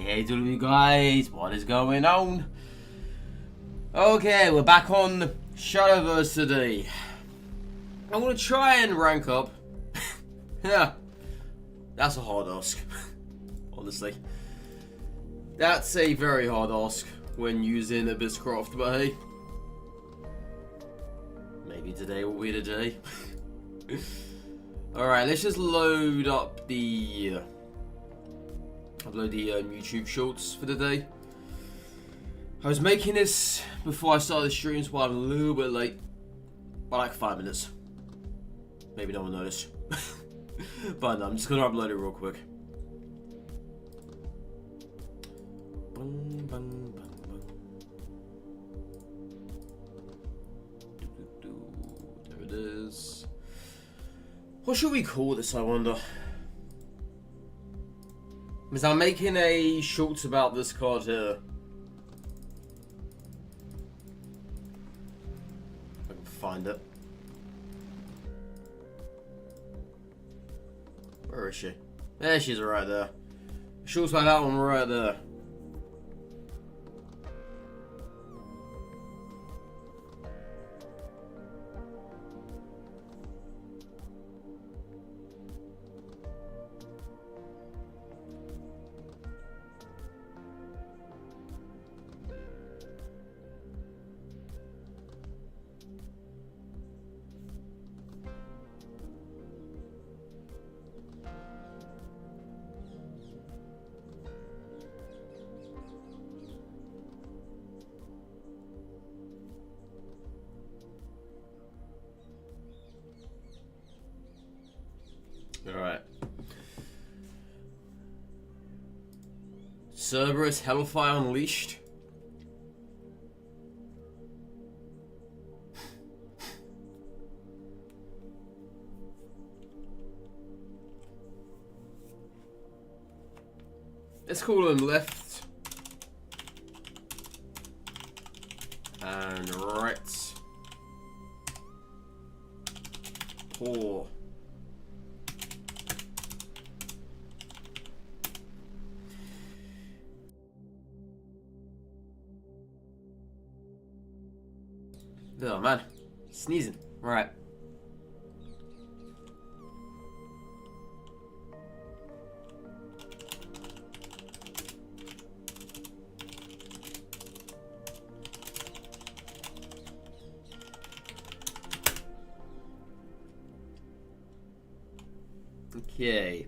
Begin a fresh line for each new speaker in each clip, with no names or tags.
Hey to you guys, what is going on? Okay, we're back on Shadowverse today. I'm gonna try and rank up. Yeah, that's a hard ask. Honestly, that's a very hard ask when using Abysscraft, but hey, maybe today will be the day. Alright, let's just load up the YouTube shorts for the day. I was making this before I started the streams, but I'm a little bit late by like 5 minutes. Maybe no one noticed. But no, I'm just gonna upload it real quick. There it is. What should we call this, I wonder? Because I'm making a shorts about this card here. If I can find it. Where is she? There she is, right there. Shorts like that one right there. Alright. Cerberus Hellfire Unleashed. Let's call him left and right. Poor. Oh man, sneezing. Right. Okay.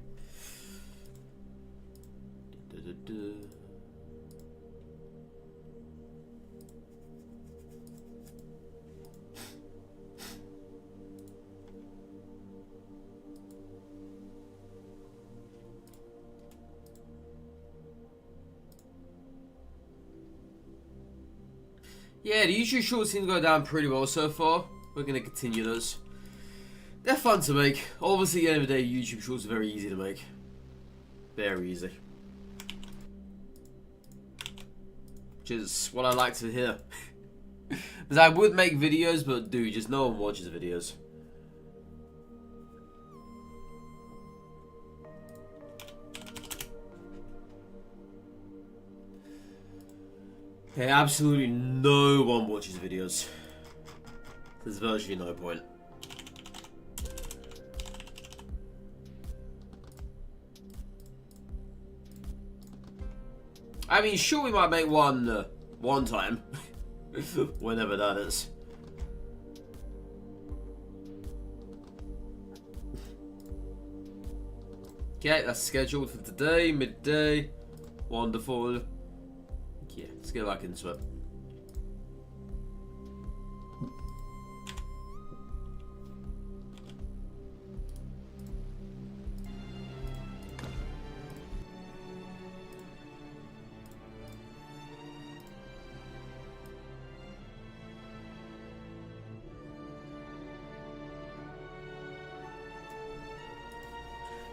Yeah, the YouTube shorts seem to go down pretty well so far. We're going to continue those. They're fun to make. Obviously, at the end of the day, YouTube shorts are very easy to make. Very easy. Which is what I like to hear. Because I would make videos, but dude, just no one watches videos. Okay, absolutely no one watches videos. There's virtually no point. I mean, sure, we might make one one time. Whenever that is. Okay, that's scheduled for today, midday. Wonderful. Yeah, let's get back into it.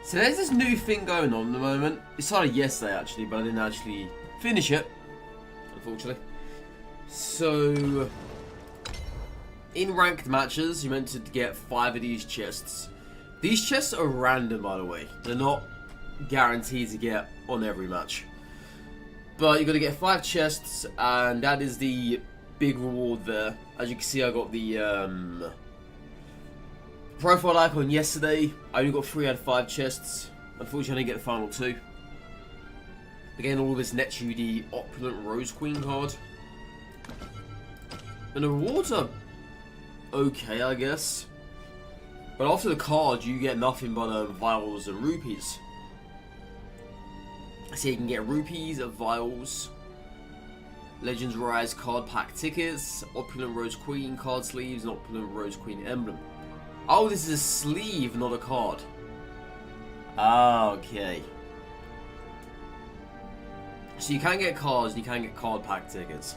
So there's this new thing going on at the moment. It started yesterday actually, but I didn't actually finish it, unfortunately. So, in ranked matches, you're meant to get 5 of these chests. These chests are random, by the way. They're not guaranteed to get on every match. But you got to get 5 chests, and that is the big reward there. As you can see, I got the profile icon yesterday. I only got 3 out of 5 chests. Unfortunately, I didn't get the final 2. Again, all of this nets you the Opulent Rose Queen card. And the rewards are okay, I guess. But after the card, you get nothing but vials and rupees. So you can get rupees, vials, Legends Rise card pack tickets, Opulent Rose Queen card sleeves, and Opulent Rose Queen emblem. Oh, this is a sleeve, not a card. Ah, okay. So you can get cards, and you can get card pack tickets.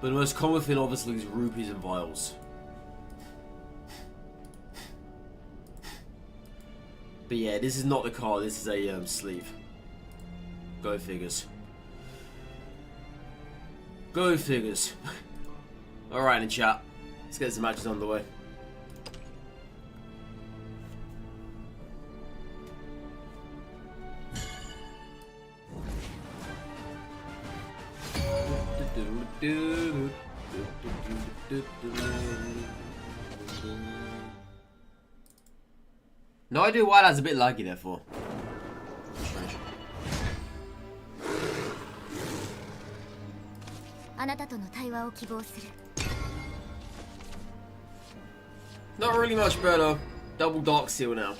But the most common thing, obviously, is rupees and vials. But yeah, this is not the card, this is a sleeve. Go figures. Go figures. Alright in chat. Let's get some matches on the way. No idea why that's a bit laggy there for. Strange. Not really much better. Double dark seal now.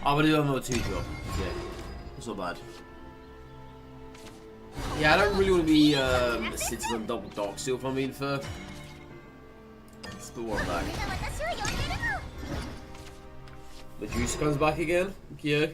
I'm gonna do another 2 drop. Yeah, that's not bad. Yeah, I don't really want to be sitting on double dark seal if I'm being fair. Let's put one back. The juice comes back again. Yeah.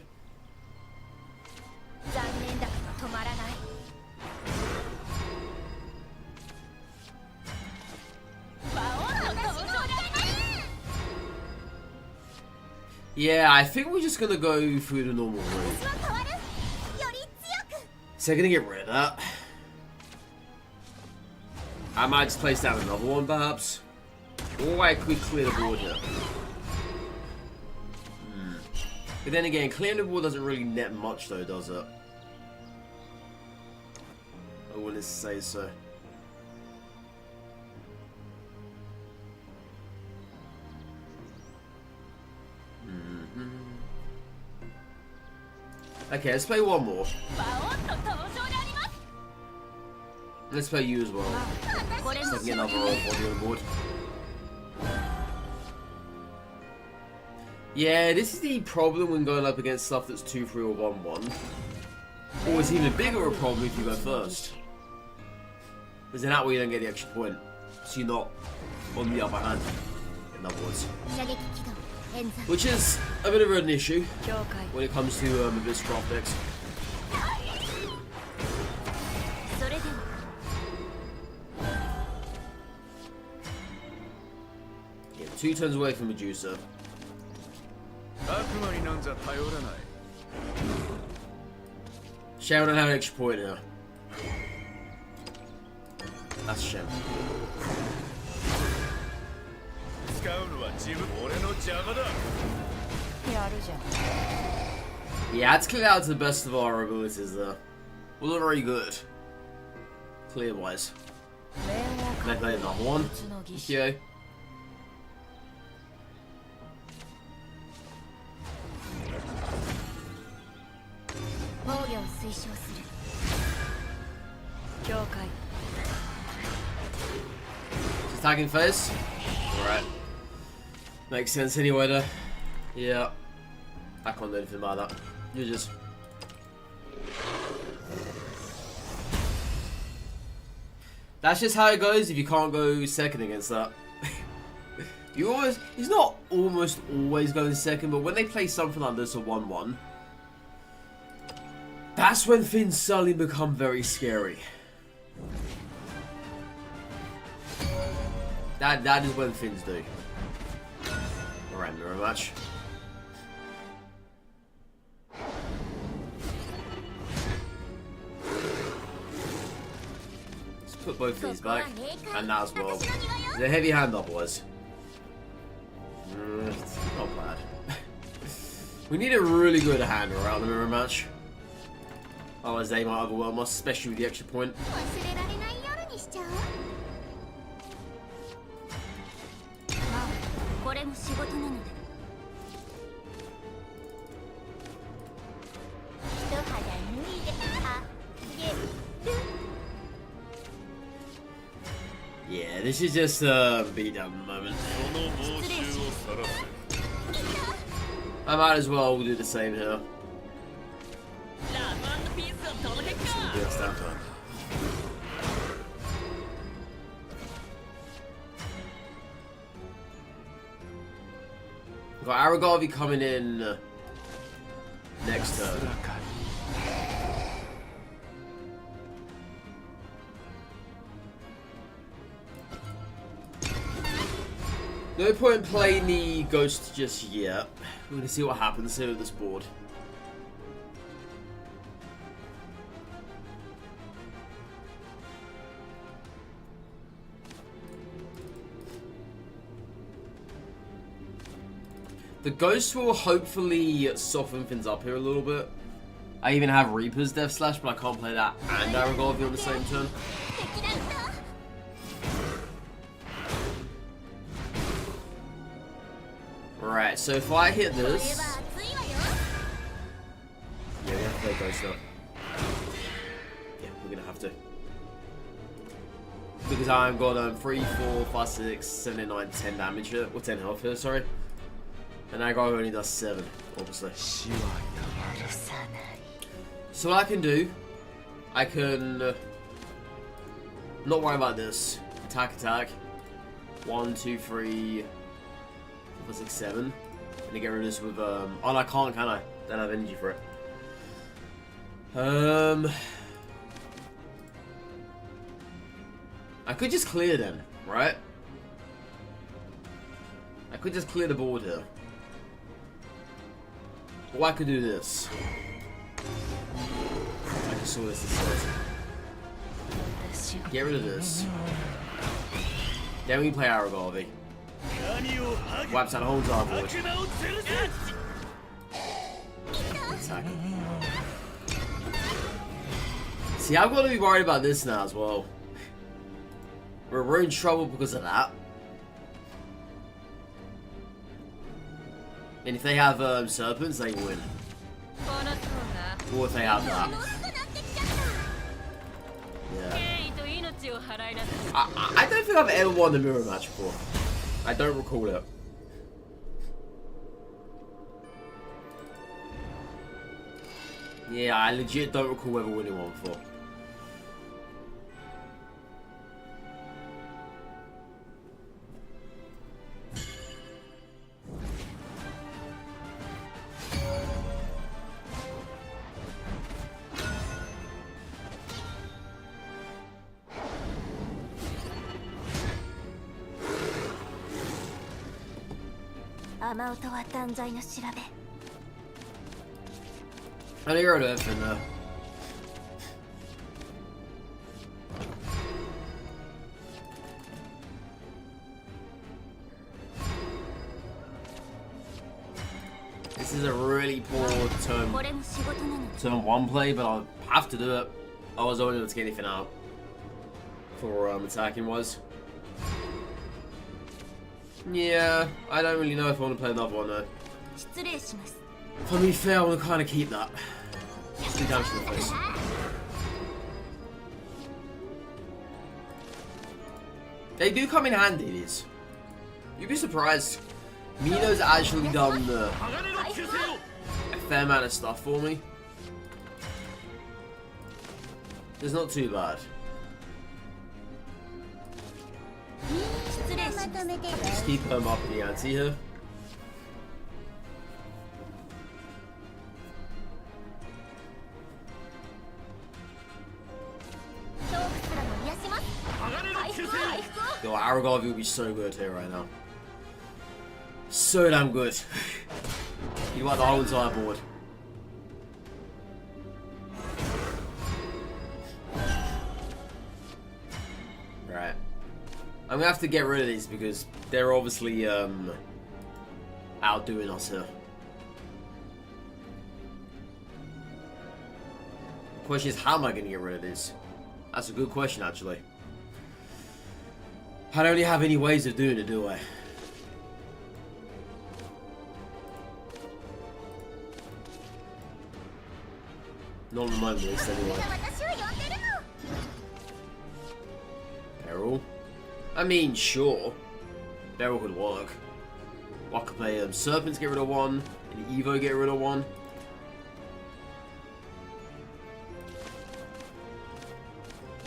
Yeah, I think we're just gonna go through the normal route. So I'm gonna get rid of that. I might just place down another one perhaps. Or I could clear the board here. But then again, clearing the board doesn't really net much though, does it? I wouldn't say so. Okay, let's play one more. Let's play you as well. So I can get another roll body on the board. Yeah, this is the problem when going up against stuff that's 2-3 or 1-1. Or it's even bigger a problem if you go first. Because then that way you don't get the extra point. So you're not on the upper hand, in other words. Which is a bit of an issue when it comes to Abysscraft decks. Yeah, 2 turns away from Medusa. Sharon don't have an extra point now. That's a shame. Yeah, let's clear out to the best of our abilities there. We're not very good. Clear wise. Can I play another one? Okay. Just attacking phase? Alright. Makes sense anyway though. Yeah. I can't do anything about that. You just... That's just how it goes if you can't go second against that. You always... He's not almost always going second, but when they play something like this, a 1-1, that's when things suddenly become very scary. That is when things do. Alright, mirror match. Let's put both of these back. And that as well. It's a heavy hand otherwise. Not bad. We need a really good hand around the mirror match. Otherwise they might overwhelm us, especially with the extra point. Yeah, this is just beat down at the moment. I might as well do the same here. Got Aragorn coming in next turn. No point in playing the Ghost just yet. We're gonna see what happens here with this board. The Ghost will hopefully soften things up here a little bit. I even have Reaper's Death Slash, but I can't play that and Aragorn on the same turn. Right, so if I hit this... Yeah, we have to play Ghost now. Yeah, we're gonna have to. Because I've got 3, 4, 5, 6, 7, 8, 9, 10 damage here. Or 10 health here, sorry. And Aragorn only does 7, obviously. So what I can do... I can... not worry about this. Attack, attack. 1, 2, 3... 4, 6, 7. And to get rid of this with oh no, I can't, can I? Don't have energy for it. I could just clear them, right? I could just clear the board here. Or I could do this. I just saw this instead. Get rid of this. Then we can play Aragorn. Wipes out the whole entire board. Attack. See, I've got to be worried about this now as well. We're in trouble because of that. And if they have serpents, they win. Or if they have that. Yeah. I don't think I've ever won the mirror match before. I don't recall it. Yeah, I legit don't recall ever winning one before. I need to go to F in there. This is a really poor turn 1 play, but I'll have to do it. I was only able to get anything out for attacking wise. Yeah, I don't really know if I want to play another one though. To be fair, I want to kind of keep that. Let's do damage to the face. They do come in handy, these. You'd be surprised. Mino's actually done a fair amount of stuff for me. It's not too bad. Just keep him up in the ante here. Yo, Aragorn will be so good here right now. So damn good. You want the whole entire board. Right. I'm gonna have to get rid of these because they're obviously outdoing us here. Question is, how am I going to get rid of this? That's a good question, actually. I don't really have any ways of doing it, do I? Not on the moment, at least, anyway. Beryl? I mean, sure. Beryl could work. I could play Serpents, get rid of one, and Evo, get rid of one.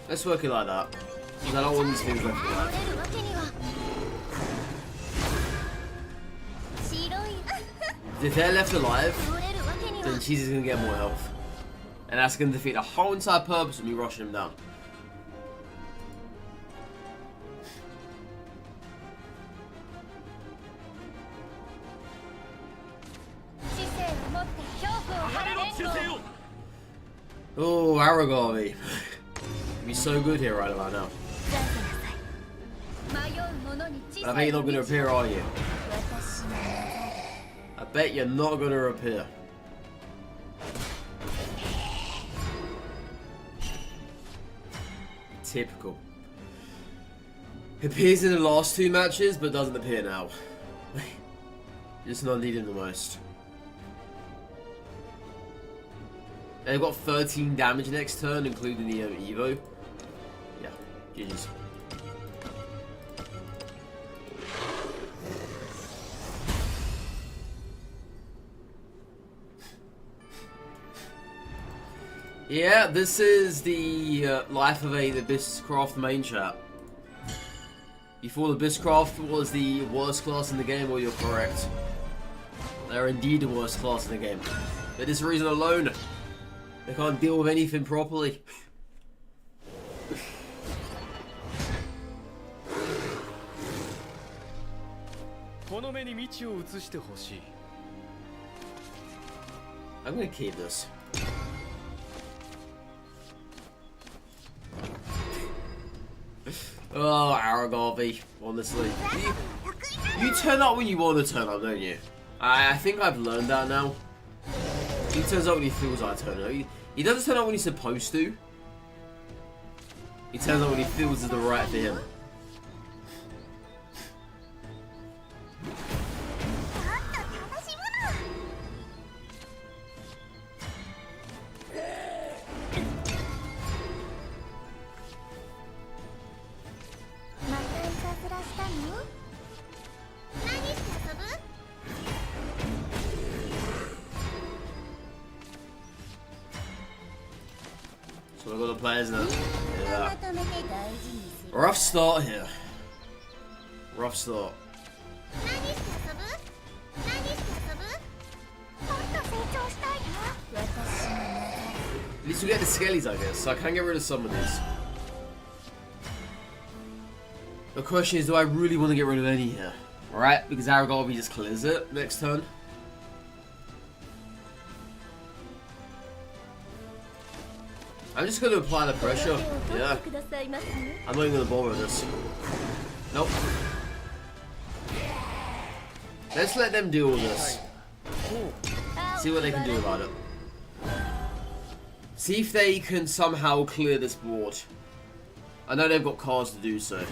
Let's work it like that. Because I don't want these things left alive. If they're left alive, then she's gonna get more health. And that's gonna defeat the whole entire purpose of me rushing him down. Oh, Aragami. Be so good here right about now. I bet you're not going to appear, are you? I bet you're not going to appear. Typical. Appears in the last two matches, but doesn't appear now. Just not needed the most. They've got 13 damage next turn, including the Evo. Yeah, GG's. Yeah, this is the life of the Abysscraft main chat. Before the Abysscraft was the worst class in the game, well, you're correct. They're indeed the worst class in the game. For this reason alone, they can't deal with anything properly. I'm gonna keep this. Oh, Aragami, honestly. You turn up when you want to turn up, don't you? I think I've learned that now. He turns up when he feels like turning up. He doesn't turn up when he's supposed to. He turns up when he feels is the right for him. So we've got the players now. Yeah. Rough start here. Rough start. At least we get the skellies, I guess, so I can get rid of some of these. The question is, do I really want to get rid of any here? Alright, because Aragami just clears it next turn. I'm just going to apply the pressure. Yeah. I'm not even going to bother with this. Nope. Let's let them deal with this. See what they can do about it. See if they can somehow clear this board. I know they've got cards to do so.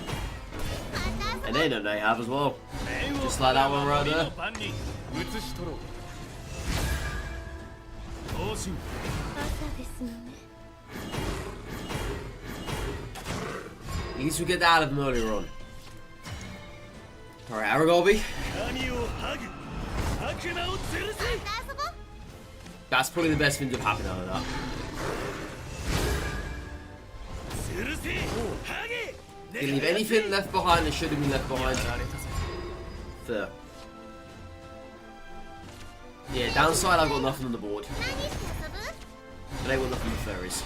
And they know they have as well. Just like that one right there. At least we get that out of them earlier on. Alright, Aragami. That's probably the best thing to happen out of that. Didn't leave anything left behind that should have been left behind. Fair. Yeah, downside I've got nothing on the board. But I got nothing with fairies.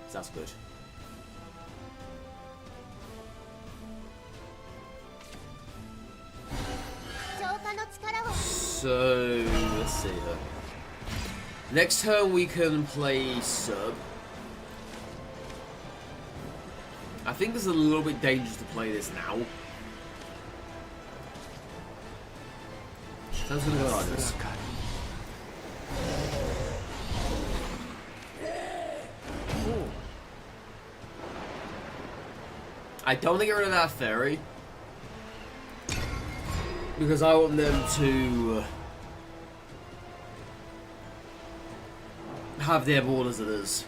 So that's good. So, let's see here. Next turn we can play Sub. I think it's a little bit dangerous to play this now. So I'm just gonna go like this. I don't want to get rid of that fairy. Because I want them to have their borders as it is.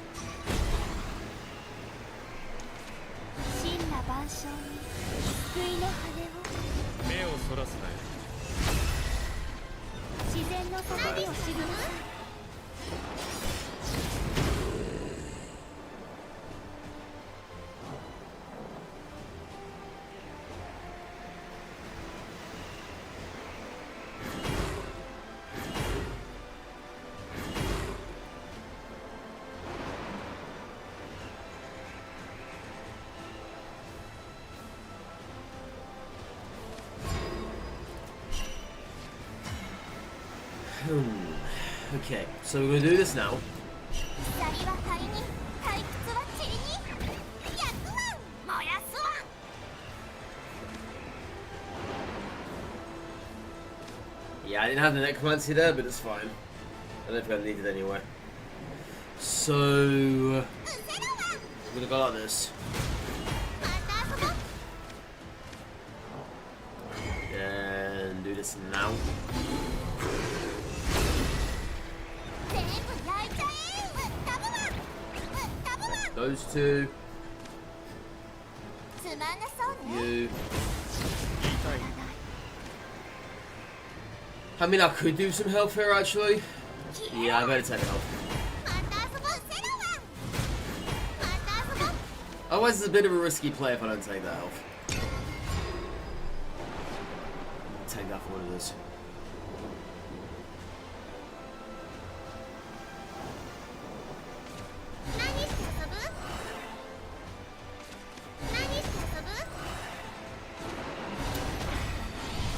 Okay, so we're gonna do this now. Yeah, I didn't have the necromancy there, but it's fine. I don't think I need it anyway. So we're gonna go like this. And do this now. Those two. You. I mean, I could do some health here, actually. Yeah, I better take health. Otherwise, it's a bit of a risky play if I don't take that health. Take that for what it is.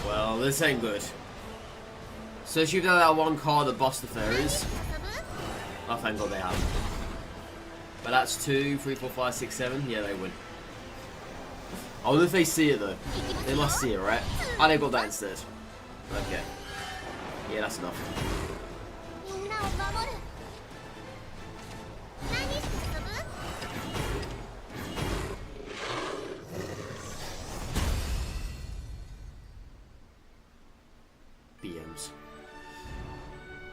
Well, this ain't good. So she's got that one card that boss the fairies. Oh, thank God they haven't. But that's 2, 3, 4, 5, 6, 7. Yeah, they win. I wonder if they see it though. They must see it, right? Oh, they got that instead. Okay. Yeah, that's enough. BMs.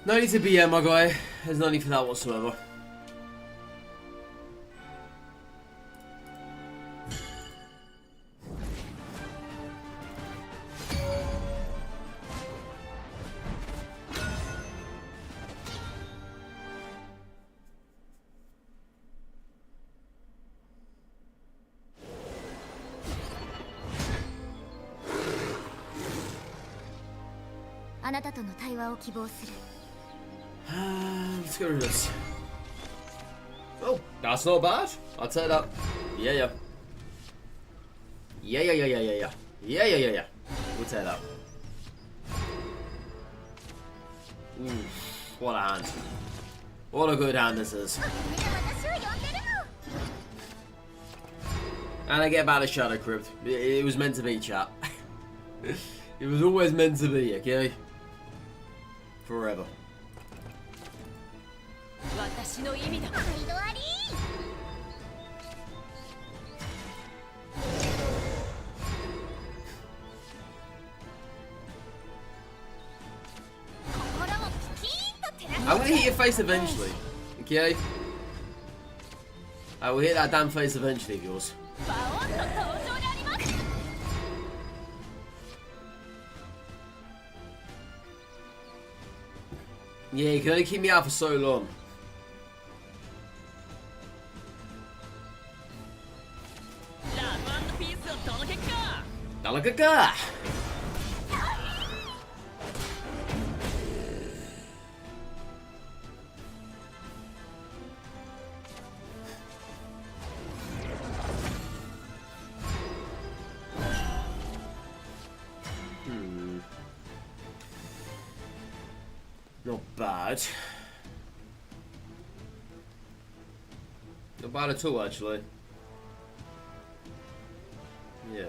No need to BM, my guy. There's no need for that whatsoever. Let's get rid of this. Oh, that's not bad. I'll take that. Yeah, yeah. Yeah, yeah, yeah, yeah, yeah, yeah. Yeah, yeah, yeah, yeah. We'll take that. Ooh, what a hand. What a good hand this is. And I get back to Shadow Crypt. It was meant to be, chat. It was always meant to be, okay? Forever. I'm gonna hit your face eventually, okay? I will hit that damn face eventually of yours. Yeah, you can only keep me out for so long. Dalagaka! Not bad. Not bad at all, actually. Yeah.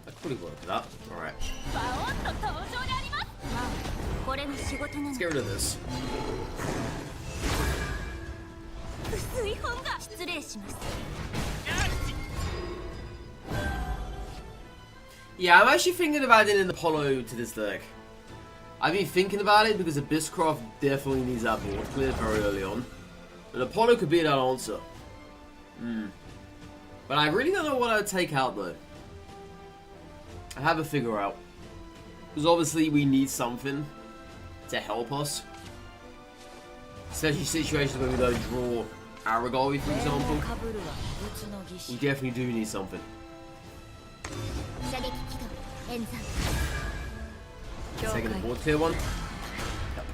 I could have worked that. Alright. Let's get rid of this. Yeah, I'm actually thinking about adding an Apollo to this deck. I've been thinking about it because Abysscraft definitely needs that board cleared very early on. And Apollo could be that answer. But I really don't know what I'd take out though. I have to figure out. Because obviously we need something to help us. Especially situations where we don't draw Aragorn, for example. We definitely do need something. Taking the board clear one. Yep.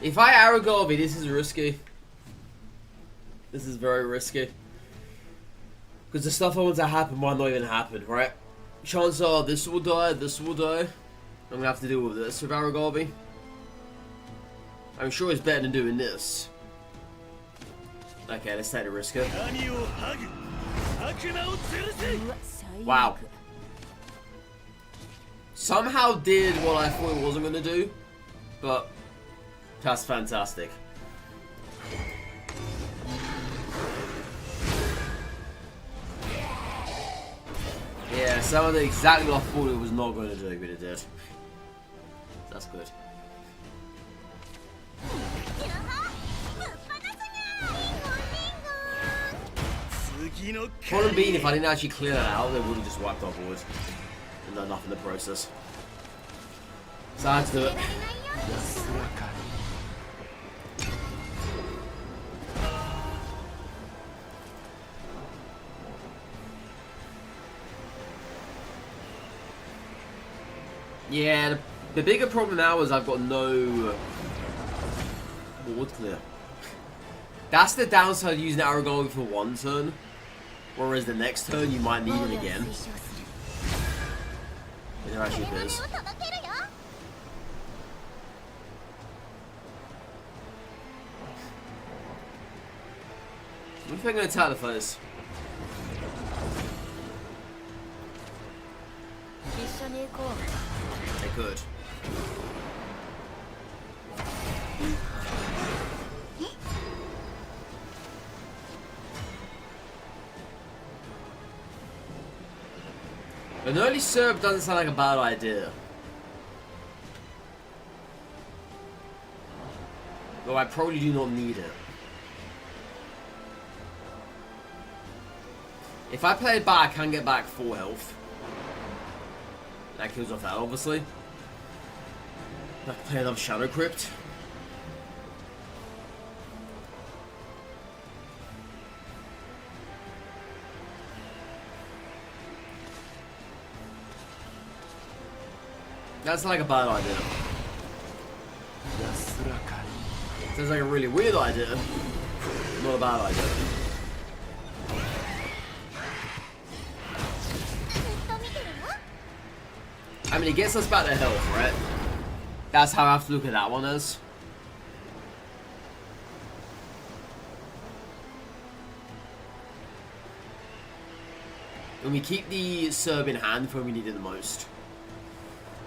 If I Aragorn, this is risky. This is very risky. Because the stuff I want to happen might not even happen, right? Chances are this will die, this will die. I'm gonna have to deal with this with Aragorn. I'm sure it's better than doing this. Okay, let's take the risk here. Wow. Somehow did what I thought it wasn't gonna do, but that's fantastic. Yeah, some of exactly what I thought it was not going to do, but it did. That's good. Point being, if I didn't actually clear that out, they would have just wiped our board and done nothing in the process. So I had to do it. Yeah, the bigger problem now is I've got no board clear. That's the downside of using Aragorn for one turn, whereas the next turn you might need it again. It actually is. What if I'm going to attack the face? They could. An early syrup doesn't sound like a bad idea. Though I probably do not need it. If I play it back, I can get back 4 health. That kills off that, obviously. I can play another Shadow Crypt. That's like a bad idea. Sounds like a really weird idea. Not a bad idea. I mean, it gets us back to health, right? That's how I have to look at that one as. And we keep the Serb in hand for when we need it the most.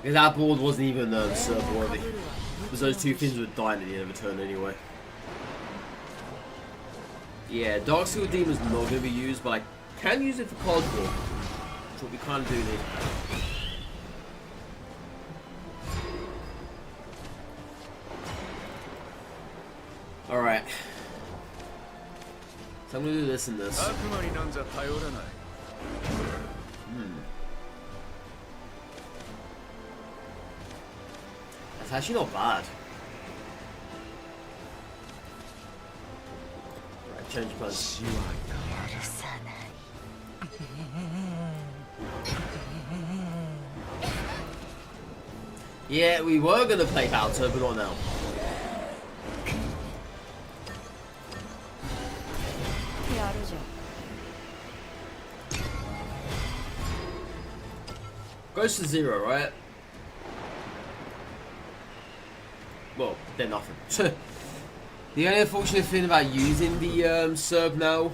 Because that board wasn't even Serb worthy. Because those two things would die at the end of a turn anyway. Yeah, Darksteel Demon's not going to be used, but I can use it for card draw. Which what we kind of do need. Alright. So I'm going to do this and this. That's actually not bad. Right, change plans. Yeah, we were going to play Balto, but not now. Goes to 0, right? Well, they're nothing. The only unfortunate thing about using the Serb now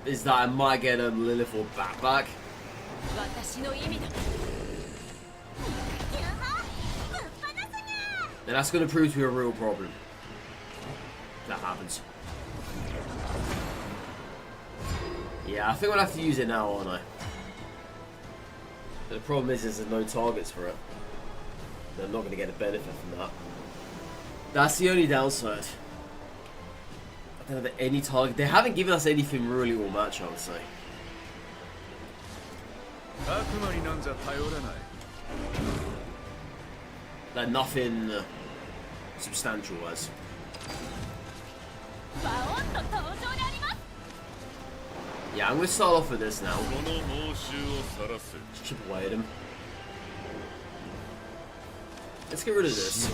is that I might get a Lilith or back. then that's going to prove to be a real problem. That happens. Yeah, I think I'll have to use it now, aren't I? But the problem is there's no targets for it. I'm not going to get a benefit from that. That's the only downside. I don't have any target. They haven't given us anything really all match, I would say. Like nothing substantial as. Yeah, I'm going to start off with this now. Just chip away at him. Let's get rid of this.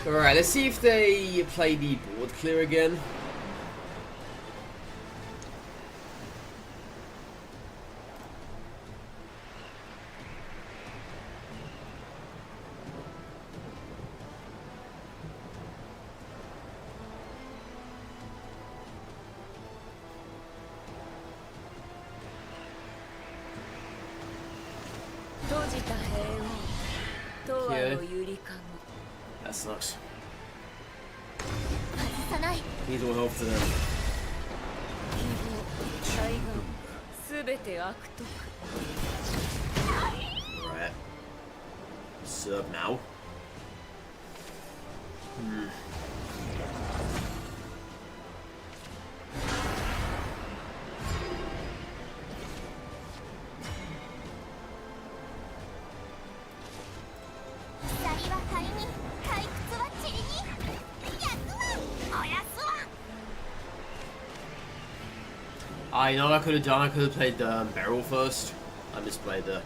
Alright, let's see if they play the board clear again. That sucks. Need all help to them. Right. Serve now. I know what I could have done. I could have played the barrel first. I misplayed there.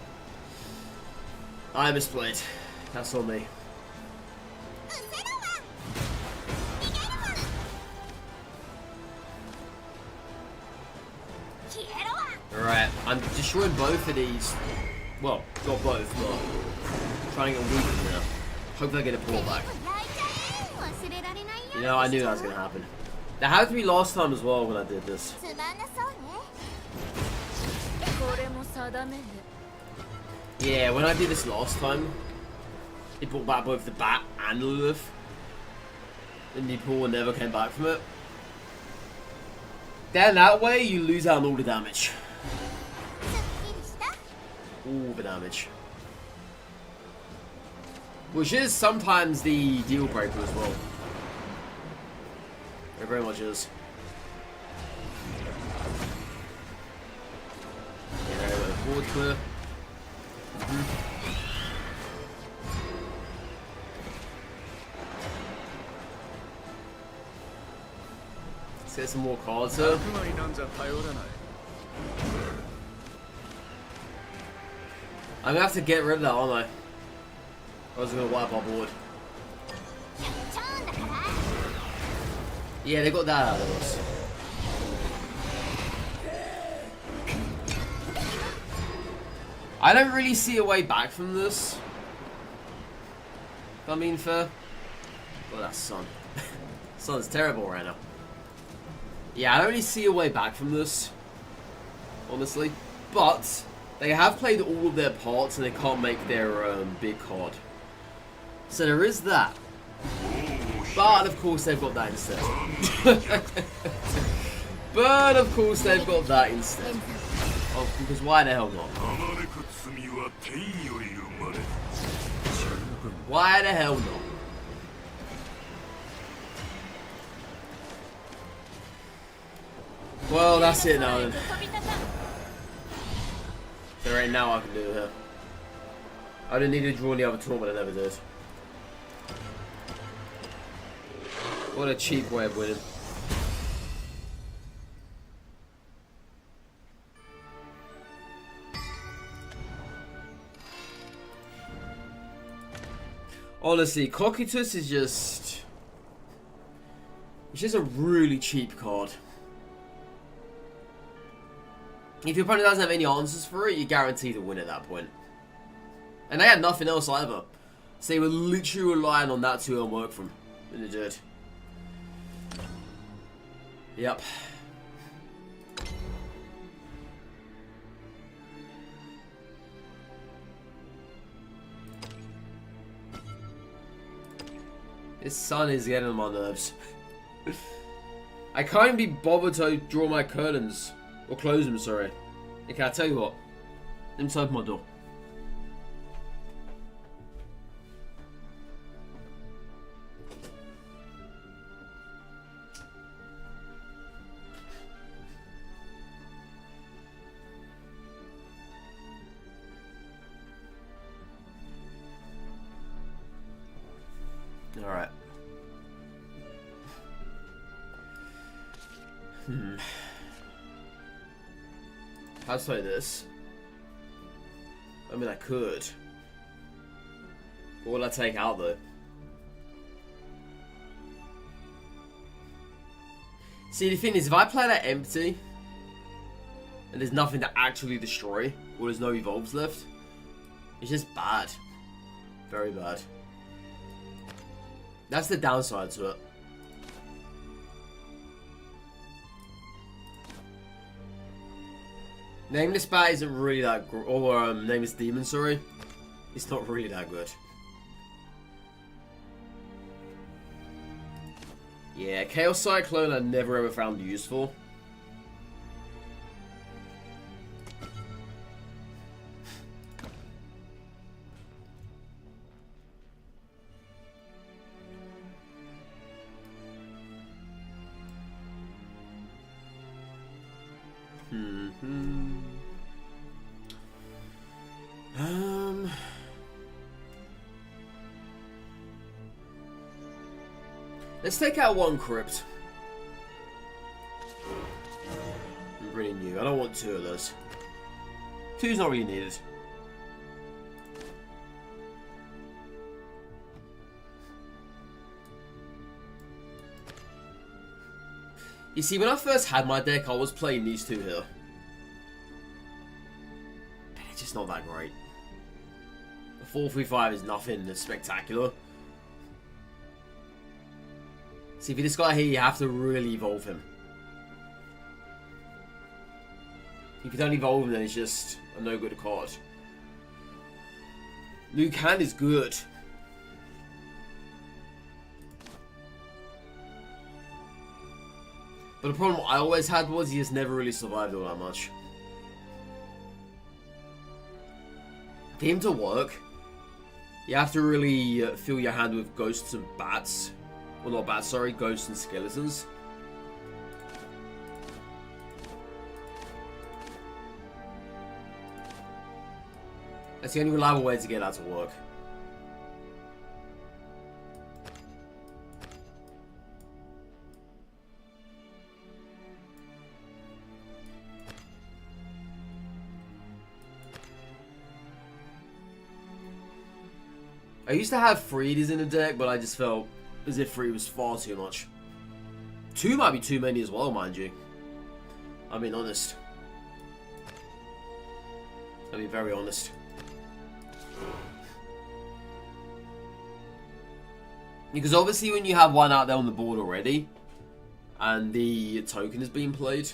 I misplayed. That's on me. Alright, I'm destroying both of these. Well, got both, but trying to get weak in there. Hopefully I get a pull back. You know, I knew that was going to happen. That happened to me last time as well when I did this. Yeah, when I did this last time, it brought back both the bat and the Lilith. And the pull never came back from it. Then that way, you lose out on all the damage. All the damage. Which is sometimes the deal breaker as well. It very much is. Yeah, there we go. Forward clear. Let's get some more cards here. I'm gonna have to get rid of that, aren't I? I was gonna wipe our board. Yeah, they got that out of us. I don't really see a way back from this. If I'm being fair. Well, that's Sun. Sun's terrible right now. Yeah, I don't really see a way back from this. Honestly. But they have played all of their parts and they can't make their big card. So there is that. But of course they've got that instead. But of course they've got that instead. Oh, because why the hell not? Why the hell not? Well, that's it now then. There ain't now I can do here. I didn't need to draw any other tournament, I never did. What a cheap way of winning. Honestly, Cocytus is just... It's just a really cheap card. If your opponent doesn't have any answers for it, you're guaranteed to win at that point. And they had nothing else either. So they were literally relying on that to work from. And they did. Yep. This sun is getting on my nerves. I can't even be bothered to draw my curtains. Or close them, sorry. Okay, I'll tell you what. Let me open my door. Alright. How to play this? I mean, I could. What will I take out, though? See, the thing is, if I play that empty, and there's nothing to actually destroy, or there's no evolves left, it's just bad. Very bad. That's the downside to it. Nameless Bat isn't really that good. Or, Nameless Demon, sorry. It's not really that good. Yeah, Chaos Cyclone I never ever found useful. Let's take out one crypt. I'm really new. I don't want two of those. Two's not really needed. You see, when I first had my deck, I was playing these two here. They're just not that great. The 4-3-5 is nothing that's spectacular. See, for this guy here, you have to really evolve him. If you don't evolve him, then it's just a no good card. Luke Hand is good. But the problem I always had was he just never really survived all that much. For him to work, you have to really fill your hand with ghosts and bats. Well, not bats, sorry, ghosts and skeletons. That's the only reliable way to get that to work. I used to have 3 of these in the deck, but I just felt as if 3 was far too much. 2 might be too many as well, mind you. I mean, honest. I'll be very honest. Because obviously when you have one out there on the board already, and the token is being played,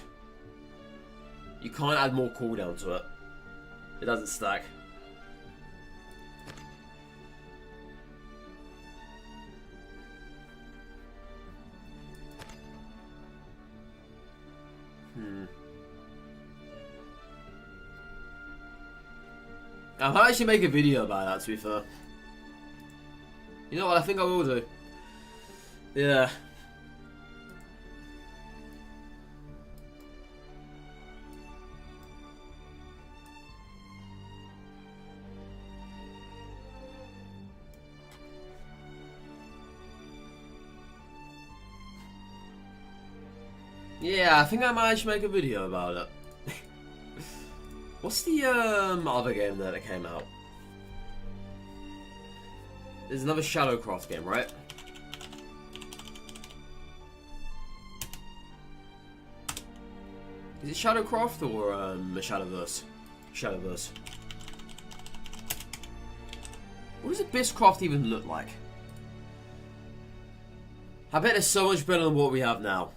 you can't add more cooldown to it. It doesn't stack. I might actually make a video about that, to be fair. You know what, I think I will do. Yeah. Yeah, I think I might actually make a video about it. What's the other game that came out? There's another Shadowcraft game, right? Is it Shadowcraft or a Shadowverse? Shadowverse. What does Abysscraft even look like? I bet it's so much better than what we have now.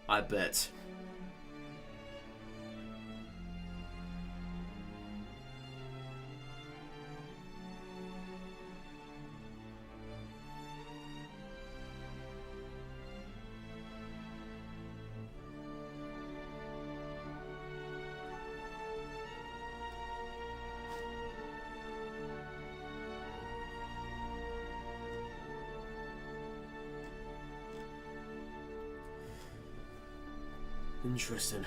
I bet. Interesting.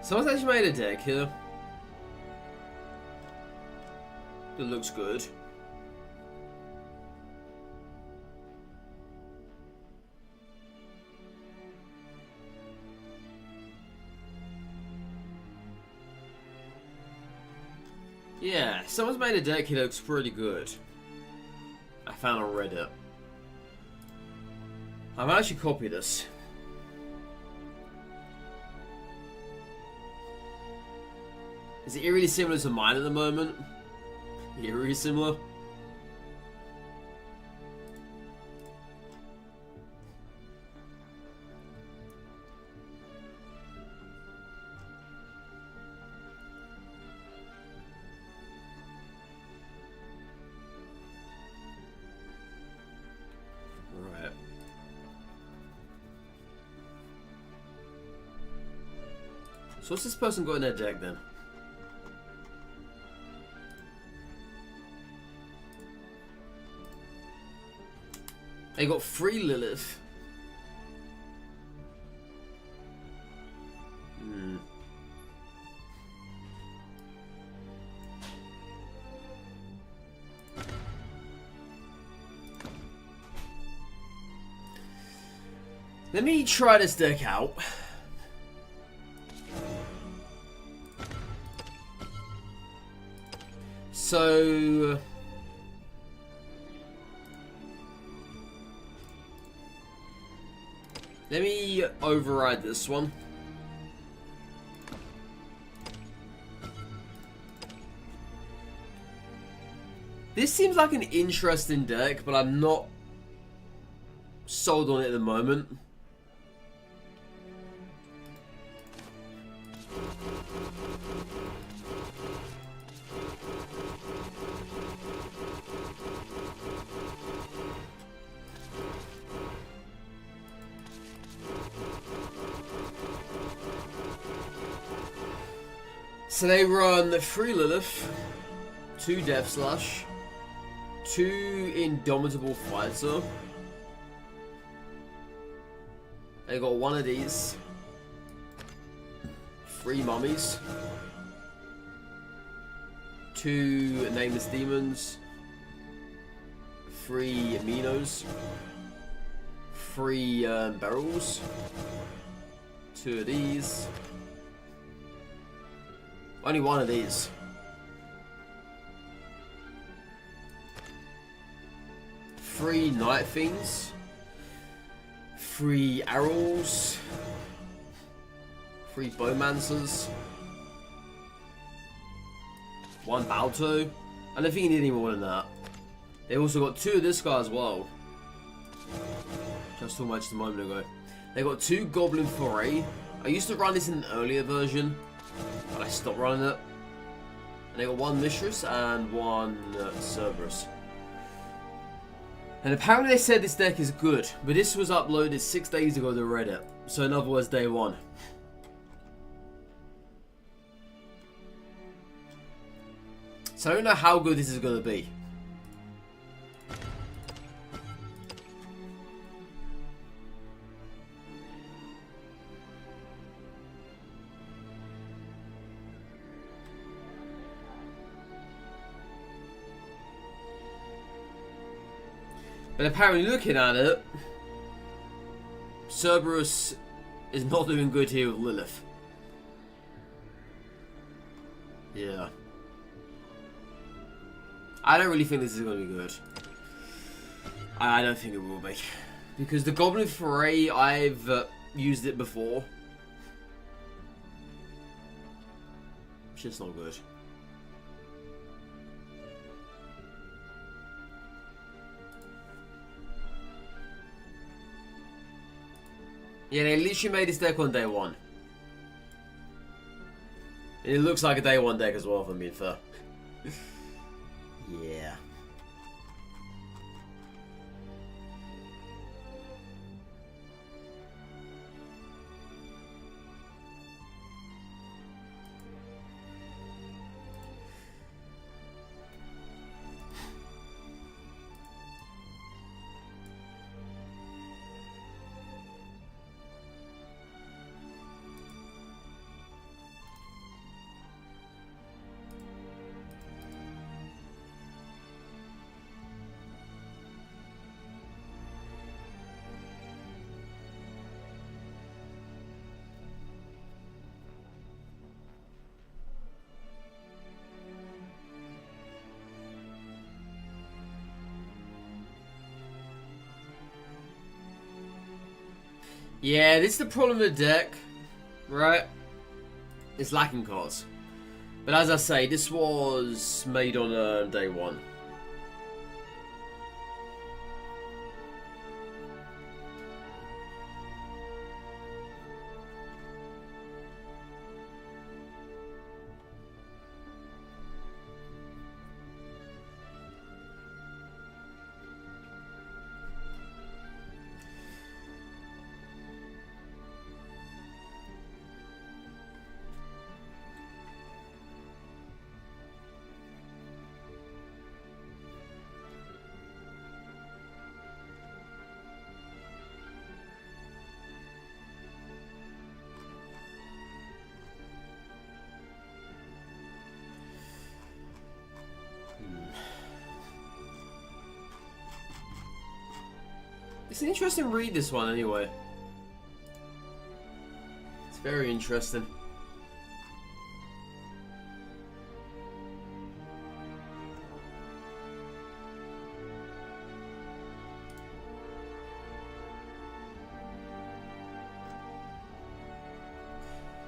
Someone's actually made a deck here. It looks good. Yeah, someone's made a deck here that looks pretty good. I found on Reddit. I might actually copy this. Is it eerily similar to mine at the moment? Eerily similar? Alright. So what's this person got in their deck then? They got 3 Lilith. Let me try this deck out. So... let me override this one. This seems like an interesting deck, but I'm not sold on it at the moment. So they run 3 Lilith, 2 Death Slash, 2 Indomitable Fighter. They got 1 of these, 3 Mummies, 2 Nameless Demons, 3 Minos, 3 Barrels, 2 of these. Only 1 of these. 3 Night Fiends. 3 Arrows. 3 Bowmancers. 1 Balto. I don't think you need any more than that. They also got 2 of this guy as well. Just too much a moment ago. They got 2 Goblin Foray. I used to run this in an earlier version, but I stopped running it. And they got 1 Mistress and 1 Cerberus. And apparently they said this deck is good, but this was uploaded 6 days ago to Reddit. So in other words, day 1. So I don't know how good this is going to be. But apparently looking at it, Cerberus is not doing good here with Lilith. Yeah. I don't really think this is going to be good. I don't think it will be. Because the Goblin Foray, I've used it before. It's just not good. Yeah, they literally made this deck on day one. And it looks like a day one deck as well, if I'm being fair. Yeah. Yeah, this is the problem with the deck, right? It's lacking cards. But as I say, this was made on day one. It's an interesting read, this one, anyway. It's very interesting.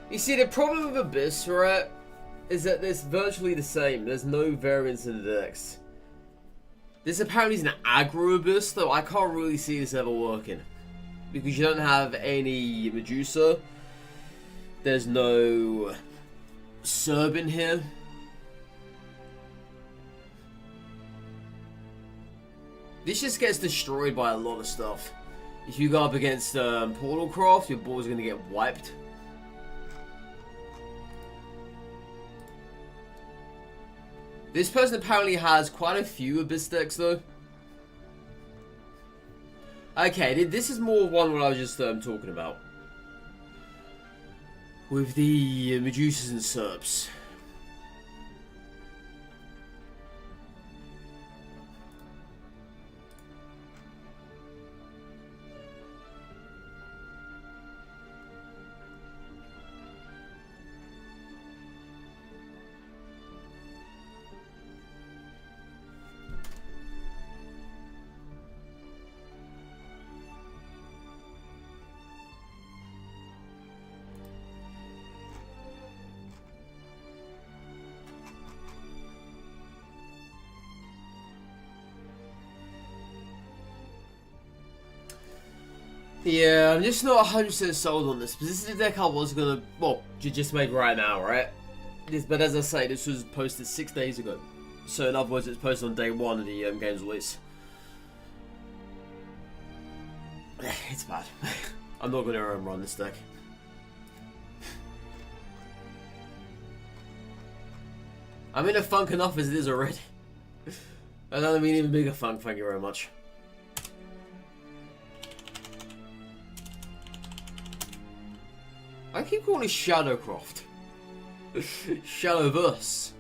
You see, the problem with Abyss, right, is that it's virtually the same. There's no variance in the decks. This apparently is an aggro Abyss, though I can't really see this ever working. Because you don't have any Medusa. There's no Serb in here. This just gets destroyed by a lot of stuff. If you go up against Portalcraft, your board's going to get wiped. This person apparently has quite a few Abyss decks, though. Okay, this is more one what I was just talking about. With the Medusas and Serps. Yeah, I'm just not 100% sold on this, because this is the deck I was gonna, well, just made right now, right? But as I say, this was posted 6 days ago. So in other words, it's posted on day one of the game's release. It's bad. I'm not gonna run this deck. I'm in a funk enough as it is already. I don't mean even bigger funk, thank you very much. I keep calling it Shadowcraft. Shadowverse.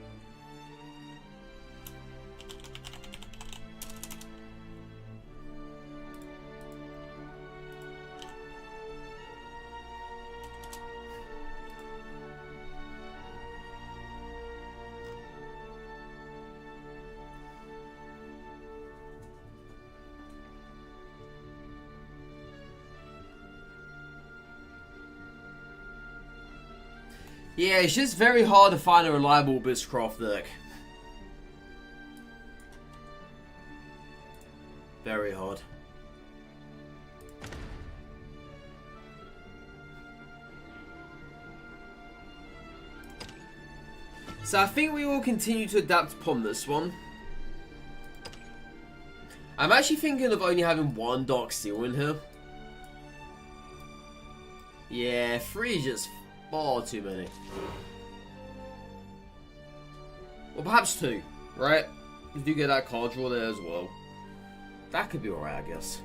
Yeah, it's just very hard to find a reliable Abysscraft deck. Very hard. So I think we will continue to adapt upon this one. I'm actually thinking of only having one Dark Steel in here. Yeah, 3 is just far too many. Or perhaps 2, right? You do get that card draw there as well. That could be alright, I guess.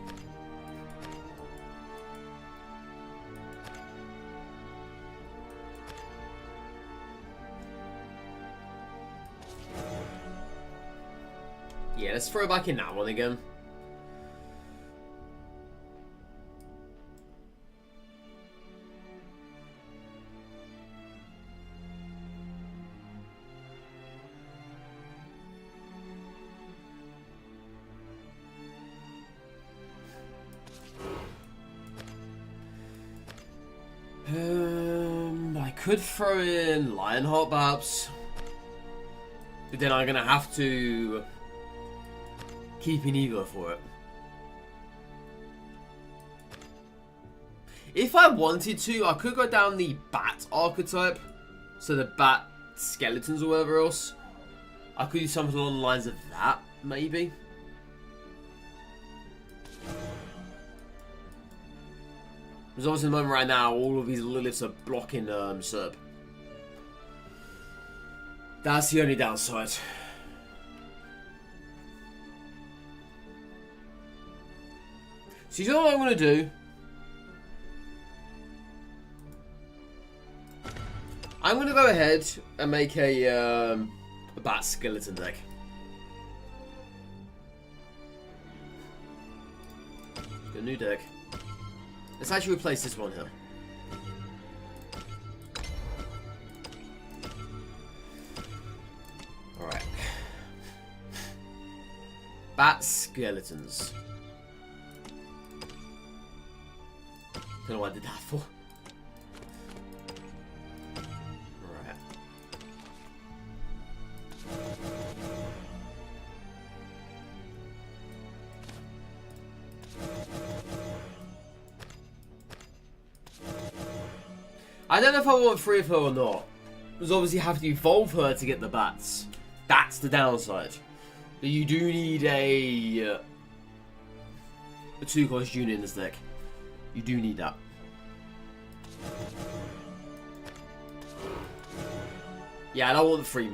Yeah, let's throw back in that one again. I could throw in Lionheart perhaps. But then I'm gonna have to keep an Evo for it. If I wanted to, I could go down the bat archetype. So the bat skeletons or whatever else. I could do something along the lines of that, maybe. Because obviously in the moment right now, all of these Liliths are blocking Serb. That's the only downside. So you know what I'm going to do? I'm going to go ahead and make a bat skeleton deck. A new deck. Let's actually replace this one here. Alright. Bat skeletons. Don't know what I did that for. Alright. I don't know if I want 3 of her or not. Because obviously you have to evolve her to get the bats. That's the downside. But you do need a 2-cost unit in this deck. You do need that. Yeah, I don't want the 3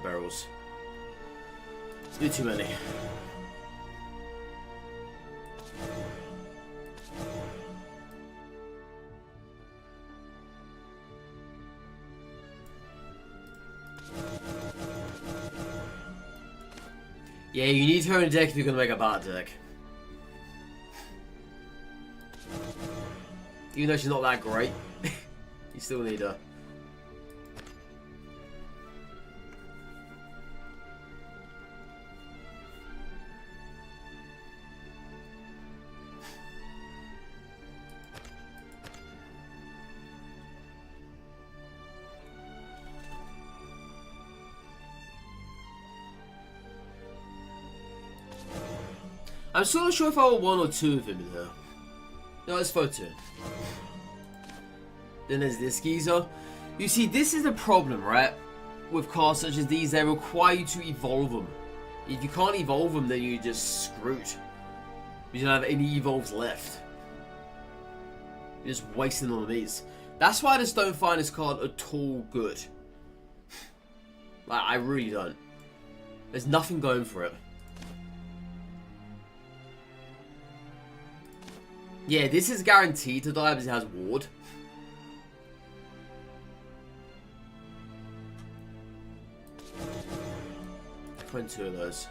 barrels. It's a bit too many. Yeah, you need her in a deck if you're gonna make a bad deck. Even though she's not that great, you still need her. I'm still not sure if I want 1 or 2 of him in here. No, let's throw 2. Then there's this geezer. You see, this is the problem, right? With cards such as these, they require you to evolve them. If you can't evolve them, then you're just screwed. You don't have any evolves left. You're just wasting on these. That's why I just don't find this card at all good. Like, I really don't. There's nothing going for it. Yeah, this is guaranteed to die because it has ward. Find 2 of those.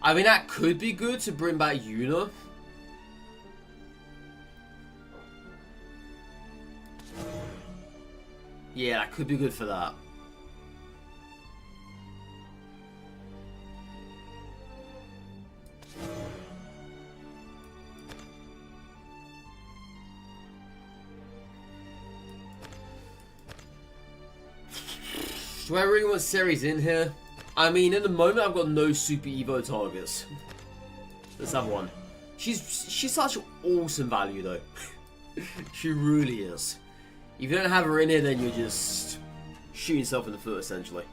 I mean, that could be good to bring back Yuna. Yeah, that could be good for that. Do I really want Ceres in here? I mean, in the moment, I've got no Super Evo targets. Let's have one. She's such awesome value, though. She really is. If you don't have her in here, then you're just shooting yourself in the foot, essentially.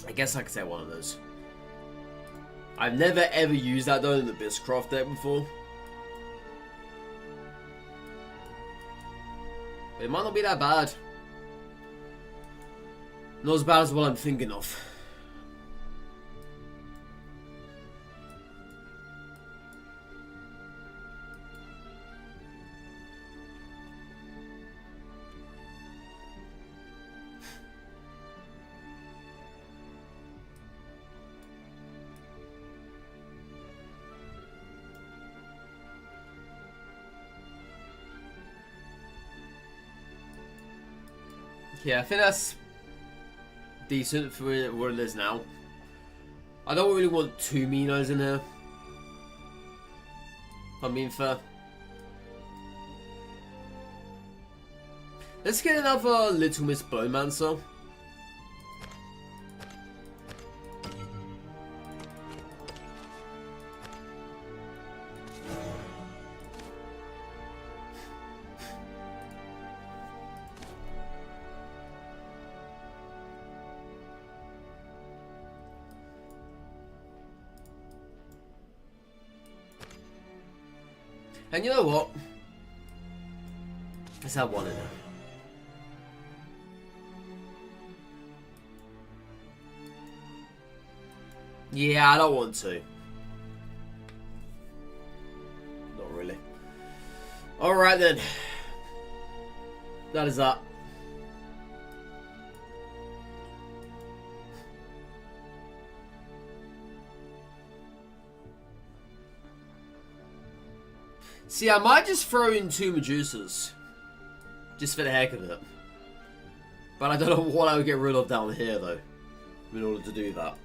I guess I could say one of those. I've never ever used that though in the Abysscraft deck before. But it might not be that bad. Not as bad as what I'm thinking of. Yeah, I think that's decent for what it is now. I don't really want two Minos in here, if I'm being fair. Let's get another Little Miss Bonemancer. And you know what? Let's have one in there. Yeah, I don't want to. Not really. Alright then. That is that. See, I might just throw in two Medusas. Just for the heck of it. But I don't know what I would get rid of down here, though. In order to do that.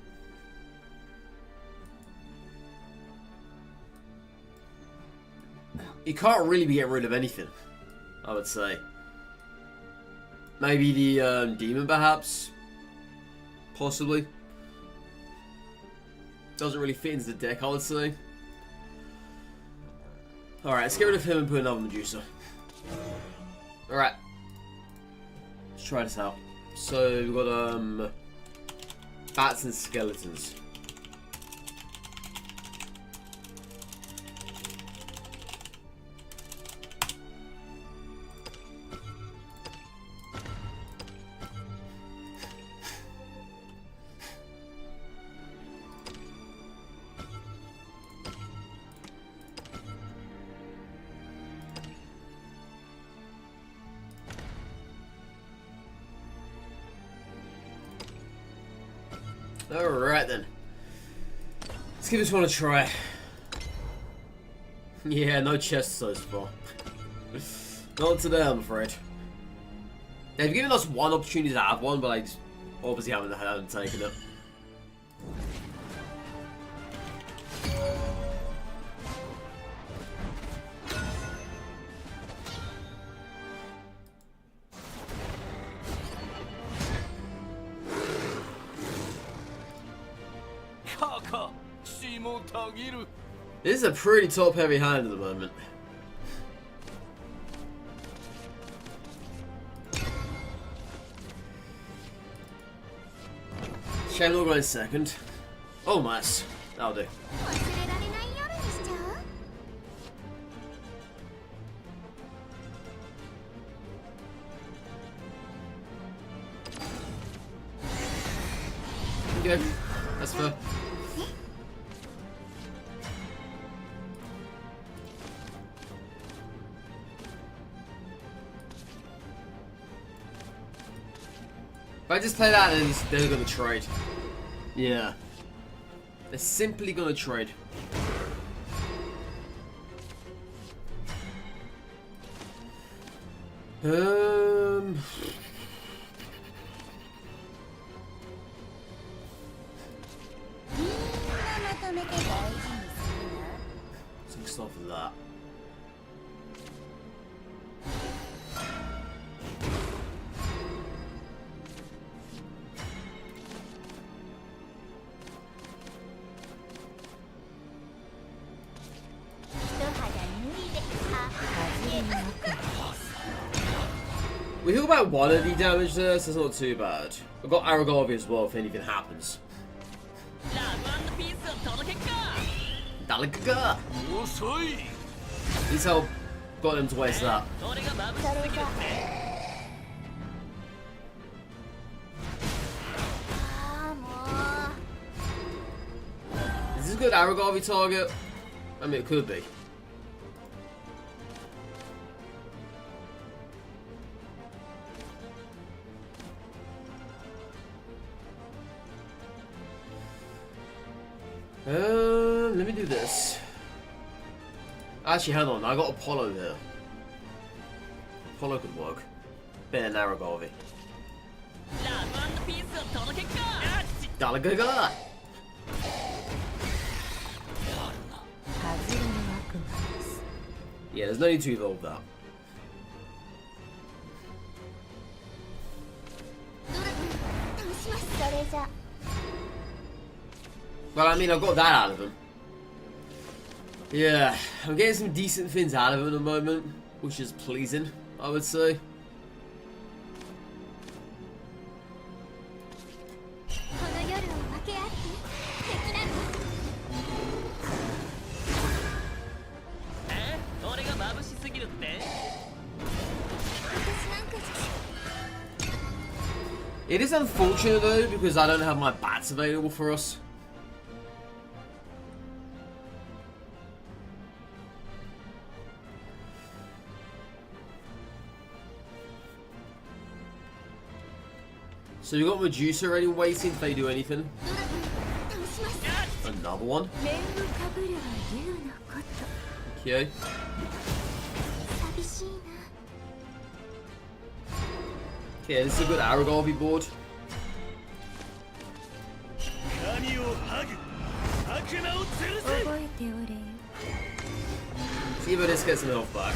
You can't really be getting rid of anything, I would say. Maybe the demon, perhaps? Possibly. Doesn't really fit into the deck, I would say. Alright, let's get rid of him and put another Medusa. Alright. Let's try this out. So, we've got, bats and skeletons. Alright then. Let's give this one a try. Yeah, no chest so far. Not today, I'm afraid. They've given us one opportunity to have one, but I just obviously haven't taken it. This is a pretty top-heavy hand at the moment. Shame not going second. Oh, nice. That'll do. go. That's fair. If I just play that, then they're gonna trade. Yeah. They're simply gonna trade. Some stuff like that. We heal about 1 of the damage there, so it's not too bad. I've got Aragorn as well if anything happens. Daleka! At least I got him to waste that. Is this a good Aragorn target? I mean, it could be. Let me do this. Actually, hold on. I got Apollo here. Apollo could work. Better than Aragorn. Daleka! Yeah, there's no need to evolve that. Well, I mean, I got that out of him. Yeah, I'm getting some decent things out of him at the moment, which is pleasing, I would say. It is unfortunate though, because I don't have my bats available for us. So you got Medusa already waiting if they do anything. Another one. Okay. Okay, this is a good Aragorn board. See if this gets some health back.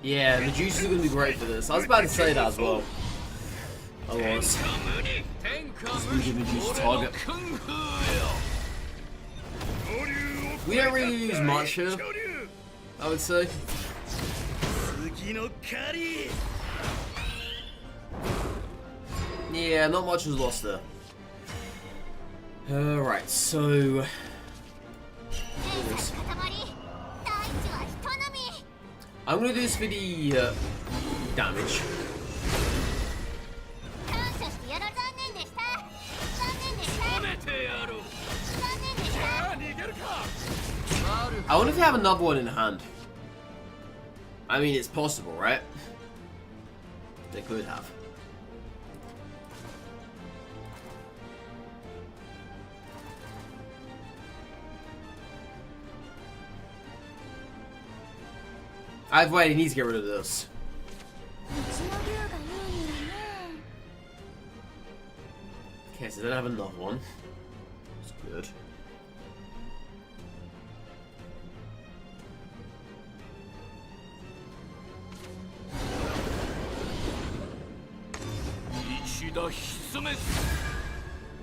Yeah, Medusa's gonna be great for this. I was about to say that as well. I was. Just Medusa target. We don't really use much here, I would say. Yeah, not much was lost there. Alright, so... I'm gonna do this for the damage. I wonder if they have another one in hand. I mean, it's possible, right? They could have. Either way, he needs to get rid of this. Okay, so they don't have another one. That's good.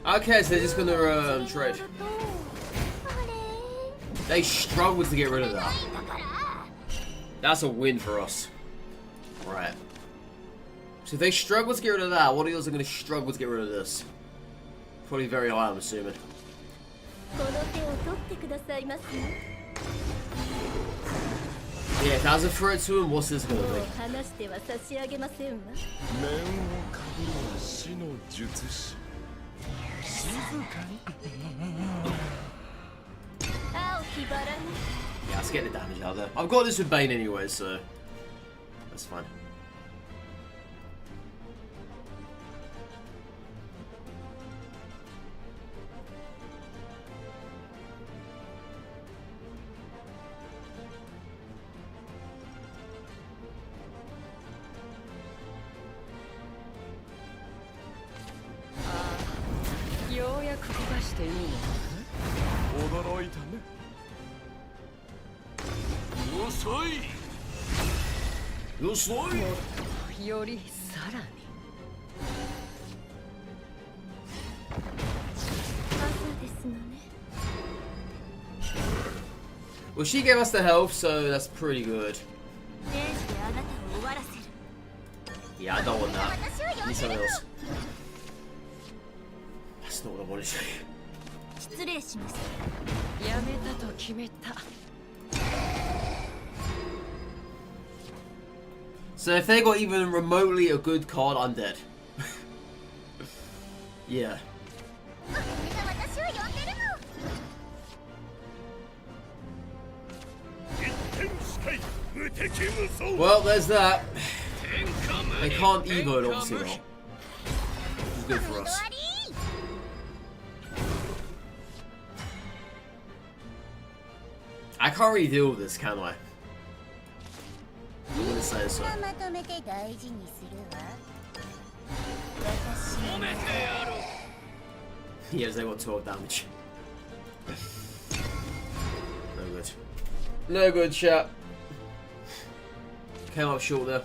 Okay, so they're just gonna trade. They struggled to get rid of that. That's a win for us. Right. So if they struggle to get rid of that, what else are going to struggle to get rid of this? Probably very high, I'm assuming. Yeah, if that's a threat to him, what's this going to be? Yeah, let's get the damage out there. I've got this with Bane anyway, so that's fine. Well, she gave us the health, so that's pretty good. Yeah, I don't want that. I need something else. That's not what I wanted to say. So if they got even remotely a good card, I'm dead. Yeah. Well, there's that. They can't Evo it, obviously not. Which is good for us. I can't really deal with this, can I? I'm gonna say so. Yes, they got 12 damage. No good. No good, chat. Came up short there.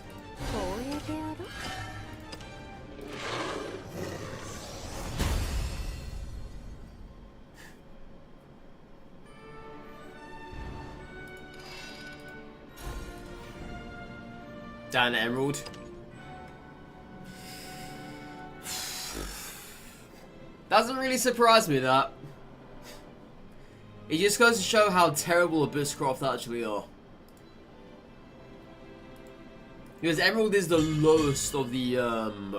Down Emerald. Doesn't really surprise me, that. It just goes to show how terrible Abysscraft actually are. Because Emerald is the lowest of the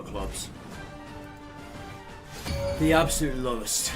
clubs. The absolute lowest.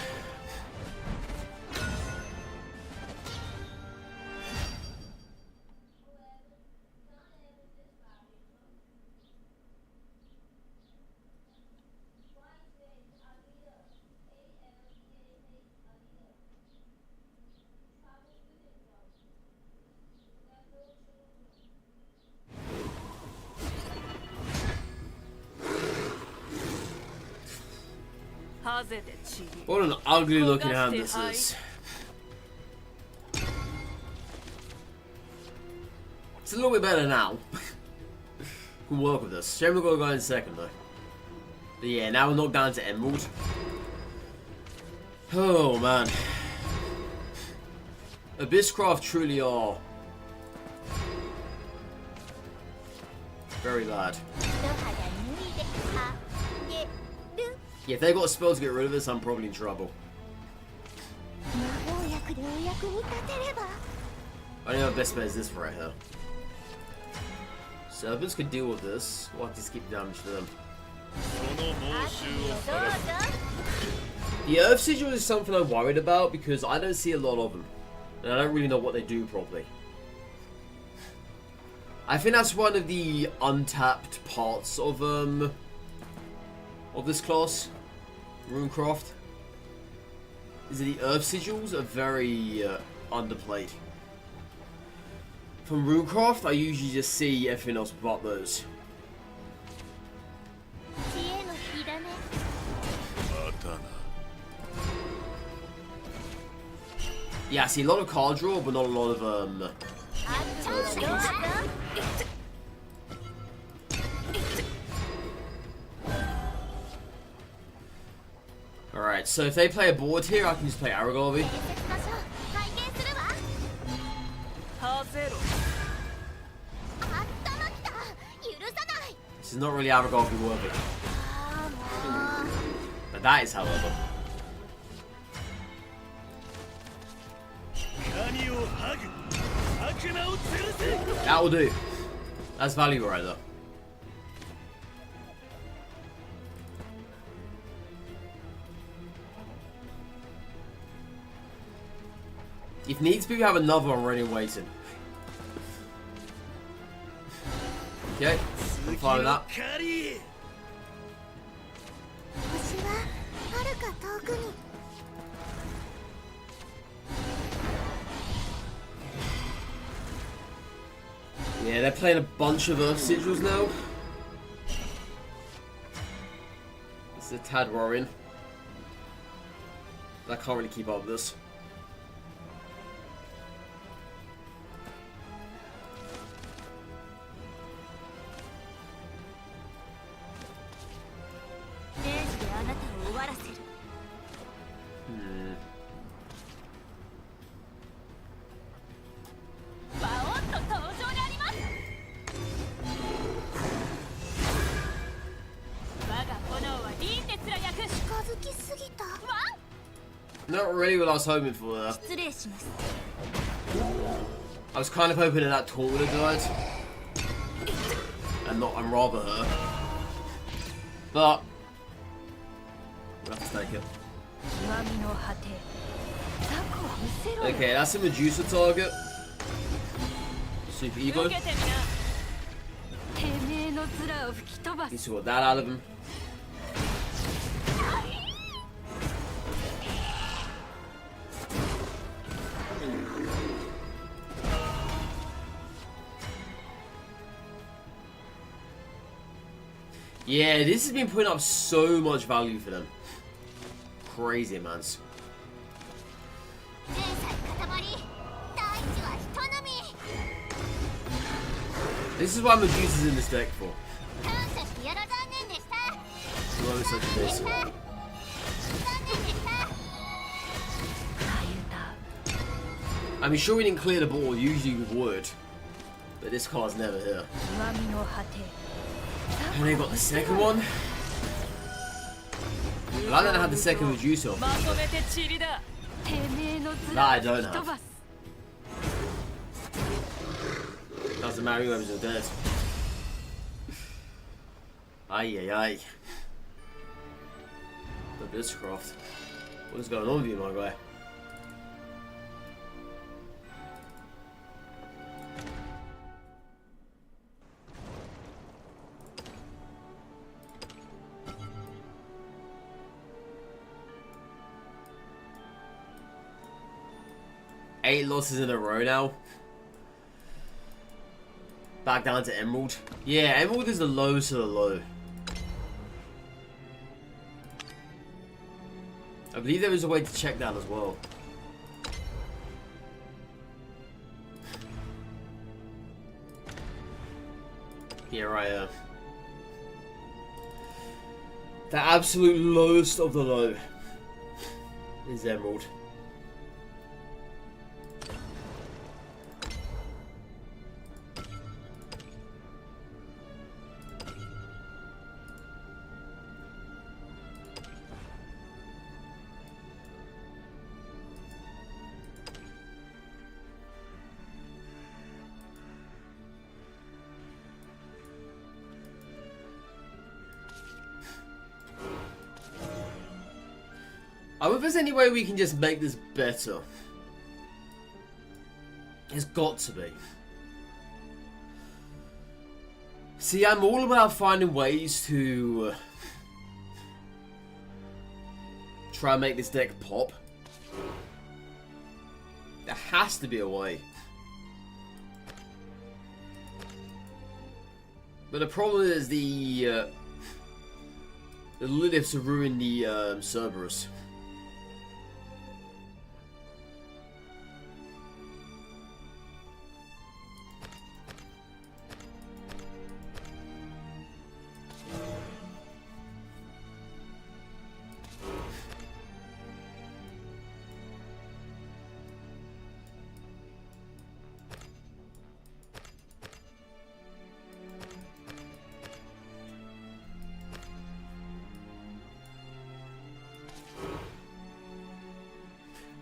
What an ugly looking hand this is. It's a little bit better now. Can work with this. Shame we're gonna go in second though. But yeah, now we're knocked down to Emerald. Oh man. Abysscraft truly are very bad. Yeah, if they got a spell to get rid of this, I'm probably in trouble. I don't know if best bet is this right here. So Abyss could deal with this. We'll have to skip damage to them. The Earth Sigil is something I'm worried about because I don't see a lot of them. And I don't really know what they do properly. I think that's one of the untapped parts of this class. Runecraft. Is the Earth Sigils are very underplayed. From Runecraft, I usually just see everything else but those. Yeah, I see a lot of card draw, but not a lot of Earth Sigils. Alright, so if they play a board here, I can just play Aragorn. This is not really arrogantly worthy. But that is, however. That will do. That's value right there. If needs be, we have another one running waiting. Okay, I'm fine with that. Yeah, they're playing a bunch of Earth sigils now. It's a tad worrying. I can't really keep up with this. Not really what I was hoping for there. I was kind of hoping that taunt would have died. And rather her. But we'll have to take it. Okay, that's a Medusa target. Super ego. You saw that out of him. Yeah, this has been putting up so much value for them. Crazy, man. This is what Medusa's in this deck for. Slow such as this. I mean, sure we didn't clear the board, usually we would. But this card's never here. And they got the second one. Well, I don't have the second Medusa. That I don't have. Doesn't matter, whoever's dead. Aye. Abysscraft. What is going on with you, my guy? Eight losses in a row now. Back down to Emerald. Yeah, Emerald is the lowest of the low. I believe there is a way to check that as well. Yeah, right. The absolute lowest of the low is Emerald. I wonder if there's any way we can just make this better. There's got to be. See, I'm all about finding ways to try and make this deck pop. There has to be a way. But the problem is the Liliths have ruined the Cerberus.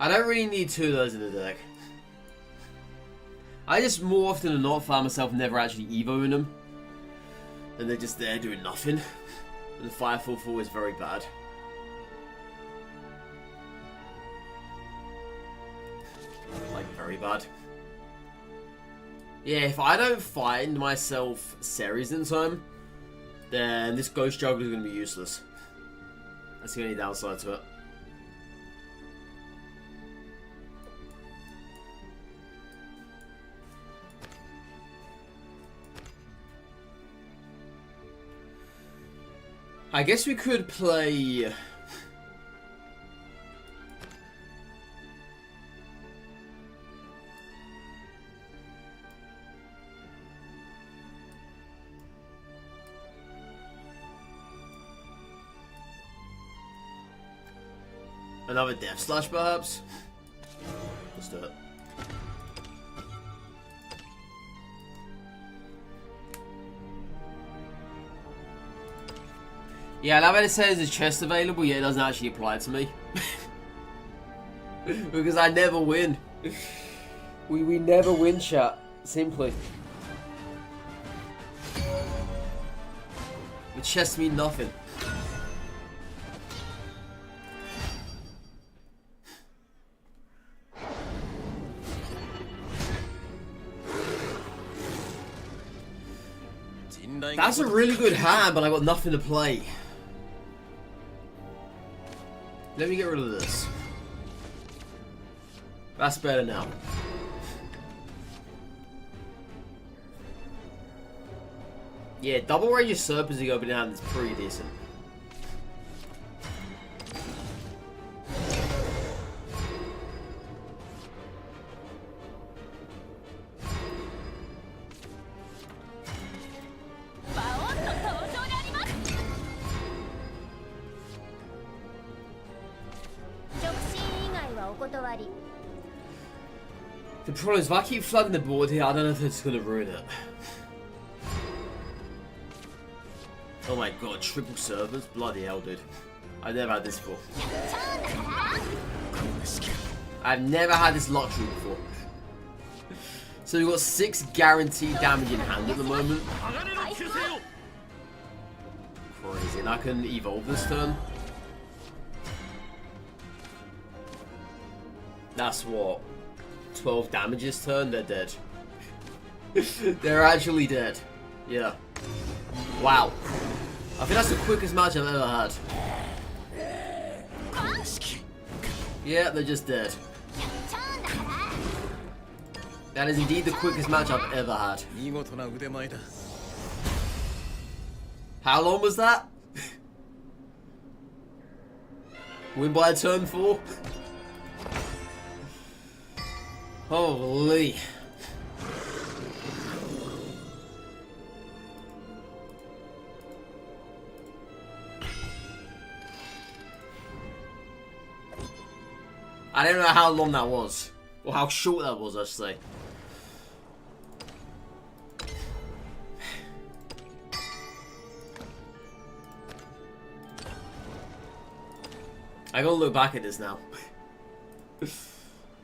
I don't really need two of those in the deck. I just more often than not find myself never actually evoing them. And they're just there doing nothing. And the 5/4/4 is very bad. Like, very bad. Yeah, if I don't find myself series in time, then this Ghost Juggler is going to be useless. That's the only downside to it. I guess we could play... another Death Slash, perhaps? Let's do it. Yeah, I love how it says there's chest available, yet it doesn't actually apply to me. Because I never win. We never win, chat. Simply. The chests mean nothing. That's a really good hand, but I got nothing to play. Let me get rid of this. That's better now. Yeah, double range usurpers as you go down is pretty decent. The problem is, if I keep flooding the board here, I don't know if it's going to ruin it. Oh my god, triple servers? Bloody hell, dude. I've never had this before. I've never had this luxury before. So we've got 6 guaranteed damage in hand at the moment. Crazy, and I can evolve this turn. That's what? 12 damage this turn? They're dead. They're actually dead. Yeah. Wow. I think that's the quickest match I've ever had. Yeah, they're just dead. That is indeed the quickest match I've ever had. How long was that? Win by turn 4? Holy. I don't know how long that was. Or how short that was, I should say. I gotta look back at this now.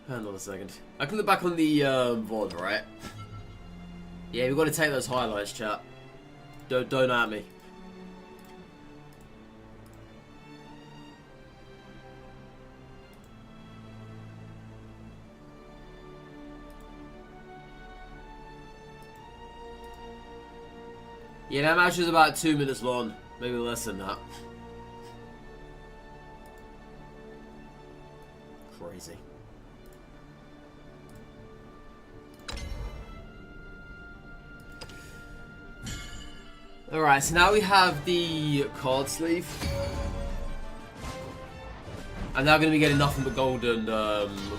Hang on a second. I can look back on the VOD, right? Yeah, we've got to take those highlights, chat. Don't at me. Yeah, that match was about 2 minutes long. Maybe less than that. Crazy. Alright, so now we have the card sleeve. I'm now going to be getting nothing but golden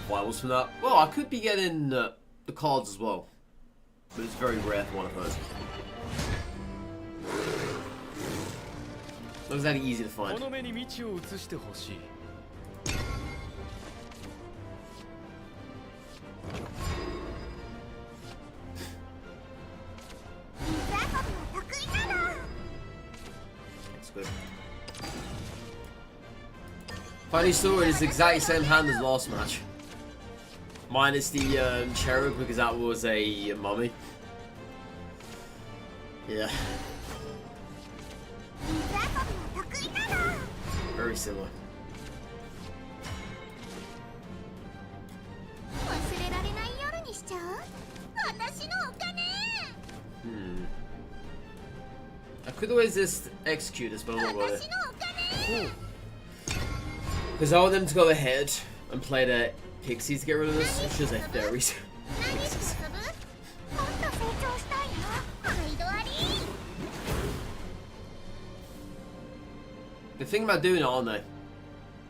vitals from that. Well, I could be getting the cards as well. But it's very rare for one of those. Looks like easy to find. That's good. If Funny story, it's the exact same hand as last match. Minus the cherub because that was a mummy. Yeah. Very similar. I could always just execute this, but I'm not going to. Because I want them to go ahead and play the pixies to get rid of this. It's just like fairies. Pixies. The thing about doing it, aren't they?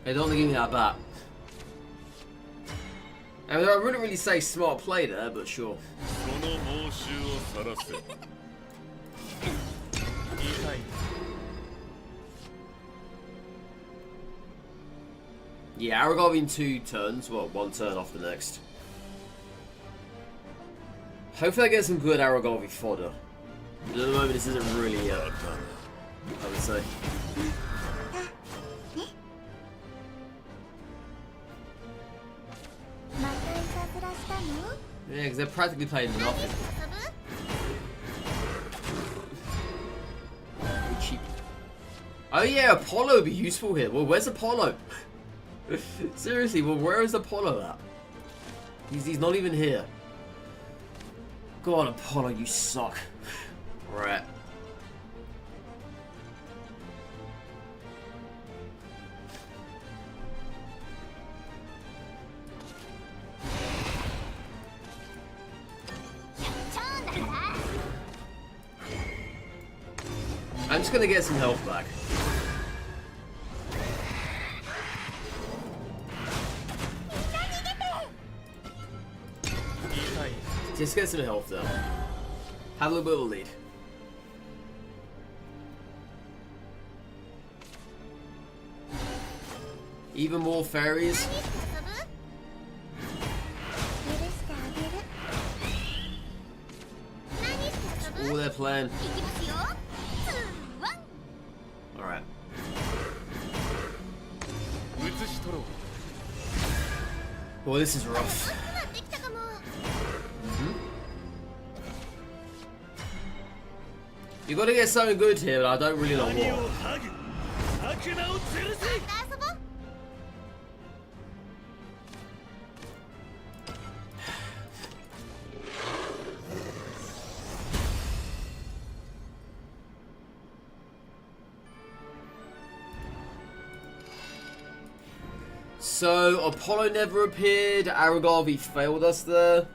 They don't give me that back. I mean, I wouldn't really say smart play there, but sure. Yeah, Aragorn in 2 turns. Well, 1 turn off the next. Hopefully I get some good Aragorn fodder. But at the moment this isn't really I would say. Yeah, because they're practically playing nothing. Cheap. Oh yeah, Apollo would be useful here. Well, where's Apollo? Seriously, well, where is Apollo at? He's not even here. Go on, Apollo, you suck. Right. I'm just gonna get some health back. Just get some health though. Have a little bit of a lead. Even more fairies. That's all they're playing. Alright. Well, this is rough. You gotta get something good here, but I don't really know what. So, Apollo never appeared, Aragorn failed us there.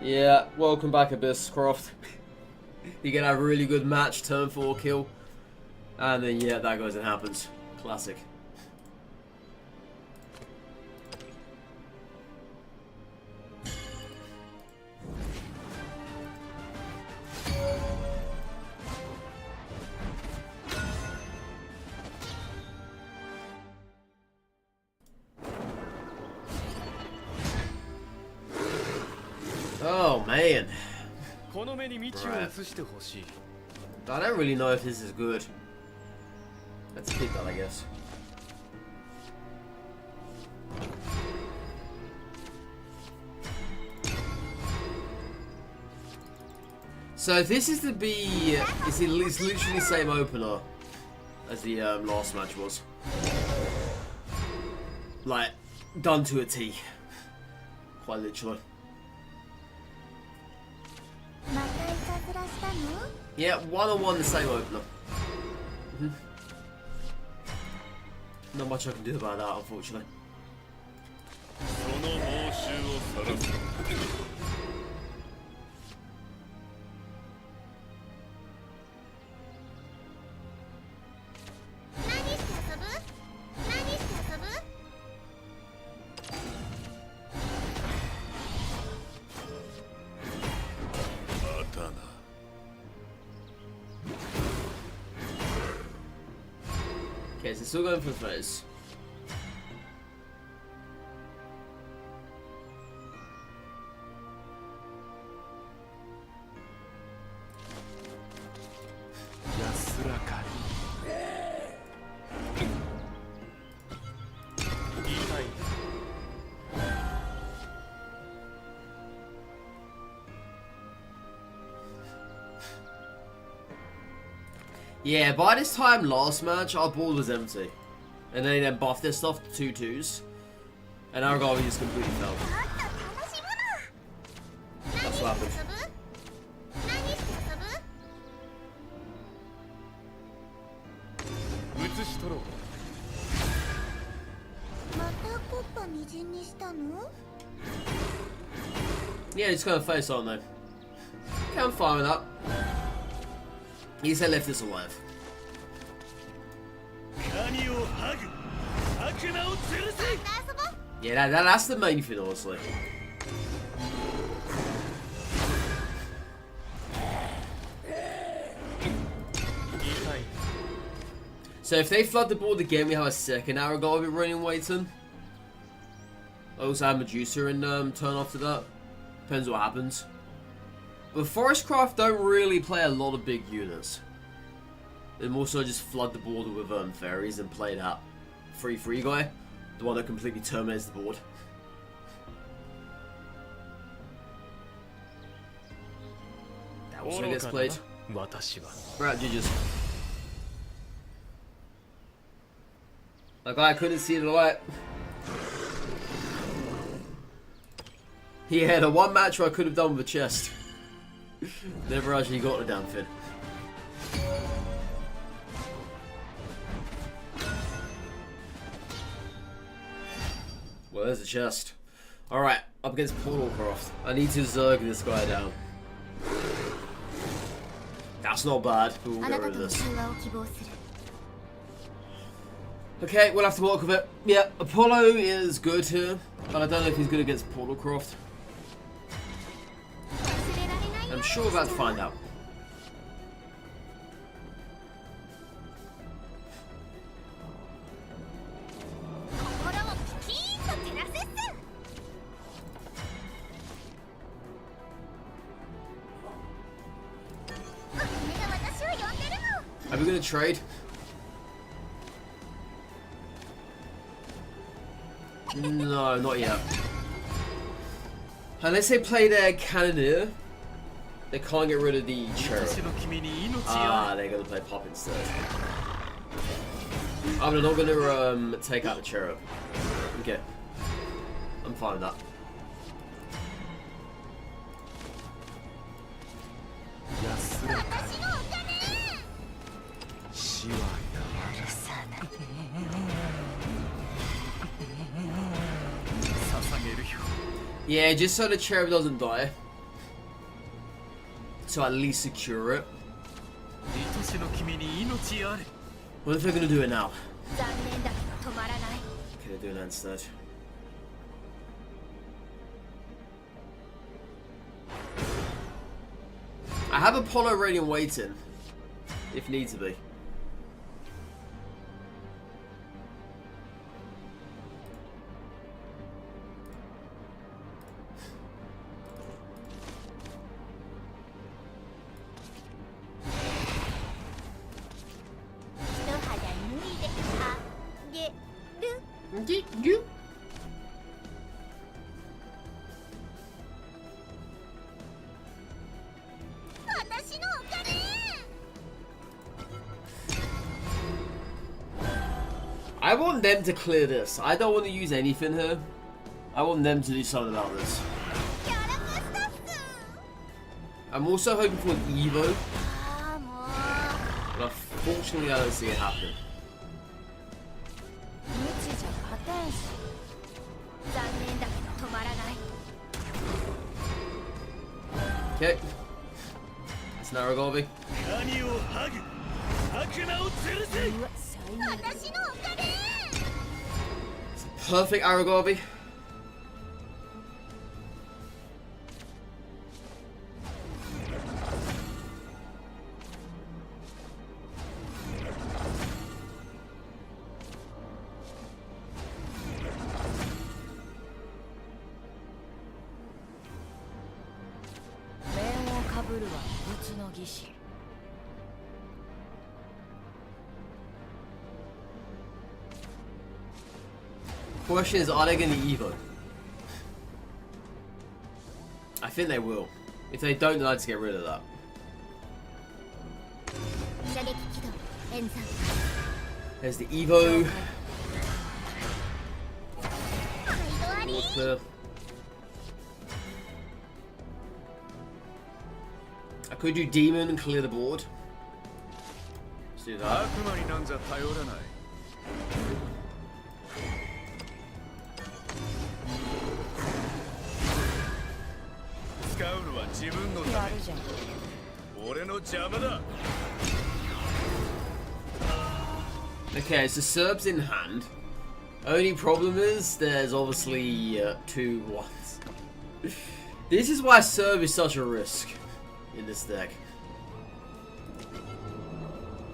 Yeah, welcome back Abysscraft. You get a really good match, turn 4 kill. And then yeah, that goes and happens. Classic. Oh man. Right. I don't really know if this is good. Let's keep that, I guess. So this is to be, it's literally the same opener as the last match was. Like, done to a T. Quite literally. Yeah, 1-on-1 the same opener. Not much I can do about that, unfortunately. Okay, so still going for the face. Yeah, by this time last match, our board was empty. And they then buffed their stuff to 2-2s. And our goal just completely fell. That's what happened. Yeah, just got a face on though. Okay, I'm fine with that. At least they left us alive. Yeah, that's the main thing, honestly. So if they flood the board again, we have a second hour goal of it running waiting. I also have Medusa in turn after that. Depends what happens. But Forestcraft don't really play a lot of big units. They more so just flood the board with fairies and play that 3-3 guy. The one that completely terminates the board. That also gets played. Right, GG's. That guy couldn't see the light. He had a one match where I could have done with a chest. Never actually got the damn thing. Well, there's a chest. Alright, up against Portalcraft. I need to Zerg this guy down. That's not bad, but we'll get rid of this. Okay, we'll have to work with it. Yeah, Apollo is good here, but I don't know if he's good against Portalcraft. I'm sure we're about to find out. Are we going to trade? No, not yet. Unless they play their Cannoneer, they can't get rid of the Cherub. Ah, they're going to play Pop instead. I'm not going to take out the Cherub. Okay. I'm fine with that. Yeah, just so the Cherub doesn't die. So at least secure it. What if they're gonna do it now? Okay, they're doing that instead. I have Apollo Radiant waiting, if need to be. You? I want them to clear this. I don't want to use anything here. I want them to do something about this. I'm also hoping for an Evo. But unfortunately I don't see it happening. Okay. That's Naragorby. It's a perfect Aragorby. Question is, are they going to Evo? I think they will. If they don't, then I'd just get rid of that. There's the Evo. All clear. I could do Demon and clear the board. Let's do that. Okay, so Serb's in hand. Only problem is there's obviously 2 ones. This is why Serb is such a risk in this deck.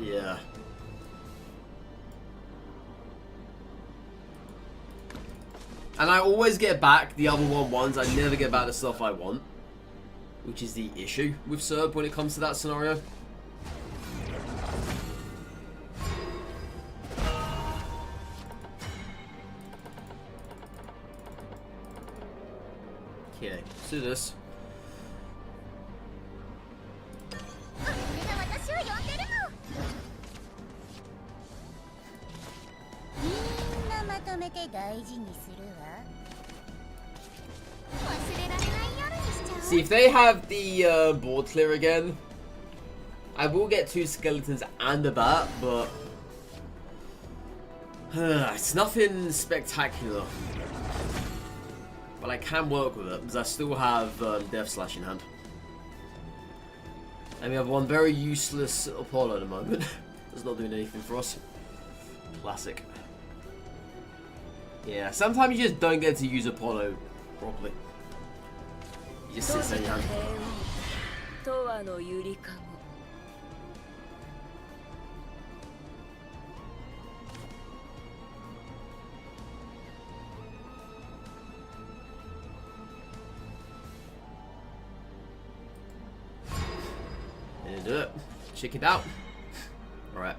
Yeah. And I always get back the other 1/1s. I never get back the stuff I want, which is the issue with Serb when it comes to that scenario. Okay, let's do this. See, if they have the board clear again, I will get 2 skeletons and a bat, but it's nothing spectacular. But I can work with it because I still have Death Slash in hand. And we have one very useless Apollo at the moment. It's not doing anything for us. Classic. Yeah, sometimes you just don't get to use Apollo properly. He just sits in your hand. And do it. Check it out. Alright.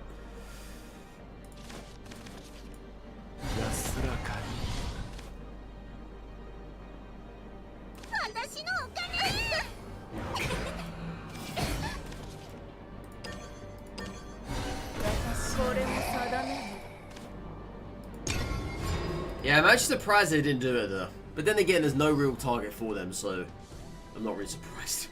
Yeah, I'm actually surprised they didn't do it though. But then again, there's no real target for them, so I'm not really surprised.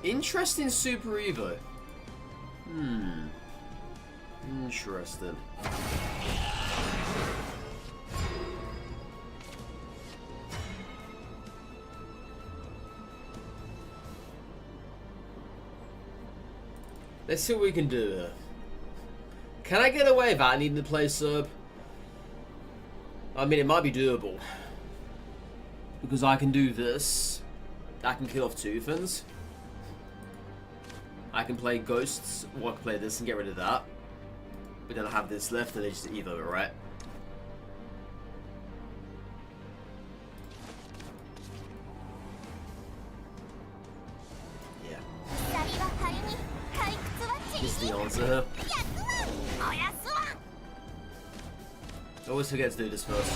Interesting Super Evo. Interesting. Let's see what we can do here. Can I get away without needing to play Serb? I mean, it might be doable. Because I can do this. I can kill off 2 things. I can play Ghosts, or I can play this and get rid of that. But then I have this left and they just Evo it, right? Yeah. This is the answer here. I always forget to do this first.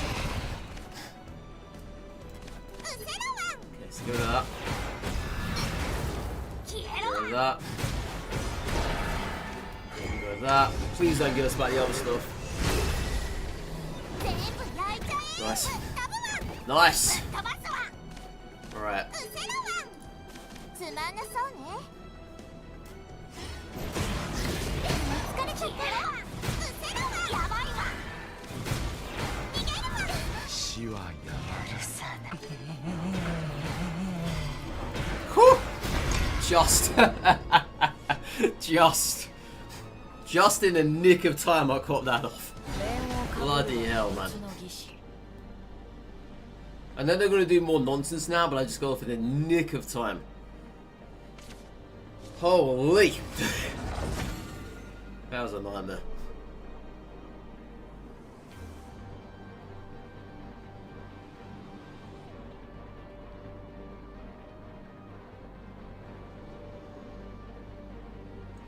Okay, so go to that. Go to that. Go to that. Please don't give us back the other stuff. Nice. Nice! Alright. Whew. Just in the nick of time I caught that off. Bloody hell, man. I know they're going to do more nonsense now, but I just got off in the nick of time. Holy! That was a nightmare.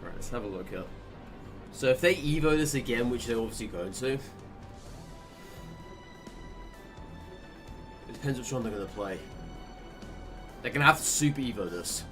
Right, let's have a look here. So if they Evo this again, which they're obviously going to, it depends which one they're going to play. They're going to have to super Evo this.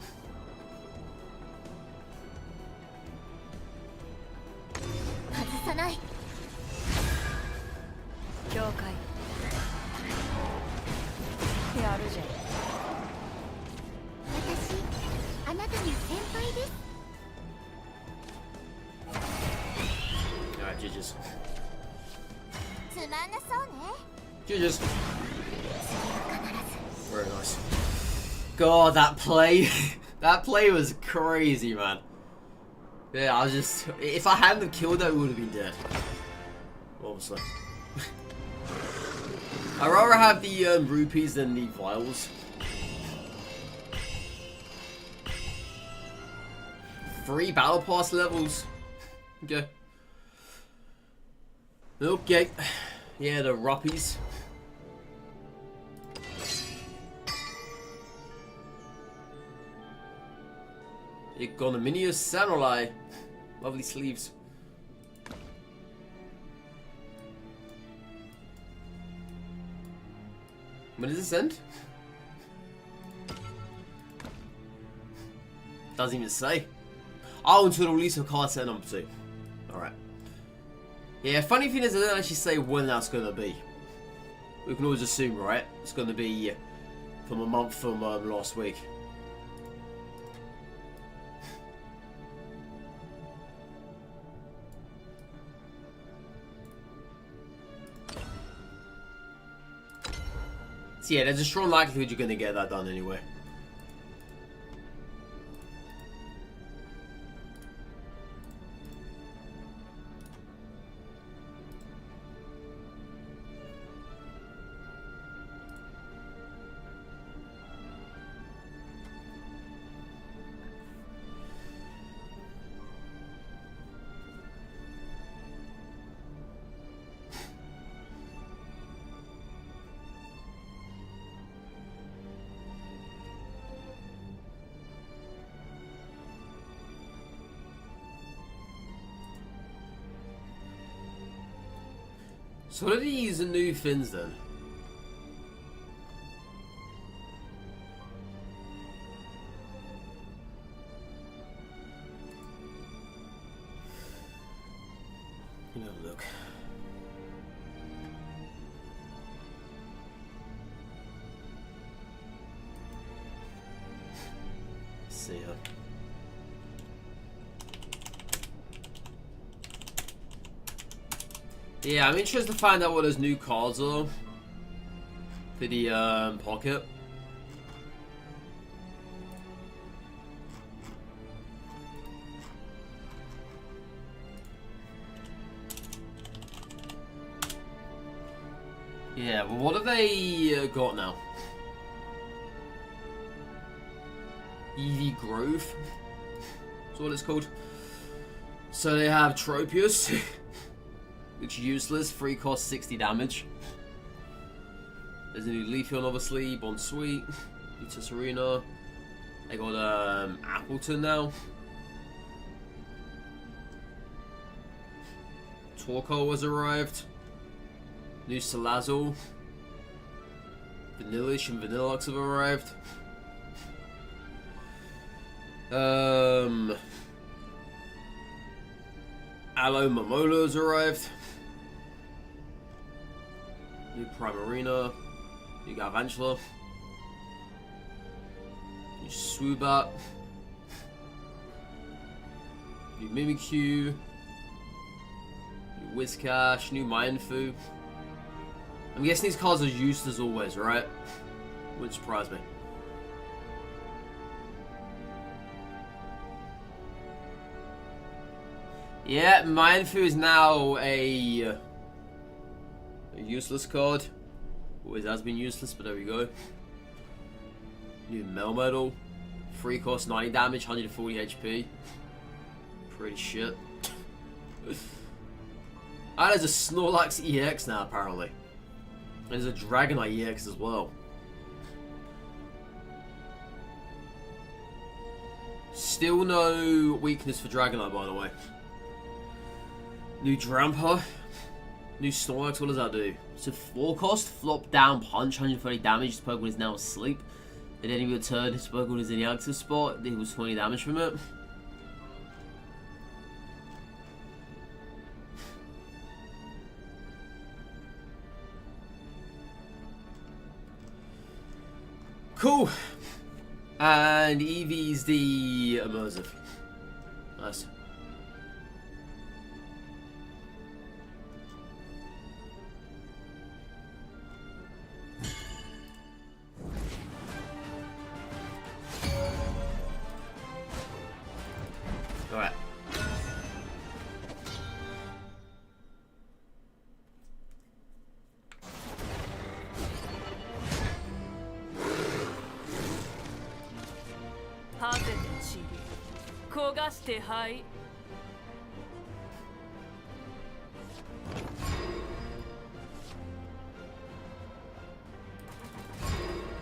Alright, GG's. GG's. Very nice. God, that play. That play was crazy, man. Yeah, I was just... If I hadn't have killed that, we would have been dead. Obviously. I'd rather have the rupees than the vials. 3 battle pass levels. Okay. Okay. Yeah, the ruppies. Econominius Samurai. Lovely sleeves. When does this end? Doesn't even say. Oh, until the release of card set number 2. Alright. Yeah, funny thing is, I don't actually say when that's gonna be. We can always assume, right? It's gonna be from a month from last week. So yeah, there's a strong likelihood you're gonna get that done anyway. So what are these new fins then? Let me have a look. Let's see here. Yeah, I'm interested to find out what those new cards are for the pocket. Yeah, well, what have they got now? EV Grove. That's what it's called. So they have Tropius. Which is useless, 3 cost 60 damage. There's a new Leafeon obviously, Bonsweet, Vitus Arena. They got Appleton now. Torkoal has arrived. New Salazzle. Vanillish and Vanillux have arrived. Aloe Momola has arrived. New Primarina, new Galvantula, new Swoobat, new Mimikyu, new Whiscash, new Mienfoo. I'm guessing these cards are used as always, right? Wouldn't surprise me. Yeah, Mienfoo is now a useless card. Always has been useless, but there we go. New Mel Medal. Free cost 90 damage, 140 HP. Pretty shit. And there's a Snorlax EX now, apparently. There's a Dragonite EX as well. Still no weakness for Dragonite, by the way. New Drampa. New Snorlax, what does that do? So 4 cost, flop down punch, 130 damage. This Pokemon is now asleep. At any other turn, this Pokemon is in the active spot. It was 20 damage from it. Cool. And Eevee's the immersive. Nice. Alright.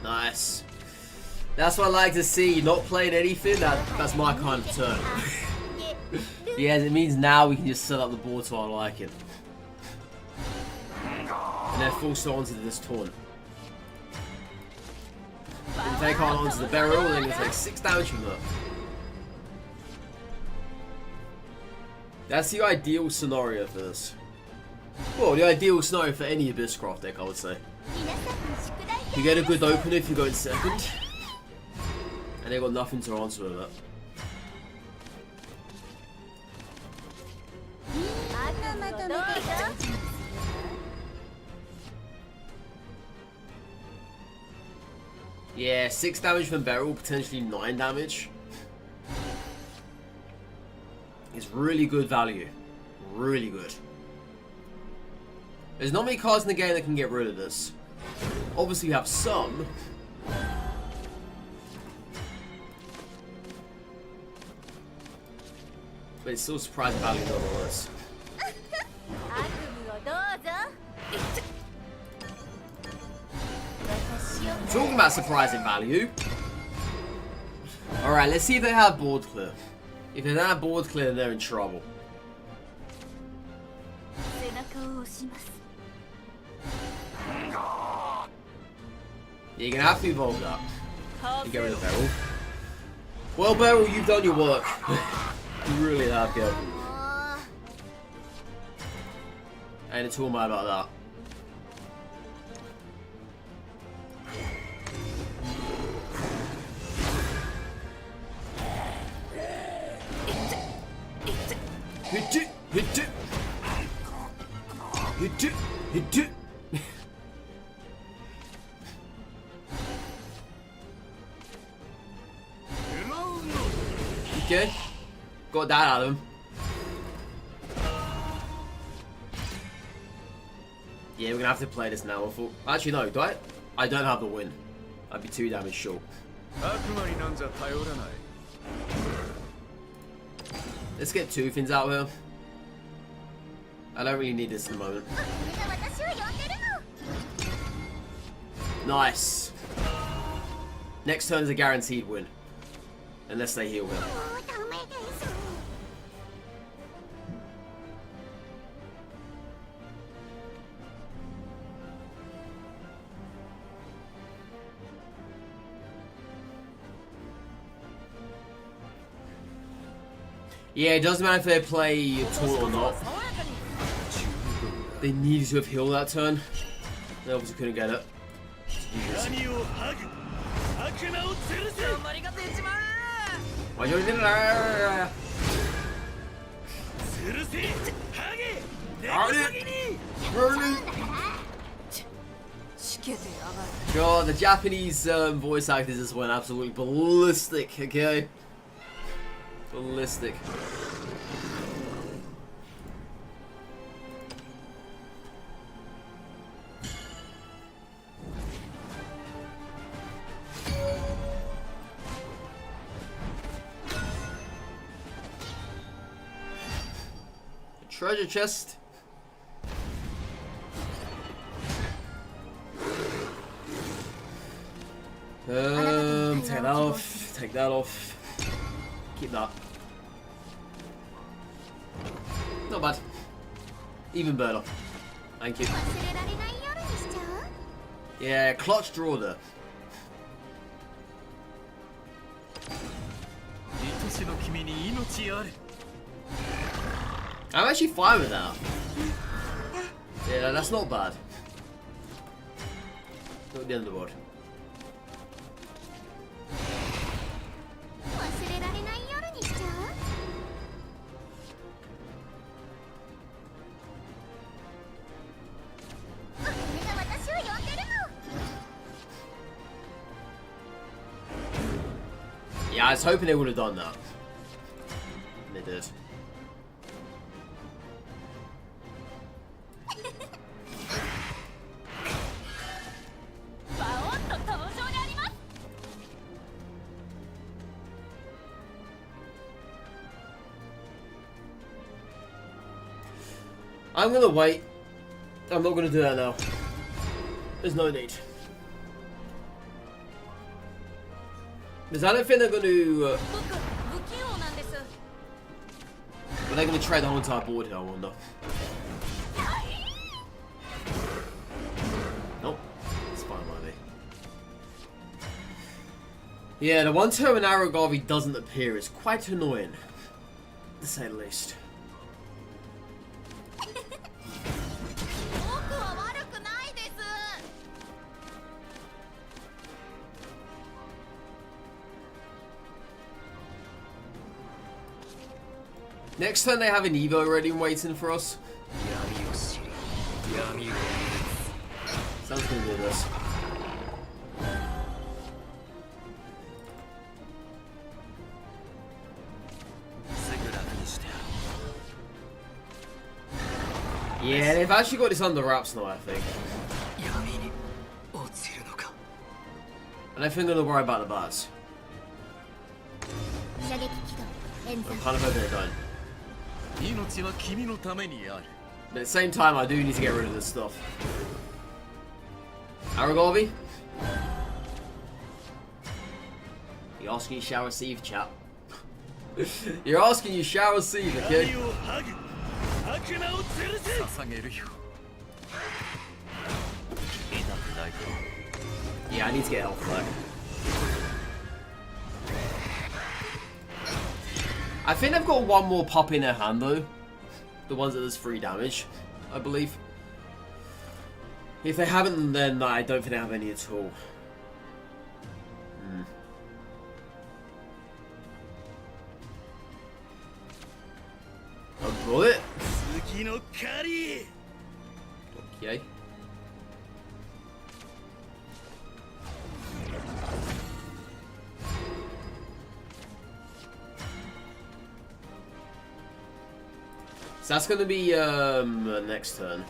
Nice. That's what I like to see. Not playing anything. That's my kind of turn. Yeah, it means now we can just set up the board to our liking. And then full start onto this taunt. If they can't onto the barrel, then it's like 6 damage from that. That's the ideal scenario for this. Well, the ideal scenario for any Abysscraft deck, I would say. You get a good opener if you go in second. And they got nothing to answer with that. Yeah, 6 damage from barrel, potentially 9 damage. It's really good value. Really good. There's not many cards in the game that can get rid of this. Obviously you have some. But it's still surprising value nonetheless. Talking about surprising value. Alright, let's see if they have board clear. If they don't have board clear, then they're in trouble. Yeah, you're gonna have to evolve that. You get rid of Beryl. Well, Beryl, you've done your work. You really have, girl. Ain't at all mad about that. Hit it! Hit it! Hit it! Hit it! Okay, got that out of him. Yeah, we're gonna have to play this now. Actually, no, do I? I don't have the win. I'd be 2 damage short. Let's get 2 things out here. I don't really need this in the moment. Nice. Next turn is a guaranteed win. Unless they heal him. Yeah, it doesn't matter if they play taunt or not. They needed to have healed that turn. They obviously couldn't get it. Why don't you do that? God, the Japanese voice actors just went absolutely ballistic, okay? Ballistic. Treasure chest. Take that off. Take that off. Keep that. Not bad. Even better. Thank you. Yeah, clutch draw there. I'm actually fine with that. Yeah, that's not bad. Not the end of the world. Yeah, I was hoping they would have done that. And they did. I'm gonna wait. I'm not gonna do that now. There's no need. Because I don't think they're gonna. But they're gonna trade the whole entire board here, I wonder. Nope. It's fine by me. Yeah, the one time when Aragorn doesn't appear is quite annoying. To say the least. Next turn they have an Evo ready and waiting for us. Sounds gonna do this. Yeah, they've actually got this under wraps now, I think. And I think they're gonna worry about the bars. I'm kind of hoping they're done. But at the same time, I do need to get rid of this stuff. Aragorn? You're asking, you shall receive, chap. You're asking, you shall receive, okay? Yeah, I need to get health back. I think they've got one more pop in their hand though. The ones that does 3 damage, I believe. If they haven't, then I don't think they have any at all. A bullet? Okay. So that's gonna be next turn.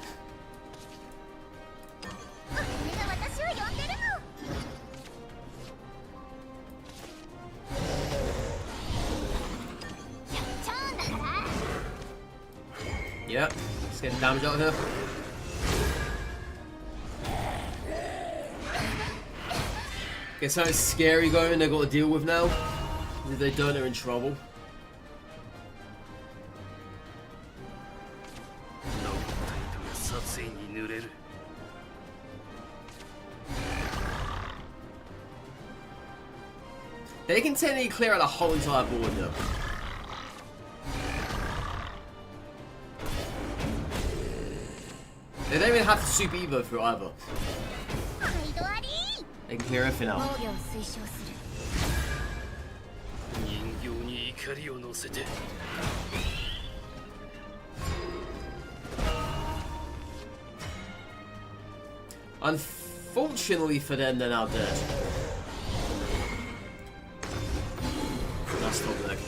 Yep, let's get damage out of here. Get something scary going they've got to deal with now. If they don't, they're in trouble. They can technically clear out the whole entire board though. They don't even have to super Evo through either. They can clear everything out. Unfortunately for them, they're now dead. Nice top deck.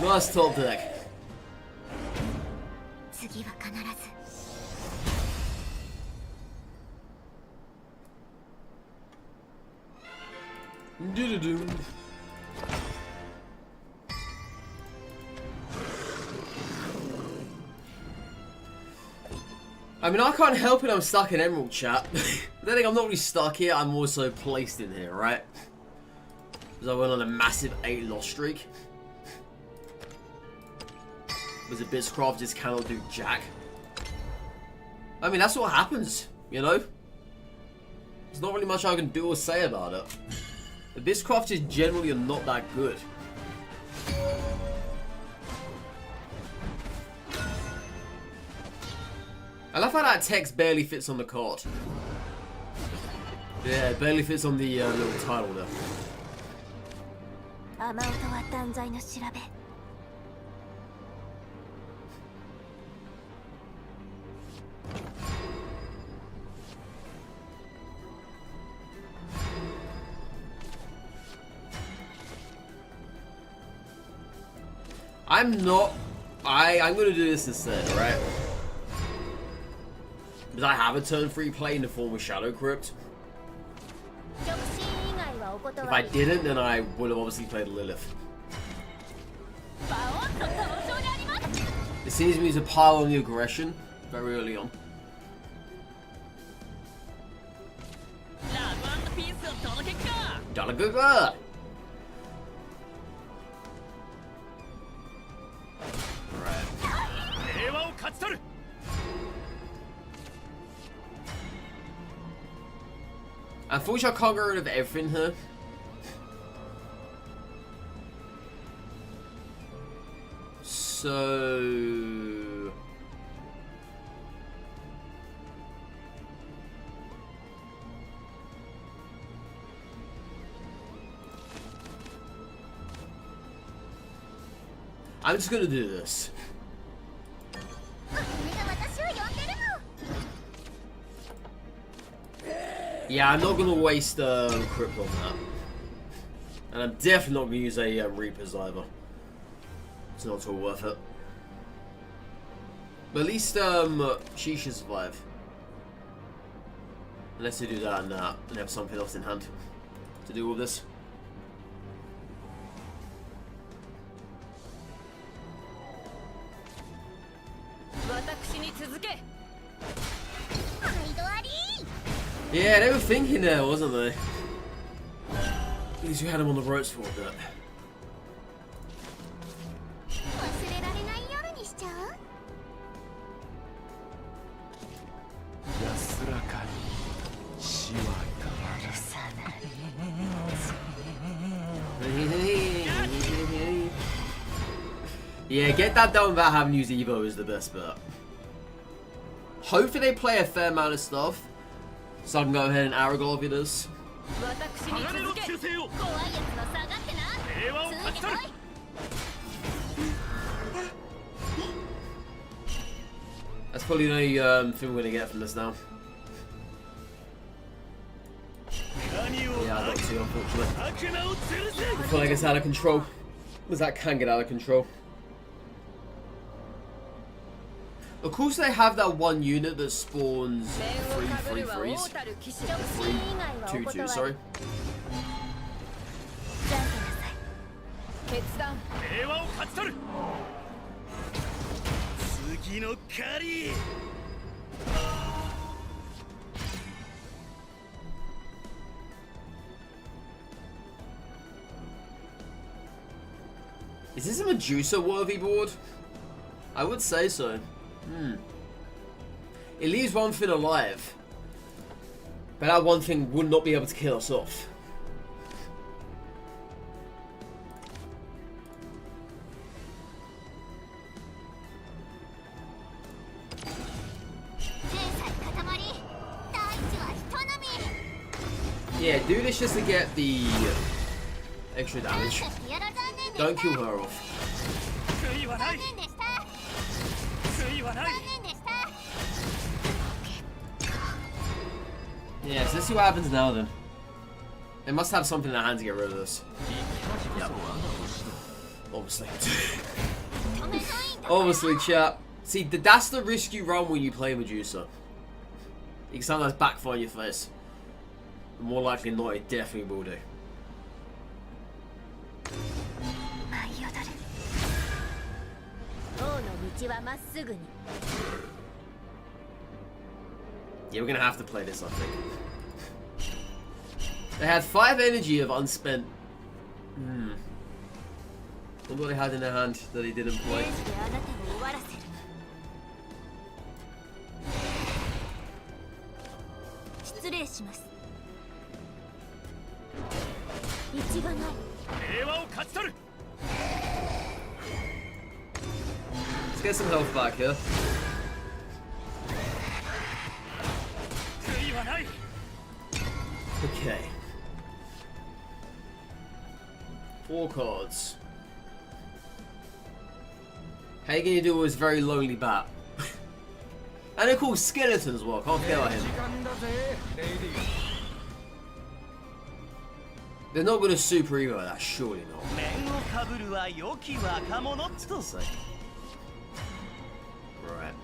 Nice top deck. I mean, I can't help it I'm stuck in Emerald, chat. Then I'm not really stuck here, I'm also placed in here, right? Because I went on a massive 8 loss streak. Because Abysscraft just cannot do jack. I mean, that's what happens, you know? There's not really much I can do or say about it. Abysscraft is generally not that good. I love how that text barely fits on the card. Yeah, it barely fits on the little title there. I'm gonna do this instead, right? Because I have a turn 3 play in the form of Shadow Crypt. If I didn't, then I would have obviously played Lilith. It seems to me to pile on the aggression very early on. Dalaguga! Unfortunately, I can't get rid of everything here. So... I'm just gonna do this. Yeah, I'm not gonna waste Crypt on that. And I'm definitely not gonna use a Reapers either. It's not at all worth it. But at least she should survive. Unless they do that and have something else in hand to do with this. Yeah, they were thinking there, wasn't they? At least you had him on the ropes for a bit. Yeah, get that done without having to use Evo is the best bet. Hopefully they play a fair amount of stuff, so I can go ahead and Aragorn this. That's probably the only thing we're gonna get from this now. Yeah, I got two, unfortunately. I feel like it's out of control. Because that can get out of control. Of course they have that one unit that spawns 3/3/3s. 3/2/2, sorry. Is this a Medusa worthy board? I would say so. It leaves one thing alive, but that one thing would not be able to kill us off. Yeah, do this just to get the extra damage. Don't kill her off. Yeah, so let's see what happens now then. They must have something in their hand to get rid of this. Yep. Obviously. Obviously, chat. See, that's the risk you run when you play Medusa. You can sometimes backfire in your face. But more likely than not, it definitely will do. Yeah, we're gonna have to play this, I think. They had 5 energy of unspent. Look what they had in their hand that he didn't play. Let's get some health back here. Okay. 4 cards. How you gonna do with this very lonely bat? And they're called Skeleton as well, can't forget about him. They're not gonna super emo that, surely not. Still say. Right.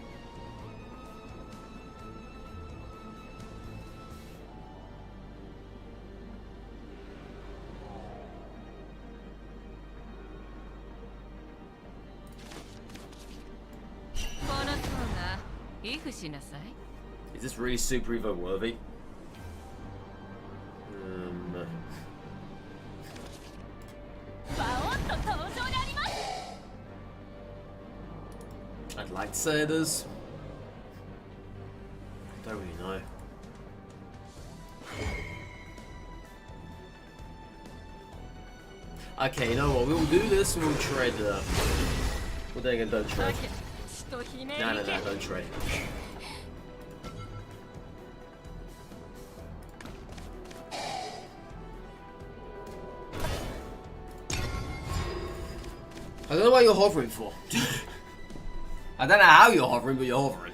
Is this really Super Evo worthy? I'd like to say it is. I don't really know. Okay, you know what? We'll do this and we'll trade. Well, dang it, don't trade. No, don't trade. I don't know what you're hovering for. I don't know how you're hovering, but you're hovering.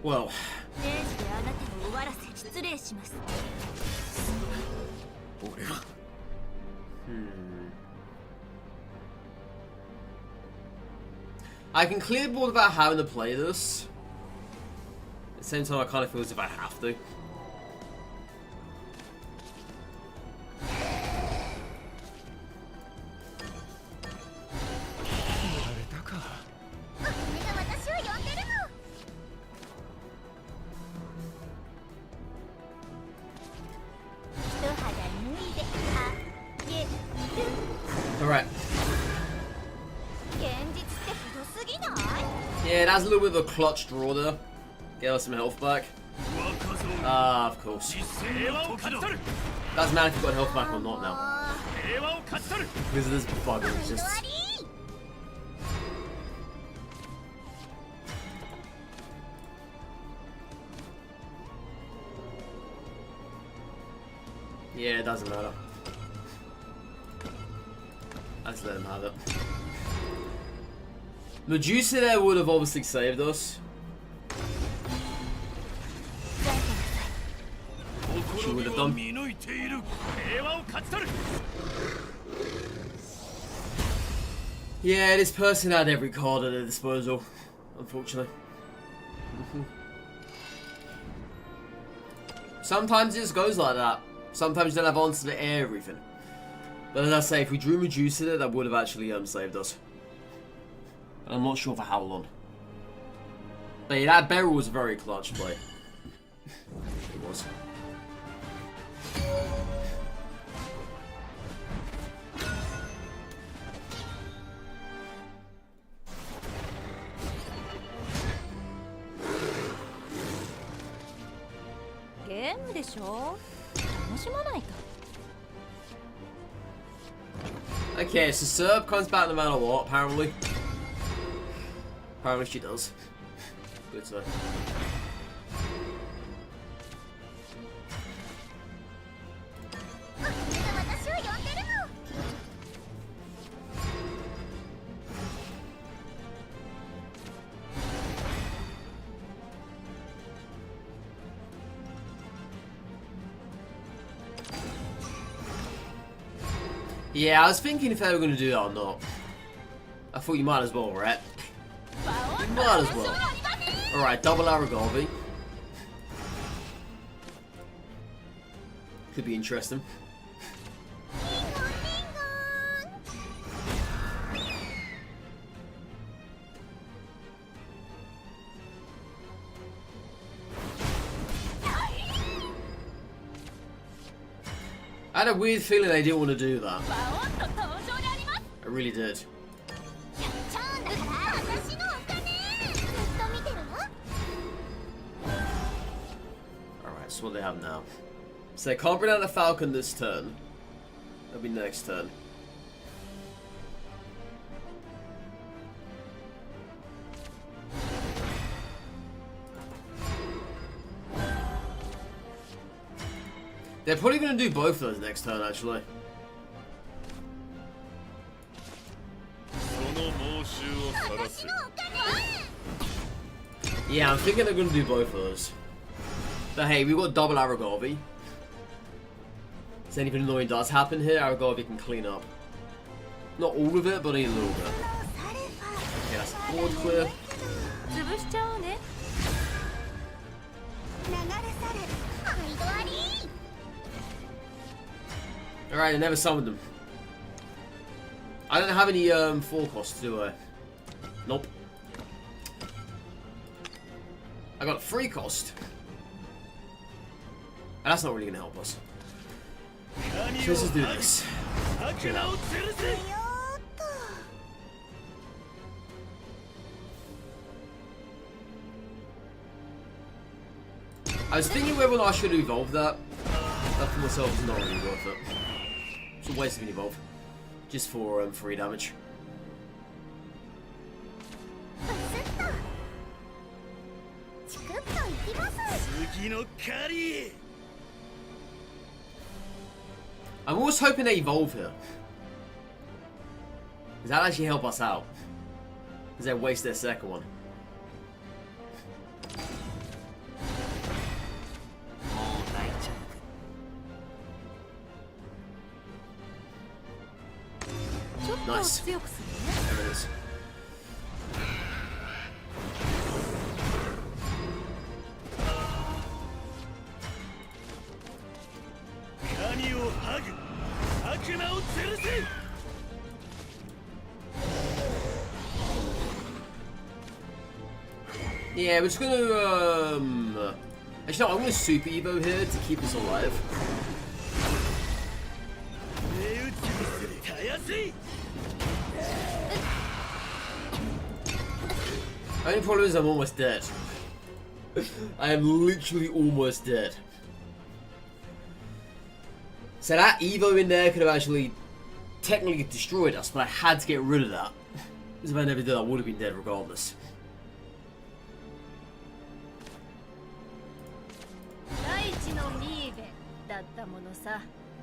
Well. I can clear the board without having to play this. At the same time, I kind of feel as if I have to. Alright. Yeah, that's a little bit of a clutch draw there. Get us some health back. Ah, of course. Doesn't matter if you've got health back or not now. Because of this bug, it's just... Yeah, it doesn't matter. Let's let him have it. Medusa there would have obviously saved us. She would have done. Yeah, this person had every card at their disposal, unfortunately. Sometimes it just goes like that. Sometimes you don't have answer to everything. But as I say, if we drew Medusa there, that would have actually saved us. I'm not sure for how long. But yeah, that barrel was a very clutch play. It was. Okay, so Serb comes back no matter what, apparently. Apparently she does. Good to know. Yeah, I was thinking if they were going to do that or not. I thought you might as well, right? You might as well. Alright, double Aragorn. Could be interesting. I had a weird feeling they didn't want to do that. I really did. Alright, so what do they have now? So they can't bring out the Falcon this turn. That'll be next turn. They're probably going to do both of those next turn, actually. Yeah, I'm thinking they're going to do both of those. But hey, we've got double Aragorn. If anything annoying does happen here, Aragorn can clean up. Not all of it, but a little bit. Okay, that's board clear. Alright, I never summoned them. I don't have any 4 costs, do I? Nope. I got a 3 cost. And that's not really gonna help us. So let's just do this. I was thinking whether or not I should evolve that. That for myself is not really worth it. It's a waste of an evolve. Just for 3 damage. I'm always hoping they evolve here. Does that actually help us out? Because they waste their second one. Nice. There it is. Yeah, we're just gonna actually no, I'm gonna Super Evo here to keep us alive. Only problem is I'm almost dead. I am literally almost dead. So that Evo in there could have actually technically destroyed us, but I had to get rid of that. Because if I never did, I would have been dead regardless.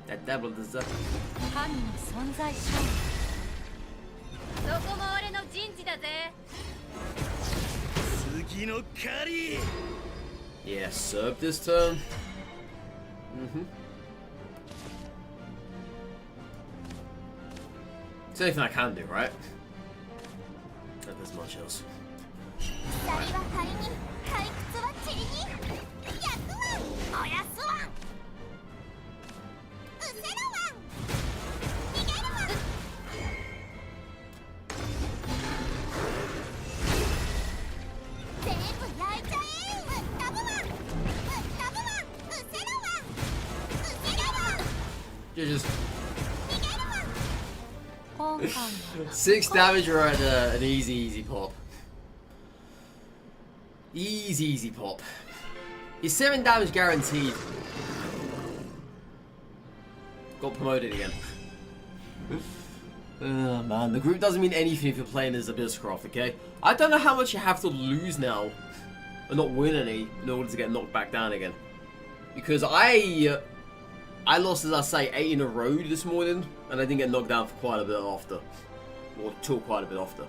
That devil does that. Yeah, serve this turn. It's anything I can do, right? Not as much else. Just 6 damage right there, an easy pop. Easy pop. He's 7 damage guaranteed. Got promoted again. Oh man, the group doesn't mean anything if you're playing as Abysscraft, okay? I don't know how much you have to lose now and not win any in order to get knocked back down again. Because I lost, as I say, 8 in a row this morning, and I didn't get knocked down for quite a bit after. Or till quite a bit after.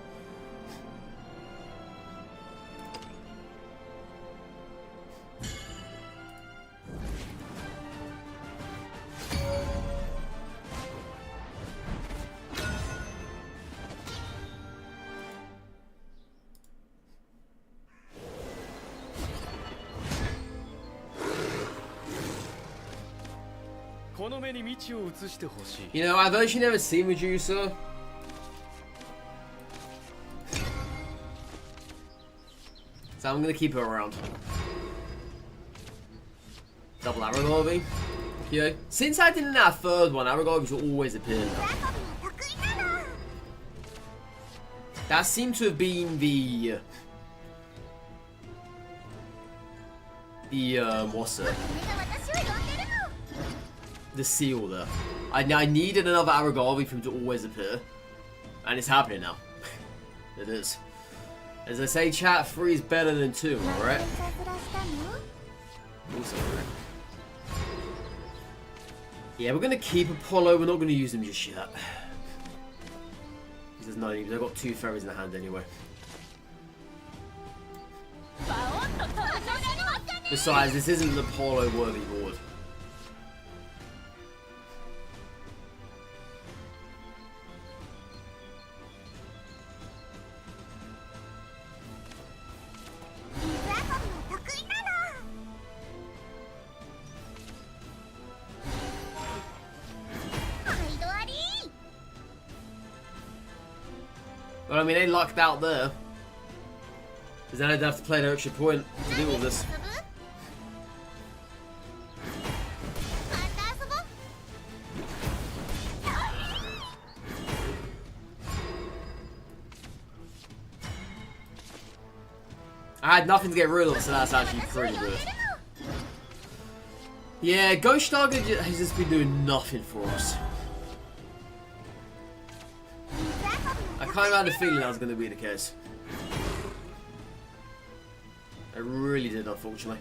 You know, I've actually never seen Medusa. So I'm gonna keep her around. Double Aragorn. Yeah. Since I did in that third one, Aragorn should always appear now. That seemed to have been the what's it? The seal there. I needed another Aragorn for him to always appear. And it's happening now. It is. As I say, chat, 3 is better than 2, alright? Also, right. Yeah, we're gonna keep Apollo, we're not gonna use him just yet. There's no need, I've got 2 fairies in the hand anyway. Besides, this isn't an Apollo worthy board. Well, I mean, they lucked out there. Because then I'd have to play an extra point to do all this. I had nothing to get rid of, so that's actually pretty good. Yeah, Ghost Target has just been doing nothing for us. I kind of had a feeling that was going to be the case. I really did, unfortunately.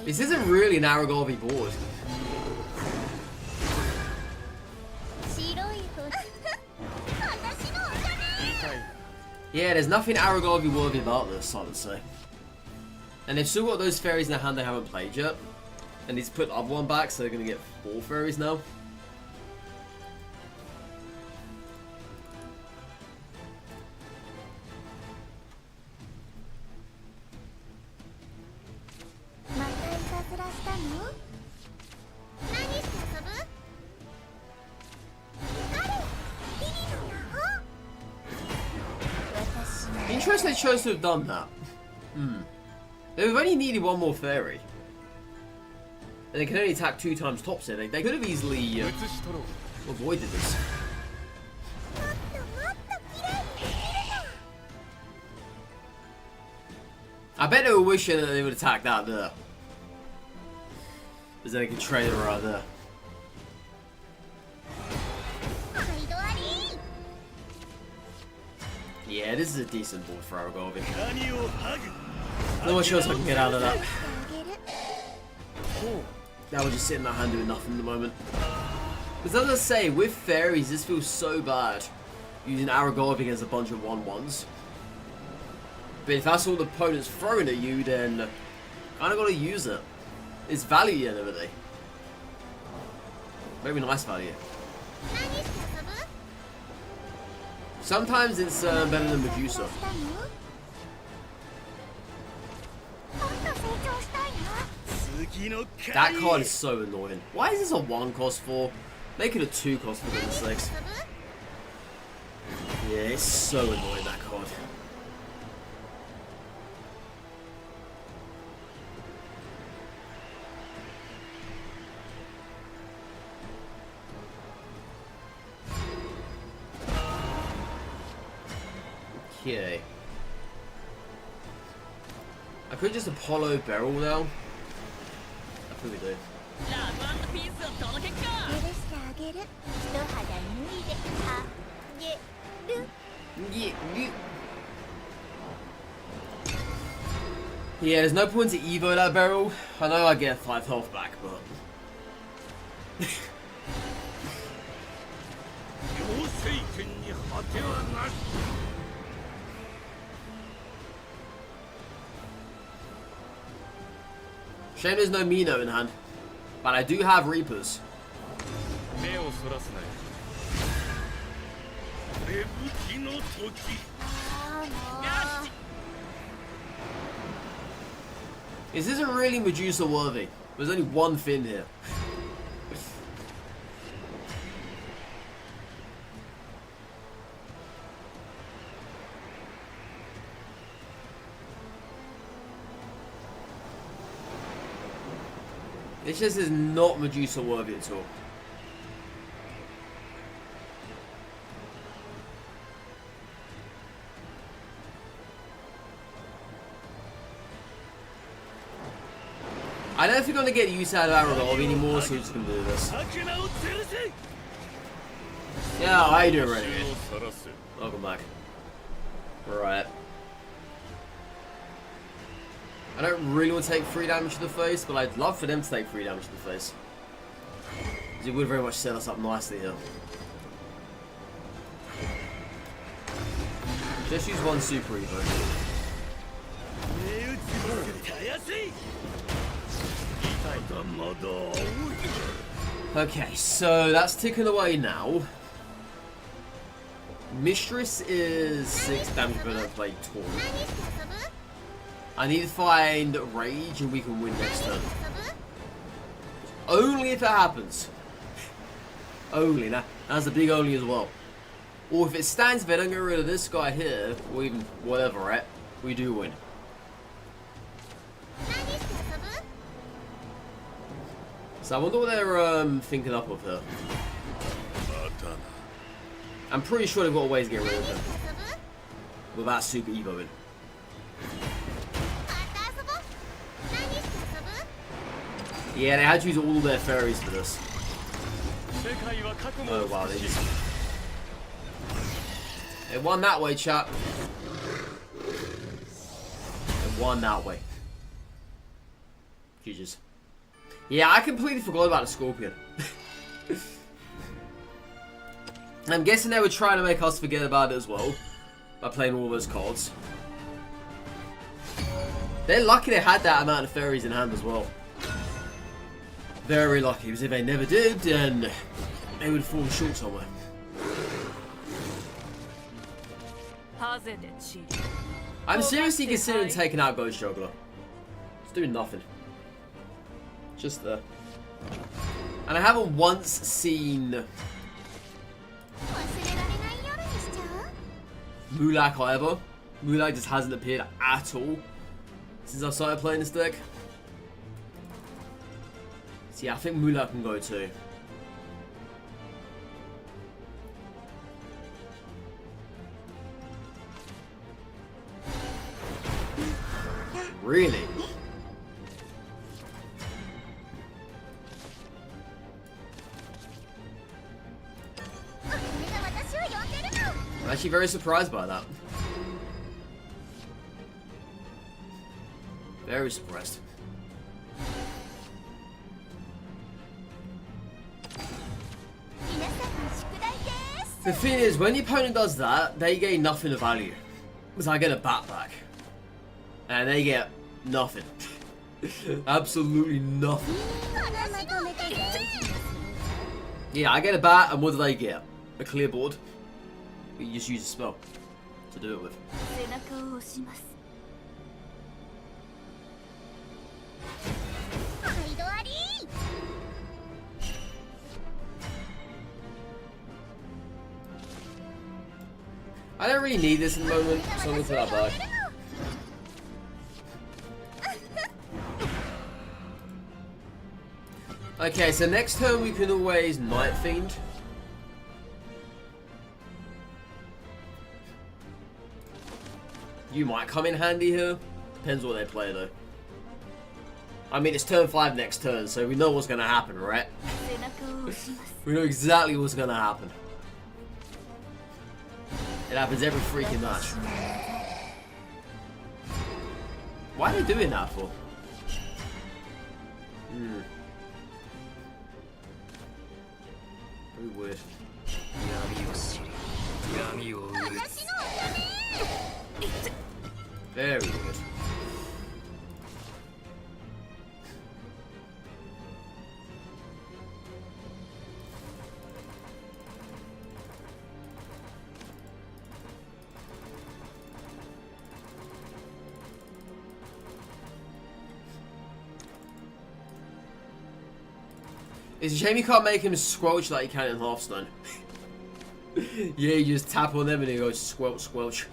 This isn't really an Aragorn board. Yeah, there's nothing Aragorn worthy about this, I would say. And they've still got those fairies in their hand they haven't played yet. And he's put the other one back, so they're going to get 4 fairies now. Interesting they chose to have done that. They've only needed 1 more fairy. And they can only attack 2 times tops here. They could have easily avoided this. I bet they were wishing that they would attack that there. Because then they could trade it right there. Yeah, this is a decent board for Aragorn. Not much else I can get out of that. Now we're just sitting in that hand doing nothing at the moment. Because as I say, with fairies, this feels so bad. Using Aragorn against a bunch of 1/1s. But if that's all the opponent's throwing at you, then kind of got to use it. It's value and everything. Very nice value. Sometimes it's better than Medusa. That card is so annoying. Why is this a 1 cost for? Make it a 2 cost for goodness sakes. Yeah, it's so annoying, that card. Okay. I could just Apollo Beryl now. I think we do. Yeah, there's no point to Evo that Beryl. I know I get 5 health back, but... Shame there's no Mino in hand. But I do have Reapers. This isn't really Medusa worthy. There's only one fin here. This just is not Medusa worthy at all. I don't think I'm gonna get used out of Aragorn anymore, so we're just gonna do this. Yeah, how you doing, Renegade? Welcome back. Right. I don't really want to take 3 damage to the face, but I'd love for them to take 3 damage to the face. It would very much set us up nicely here. Just use one Super Evo. Okay, so that's ticking away now. Mistress is 6 damage when I play Taunt. I need to find Rage and we can win next turn. Only if it happens. Only, now that's a big only as well. Or if it stands if I don't get rid of this guy here, or even whatever, right? We do win. So I wonder what they're thinking up of her. I'm pretty sure they've got ways to get rid of her without Super Evo in. Yeah, they had to use all their fairies for this. Oh wow, they just... They won that way, chat. They won that way. GG's. Yeah, I completely forgot about the Scorpion. I'm guessing they were trying to make us forget about it as well. By playing all those cards. They're lucky they had that amount of fairies in hand as well. Very lucky, because if they never did, then they would fall short somewhere. I'm seriously considering taking out Ghost Juggler. It's doing nothing. Just there. And I haven't once seen Mulak either. Mulak just hasn't appeared at all since I started playing this deck. So yeah, I think Mulak can go too. Really? I'm actually very surprised by that. Very surprised. The thing is, when the opponent does that, they gain nothing of value. Because I get a bat back. And they get nothing. Absolutely nothing. Yeah, I get a bat, and what do they get? A clear board. You just use a spell to do it with. I don't really need this in the moment, so I'm going to put that back. Okay, so next turn we can always Night Fiend. You might come in handy here. Depends what they play though. I mean, it's turn 5 next turn, so we know what's going to happen, right? We know exactly what's going to happen. It happens every freaking match. Why are they doing that for? Very weird. Very good. It's a shame you can't make him squelch like you can in Hearthstone. Yeah, you just tap on them and he goes squelch, squelch.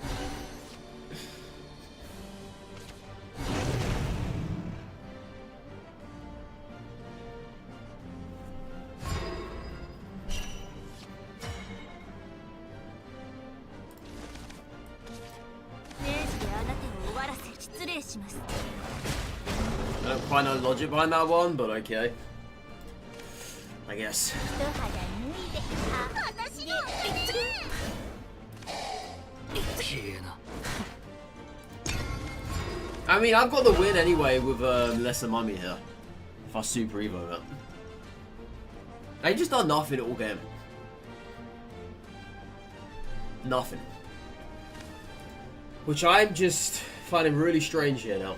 I don't quite know the logic behind that one, but okay. I guess. I mean, I've got the win anyway with lesser mummy here. If I super evo it. They just done nothing all game. Nothing. Which I'm just finding really strange here now.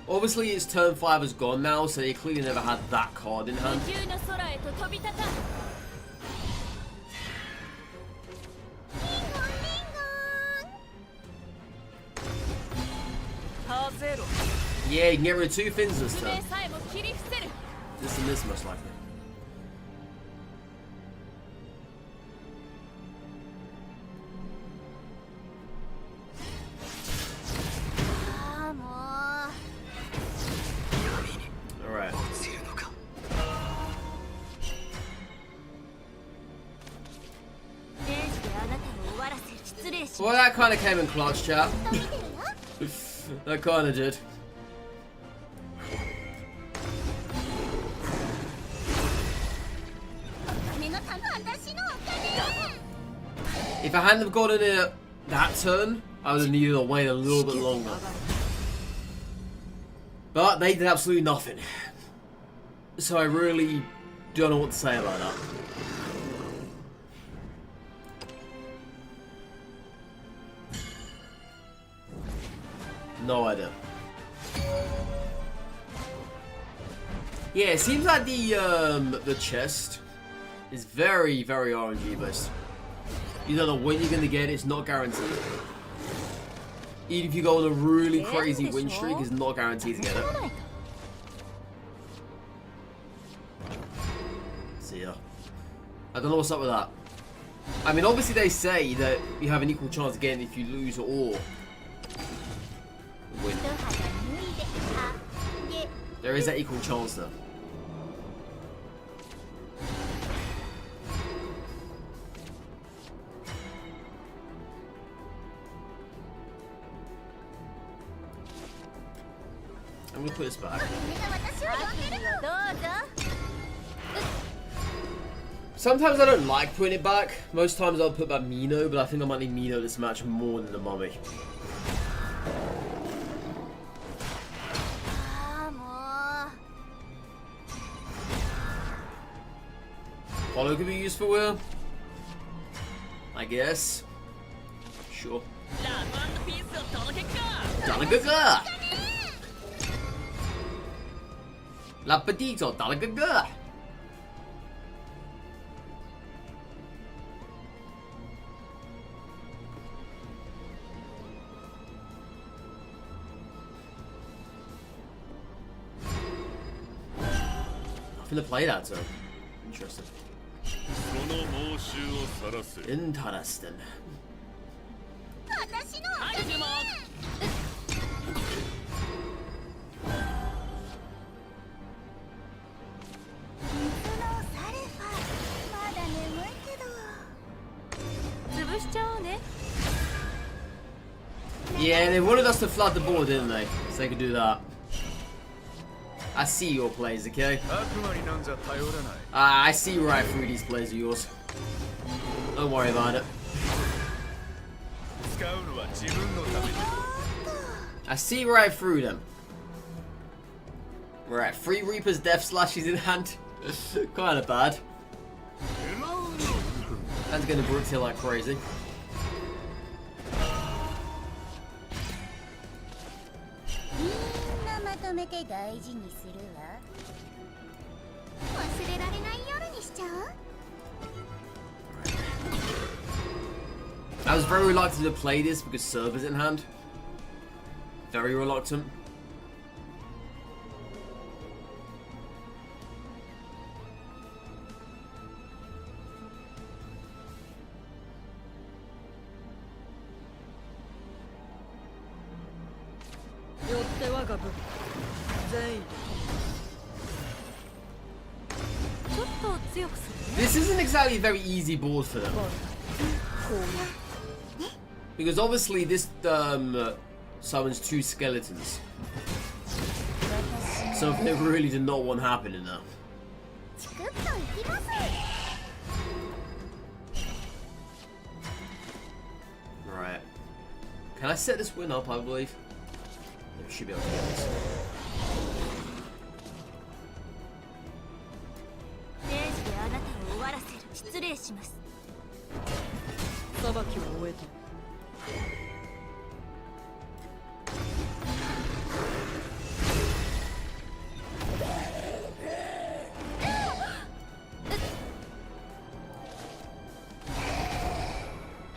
Obviously, his turn 5 is gone now, so he clearly never had that card in hand. Yeah, you can get rid of 2 fins this turn. This and this, most likely. Alright. Well, that kind of came in clutch, chap. That kind of did. If I hadn't have gotten it that turn, I would have needed to wait a little bit longer. But they did absolutely nothing. So I really don't know what to say about that. No idea. Yeah, it seems like the chest is very, very RNG based. You don't know when you're gonna get it, it's not guaranteed. Even if you go on a really crazy win streak, it's not guaranteed to get it. See ya. I don't know what's up with that. I mean, obviously they say that you have an equal chance of getting it if you lose or win. There is that equal chance though. I'm gonna put this back. Sometimes I don't like putting it back. Most times I'll put back Mino, but I think I might need Mino this match more than the mummy. Hollow could be useful here. I guess. Sure. La petito, dalagaga. Nothing to play that, so interesting. Interesting. Yeah, they wanted us to flood the board, didn't they? So they could do that. I see your plays, okay? I see right through these plays of yours. Don't worry about it. I see right through them. Right, 3 Reaper's Death Slashes in hand. Kinda bad. That's gonna brute here like crazy. I was very reluctant to play this because servers in hand. Very reluctant. This isn't exactly a very easy board for them. Because obviously this summons 2 skeletons. Something they really did not want happening now. Right. Can I set this win up, I believe? I should be able to get this.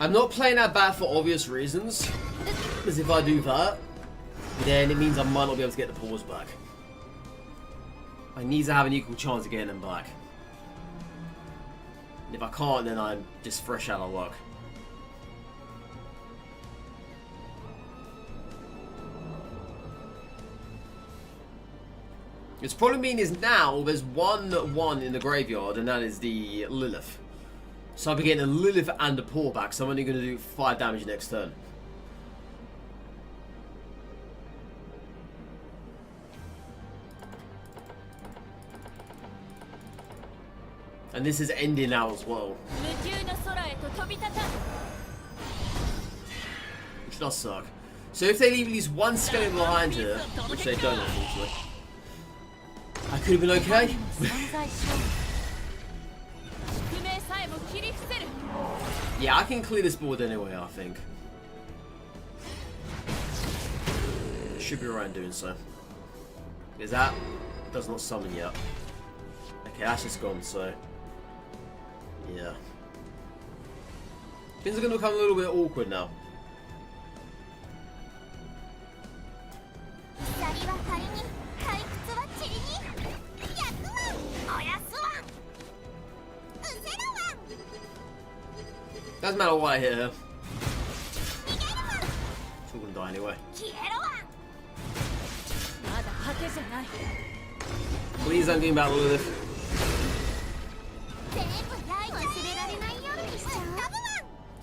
I'm not playing that bad for obvious reasons, because if I do that, then it means I might not be able to get the paws back. I need to have an equal chance of getting them back. And if I can't, then I'm just fresh out of luck. Its problem being is now there's 1/1 in the graveyard, and that is the Lilith. So I'll be getting a Lilith and a paw back, so I'm only going to do 5 damage next turn. And this is ending now as well. Which does suck. So if they leave at least 1 skeleton behind here, which they don't unfortunately, I could have been okay. Yeah, I can clear this board anyway, I think. Should be around doing so. Because that does not summon yet. Okay, that's just gone, so... yeah. Things are going to become a little bit awkward now. Doesn't matter what I hit her. She's gonna die anyway. Please don't give me battle with it.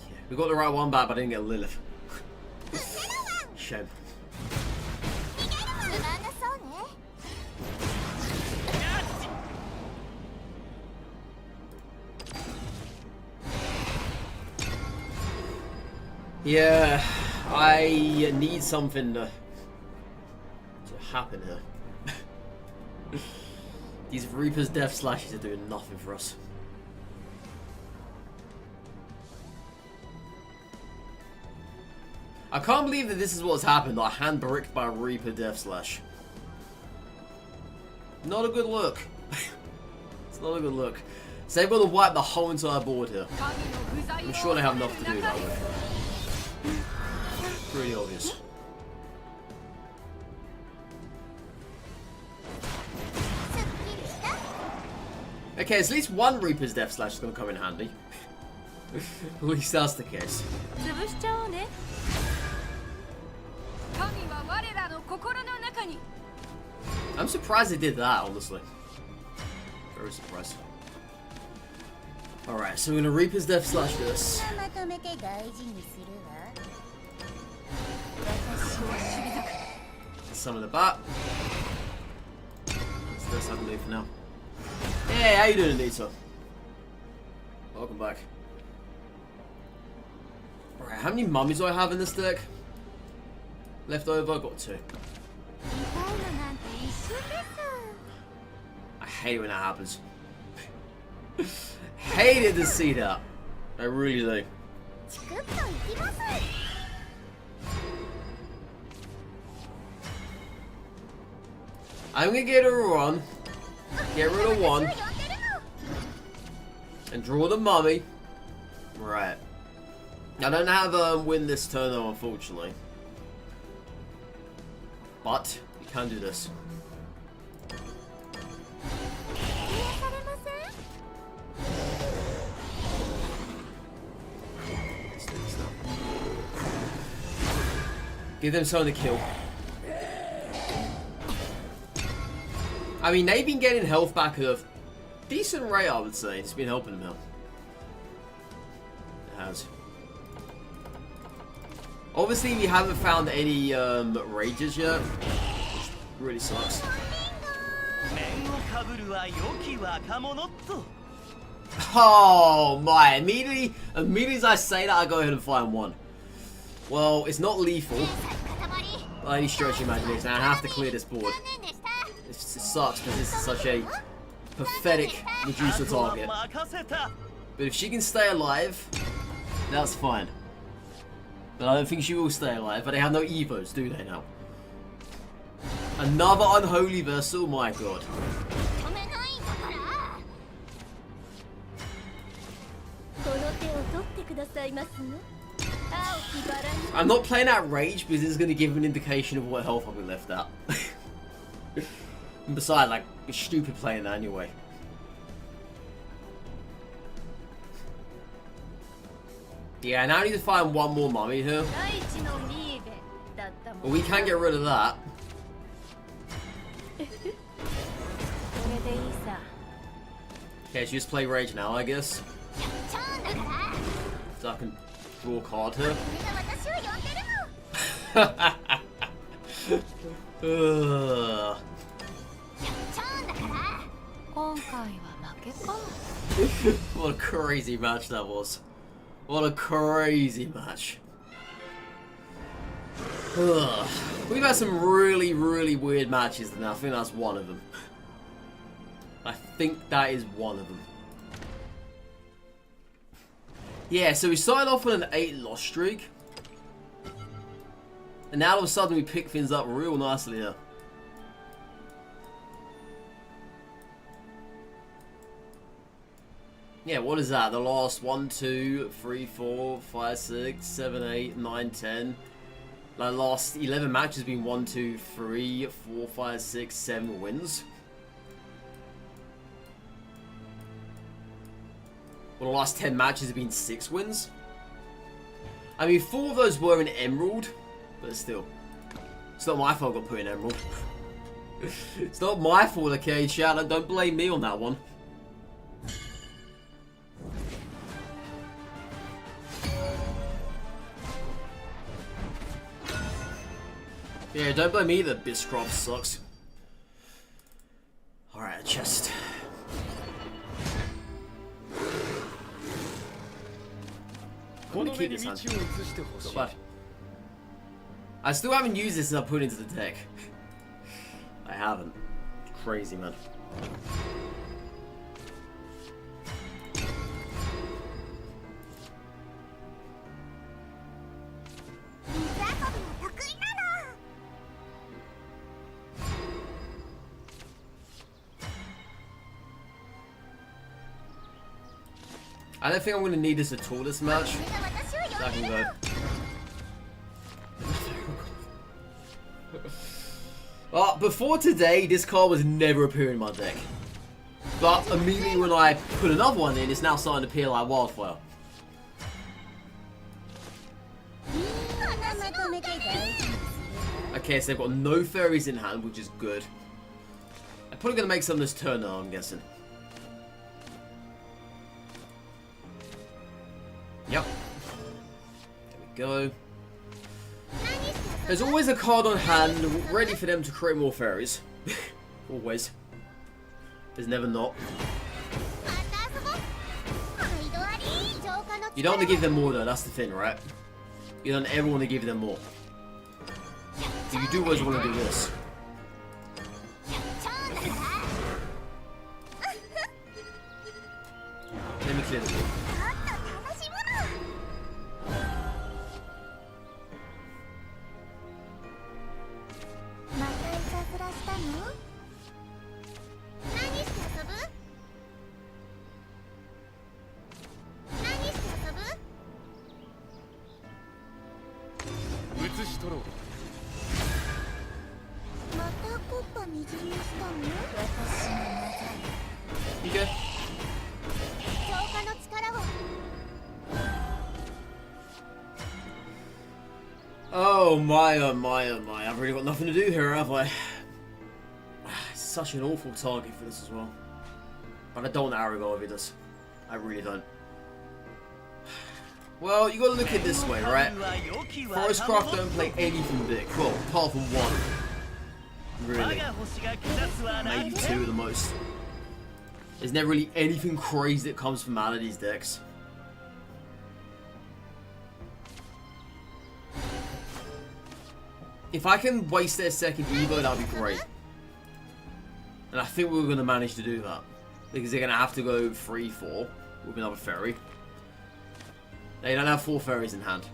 Yeah, we got the right one back, but I didn't get Lilith. Shame. Yeah, I need something to happen here. These Reaper's Death Slashes are doing nothing for us. I can't believe that this is what's happened. I hand-bricked by Reaper Death Slash. Not a good look. It's not a good look. So they've got to wipe the whole entire board here. I'm sure they have enough to do that with. Pretty obvious. Okay, at least one Reaper's Death Slash is going to come in handy. At least that's the case. I'm surprised they did that, honestly. Very surprised. Alright, so we're going to Reaper's Death Slash this. Summon the bat. What's this I can do for now? Hey, how you doing, Nita? Welcome back. Alright, how many mummies do I have in this deck? Left over, got 2. I hate when that happens. Hated to see that. I really do. I'm gonna get her on. Get rid of one. And draw the mummy. Right. I don't have win this turn though, unfortunately. But we can do this. Give them something to kill. I mean, they've been getting health back at a decent rate, I would say. It's been helping them out. It has. Obviously, we haven't found any rages yet, which really sucks. Oh my! Immediately as I say that, I go ahead and find one. Well, it's not lethal by any stretch of imagination. I have to clear this board. It sucks because this is such a pathetic Medusa target. But if she can stay alive, that's fine. But I don't think she will stay alive. But they have no evos, do they now? Another unholy vessel? My god. I'm not playing at rage because this is going to give an indication of what health I'll be left at. And besides, like, it's stupid playing that anyway. Yeah, now I need to find one more mummy here. But we can't get rid of that. Okay, so just play rage now, I guess. So I can draw a card here. What a crazy match that was. What a crazy match. We've had some really, really weird matches, and I think that's one of them. I think that is one of them. Yeah, so we started off with an 8 loss streak. And now all of a sudden we pick things up real nicely here. Yeah, what is that? The last 1, 2, 3, 4, 5, 6, 7, 8, 9, 10. The last 11 matches have been 1, 2, 3, 4, 5, 6, 7 wins. Well, the last 10 matches have been 6 wins. I mean, 4 of those were in Emerald, but still. It's not my fault I got put in Emerald. It's not my fault, okay, Shadow? Don't blame me on that one. Yeah, don't blame me that Abysscraft sucks. Alright, a chest. I want to keep this hand. Not bad. I still haven't used this since I put it into the deck. I haven't. It's crazy, man. I don't think I'm going to need this at all this match. So I can go. Well, before today, this card was never appearing in my deck. But immediately when I put another one in, it's now starting to appear like wildfire. Okay, so they've got no fairies in hand, which is good. I'm probably going to make some this turn now, I'm guessing. Yep. There we go. There's always a card on hand ready for them to create more fairies. Always. There's never not. You don't want to give them more though, that's the thing, right? You don't ever want to give them more. So you do always want to do this. Let me clear the board. You good? Oh my, oh my, oh my. I've really got nothing to do here, have I? It's such an awful target for this as well. But I don't want to arrow over this. I really don't. Well, you gotta look at it this way, right? Abysscraft don't play anything big. Well, apart from one. Really. Maybe two at the most. There's never really anything crazy that comes from out of these decks. If I can waste their second Evo, that would be great. And I think we're going to manage to do that. Because they're going to have to go 3-4 with another fairy. They don't have 4 fairies in hand.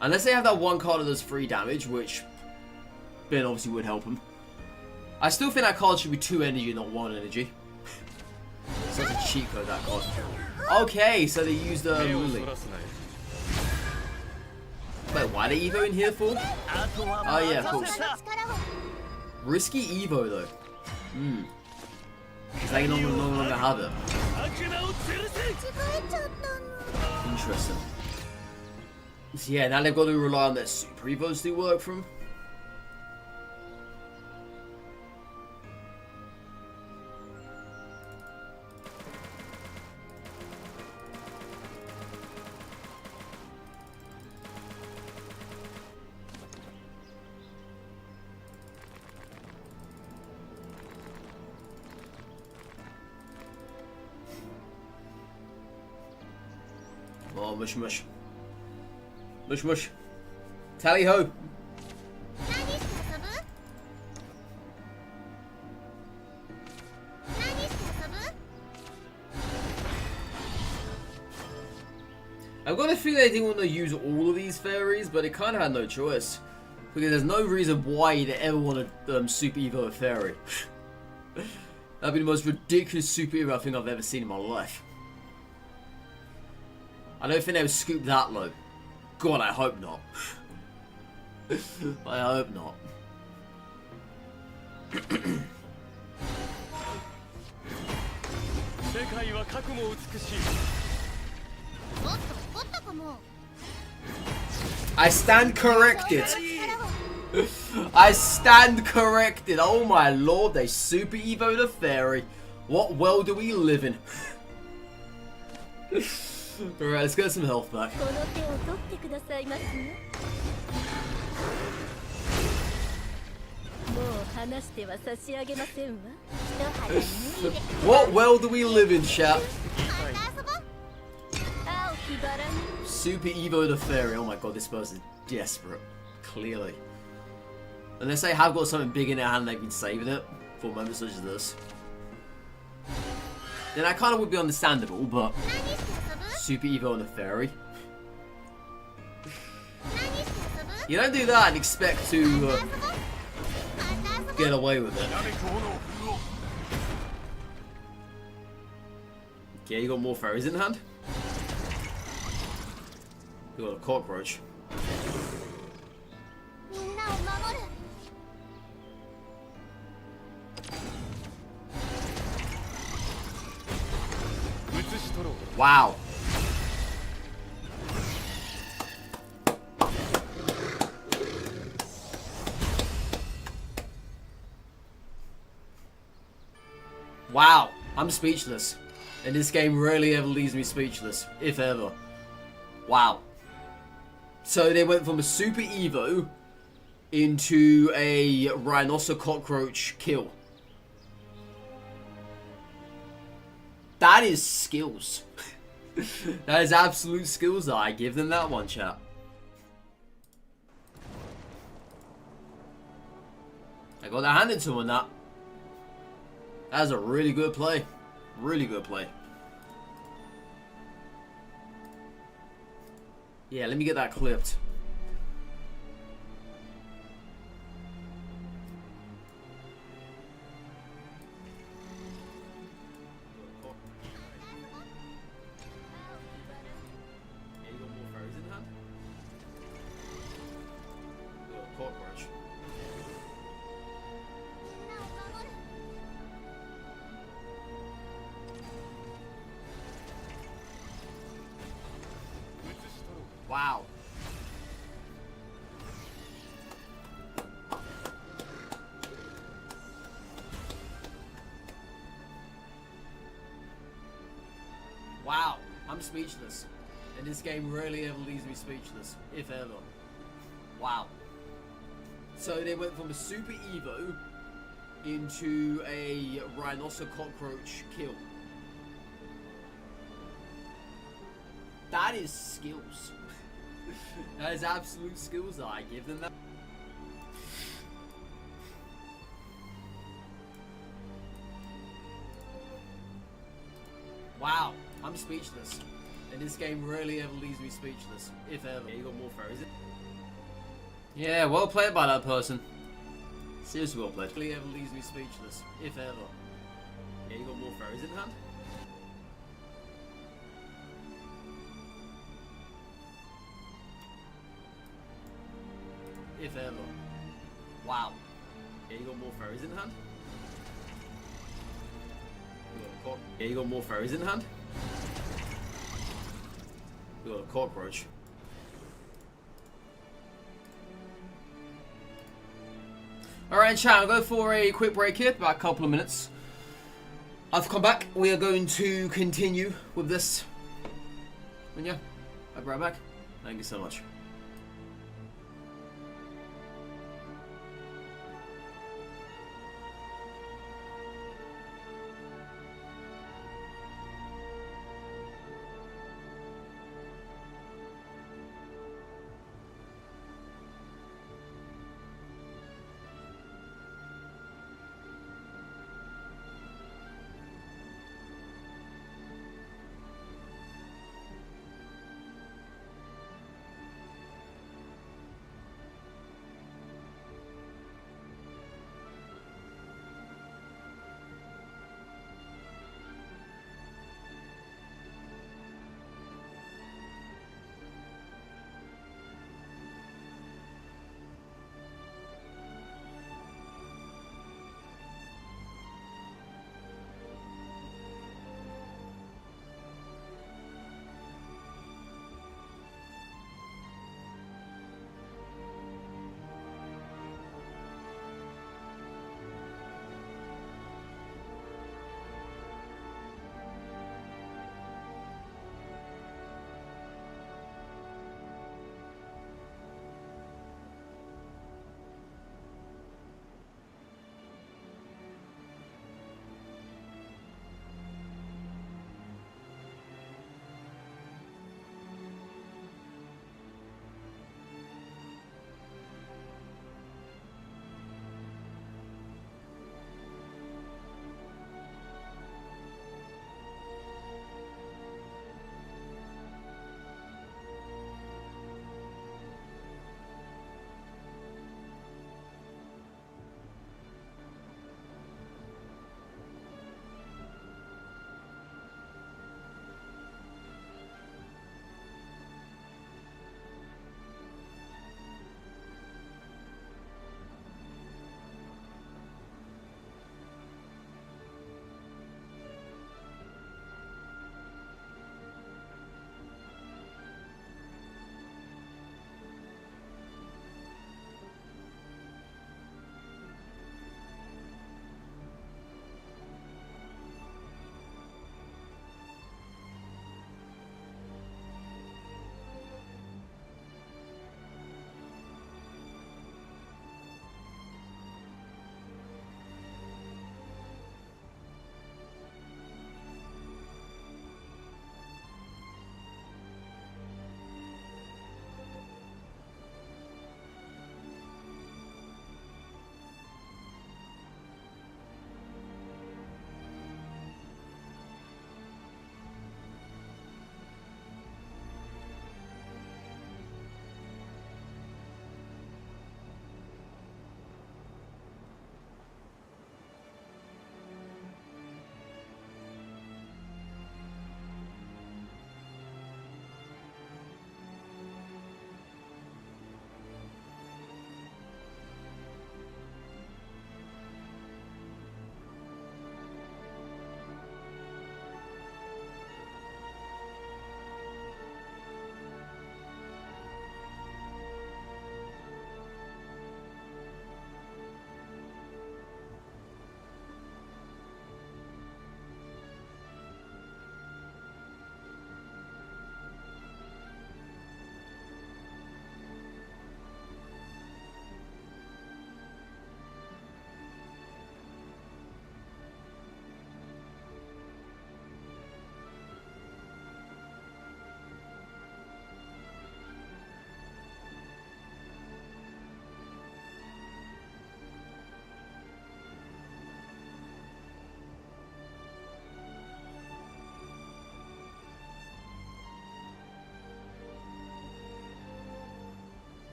Unless they have that one card that does 3 damage, which Ben obviously would help them. I still think that card should be 2 energy, not 1 energy. Such a cheat code, that card. Okay, so they used Lily. Wait, why are they Evo in here for? Oh yeah, of course. Risky Evo though. Because they no longer have it. Interesting. So yeah, now they've got to rely on their Super Evos to work from. Oh, mush mush. Mush mush. Tally ho. I've got a feeling they didn't want to use all of these fairies, but it kind of had no choice. Because there's no reason why they ever want to Super Evo a fairy. That'd be the most ridiculous Super Evo I think I've ever seen in my life. I don't think they would scoop that low. God, I hope not. I hope not. I stand corrected. I stand corrected. Oh my lord, they Super Evo the fairy. What world do we live in? Alright, let's get some health back. What world do we live in, chat? Super Evo the fairy. Oh my god, this person's desperate. Clearly. Unless they have got something big in their hand, they've been saving it for moments such as this. Then that kind of would be understandable, but Super Evo and the fairy. You don't do that and expect to get away with it. Okay, you got more fairies in hand? You got a cockroach. Wow. Wow. I'm speechless. And this game rarely ever leaves me speechless, if ever. Wow. So they went from a Super Evo into a Rhinoceros cockroach kill. That is skills. That is absolute skills that I give them that one, chat. I got that handed to him on that. That is a really good play. Really good play. Yeah, let me get that clipped. speechless. And this game rarely ever leaves me speechless, if ever. Wow. So they went from a super Evo into a rhinoceros cockroach kill. That is skills. That is absolute skills that I give them that. Wow, I'm speechless. And this game rarely ever leaves me speechless, if ever. Yeah, you got more frozen. Yeah, well played by that person. Seriously well played. Rarely ever leaves me speechless, if ever. Yeah, you got more frozen in hand. If ever. Wow. Yeah, you got more frozen in hand. Yeah, you got more frozen in hand. We got a cockroach. Alright, chat, I'll go for a quick break here, about a couple of minutes. I've come back. We are going to continue with this. And yeah, I'll be right back. Thank you so much.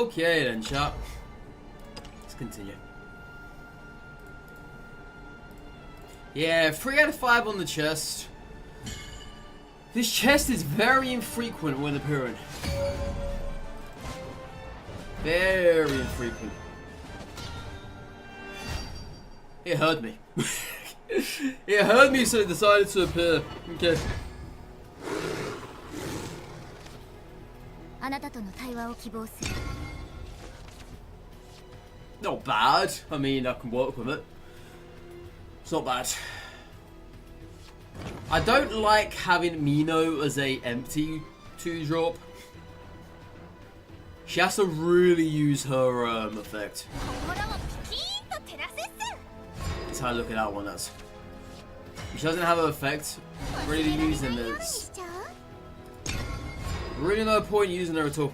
Okay then, chat. Let's continue. Yeah, 3 out of 5 on the chest. This chest is very infrequent when appearing. Very infrequent. It hurt me. It hurt me, so it decided to appear. Okay. Not bad. I mean, I can work with it. It's not bad. I don't like having Mino as a empty 2-drop. She has to really use her effect. That's how I look at that one as. If she doesn't have her effect, really using this. Really no point using her at all.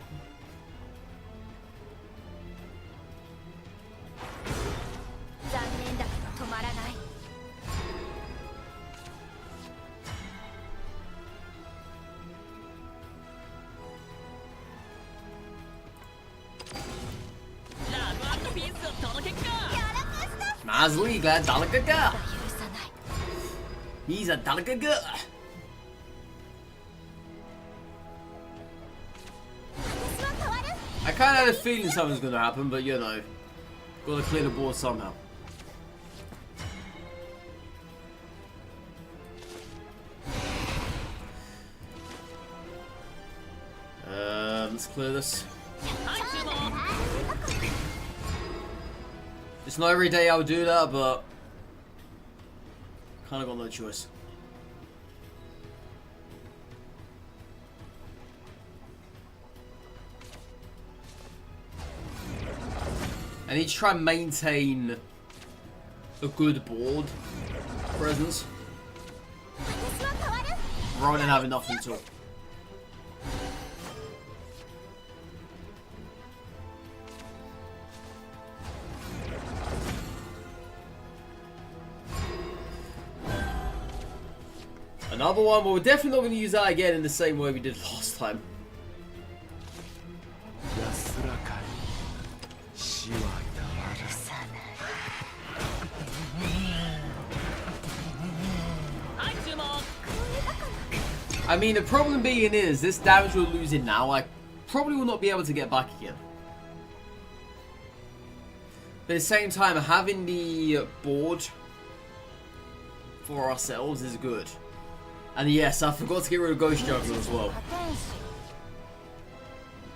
Mazliga Dalagaga. He's a Dalagaga. I kinda had a feeling something's gonna happen, but you know, gotta clear the board somehow. Let's clear this. It's not every day I would do that, but kind of got no choice. I need to try and maintain a good board presence rather than having nothing at all. Another one, but we're definitely not going to use that again in the same way we did last time. I mean, the problem being is, this damage we're losing now, I probably will not be able to get back again. But at the same time, having the board for ourselves is good. And yes, I forgot to get rid of Ghost Juggler as well.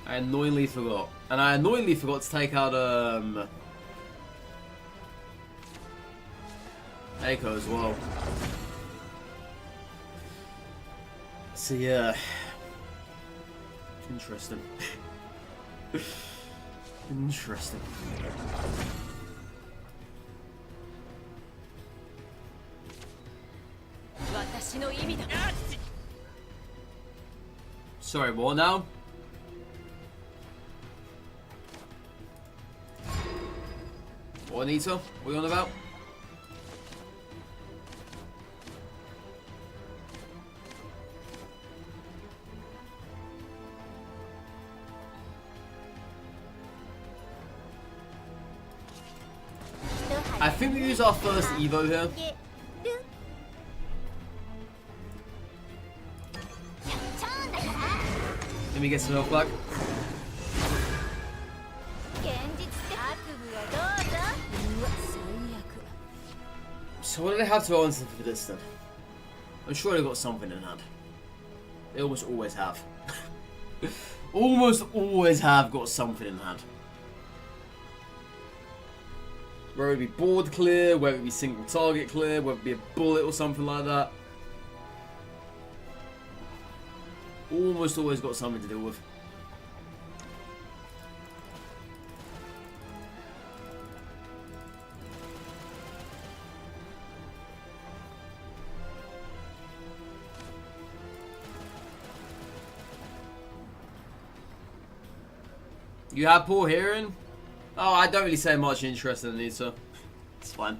I annoyingly forgot. And I annoyingly forgot to take out Echo as well. So yeah. Interesting. Interesting. Sorry, what now? What, Anita? What are you on about? I think we use our first Evo here. Let me get some health back. So what do they have to answer for this then? I'm sure they've got something in hand. They almost always have. Almost always have got something in hand. Whether it be board clear, whether it be single target clear, whether it be a bullet or something like that. Almost always got something to deal with. You have poor hearing? Oh, I don't really say much interest in these, so it's fine.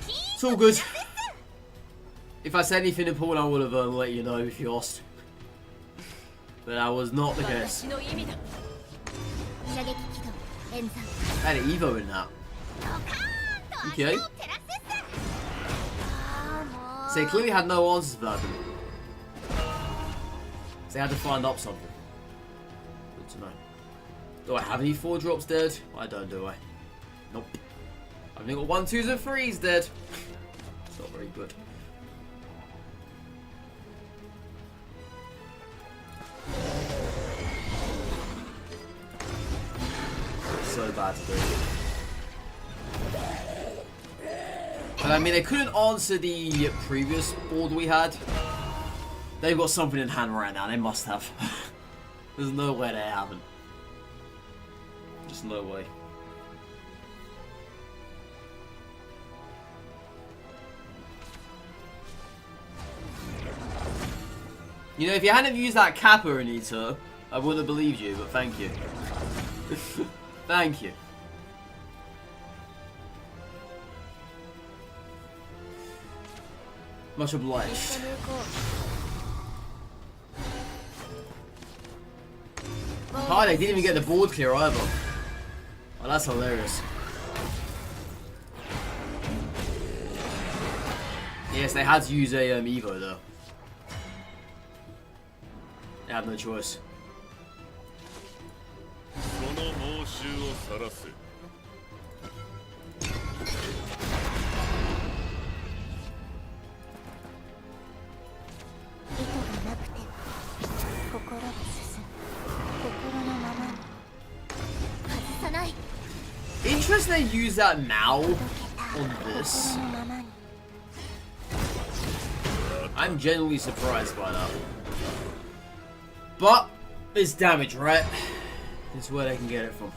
It's all good. If I said anything important, I would have let you know if you asked. But that was not the case. Had an Evo in that. Okay. So they clearly had no answers for that. So they had to find up something. Good to know. Do I have any 4-drops dead? I don't, do I? Nope. I've only got 1, 2s, and 3s dead. It's not very good. So bad to do. But I mean, they couldn't answer the previous board we had. They've got something in hand right now. They must have. There's no way they haven't. Just no way. You know, if you hadn't used that Kappa, Anita, I wouldn't have believed you, but thank you. Thank you. Much obliged. Oh, they didn't even get the board clear either. Oh, that's hilarious. Yes, they had to use a Evo though. They had no choice. Interesting they use that now on this. I'm genuinely surprised by that. But it's damage, right? It's where they can get it from.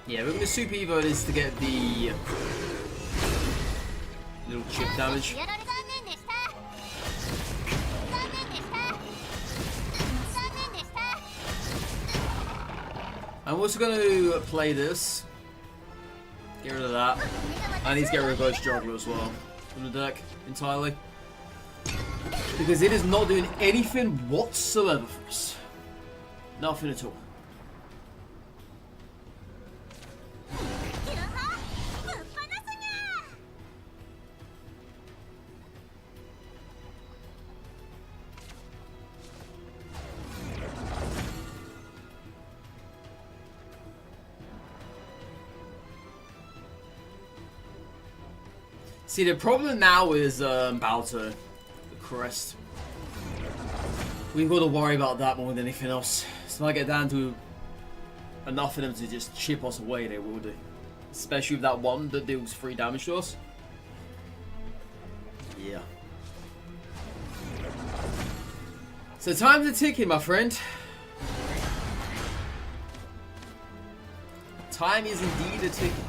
Yeah, we're going to Super Evo this to get the little chip damage. I'm also going to play this. Get rid of that. I need to get rid of Ghost Juggler as well from the deck entirely. Because it is not doing anything whatsoever for us. Nothing at all. See, the problem now is Balto, the crest. We've got to worry about that more than anything else. So when I get down to enough of them to just chip us away, they will do. Especially with that one that deals 3 damage to us. Yeah. So time's a ticking, my friend. Time is indeed a ticking.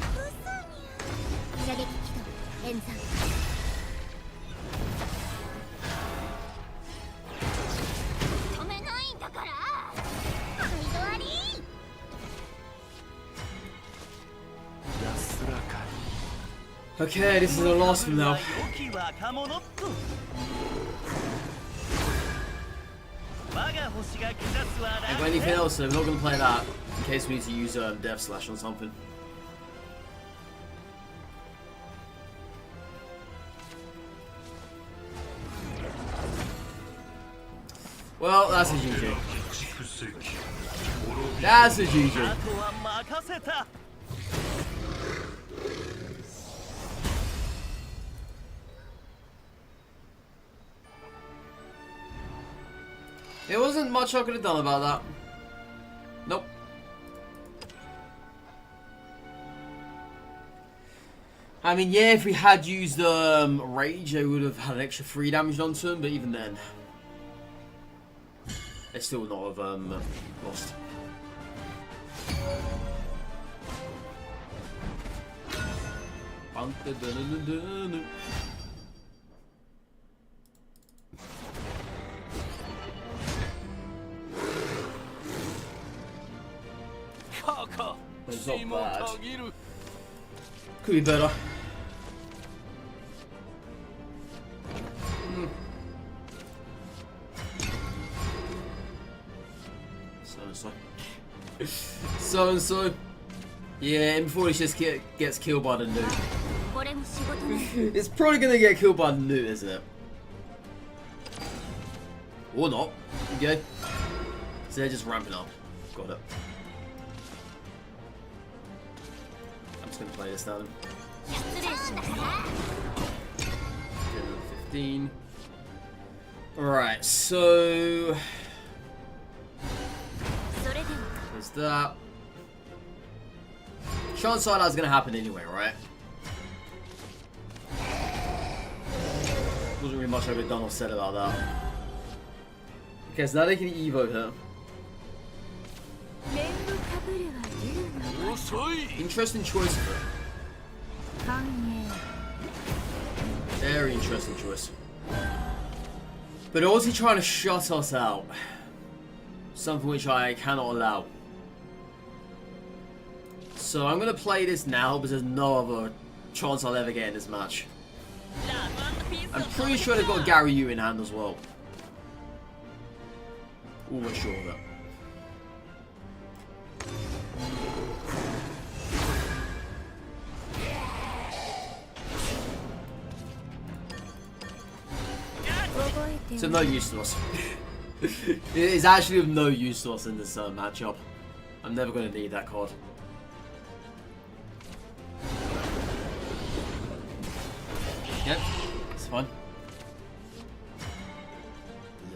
Okay, this is the last one now. If anything else, I'm not going to play that in case we need to use Death Slash on something. Well, that's a GG. That's a GG. There wasn't much I could have done about that. Nope. I mean, yeah, if we had used Rage, I would have had an extra 3 damage onto him, but even then, they still would not have lost. It's not bad. Could be better. So and so. Yeah, and before he just gets killed by the nuke. It's probably gonna get killed by the nuke, isn't it? Or not. Okay. So they're just ramping up. Got it. I'm just gonna play this down. 15. Alright, so there's that. Chance side that's gonna happen anyway, right? Wasn't really much I could done or said about that. Okay, so now they can Evo her. Interesting choice of her. Very interesting choice. But also trying to shut us out. Something which I cannot allow. So I'm going to play this now because there's no other chance I'll ever get in this match. I'm pretty sure they've got Gary Yu in hand as well. Almost sure of that. It's of no use to us. It is actually of no use to us in this matchup. I'm never going to need that card. Yep, it's fine.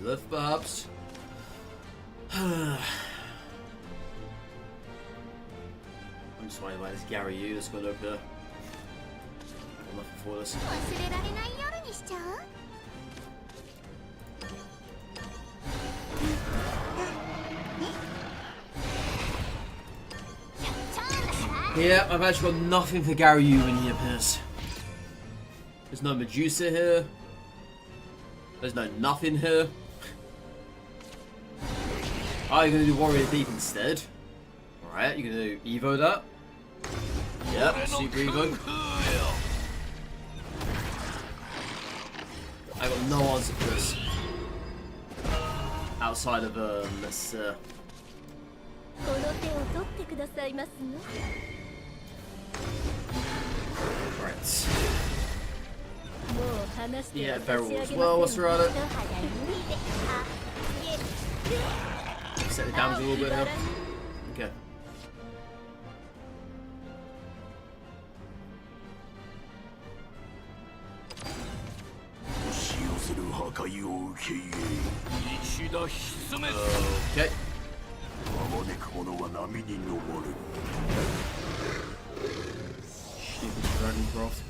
Lilith, perhaps. I'm just worried about this Gary Yu that's going over there. I've got nothing for this. Yeah, I've actually got nothing for Gary Yu when he appears. There's no Medusa here. There's no nothing here. Oh, you're gonna do Warrior Deep instead. Alright, you're gonna do Evo that. Yep, Super Evo. I got no answer for this. Outside of this. Right. Yeah, Beryl as well, what's around it? Set the damage a little bit here. Okay. Okay. Stupid dragon broth.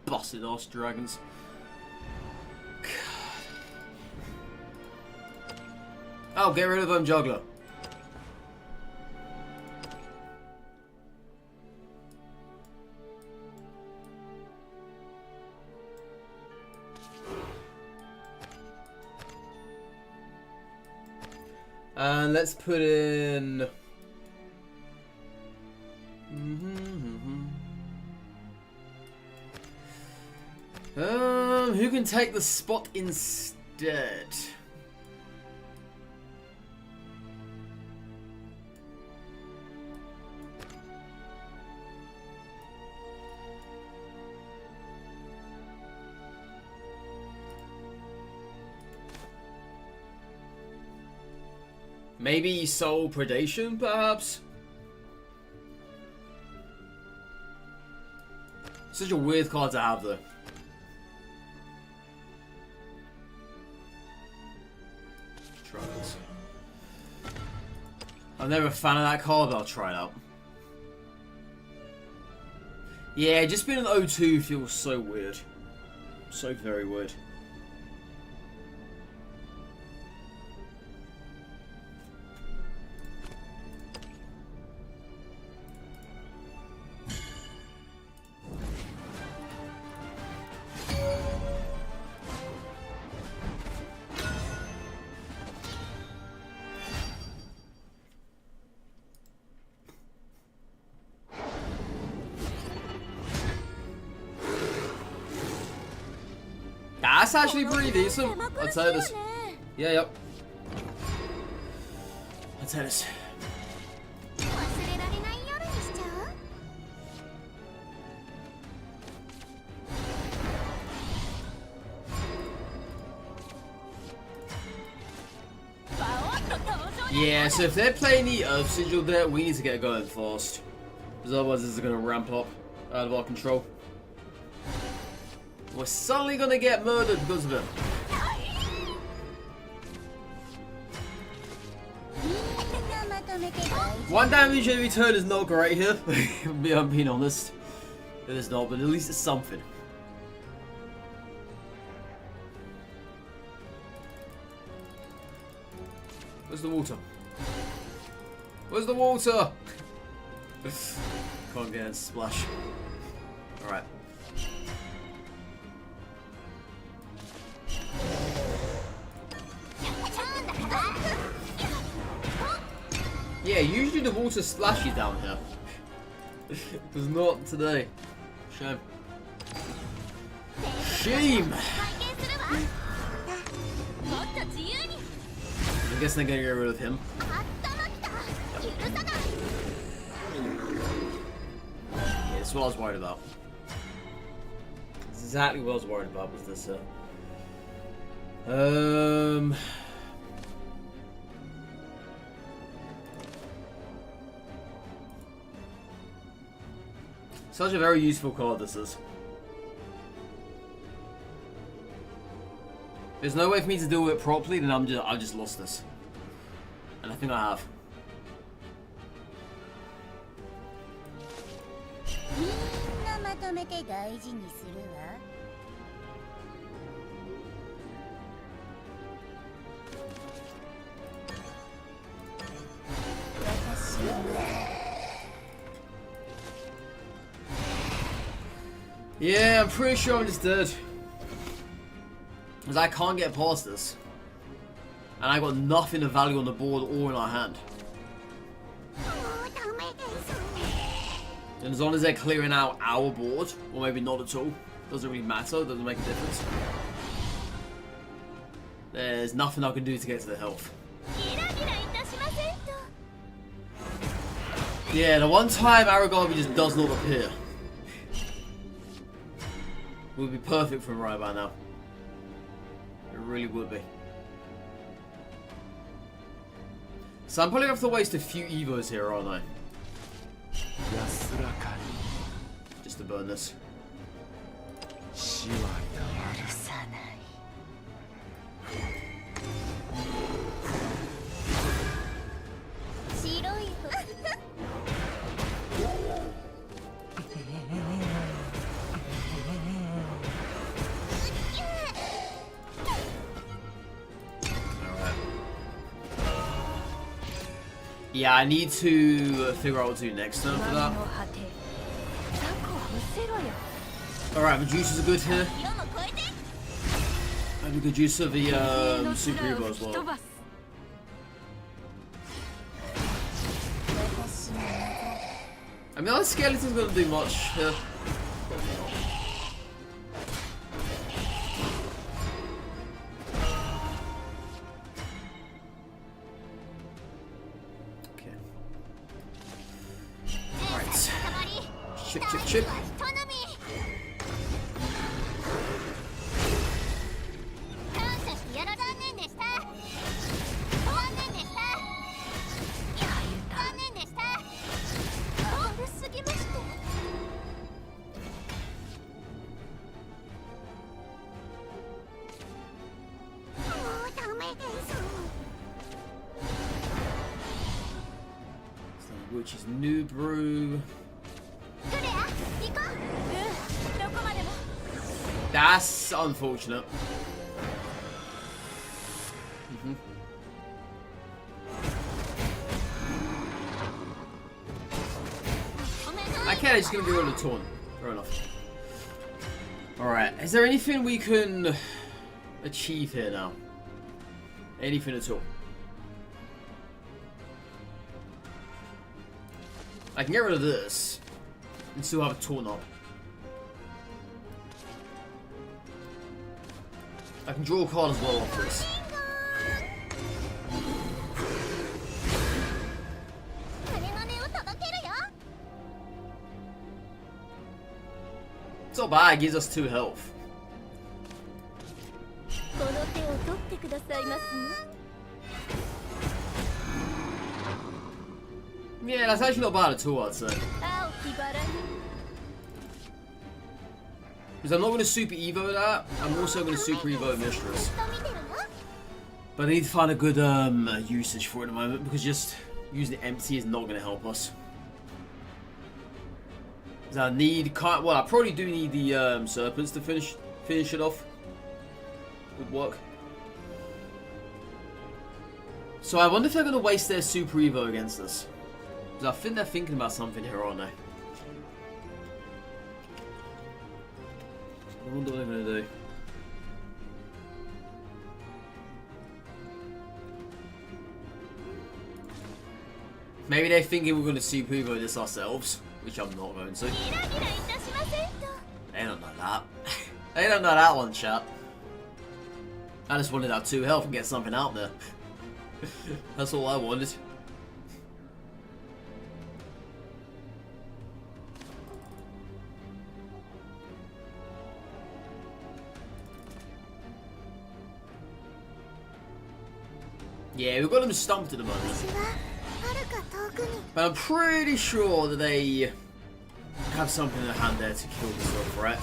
Busted ass dragons. God. Oh, get rid of them, juggler. And let's put in. Who can take the spot instead? Maybe Soul Predation, perhaps? Such a weird card to have, though. Try this. I'm never a fan of that card, but I'll try it out. Yeah, just being an O2 feels so weird. So very weird. That's actually pretty decent. I'd say this. Yeah, yep. tennis. Yeah, so if they're playing the Earth Sigil there, we need to get going fast. Because otherwise this is going to ramp up out of our control. We're suddenly going to get murdered because of it. One damage every turn is not great here. I'm being honest. It is not, but at least it's something. Where's the water? Where's the water? Can't get a splash. Alright. Yeah, usually the water splashes down here. But not today. Shame. Shame! I guess they're gonna get rid of him. Yeah, that's what I was worried about. That's exactly what I was worried about with this. Such a very useful card this is. There's no way for me to do it properly, then I've just lost this. And I think I have. Yeah, I'm pretty sure I'm just dead. Because I can't get past this. And I got nothing of value on the board or in our hand. And as long as they're clearing out our board, or maybe not at all, doesn't really matter, doesn't make a difference. There's nothing I can do to get to the health. Yeah, the one time Aragami just does not appear would be perfect for him right about now. It really would be. So I'm probably going to have to waste a few Evos here, aren't I? Just to burn this. Yeah, I need to figure out what to do next turn for that. Alright, Medusa's are good here. And we could use the Super Evo as well. I mean, that skeleton's gonna do much here. Chip, chip, chip. Which is New Brew. That's unfortunate. Okay, just gonna get rid of the taunt. Fair enough. Alright, is there anything we can achieve here now? Anything at all? I can get rid of this and still have a taunt up. I can draw a card as well off this. not bad. It gives us 2 health. Yeah, that's actually not bad at all, I'd say. Because I'm not going to Super Evo that. I'm also going to Super Evo Mistress. But I need to find a good usage for it at the moment, because just using it empty is not going to help us. I need, well, I probably do need the serpents to finish it off. Good work. So I wonder if they're going to waste their Super Evo against us. Because I think they're thinking about something here, aren't they? I wonder what they're going to do. Maybe they're thinking we're going to Super Evo this ourselves. Which I'm not going to. They don't know that. They don't know that one, chat. I just wanted our 2 health and get something out there. That's all I wanted. Yeah, we've got them stumped at the moment. But I'm pretty sure that they have something in their hand there to kill this little threat.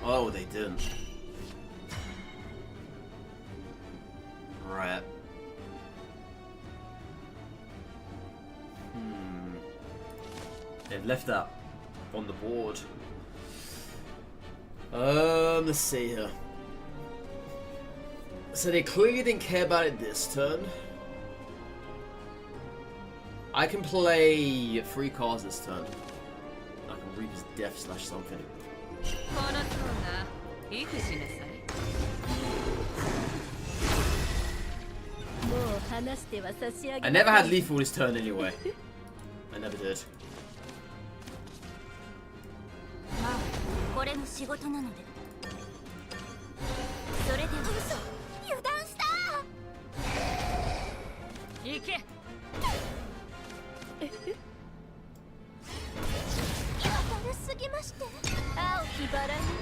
Oh, they didn't. Right. They've left that on the board. Let's see here. So they clearly didn't care about it this turn. I can play 3 cards this turn. I can Reaper's Death slash something. I never had lethal this turn anyway. I never did.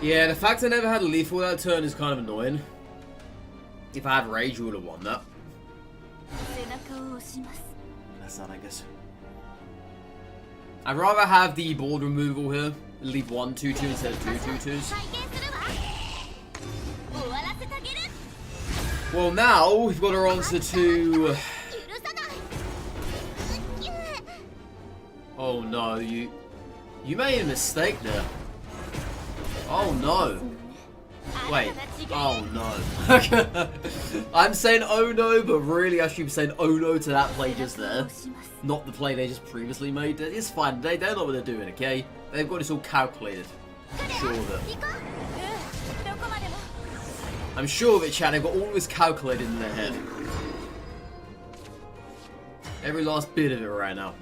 Yeah, the fact I never had lethal that turn is kind of annoying. If I had rage, we would have won that. That's that, I guess. I'd rather have the board removal here. Leave 1 2-2 instead of 2 2-2s. Well, now we've got our answer to. Oh no, you made a mistake there. Oh no. Wait. Oh no. I'm saying oh no, but really I should be saying oh no to that play just there. Not the play they just previously made. It's fine. They know what they're doing, okay? They've got this all calculated. I'm sure of it. I'm sure of it, chat. They've got all this calculated in their head. Every last bit of it right now.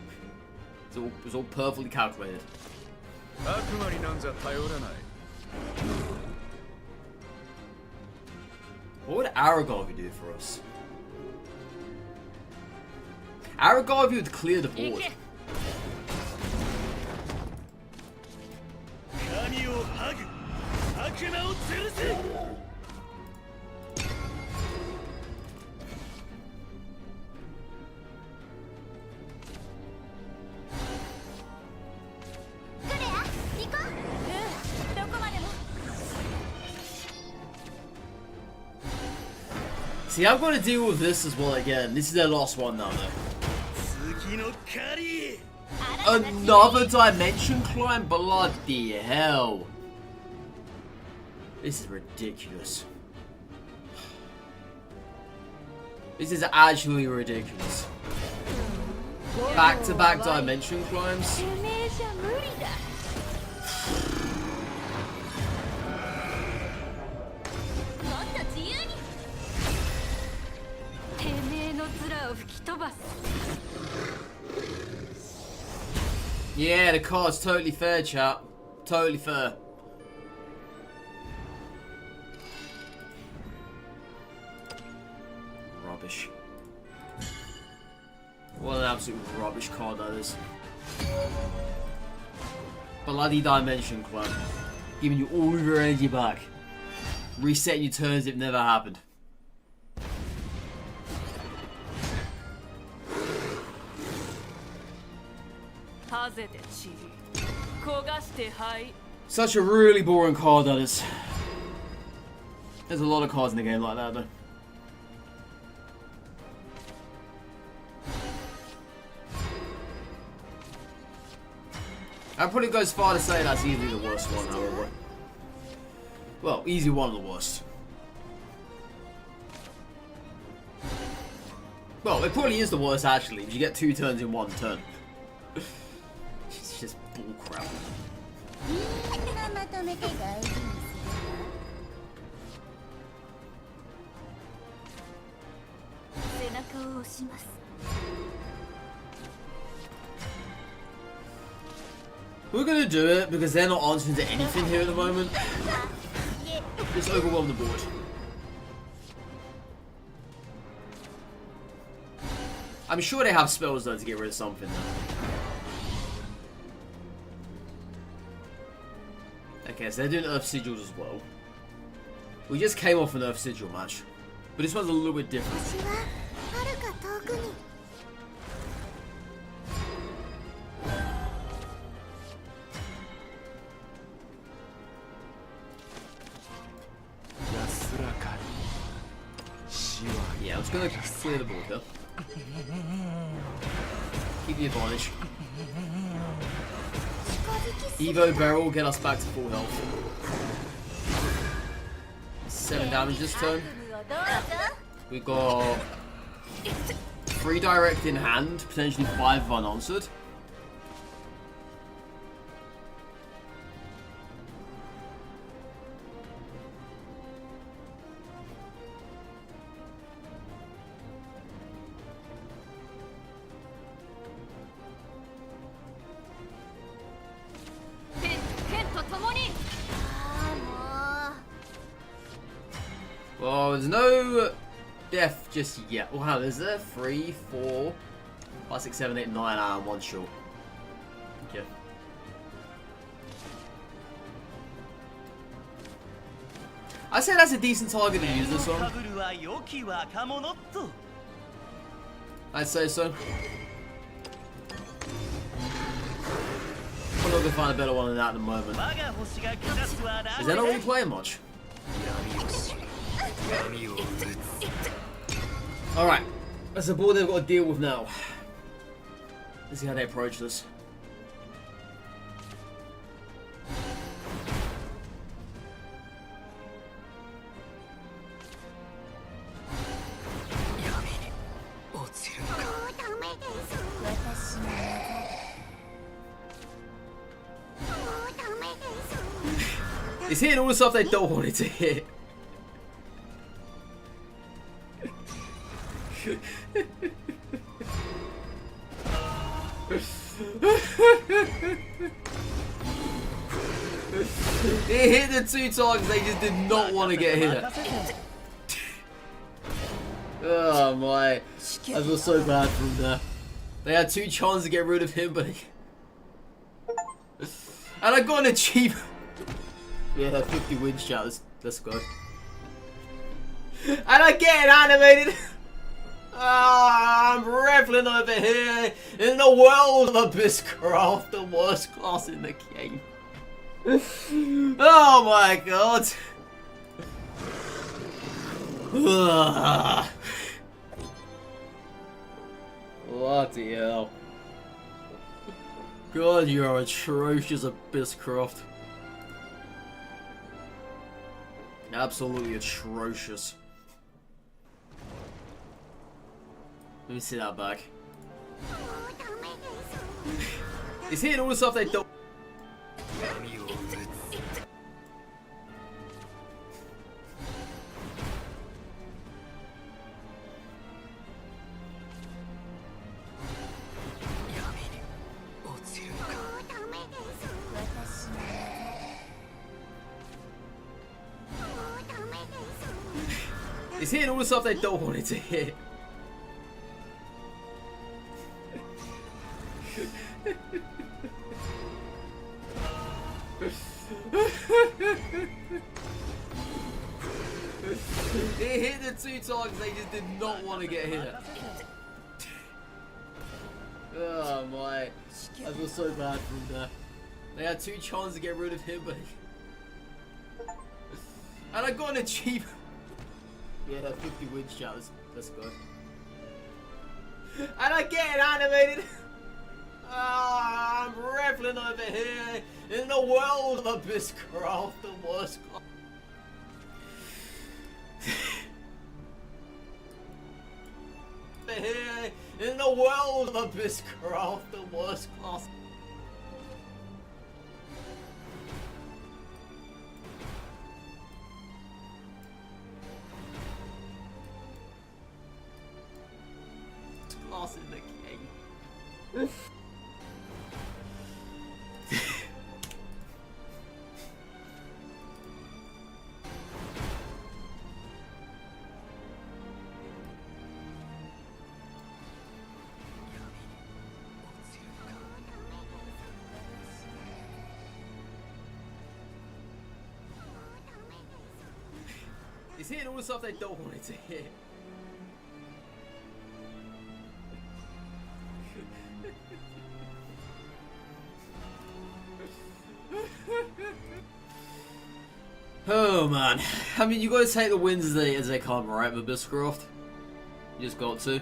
It's all perfectly calculated. What would Aragorn do for us? Aragorn would clear the board. See, I'm going to deal with this as well again. This is their last one now, though. Another dimension climb? Bloody hell. This is ridiculous. This is actually ridiculous. Back-to-back dimension climbs? Yeah, the card's totally fair, chat. Totally fair. Rubbish. What an absolute rubbish card that is. Bloody dimension climb. Giving you all of your energy back. Resetting your turns if it never happened. Such a really boring card, that is. There's a lot of cards in the game like that, though. I'd probably go as far to say that's easily the worst one, however. Well, easy one of the worst. Well, it probably is the worst, actually, if you get 2 turns in 1 turn. It's just bullcrap. We're gonna do it because they're not answering to anything here at the moment. Just overwhelm the board. I'm sure they have spells though to get rid of something though. Okay, so they're doing Earth Sigils as well. We just came off an Earth Sigil match. But this one's a little bit different. Yeah, I was gonna clear the board here. Keep the advantage. Evo Barrel, get us back to full health. 7 damage this turn. We got 3 direct in hand, potentially 5 unanswered. Well, there's no death just yet. Oh, wow, there's a 3, 4, 5, 6, 7, 8, 9 and 1 short. Okay. I'd say that's a decent target to use this on. I'd say so. I'm not gonna find a better one than that at the moment. Is they're not really playing much. Alright, that's a board they've got to deal with now. Let's see how they approach this. It's hitting all the stuff they don't want it to hit. It hit the 2 targets they just did not want to get hit. Oh my. I feel so bad for him there. They had 2 chances to get rid of him, but... And I got an achievement. Yeah, 50 wins, chat. Let's go. And I get animated. I'm reveling over here in the world of Abysscraft, the worst class in the game. Oh my god. Bloody hell. God, you are atrocious, Abysscraft. Absolutely atrocious. Let me see that back. It's hitting all the stuff they don't. It's hitting all the stuff they don't want it to hit. He hit the 2 times, they just did not want to get hit. Oh my. I feel so bad for him there. They had 2 chances to get rid of him, but... And I got an achievement. Yeah, 50 wins, chat. Let's go. And I get it animated. I'm reveling over here in the world of Abysscraft, the worst class. Here in the world of Abysscraft, the worst class. Class in the game. It's hitting all the stuff they don't want it to hit. Oh man, I mean you gotta take the wins as they come, right? With Abysscraft, you just got to.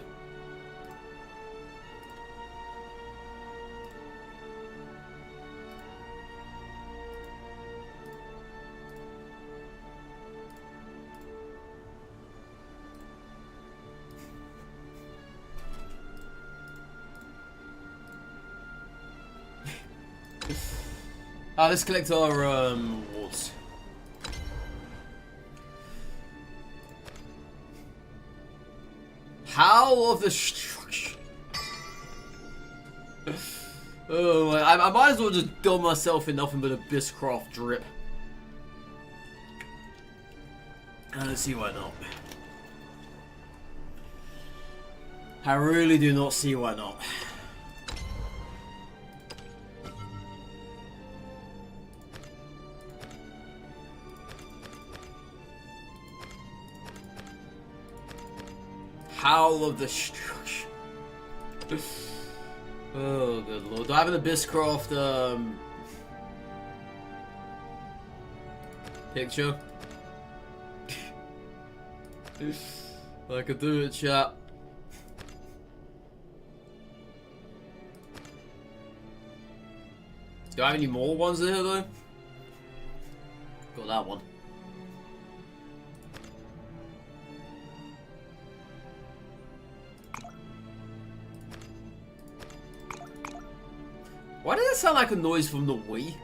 Let's collect our rewards. Howl of Destruction. Oh, I might as well just dump myself in nothing but Abysscraft drip. Let's see why not. I really do not see why not. Howl of Destruction. Oh, good lord. Do I have an Abysscraft, picture? I could do it, chat. Do I have any more ones there, though? Got that one. Why does it sound like a noise from the Wii?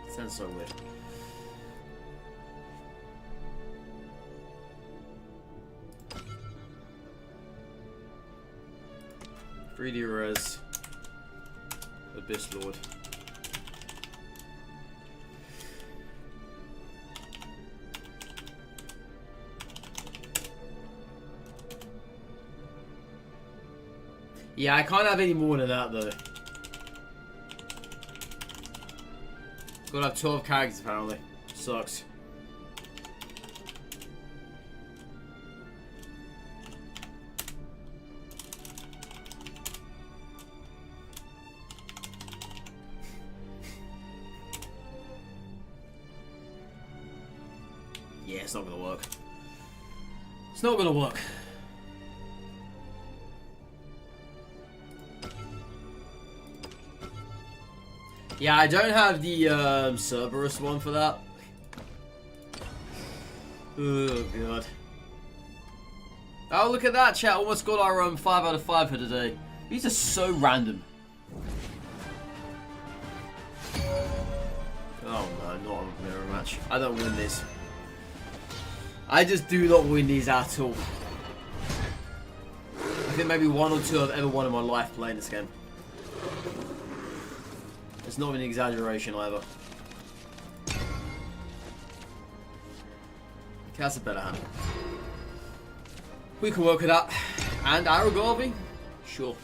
It sounds so weird. "3D Res Abyss Lord." Yeah, I can't have any more than that though. Gotta have 12 characters apparently. Sucks. Yeah, it's not gonna work. It's not gonna work. Yeah, I don't have the Cerberus one for that. Oh god. Oh, look at that, chat. Almost got our 5 out of 5 for today. These are so random. Oh no, not a mirror match. I don't win this. I just do not win these at all. I think maybe 1 or 2 I've ever won in my life playing this game. It's not an exaggeration either. That's a better hand. We can work with that. And Aragorn? Sure.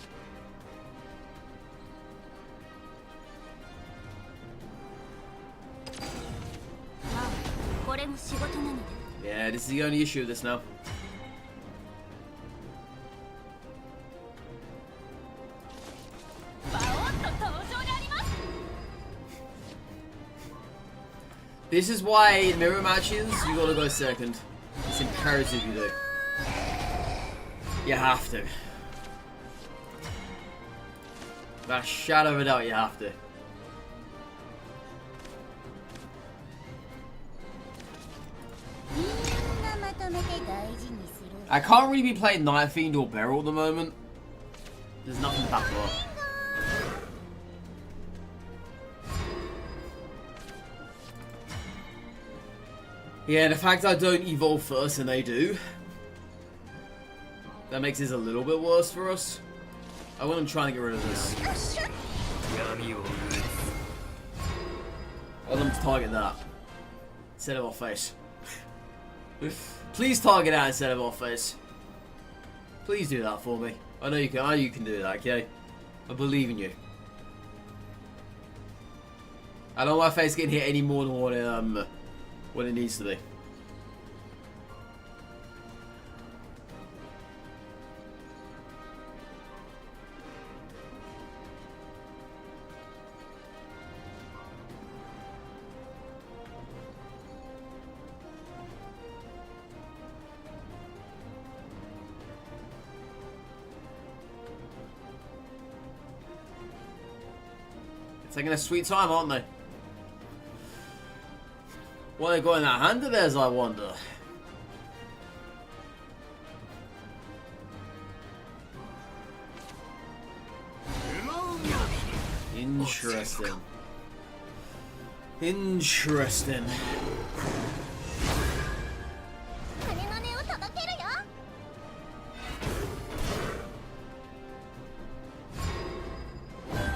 Yeah, this is the only issue with this now. This is why in mirror matches, you gotta go second. It's imperative you do. You have to. Without a shadow of a doubt, you have to. I can't really be playing Night Fiend or Beryl at the moment. There's nothing to back up. Yeah, the fact I don't evolve first and they do, that makes this a little bit worse for us. I want them trying to get rid of this. I want them to target that instead of our face. Please target that instead of our face. Please do that for me. I know you can. I know you can do that. Okay, I believe in you. I don't want my face getting hit any more than what it needs to be. Taking a sweet time, aren't they? What they got in that hand of theirs, I wonder. Interesting. Interesting.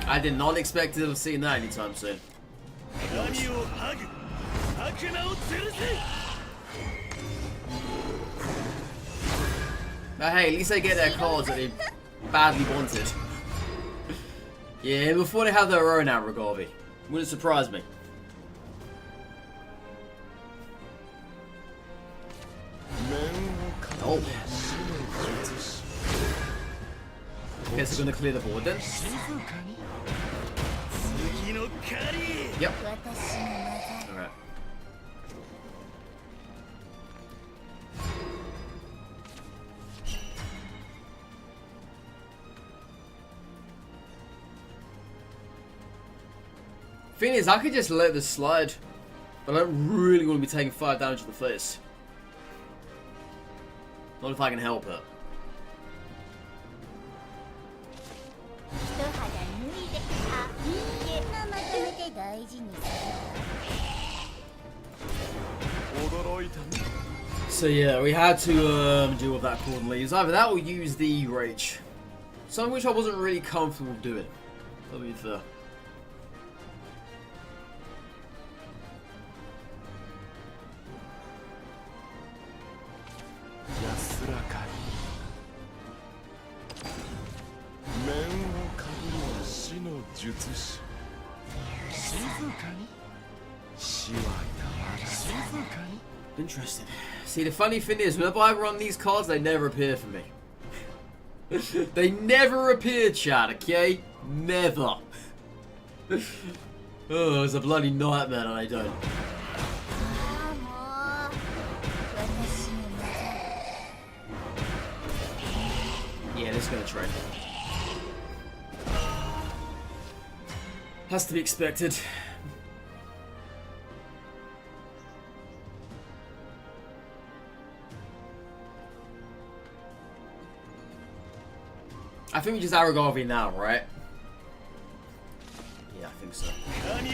I did not expect to have seen that anytime soon. But hey, at least they get their cards that they badly wanted. Yeah, before they have their own out, Regavi. Wouldn't surprise me. Oh. Guess we're gonna clear the board then. Yep. Alright. Thing is, I could just let this slide, but I don't really want to be taking 5 damage to the face. Not if I can help it. So yeah, we had to deal with that accordingly. It was either that or use the rage. Something which I wasn't really comfortable doing. I'll be fair. Interesting. See, the funny thing is, whenever I run these cards, they never appear for me. They never appear, chat, okay? Never. Oh, it's a bloody nightmare and I don't. Yeah, this is gonna trade. Has to be expected. I think we just Aragavi now, right? Yeah, I think so. I don't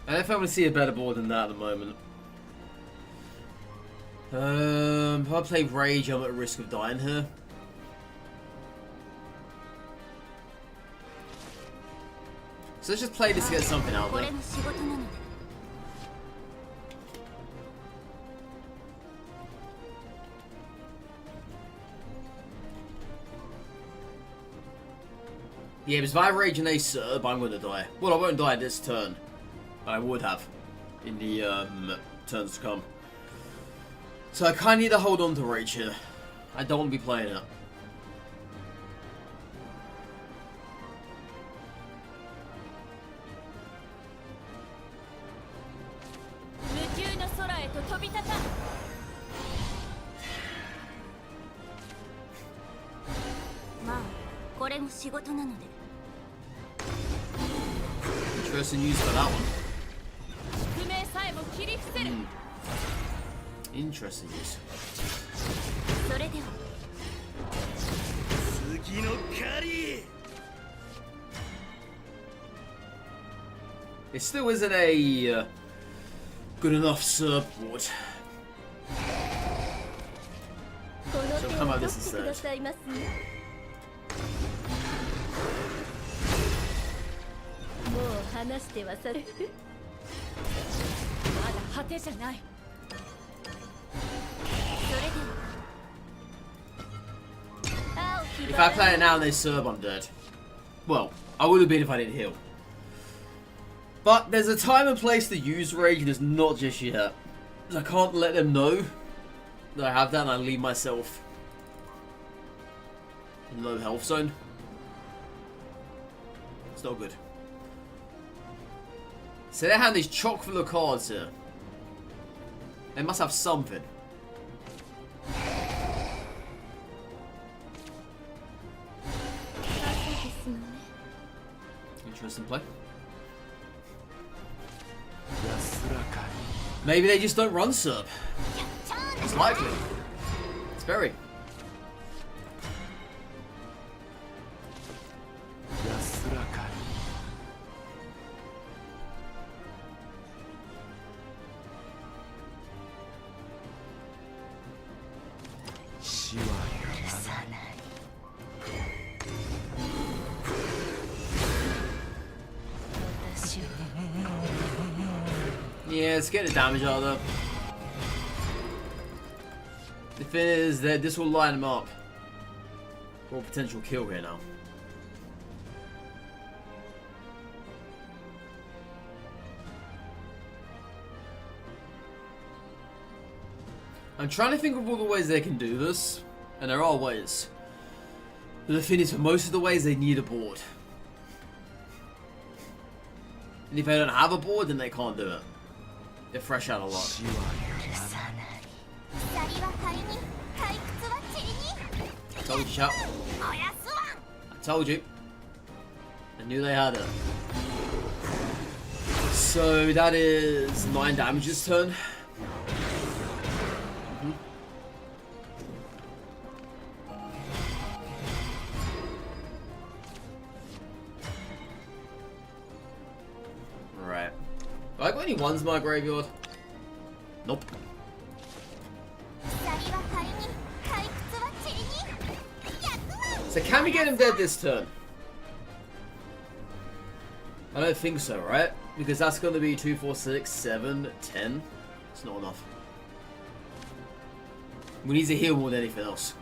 think I want to see a better board than that at the moment. If I play Rage, I'm at risk of dying here. So let's just play this to get something out there. Yeah, because if I Rage and they Surb, I'm going to die. Well, I won't die this turn, but I would have. in the turns to come. So I kind of need to hold on to Rage here. I don't want to be playing it. Interesting use for that one. Interesting use. It still isn't a good enough surfboard. So come out this instead. If I play it now and they serve, I'm dead. Well, I would have been if I didn't heal. But there's a time and place to use Rage, and it's not just yet. I can't let them know that I have that and I leave myself in low health zone. It's not good. So their hand is chock full of cards here. They must have something. Interesting play. Maybe they just don't run sub. It's likely. It's very. Yeah, let's get the damage out of them. The thing is that this will line them up for a potential kill here now. I'm trying to think of all the ways they can do this, and there are ways. But the thing is, for most of the ways, they need a board. And if they don't have a board, then they can't do it. They're fresh out a lot. I told you, chap. I told you. I knew they had it. So that is 9 damage this turn. Right. Have I got any ones in my graveyard? Nope. So can we get him dead this turn? I don't think so, right? Because that's going to be 2, 4, 6, 7, 10. It's not enough. We need to heal more than anything else,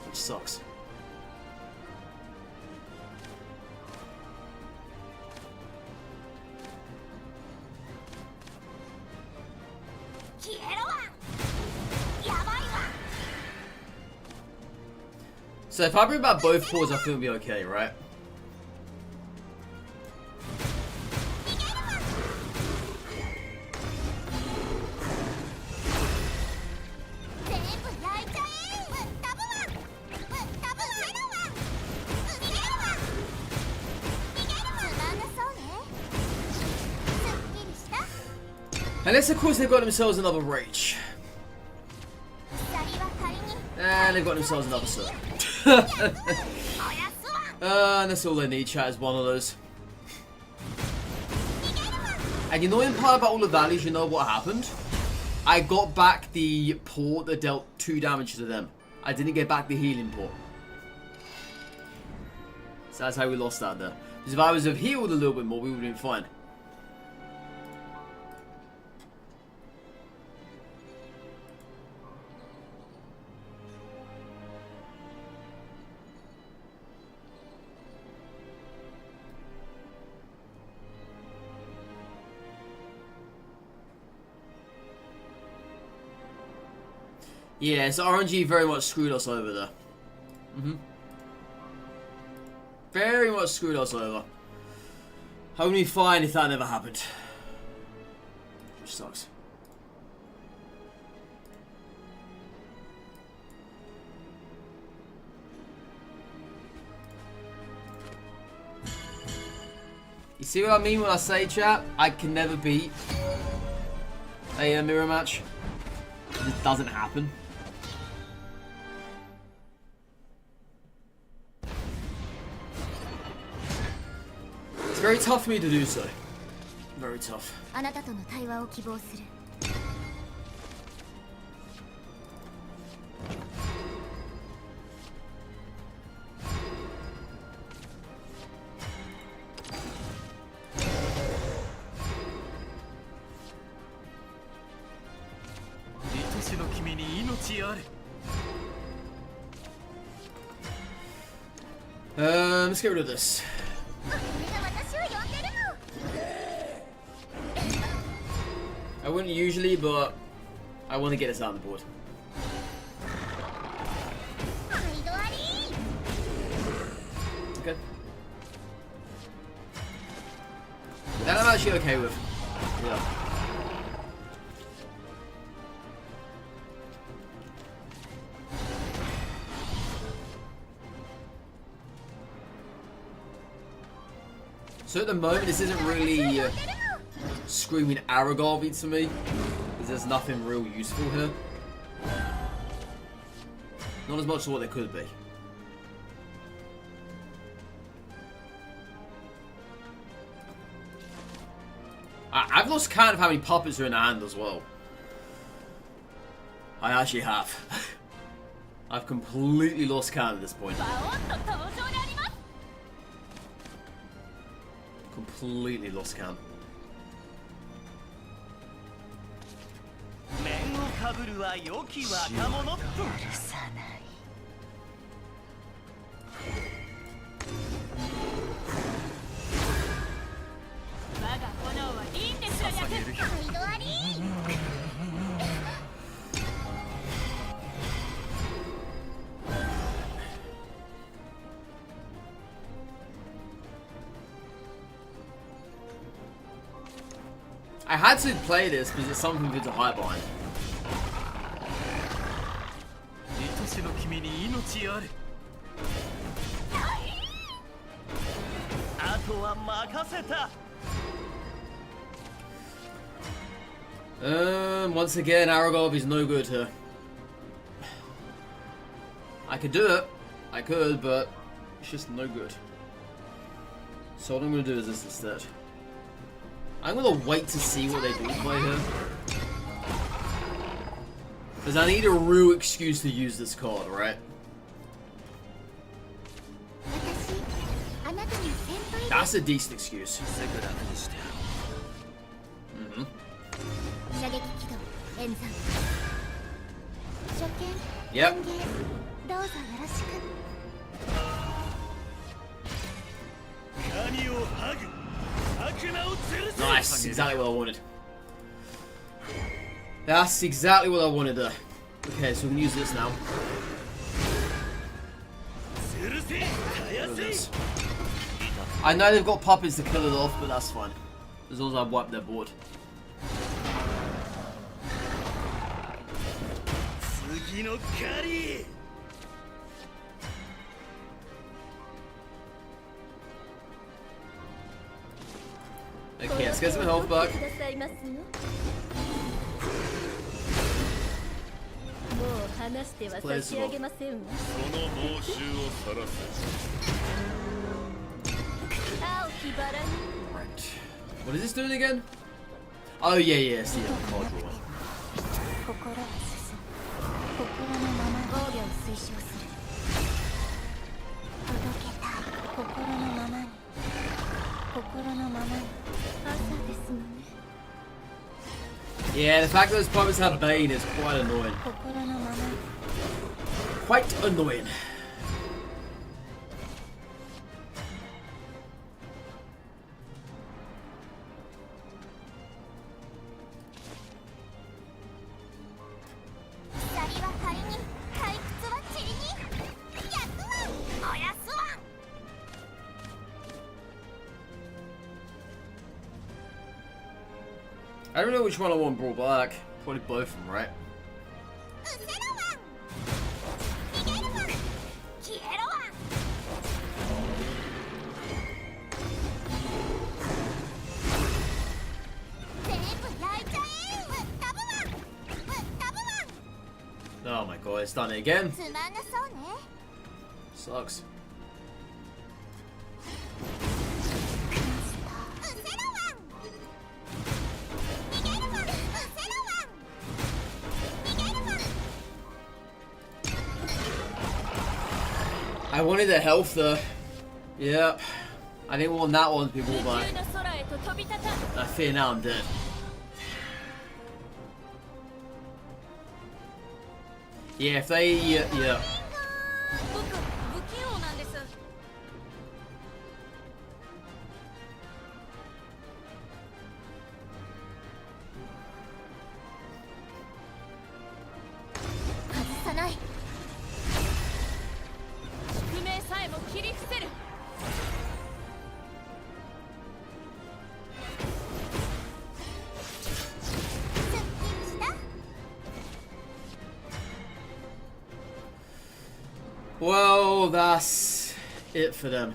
which sucks. So if I bring back both paws, I feel it'll be okay, right? Unless, of course, they've got themselves another Rage. And they've got themselves another Sir. And that's all they need, chat, is one of those. And the annoying part about all of that is, you know what happened? I got back the port that dealt 2 damage to them. I didn't get back the healing port. So that's how we lost that there. Because if I was have healed a little bit more, we would have been fine. Yeah, so RNG very much screwed us over there. Very much screwed us over. How would be fine if that never happened? Which sucks. You see what I mean when I say, chat? I can never beat a mirror match. It just doesn't happen. It's very tough for me to do so. Very tough. Let's get rid of this. I wouldn't usually, but I want to get this out on the board. Okay. That I'm actually okay with. Yeah. So at the moment, this isn't really screaming Aragorn to me, because there's nothing real useful here. Not as much as what there could be. I've lost count of how many puppets are in the hand as well. I actually have. I've completely lost count at this point. Completely lost count. I had to play this because it's something good to hide behind. Once again, Aragorn is no good here. I could do it. I could, but it's just no good. So what I'm going to do is this instead. I'm going to wait to see what they do play here. Because I need a real excuse to use this card, right? That's a decent excuse. Yep. Nice, exactly what I wanted. That's exactly what I wanted there. Okay, so we can use this now. I know they've got puppets to kill it off, but that's fine. As long as I wipe their board. Okay, let's get some health back. Let's play this one. Right. What is this doing again? Oh yeah, yeah, see the card draw. Yeah, the fact that those puppets have Bane is quite annoying. Quite annoying. I don't know which one I want brought back. Probably both of them, right? Oh my god, it's done it again. Sucks. I wanted the health though. Yep. I didn't want that one to be brought back. I fear now I'm dead. Yeah, if they, yeah. Well, that's it for them.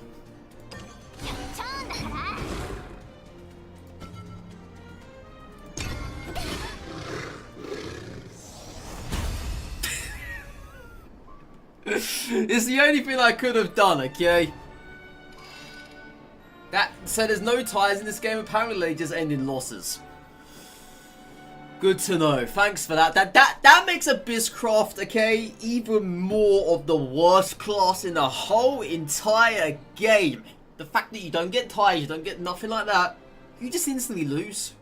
It's the only thing I could have done, okay? So there's no ties in this game, apparently they just end in losses. Good to know. Thanks for that. That makes Abysscraft, okay, even more of the worst class in the whole entire game. The fact that you don't get ties, you don't get nothing like that, you just instantly lose.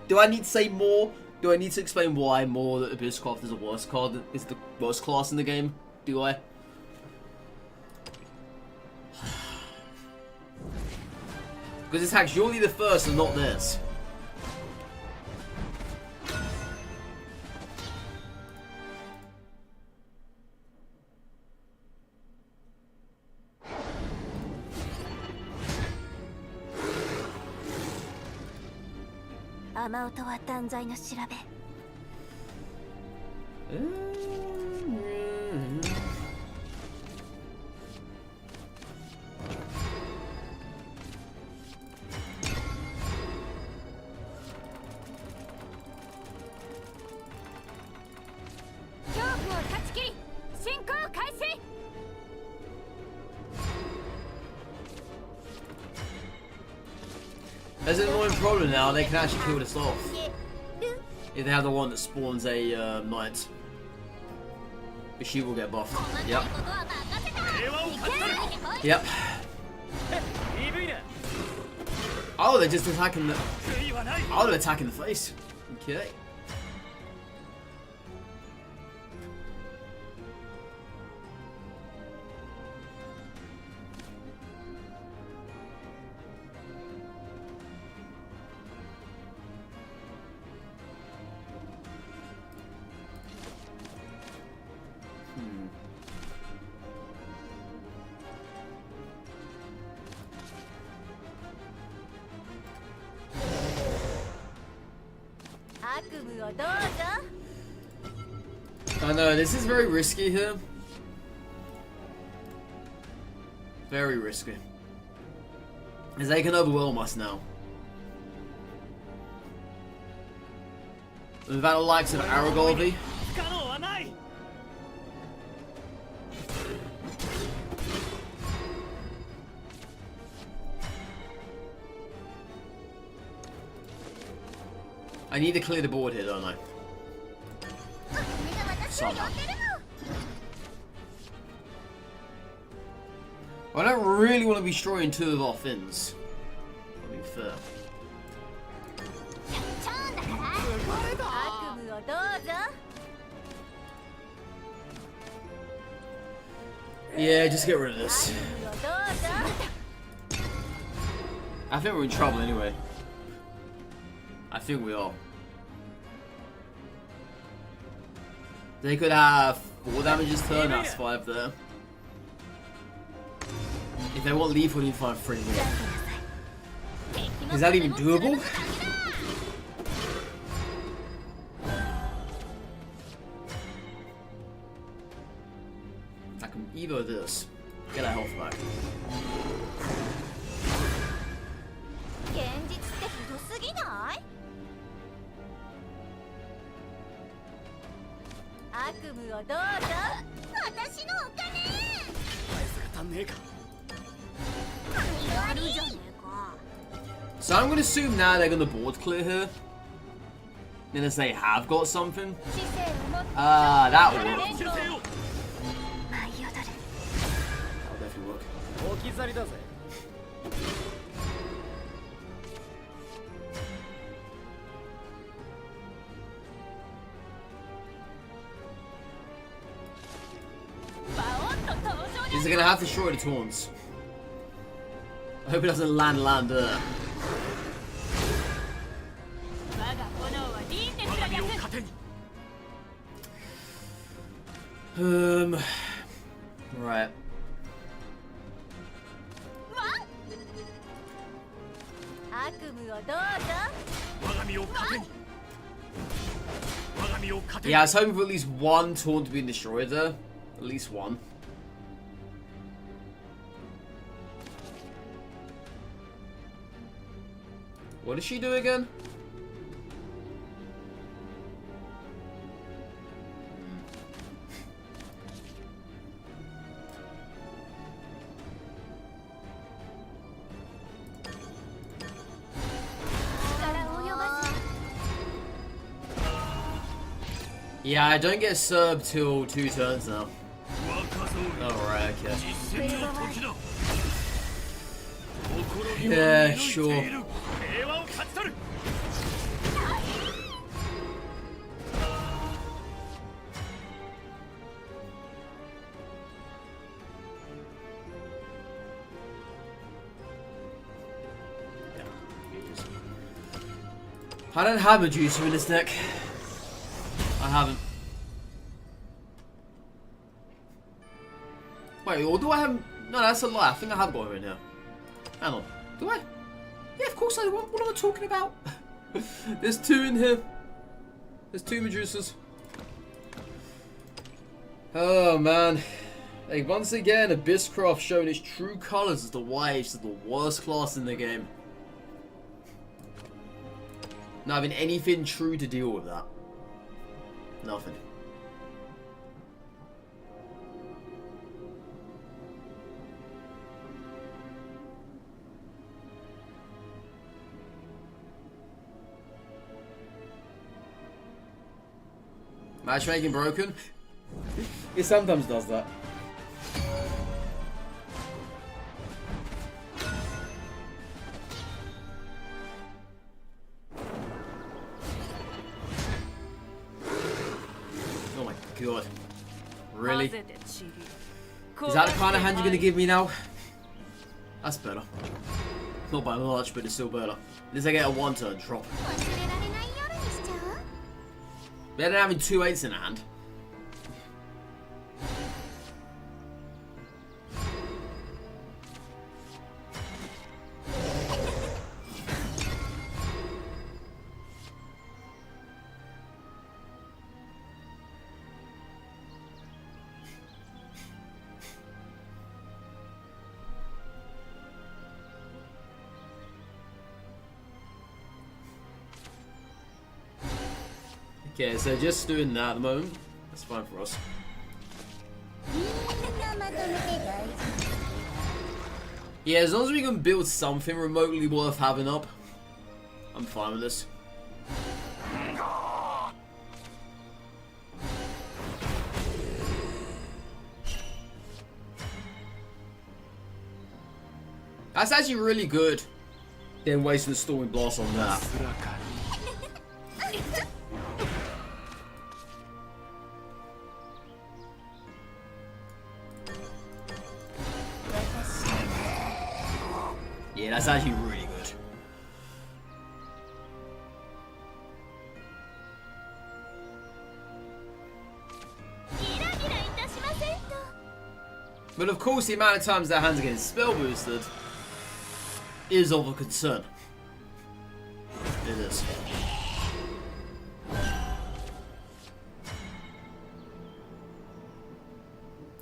Do I need to say more? Do I need to explain why more that Abysscraft is the worst card, is the worst class in the game? Do I? Because this hack's surely the first and not this. There's an annoying problem now, they can actually kill this off. If they have the one that spawns a knight. But she will get buffed. Yep. Yep. Oh, they're just attacking the... Oh, they're attacking the face. Okay. I know, this is very risky here. Very risky. As they can overwhelm us now. Without the likes of Aragorn. I need to clear the board here, don't I? Somehow. I don't really want to be destroying two of our fins. To be fair. Yeah, just get rid of this. I think we're in trouble anyway. I think we are. They could have 4 damages turn, that's 5 there. If they want lethal, we need to find 3 more. Is that even doable? I can evo this. Get our health back.
現実ってひどすぎない？悪夢をどうぞ。私のお金。
返すが足んねえか。
やるじゃねえか。
So I'm gonna assume now they're gonna board clear here. Then as they have got something. Ah, that will work.
修正を。
舞い踊る。
That'll definitely work.
置き去りだぜ。
Is it gonna have to destroy the taunts? I hope it doesn't land there.
我が身を糧に。
Right.
悪夢をどうぞ。
我が身を糧に。我が身を糧に。
Yeah, I was hoping for at least one taunt to be destroyed there. At least one. What does she do again? Yeah, I don't get sub till 2 turns now. Alright, okay. Yeah, sure. I don't have a juicer in this deck. I haven't. Wait, or do I have... No, that's a lie. I think I have got her in here. Hang on. Do I? Yeah, of course I do. What am I talking about? There's 2 in here. There's 2 Medusas. Oh, man. Like, once again, Abysscraft showing its true colors as to why it's the worst class in the game. Not having anything true to deal with that. Nothing. Matchmaking broken? It sometimes does that. Oh my god. Really? Is that the kind of hand you're gonna give me now? That's better. Not by much, but it's still better. At least I get a 1-turn drop. Better than having 2 8s in hand. Okay, so just doing that at the moment. That's fine for us. Yeah, as long as we can build something remotely worth having up, I'm fine with this. That's actually really good. Then wasting the Storming Blast on that. Yeah, that's actually really good. But of course, the amount of times that hand's getting spell boosted is of a concern. It is.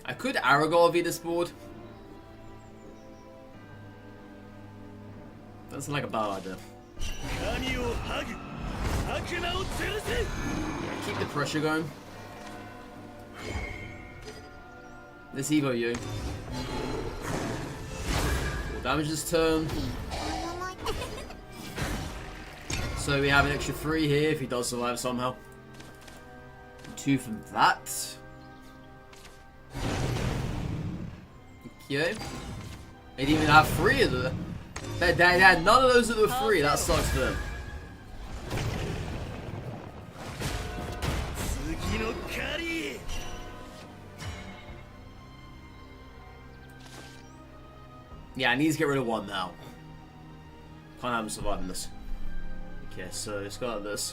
I could Aragorn this board. Doesn't like a bad idea. Keep the pressure going. Let's Evo you. Full damage this turn. So we have an extra 3 here if he does survive somehow. 2 from that. Okay. They didn't even have 3 of them. They had none of those that were 3. That sucks for them. Yeah, I need to get rid of 1 now. Can't have him surviving this. Okay, so it's got this.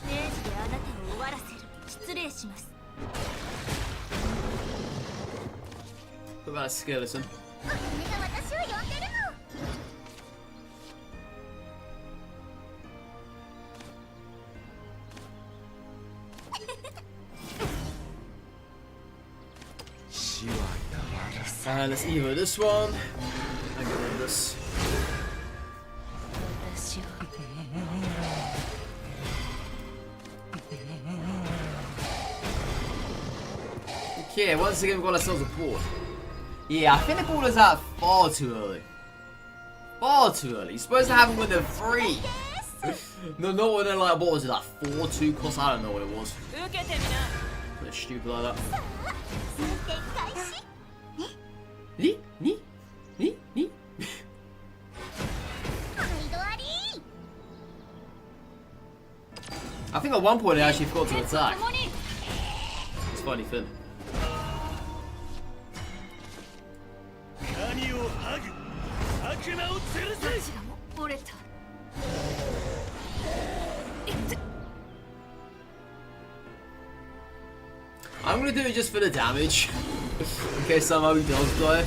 What about a skeleton? Let's Evo this one. And get rid of this. Okay, once again we've got ourselves a board. Yeah, I think the board is out far too early. Far too early. You're supposed to have them when they're 3. No, not when they're like, what was it, like 4-2 cost? I don't know what it was. Something stupid like that. I think at one point I actually forgot to attack. It's a funny thing. I'm gonna do it just for the damage. In case somehow he does die.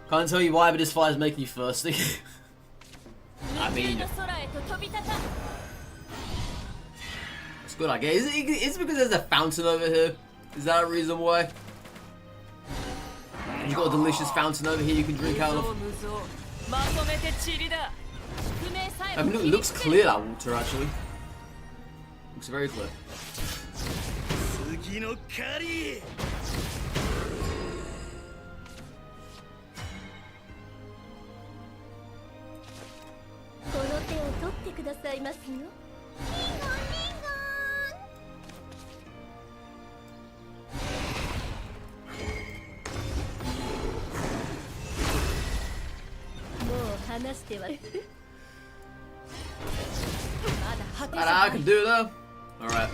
Can't tell you why, but this fight is making you thirsty. I mean, it's good, I guess. Is it because there's a fountain over here? Is that a reason why? You've got a delicious fountain over here you can drink out of. I mean, it looks clear, that water, actually. Looks very clear. I can do that. Alright.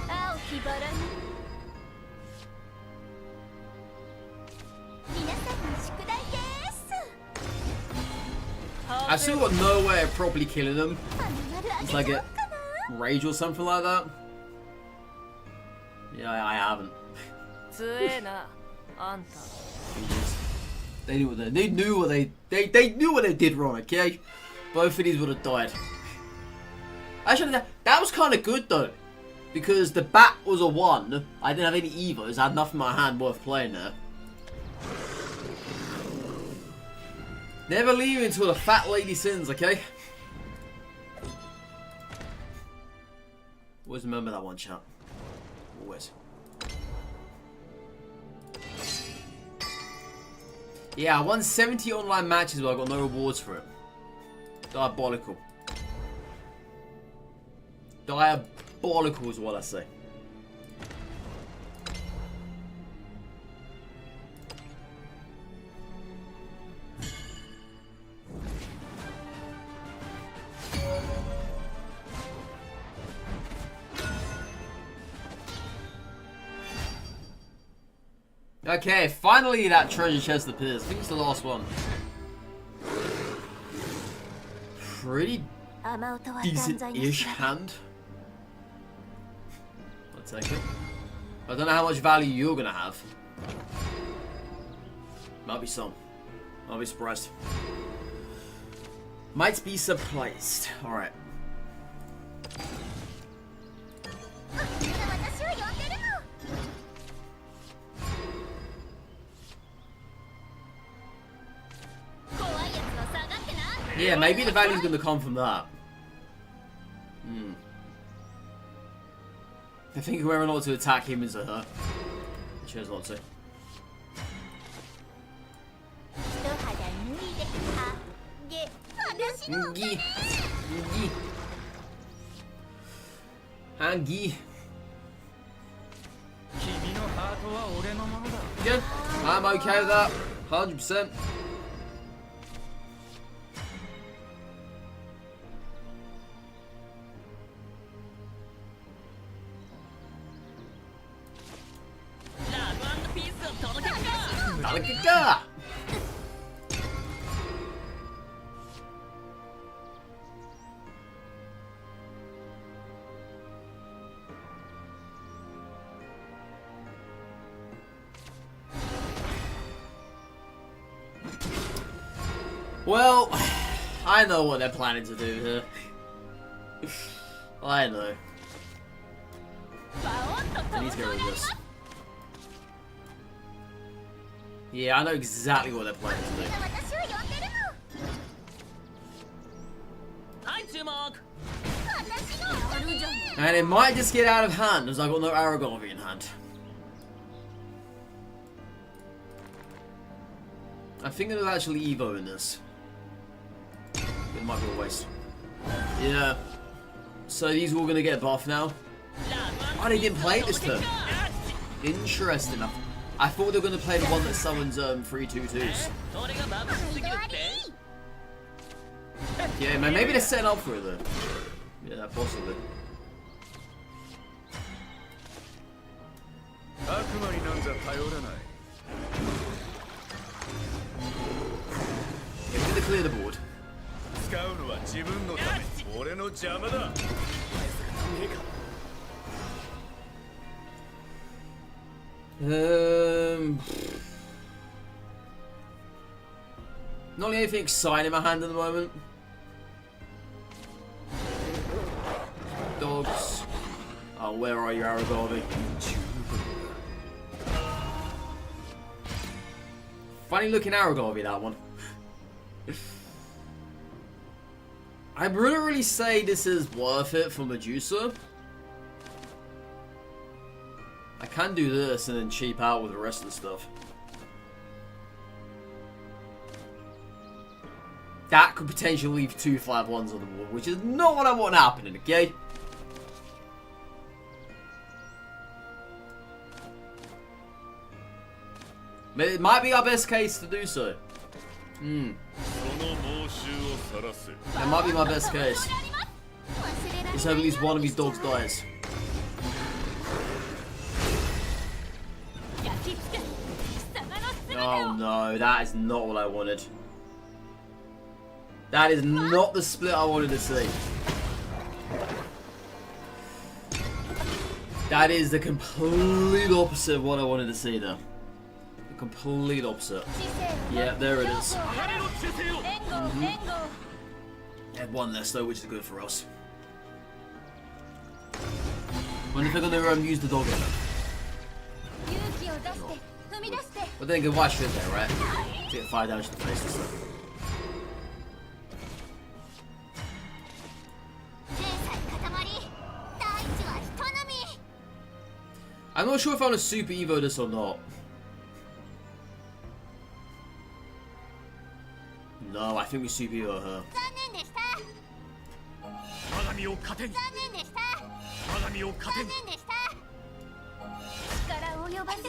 I still got no way of properly killing them. It's like a rage or something like that. Yeah, I haven't. They knew what they knew what they did wrong, okay? Both of these would have died. Actually, that was kind of good though, because the bat was a 1. I didn't have any evos. I had nothing in my hand worth playing there. Never leave until the fat lady sins, okay? Always remember that one, chat. Always. Yeah, I won 70 online matches, but I got no rewards for it. Diabolical. Diabolical is what I say. Okay, finally that treasure chest appears. I think it's the last one. Pretty decent-ish hand. I'll take it. I don't know how much value you're gonna have. Might be some. I'll be surprised. Might be surprised. Alright. Yeah, maybe the value's gonna come from that. I think whoever not to attack him is her. I chose not to.
一肌脱いであげ私のお金
Hangi.
君のハートは俺のものだ
Good. I'm okay with that. 100%.
ラブ&ピースを届けるか
Dalekaka. Well, I know what they're planning to do here. I know. I need to get rid of this. Yeah, I know exactly what they're planning to do.
私を呼んでる
はい注目
の私のお金じゃん
And it might just get out of hand as I've got no Aragorn in hand. I think it'll actually Evo in this. It might be a waste. Yeah. So these are all gonna get buffed now. Oh, they didn't play it this turn. Interesting. I thought they were gonna play the one that summons 3/2/2s.
それが眩しすぎるって
Yeah, man, maybe they're setting up for it though. Yeah, possibly.
悪魔になんざ頼らない
Yeah, we're gonna clear the board.
使うのは自分のため俺の邪魔だ
Not really anything exciting in my hand at the moment. Dogs. Oh, where are you, Aragorn? Funny looking Aragorn, that one. I wouldn't really say this is worth it for Medusa. I can do this and then cheap out with the rest of the stuff. That could potentially leave 2 5/1s on the board, which is not what I want happening, okay? But it might be our best case to do so. That might be my best case. Let's hope at least one of these dogs dies. Oh no, that is not what I wanted. That is not the split I wanted to see. That is the complete opposite of what I wanted to see there. The complete opposite. Yeah, there it is. Had one less though, which is good for us. Wonder if they're gonna use the dog in it. But then again, why should they, right? To get 5 damage to the face and stuff. I'm not sure if I want to super evo this or not. No, I think we super evo her.
我が身を糧に我が身を糧に
力及ばず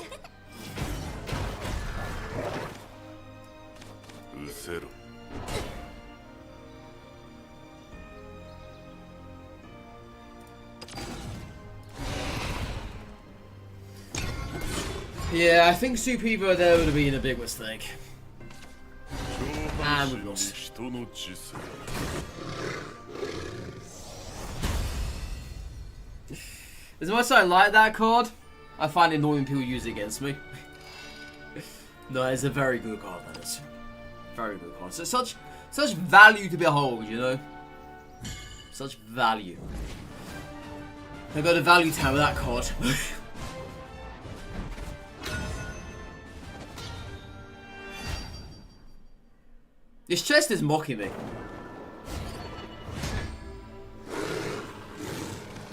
失せろ
Yeah, I think super evo there would have been a big mistake. And we lost. As much as I like that card, I find it annoying people use it against me. No, it's a very good card, that is. Very good card. So such value to behold, you know? Such value. I got a value town with that card. This chest is mocking me.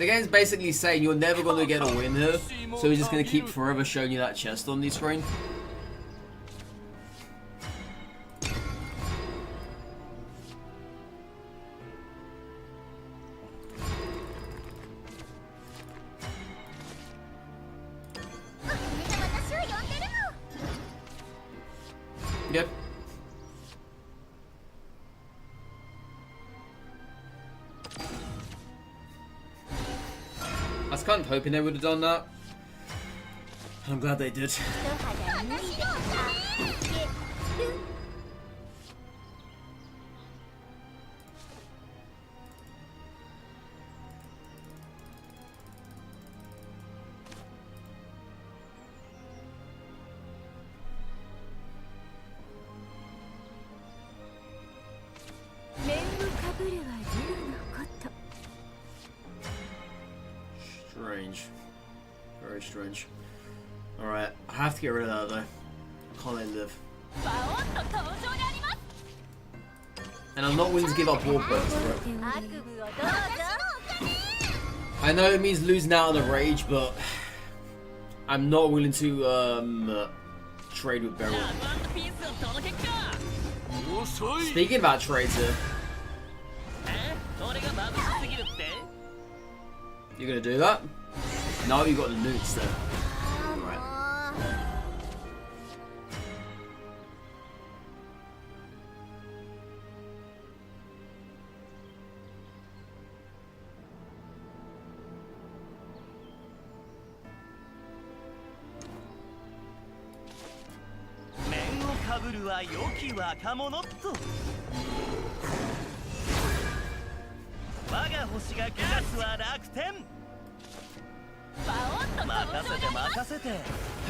The game's basically saying you're never going to get a win here, so he's just going to keep forever showing you that chest on the screen. Yep. I was kind of hoping they would have done that. I'm glad they did.
面をかぶるは竜のこと。
Strange. Very strange. Alright, I have to get rid of that though. I can't let it live. And I'm not willing to give up war points for it. I know it means losing out on the rage, but I'm not willing to trade with Beryl. Speaking about trades here. You're gonna do that? No, you got the newts there. Right.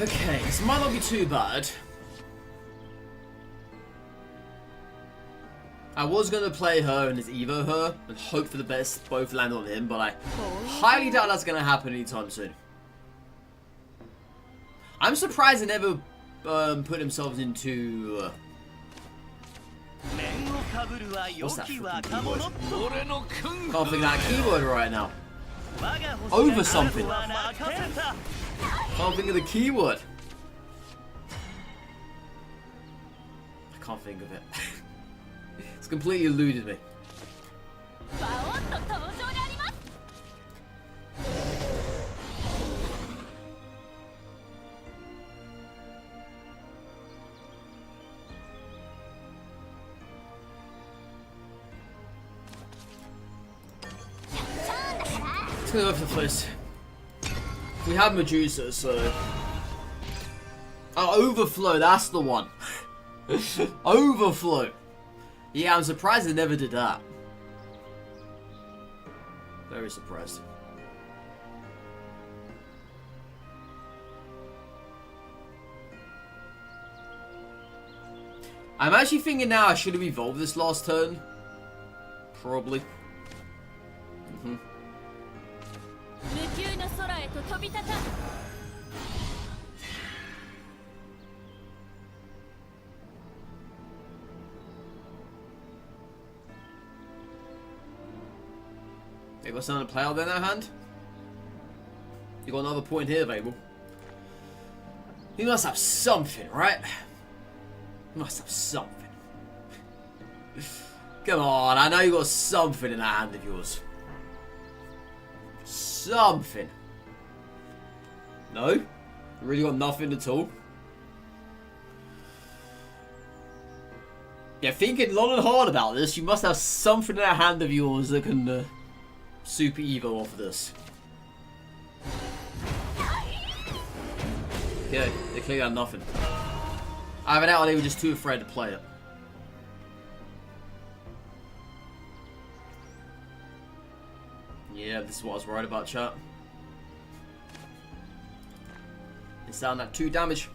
Okay, this might not be too bad. I was gonna play her and his Evo her and hope for the best both land on him, but I highly doubt that's gonna happen anytime soon. I'm surprised they never put themselves into what's that freaking keyword? Can't think of that keyword right now. Over something. Can't think of the keyword. I can't think of it. It's completely eluded me. Let's go over the place. We have Medusa, so... Oh, Overflow, that's the one. Overflow. Yeah, I'm surprised they never did that. Very surprised. I'm actually thinking now I should have evolved this last turn. Probably. They got something to play out there in their hand? You got another point here available. You must have something, right? You must have something. Come on, I know you got something in that hand of yours. Something. No? You really got nothing at all? Yeah, thinking long and hard about this, you must have something in that hand of yours that can super Evo off of this. Yeah, they clearly have nothing. I have an out they were just too afraid to play it. Yeah, this is what I was worried about, chat. It's down at 2 damage.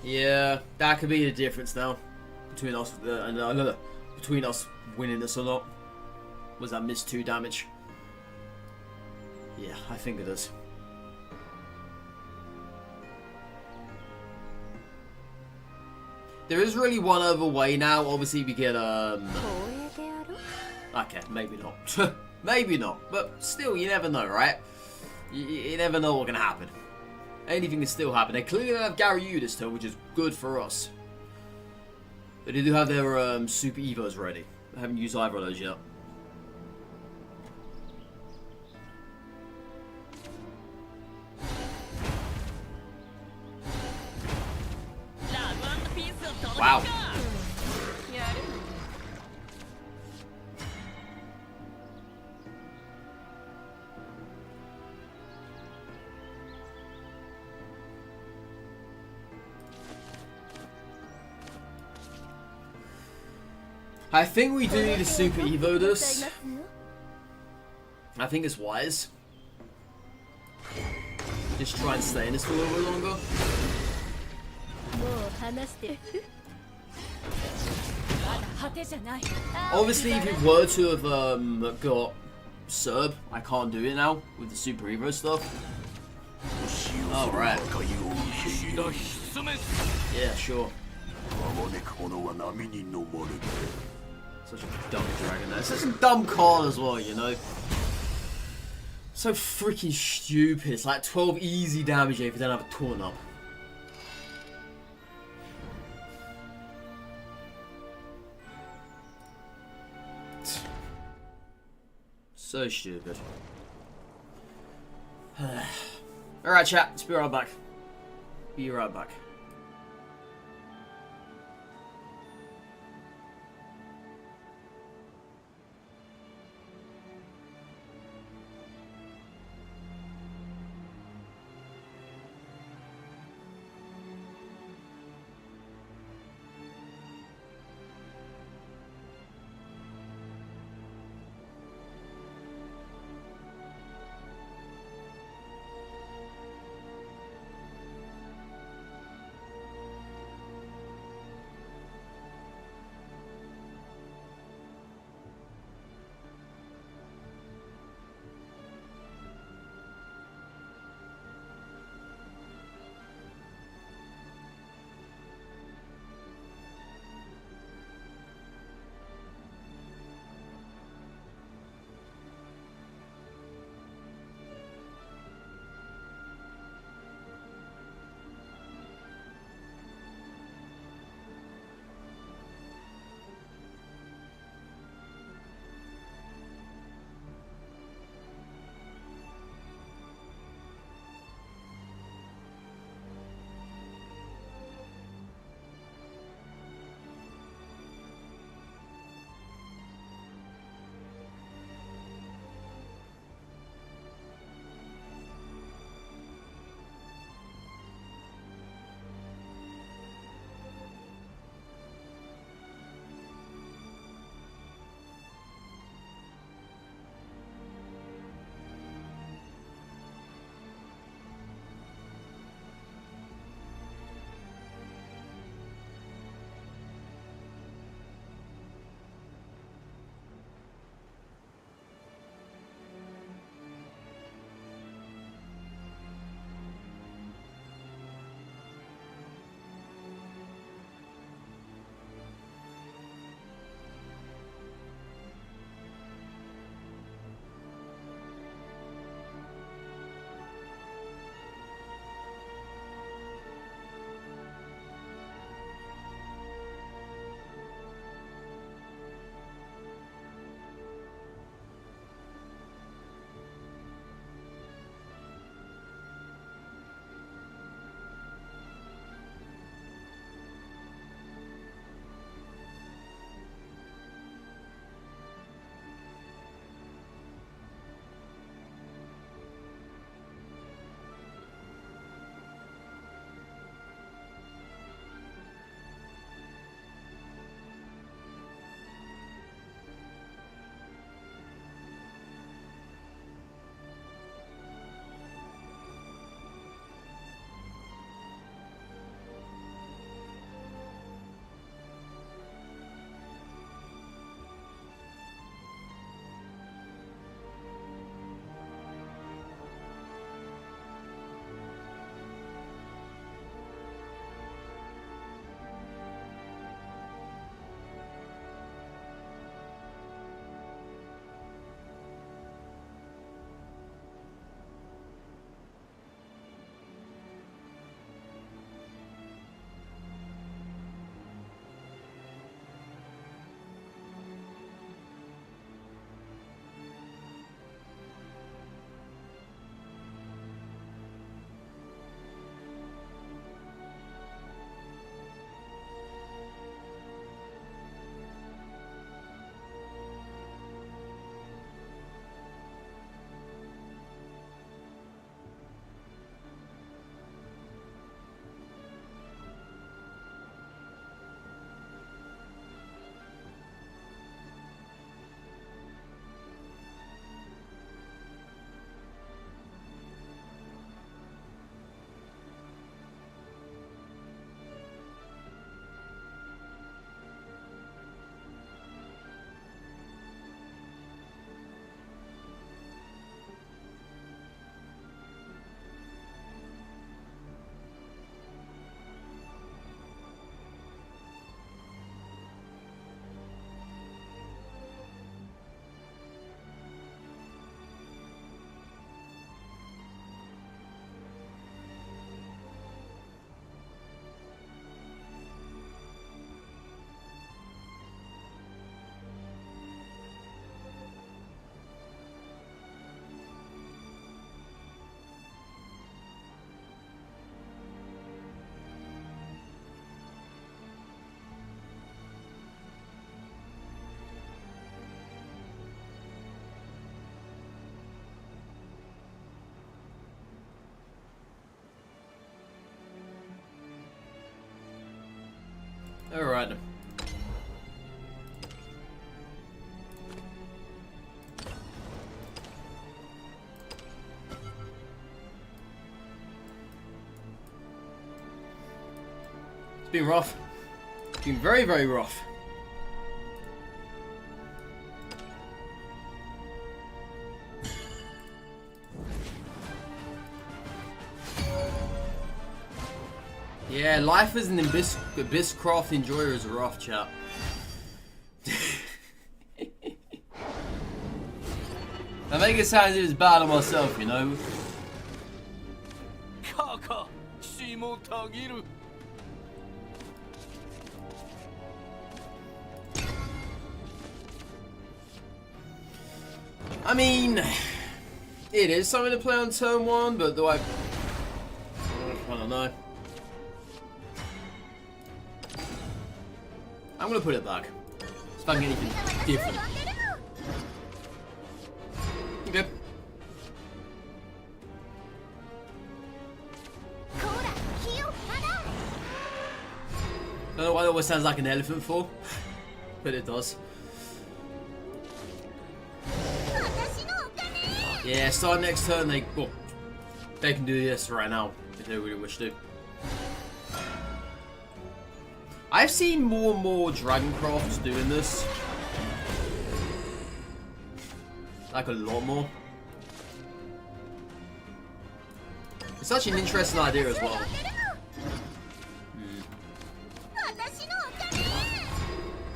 Yeah, that could be the difference now between us winning this or not. Was that miss 2 damage? Yeah, I think it is. There is really one other way now. Obviously, we get okay, maybe not. Maybe not. But still, you never know, right? You never know what's gonna happen. Anything can still happen. They clearly don't have Gary Yu this turn, which is good for us. But they do have their Super Evos ready. I haven't used either of those yet. Wow. I think we do need to Super Evo this. I think it's wise. Just try and stay in this for a little bit longer. Obviously, if you were to have got Serb, I can't do it now with the Super Evo stuff. Alright. Yeah, sure. Such a dumb dragon there. Such a dumb card as well, you know. So freaking stupid. It's like 12 easy damage if you don't have a torn up. So stupid. Alright chat, let's be right back. Be right back. been rough. It's been very, very rough. Yeah, life as an Abysscraft enjoyer is rough, chap. I make it sound as bad on myself, you know. I mean, it is something to play on turn 1, but do I don't know. I'm gonna put it back. If I can get anything different. Okay. Don't know why it always sounds like an elephant for, but it does. Yeah, start next turn. They can do this right now if they really wish to. I've seen more and more Dragoncrafts doing this. Like a lot more. It's such an interesting idea as well.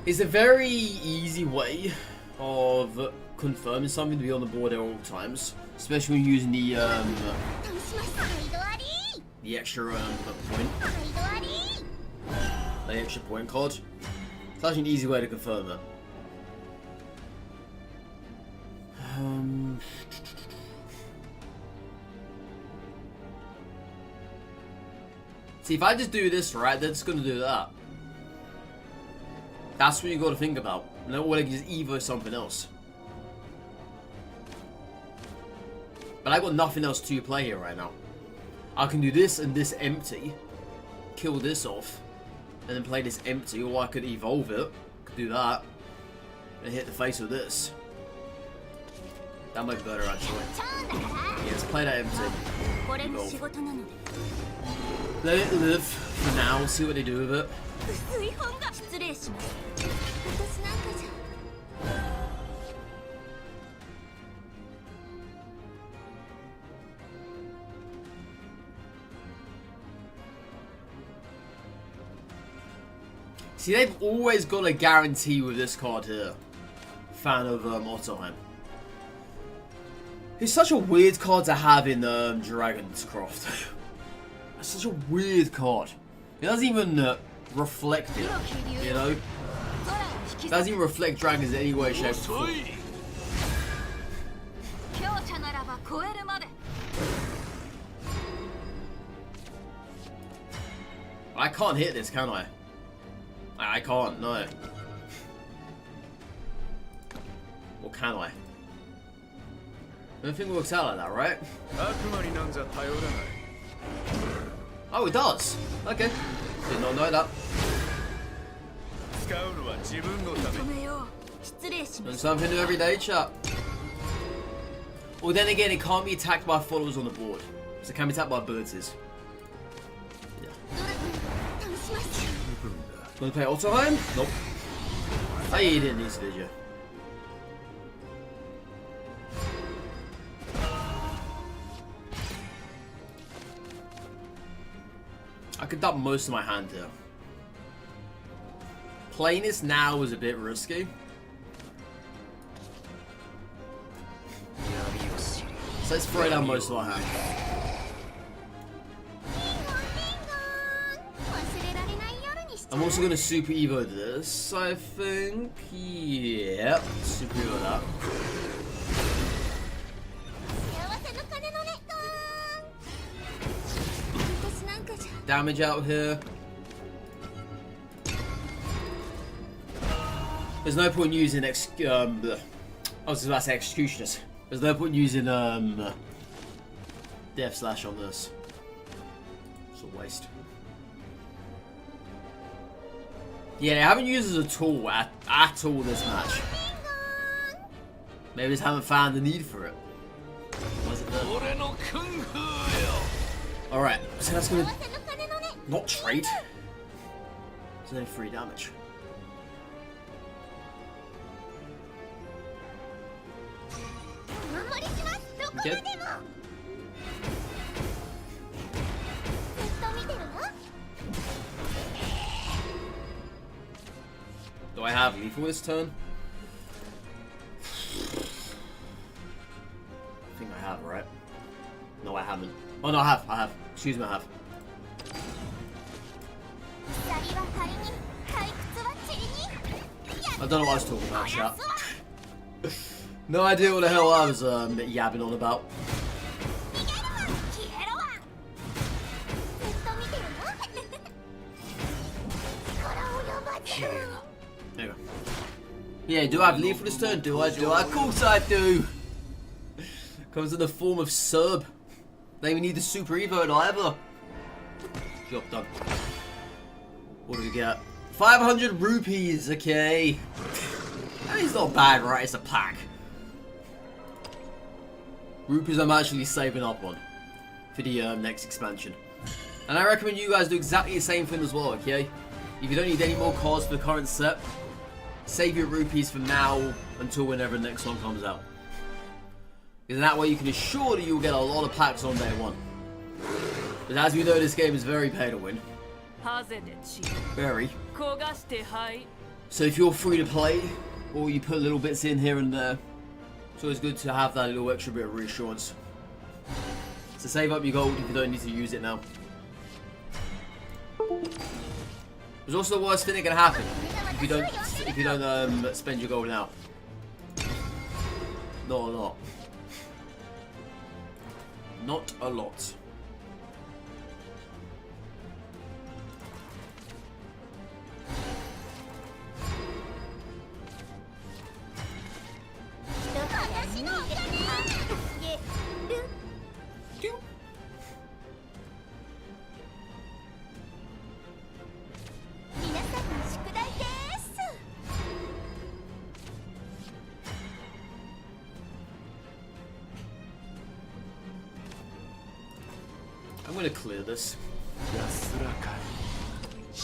It's a very easy way of confirming something to be on the board at all times, especially when using the extra point. The extra point card. It's actually an easy way to confirm it. See, if I just do this right, they're just gonna do that. That's what you got to think about. And then what I can just evo something else. But I got nothing else to play here right now. I can do this and this empty, kill this off, and then play this empty, or I could evolve it, could do that, and hit the face with this. That might be better actually. Yeah, let's play that empty. Evolve. Let it live for now, see what they do with it. See, they've always got a guarantee with this card here. Fan of Ottoheim. It's such a weird card to have in Dragonscraft. It's such a weird card. It doesn't even reflect it, you know? It doesn't even reflect dragons in any way, shape, or form. I can't hit this, can I? I can't, no. Or can I? I don't think it works out like that, right? Oh, it does. Okay. Did not know that. Learn something new every day, chat. Well, then again, it can't be attacked by followers on the board. So it can be attacked by abilities. Yeah. Want to play Ottoheim? Nope. Oh, you didn't need to, did you? I could dump most of my hand here. Playing this now is a bit risky. So let's throw down most of our hand. I'm also going to Super Evo this, I think. Yep, Super Evo that. Damage out here. There's no point using I was about to say Executioners. There's no point using Death Slash on this. It's a waste. Yeah, I haven't used it at all this match. Maybe I just haven't found the need for it. Was it there? Alright, so that's gonna not trade. It's only 3 damage. Okay. Do I have lethal this turn? I think I have, right? No, I haven't. Oh no, I have. Excuse me, I have. I don't know what I was talking about, chat. No idea what the hell I was yabbing on about. There we go. Yeah, do I have lethal this turn? Do I? Of course I do! Comes in the form of sub. Don't even need the super evo either. Job done. What do we get? 500 rupees, okay. That is not bad, right? It's a pack. Rupees I'm actually saving up on for the next expansion. And I recommend you guys do exactly the same thing as well, okay? If you don't need any more cards for the current set, save your rupees from now until whenever the next one comes out. Because that way you can assure that you'll get a lot of packs on day one. But as we know, this game is very pay to win. Very. So if you're free to play, or you put little bits in here and there, it's always good to have that little extra bit of reassurance. So save up your gold if you don't need to use it now. There's also the worst thing that can happen if you don't spend your gold now. Not a lot. Not a lot. I'm gonna clear this.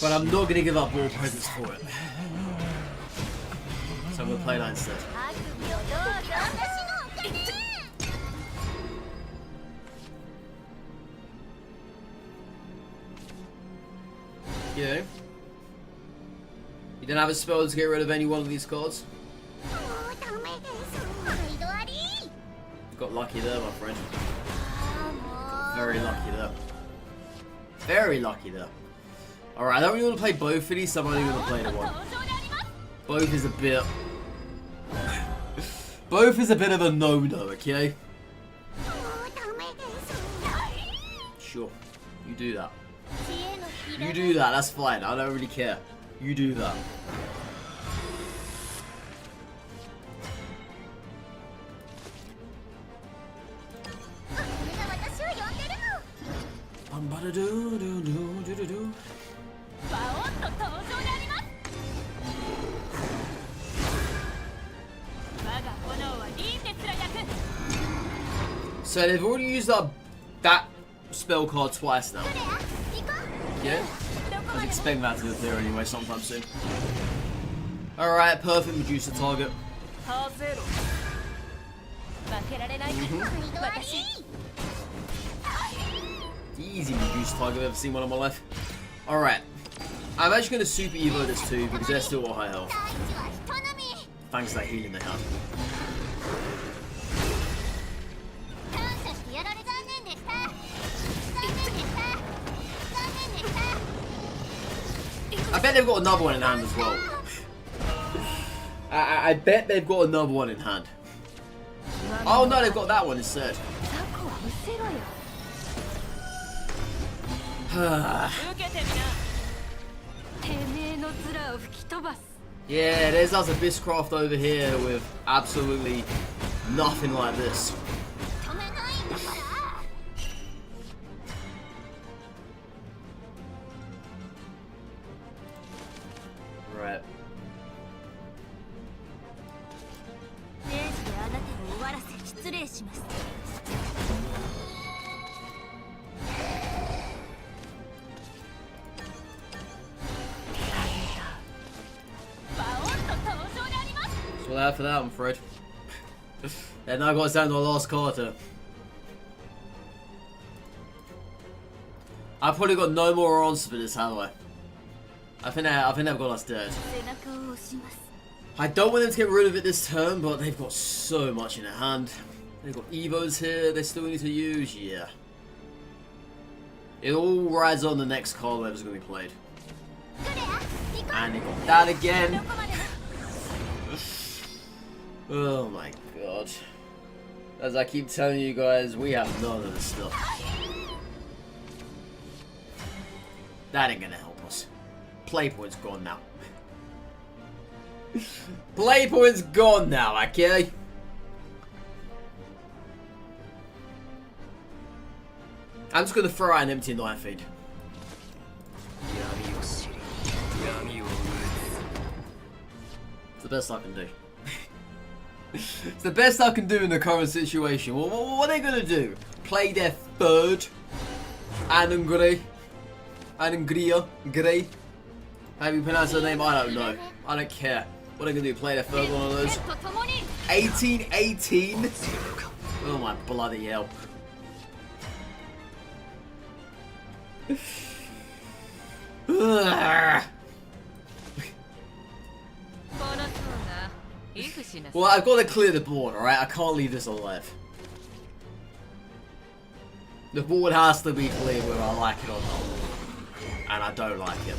But I'm not gonna give up all presents for it. So I'm gonna play that instead. Yeah. You don't have a spell to get rid of any one of these cards? You got lucky there, my friend. Very lucky there. Very lucky there. Alright, I don't really want to play both of these, so I'm only going to play the one. Both is a bit... both is a bit of a no-no, okay? Sure. You do that. You do that, that's fine. I don't really care. You do that. So they've already used up that spell card twice now. Yeah? I was expecting that to appear anyway sometime soon. Alright, perfect Medusa target. Easy Medusa target I've ever seen one in my life. Alright. I'm actually going to super evo this too because they're still at high health. Thanks to that healing they have. I bet they've got another one in hand as well. I bet they've got another one in hand. Oh no, they've got that one instead. Yeah, there's us Abysscraft over here with absolutely nothing like this. Right. bad for that, I'm afraid. And now got us down to our last card. I've probably got no more answers for this, have I? I think they've got us dead. I don't want them to get rid of it this turn, but they've got so much in their hand. They've got Evos here they still need to use, yeah. It all rides on the next card whatever's going to be played. And they got that again. Oh my god. As I keep telling you guys, we have none of this stuff. That ain't gonna help us. Playpoint's gone now. Playpoint's gone now, okay? I'm just gonna throw out an empty knife feed. It's the best I can do. It's the best I can do in the current situation. Well, what are they gonna do? Play their third Anangri? Anangria? Gray? How do you pronounce her name? I don't know. I don't care. What are they gonna do? Play their third one of those? 1818? Oh my bloody hell. Well, I've got to clear the board, alright? I can't leave this alive. The board has to be clear whether I like it or not. And I don't like it.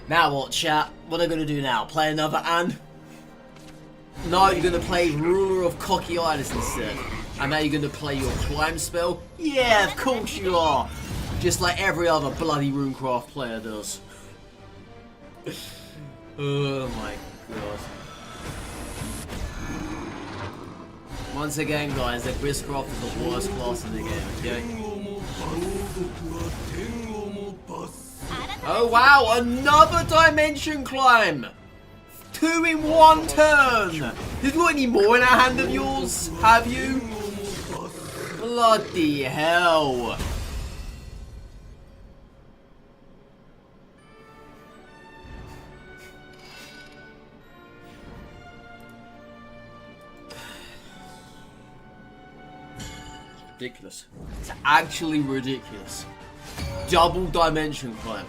Now what, chat? What are they gonna do now? Play another An? No, you're gonna play Ruler of Cocky Eyes instead. And now you're gonna play your climb spell? Yeah, of course you are! Just like every other bloody Runecraft player does. Oh my god. Once again guys, the Abysscraft is the worst class in the game, okay? Oh wow, another dimension climb! 2 in 1 turn! You've got any more in that hand of yours? Have you? Bloody hell! Ridiculous. It's actually ridiculous. Double dimension climb.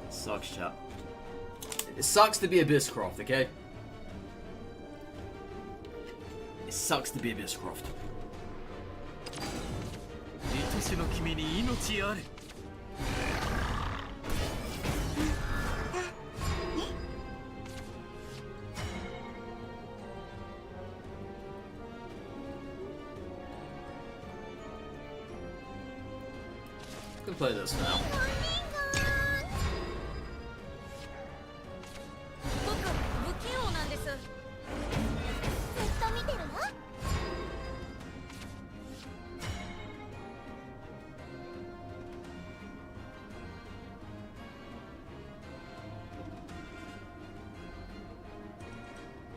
Sucks, chat. It sucks to be Abysscraft, okay? It sucks to be Abysscraft. Can play this now.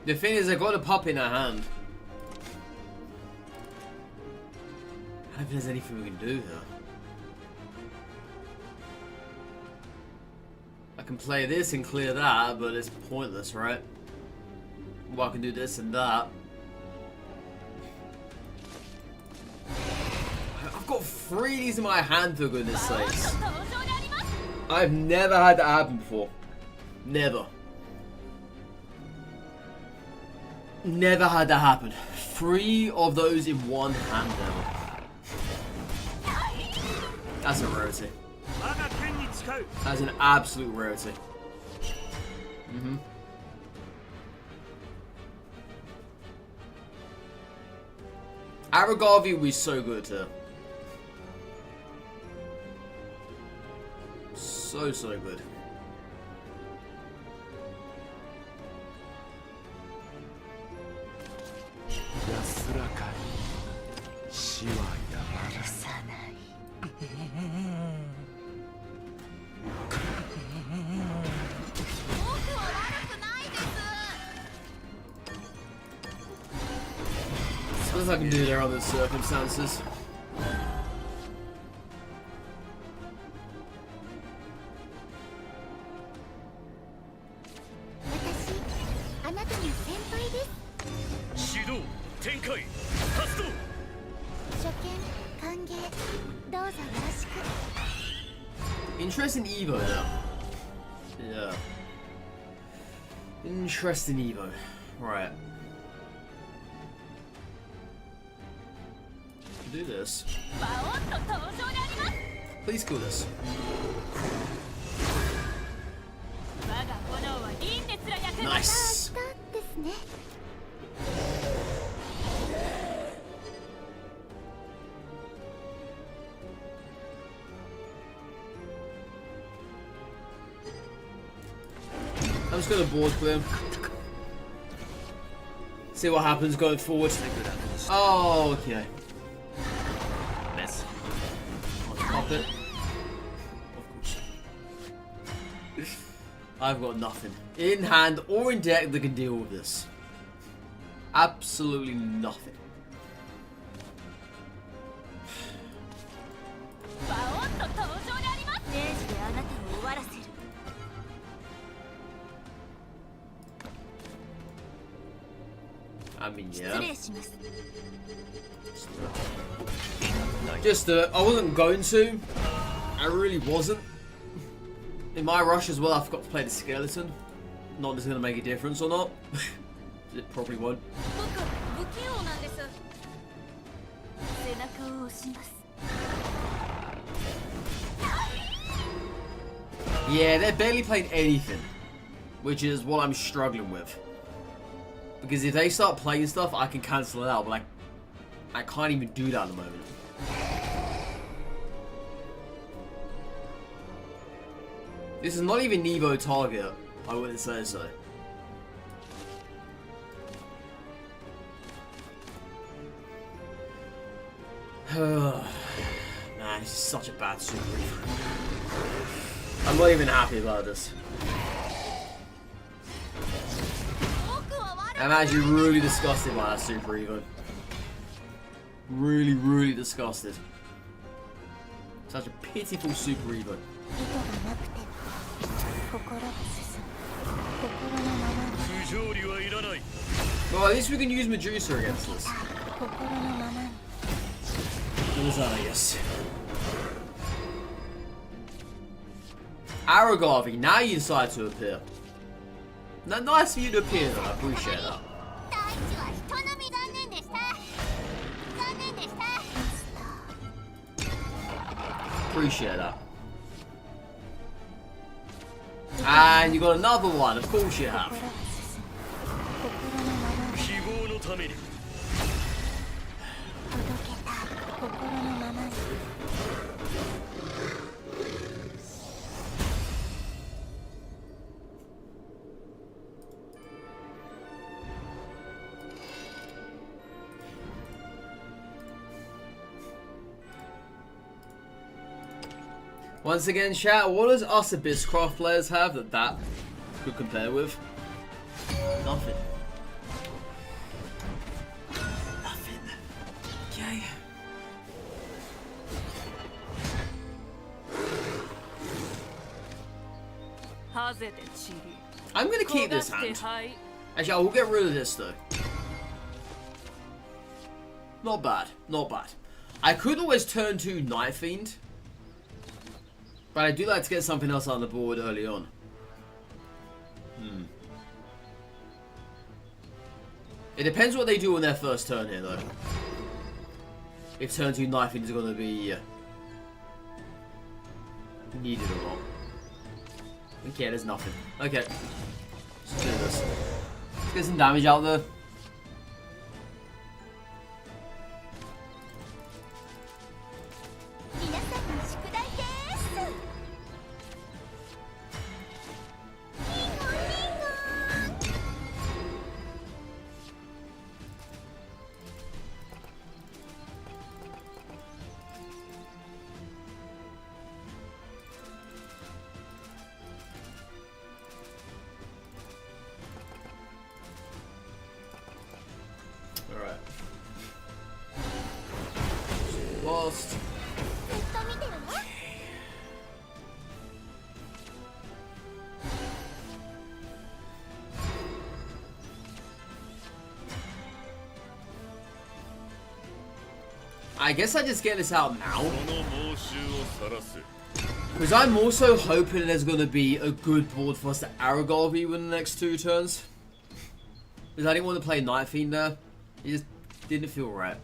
The thing is, I got a pup in her hand. I don't think there's anything we can do here. I can play this and clear that, but it's pointless, right? Well, I can do this and that. I've got 3 of these in my hand, for goodness sakes. I've never had that happen before. Never. Never had that happen. 3 of those in one hand now. That's a rarity. That's an absolute rarity. Aragavi will be so good here. So So good. As I can do there under the circumstances.
あなたの先輩です。
指導展開発動。
初見歓迎どうぞよろしく。
Interesting Evo though. Yeah. Interesting Evo. Right. Do this. Please kill this. Nice.
ですね。
I'm just gonna board clear. See what happens going forward. Oh, okay.
Miss.
Pop it. Of course. I've got nothing in hand or in deck that can deal with this. Absolutely nothing. I mean, yeah. Just, I wasn't going to. I really wasn't. In my rush as well, I forgot to play the skeleton. Not that it's going to make a difference or not. It probably won't. Yeah, they're barely playing anything. Which is what I'm struggling with. Because if they start playing stuff, I can cancel it out, but I can't even do that at the moment. This is not even Evo target, I wouldn't say so. Man, this is such a bad super. I'm not even happy about this. I'm actually really disgusted by that Super Evo. Really, really disgusted. Such a pitiful Super Evo. Well, at least we can use Medusa against this. What was that, I guess? Aragorn, now you decide to appear. Nice for you to appear though, I appreciate that. Appreciate that. And you got another one, of course you have. Once again, chat, what does us Abysscraft players have that could compare with? Nothing. Nothing. Okay. I'm gonna keep this hand. Actually, I will get rid of this though. Not bad, not bad. I could always turn to Night Fiend. But I do like to get something else on the board early on. It depends what they do on their first turn here, though. If turn 2 knifing is going to be needed or not. Okay, there's nothing. Okay. Let's do this. Let's get some damage out there. Alright. Lost.
ずっと見てるね。
I guess I just get this out now.
この猛襲を晒せ
Because I'm also hoping there's going to be a good board for us to Aragorn win the next 2 turns. Because I didn't want to play Night Fiend there. It just didn't feel right.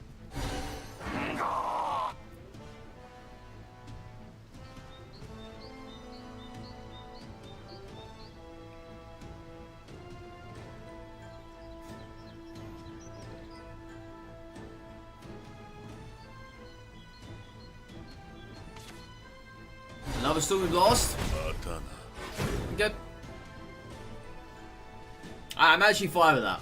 Another storm we've lost.
またな
Okay. I'm actually fine with that.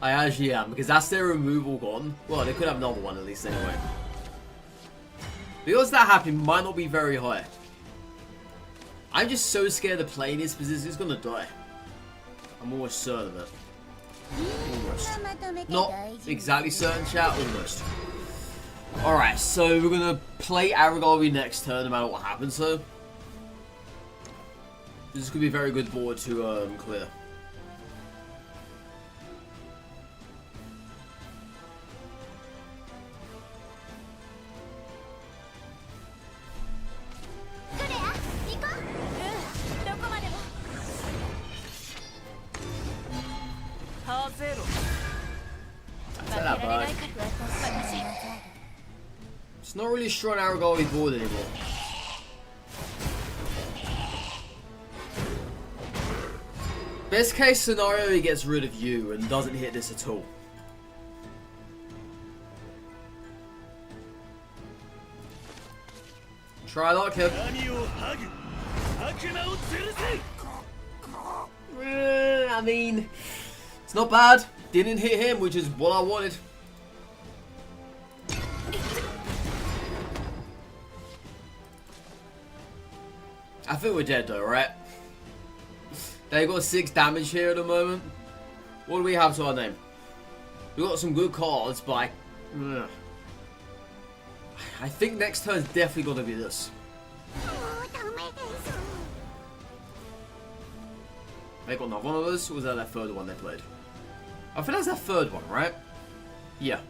I actually am, because that's their removal gone. Well, they could have another one at least anyway. Because that happened might not be very high. I'm just so scared of playing this because it's gonna die. I'm almost certain of it. Almost. Not exactly certain, chat, almost. Alright, so we're gonna play Aragorn next turn no matter what happens, so. This is gonna be a very good board to clear. It's not really a strong Aragorn board anymore. Best case scenario, he gets rid of you and doesn't hit this at all. Try luck here.
何をハグ悪魔を吊るせ
I mean, it's not bad. Didn't hit him, which is what I wanted. I think we're dead though, right? They got 6 damage here at the moment. What do we have to our name? We got some good cards, but I think next turn is definitely going to be this.
もうダメです。
They got another one of those, or was that their third one they played? I think that's their third one, right? Yeah.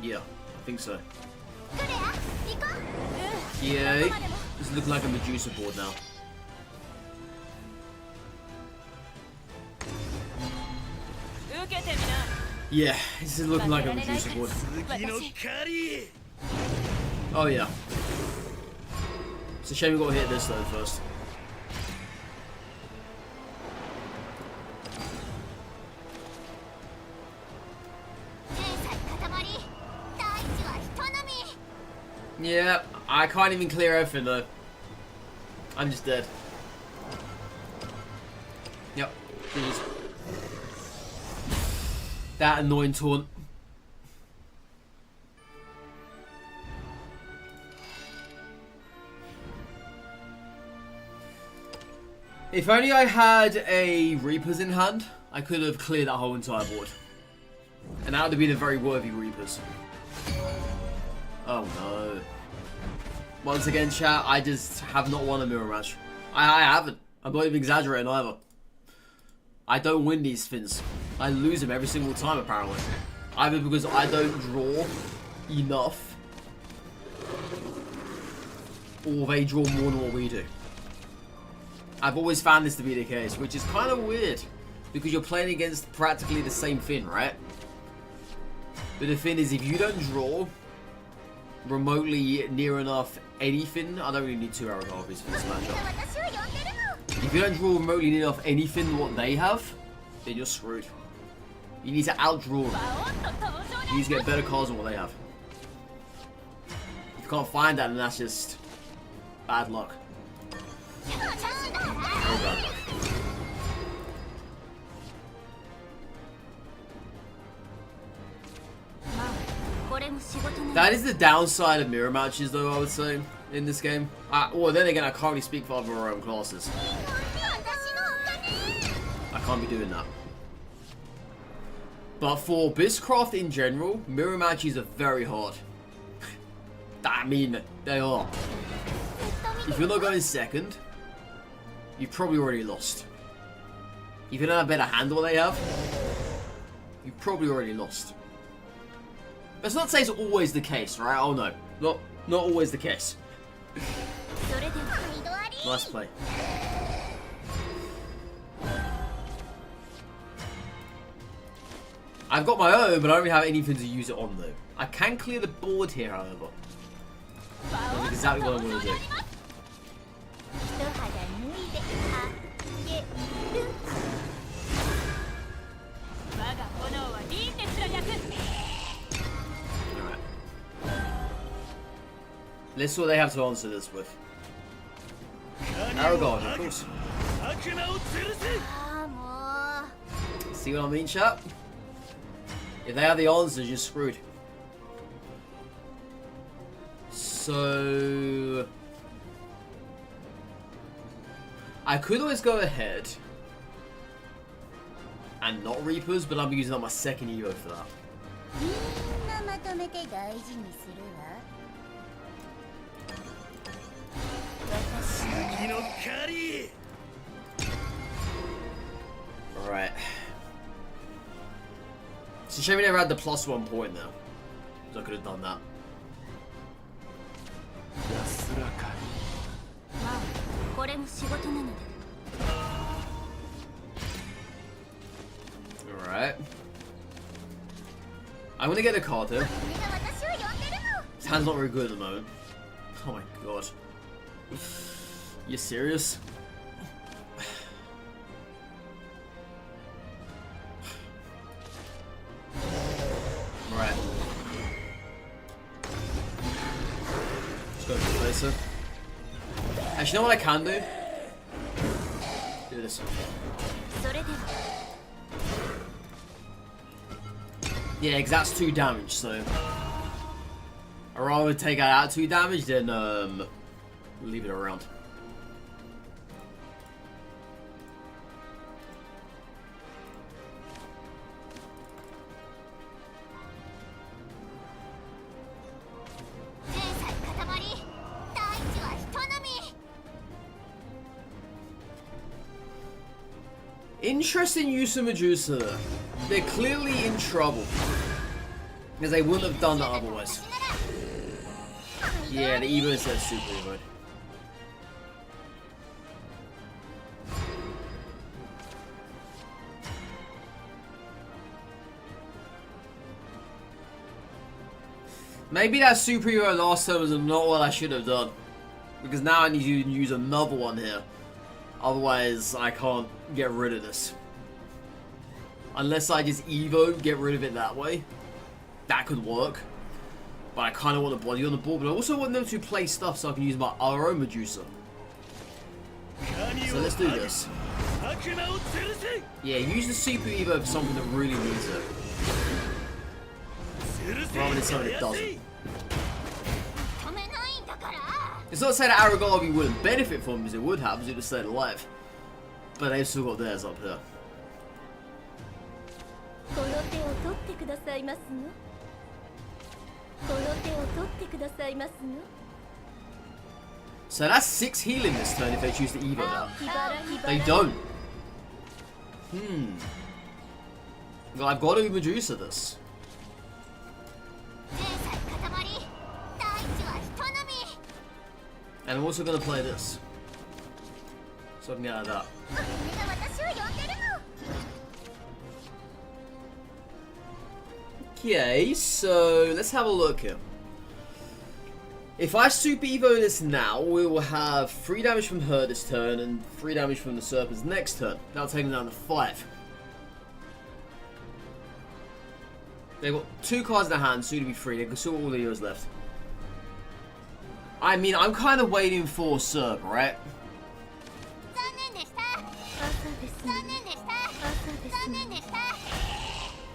Yeah, I think so.
クレア、行こう。
Yeah, this looks like a Medusa board now. Yeah, this is looking like a Medusa board.
次の狩り
Oh yeah. It's a shame we got to hit this though first. Yeah, I can't even clear everything though. I'm just dead. Yep. Jeez. That annoying taunt. If only I had a Reapers in hand, I could have cleared that whole entire board. And that would have been a very worthy Reapers. Oh no. Once again, chat, I just have not won a mirror match. I haven't. I'm not even exaggerating either. I don't win these spins. I lose them every single time apparently. Either because I don't draw enough, or they draw more than what we do. I've always found this to be the case, which is kind of weird. Because you're playing against practically the same thing, right? But the thing is, if you don't draw remotely near enough anything, I don't really need 2 Aragorns for this matchup. If you don't draw remotely near enough anything what they have, then you're screwed. You need to outdraw them. You need to get better cards than what they have. If you can't find that, then that's just bad luck. Very bad luck. That is the downside of mirror matches, though, I would say, in this game. Well, then again, I can't really speak for other classes. I can't be doing that. But for Abysscraft in general, mirror matches are very hard. I mean, they are. If you're not going second, you've probably already lost. If you don't have a better handle than they have, you've probably already lost. Let's not say it's always the case, right? Oh no, not always the case. Nice play. I've got my own, but I don't really have anything to use it on though. I can clear the board here, however. That's exactly what I'm going to do. Alright. Let's see what they have to answer this with. Aragorn, of course. See what I mean, chat? If they have the answers, you're screwed. So I could always go ahead and not Reapers, but I'm using up my second Evo for that. Alright. It's a shame we never had the +1 point now. Because I could have done that. Alright. I'm gonna get a card here. His hand's not very good at the moment. Oh my god. You serious? Alright. Let's go to the placer. Actually, you know what I can do? Do this. Yeah, because that's 2 damage, so I'd rather take out 2 damage than leave it around. Interesting use of Medusa there. They're clearly in trouble. Because they wouldn't have done that otherwise. Yeah, the Evo instead of Super Evo. Maybe that Super Evo last time was not what I should have done. Because now I need to use another one here. Otherwise, I can't get rid of this. Unless I just Evo, get rid of it that way. That could work. But I kind of want the body on the board. But I also want them to play stuff so I can use my own Medusa. So let's do this. Yeah, use the Super Evo for something that really needs it. Rather than something that doesn't. It's not to say that Aragorn wouldn't benefit from it, as it would have, as it would have stayed alive. But they've still got theirs up here. So that's 6 healing this turn if they choose to Evo now. They don't. Well, I've got to Medusa this. And I'm also going to play this. So I can get out of that. Okay, so let's have a look here. If I Super Evo this now, we will have 3 damage from her this turn and 3 damage from the Serpents next turn. That'll take them down to 5. They've got 2 cards in their hand, soon to be 3. They can still all the Eos left. I mean, I'm kind of waiting for Serp, right?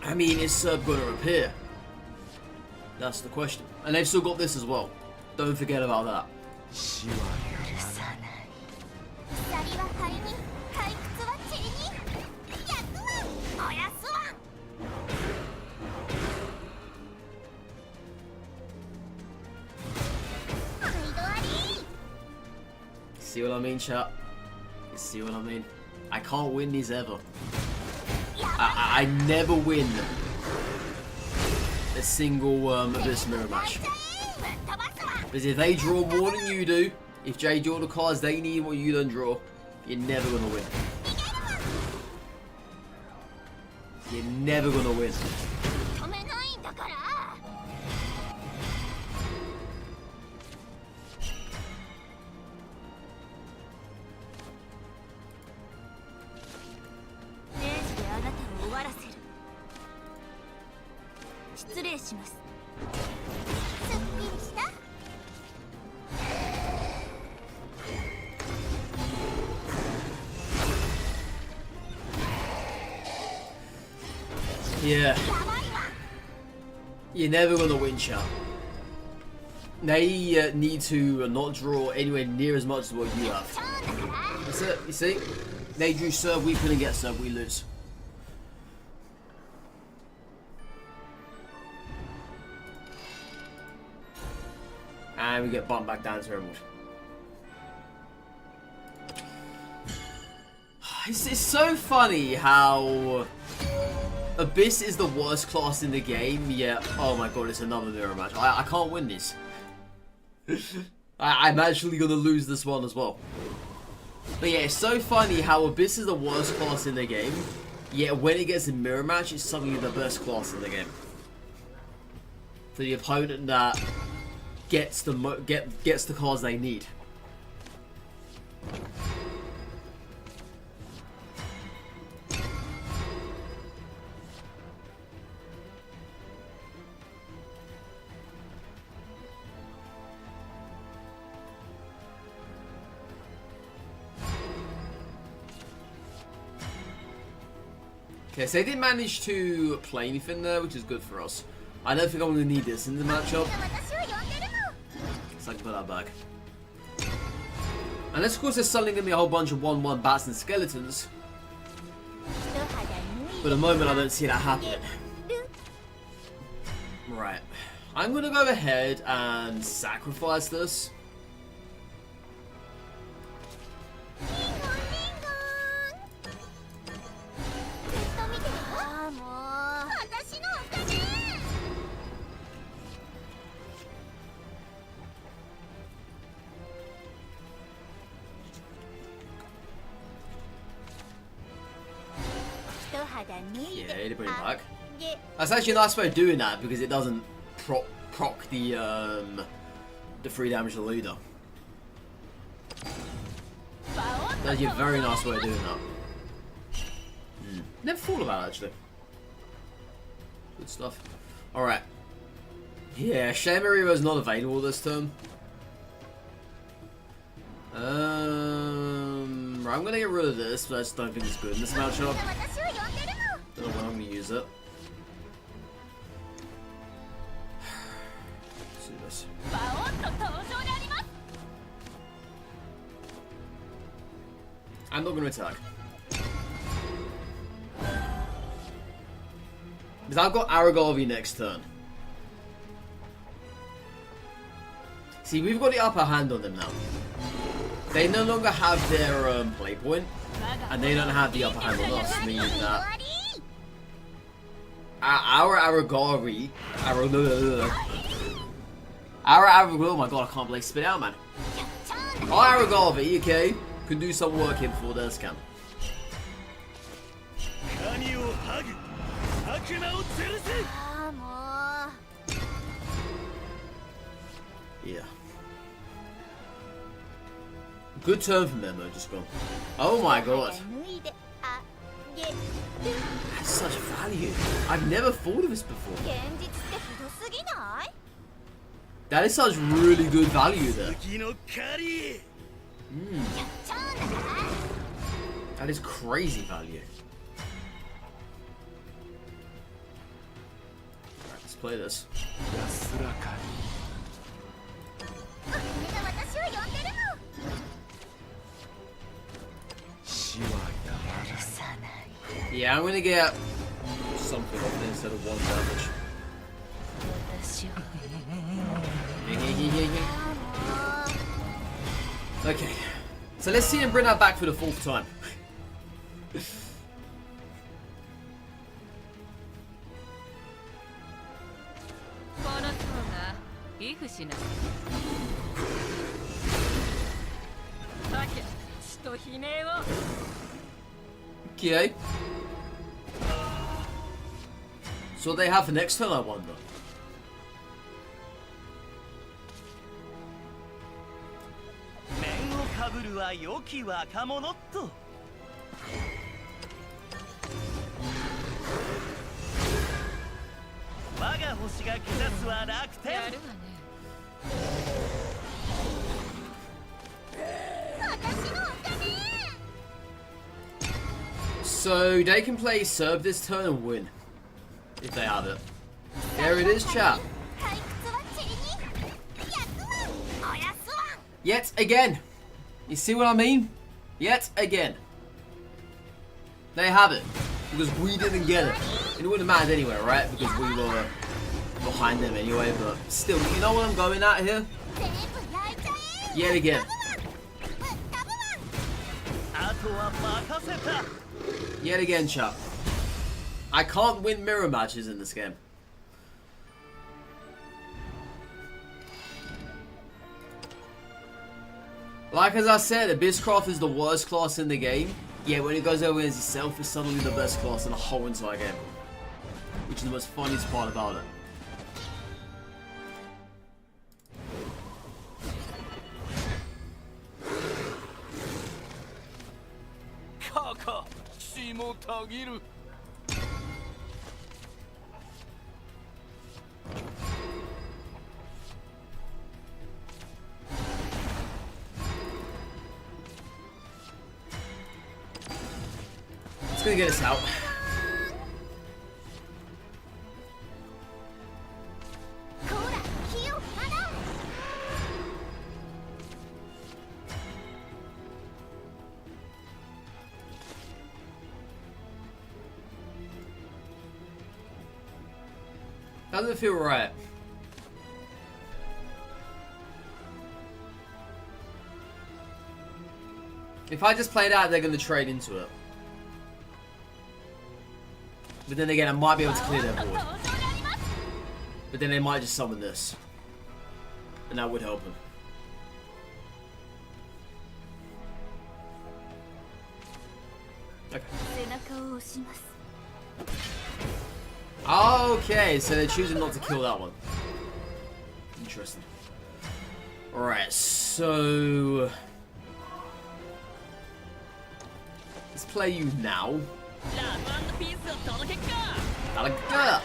I mean, is Serp going to appear? That's the question. And they've still got this as well. Don't forget about that. See what I mean, chat? You see what I mean? I can't win these ever. I never win a single Abyss mirror match. Because if they draw more than you do, if Jay draw the cards they need what you don't draw, you're never gonna win. You're never gonna win. Yeah. You're never gonna win, chat. They need to not draw anywhere near as much as what you have. That's it, you see? They drew serve, we couldn't get serve, we lose. And we get bumped back down to Emerald. It's so funny how Abyss is the worst class in the game, yet, oh my god, it's another mirror match. I can't win this. I'm actually gonna lose this one as well. But yeah, it's so funny how Abyss is the worst class in the game, yet when it gets a mirror match, it's suddenly the best class in the game. For the opponent that gets the cards they need. Okay, so they didn't manage to play anything there, which is good for us. I don't think I'm going to need this in the matchup. So I can put that back. Unless, of course, there's suddenly going to be a whole bunch of 1-1 bats and skeletons. But at the moment, I don't see that happening. Right. I'm going to go ahead and sacrifice this. Yeah, to bring it back. That's actually a nice way of doing that because it doesn't proc the 3 damage to the leader. That's actually a very nice way of doing that. Never thought about it actually. Good stuff. Alright. Yeah, Shamaru is not available this turn. I'm gonna get rid of this, but I just don't think it's good in this matchup. Don't know when I'm gonna use it. Let's do this. I'm not gonna attack. Because I've got Aragorn next turn. See, we've got the upper hand on them now. They no longer have their play point, and they don't have the upper hand on us, meaning that our Aragorn, oh my god, I can't believe spit out, man. Our Aragorn, okay, can do some work here before theirs can. Yeah. Good turn from them though, just gone. Oh my god. That's such value. I've never thought of this before. That is such really good value there. That is crazy value. Alright, let's play this. Yeah, I'm gonna get something off there instead of 1 damage. Okay. So let's see him bring that back for the 4th time. Okay. So what they have for next turn, I wonder. So they can play serve this turn and win. If they have it. There it is, chat. Yet again. You see what I mean? Yet again. They have it. Because we didn't get it. It wouldn't have mattered anyway, right? Because we were behind them anyway, but still, you know what I'm going at here? Yet again. Yet again, chap. I can't win mirror matches in this game. Like as I said, Abysscraft is the worst class in the game. Yet when it goes over as itself, it's suddenly the best class in the whole entire game. Which is the most funniest part about it. It's gonna get us out. Doesn't feel right. If I just play it out, they're going to trade into it. But then again, I might be able to clear their board. But then they might just summon this. And that would help them. Okay. Okay, so they're choosing not to kill that one. Interesting. Alright, so... let's play you now. Talaga!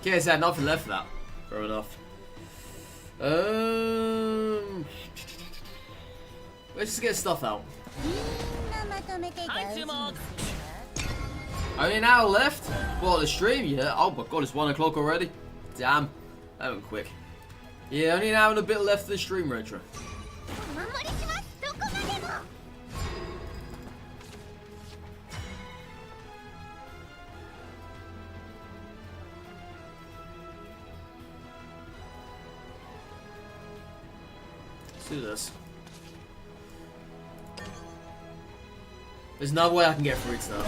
Okay, so I had nothing left for that. Fair enough. Let's just get stuff out. Only an hour left? Well, the stream, yeah. Oh my god, it's 1 o'clock already. Damn. That went quick. Yeah, only an hour and a bit left of the stream, Retro. Let's do this. There's no way I can get through to that.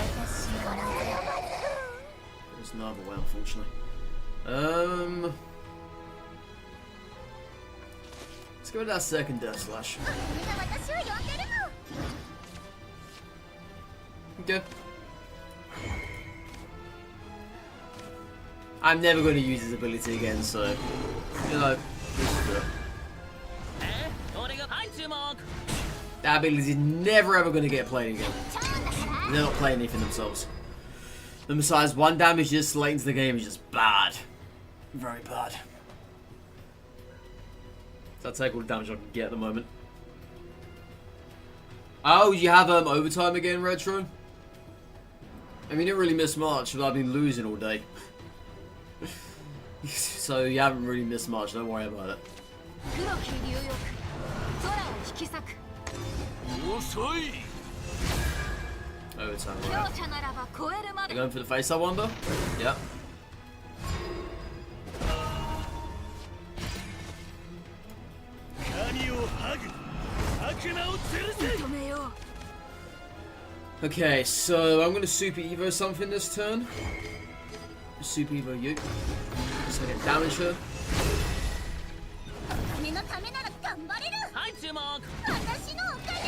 There's no other way, unfortunately. Let's go with that second Death Slash. Okay. I'm never going to use his ability again, so, you know, let's just do it. That ability is never ever going to get played again. They're not playing anything themselves. And besides, 1 damage just late into the game is just bad. Very bad. So I'll take all the damage I can get at the moment. Oh, you have overtime again, Retro? I mean, you didn't really miss much, but I've been losing all day. So you haven't really missed much, don't worry about it.
黒き流翼空を引き裂く遅い
Overtime,
強
right.
者ならば超えるま
They're
で
going for the face, I wonder? Yeah.
神を剥ぐ悪魔を吊るせ認めよう
Okay, so I'm gonna Super Evo something this turn. Super Evo you. So I get damage her.
君のためなら頑張れる
はい注目
私のおかげ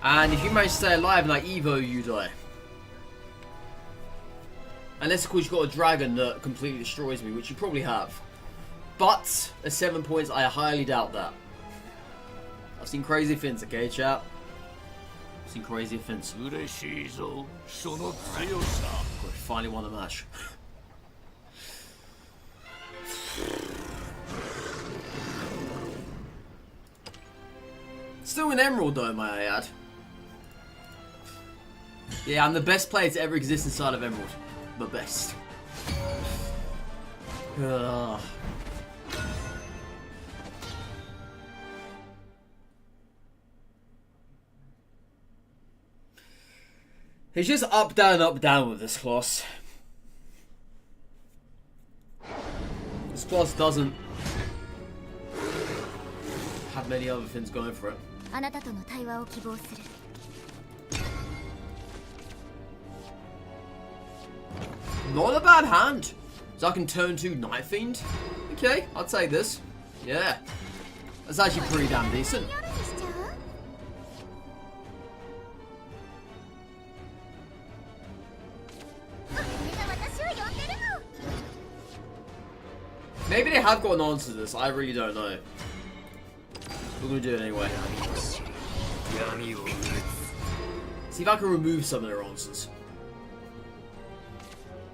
And if you manage to stay alive and I Evo, you die. Unless of course you've got a dragon that completely destroys me, which you probably have. But at 7 points, I highly doubt that. I've seen crazy things, okay, chat? I've seen crazy things.
嬉しいぞその強さ
We finally won the match. Still an emerald though, may I add. Yeah, I'm the best player to ever exist inside of Emerald. The best. Ugh. It's just up, down with this class. This class doesn't have many other things going for it.
あなたとの対話を希望する
Not a bad hand. So I can turn to Night Fiend. Okay, I'll take this. Yeah. That's actually pretty damn decent.
夜にしちゃう
Maybe they have got an answer to this. I really don't know. We're gonna do it anyway. See if I can remove some of their answers.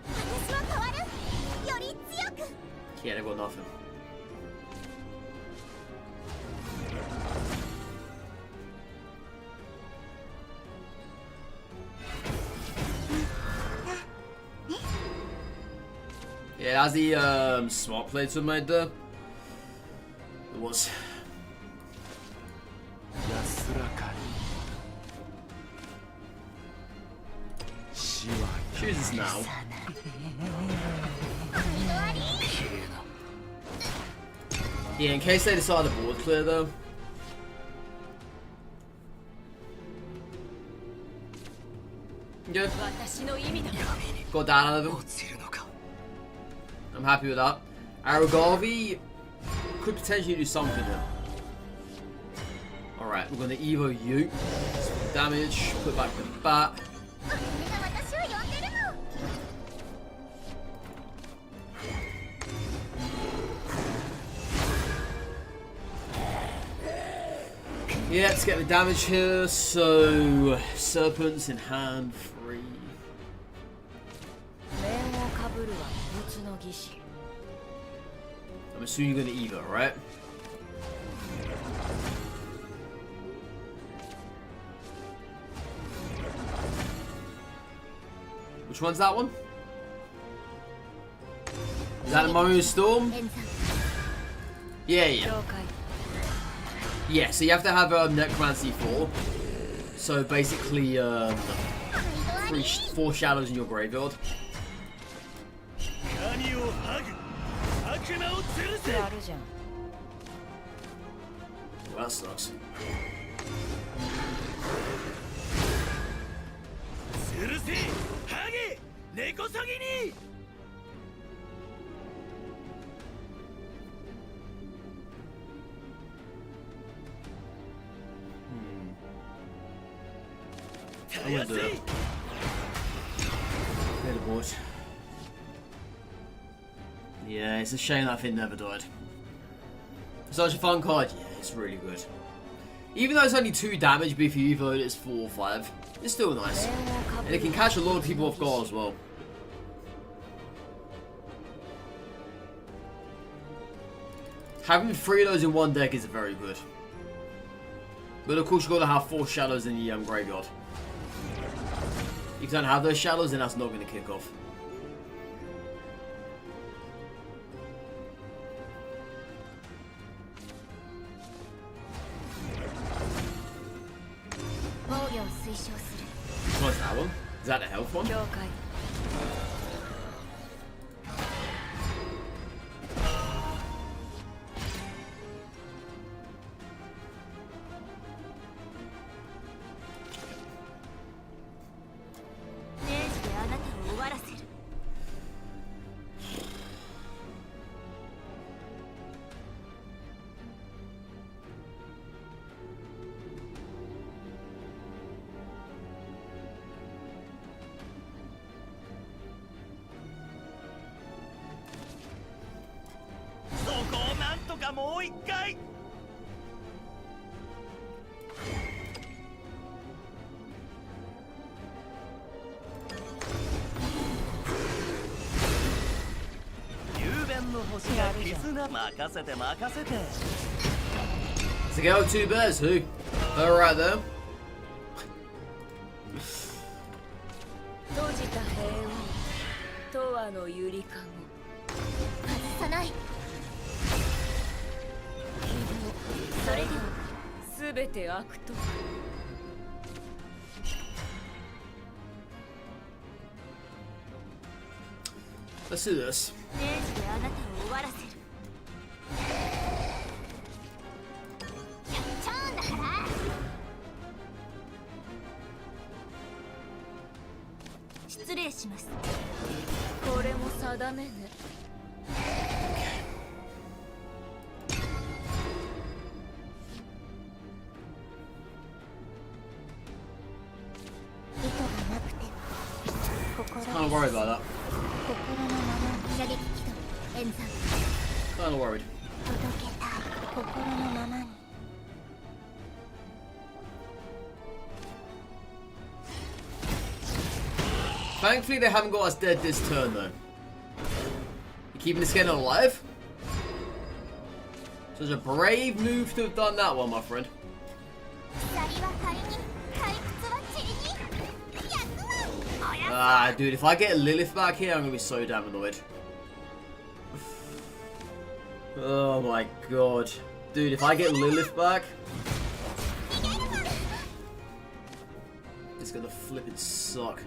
私は変わるより強く
Yeah, they've got nothing. Yeah, as the smart plates were made there. It was.
安らかに死は
Choose this now. Yeah, in case they decide the board clear though. Good.
私の意味だ
Got that out of them.
落ちるのか
I'm happy with that. Aragavi could potentially do something here. Alright, we're gonna Evo you. Some damage, put back the bat.
君が私を呼んでるの
Yeah, let's get the damage here. So, serpents in hand, 3.
面をかぶるは不仏の儀式
I'm assuming you're gonna Evo, right? Which one's that one? Is that a Mario Storm?
連山
Yeah, yeah.
了解
Yeah, so you have to have Necromancy 4. So basically, 4 shadows in your graveyard.
神を剥ぐ悪魔を吊るせ
やるじゃん
Well, that sucks.
吊るせ剥げ根こそぎに
I'm gonna do it. Get it, boys. Yeah, it's a shame that thing never died. Such a fun card. Yeah, it's really good. Even though it's only 2 damage, but if you Evo it, it's 4 or 5. It's still nice.
面をかぶ
And
る
it can catch a lot of people off guard as well. Having 3 of those in one deck is very good. But of course you've got to have 4 shadows in the graveyard. If you don't have those shadows, then that's not going to kick off.
推奨する。
What's that one? Is that the health one?
了解。明治であなたを終わらせる。
そこをなんとかもう一回。雄弁の星が絆任せて任せて。
To go two bears, who? Alright then.
閉じた平穏。永遠のゆりかご。
外さない。
それではすべて悪と。
Let's do this.
明治であなたを終わらせる。
ちゃうんだから。
失礼します。これも定めね。
意図がなくても心
Kind of worried about that.
心のまま射撃機動演算
Kind of worried.
届けたい心のままに
Thankfully, they haven't got us dead this turn, though. You keeping this game alive? Such a brave move to have done that one, my friend.
鎖は仮に退屈は塵に100万おや
Ah, dude, if I get Lilith back here, I'm gonna be so damn annoyed. Oh my god. Dude, if I get Lilith back, it's gonna flippin' suck.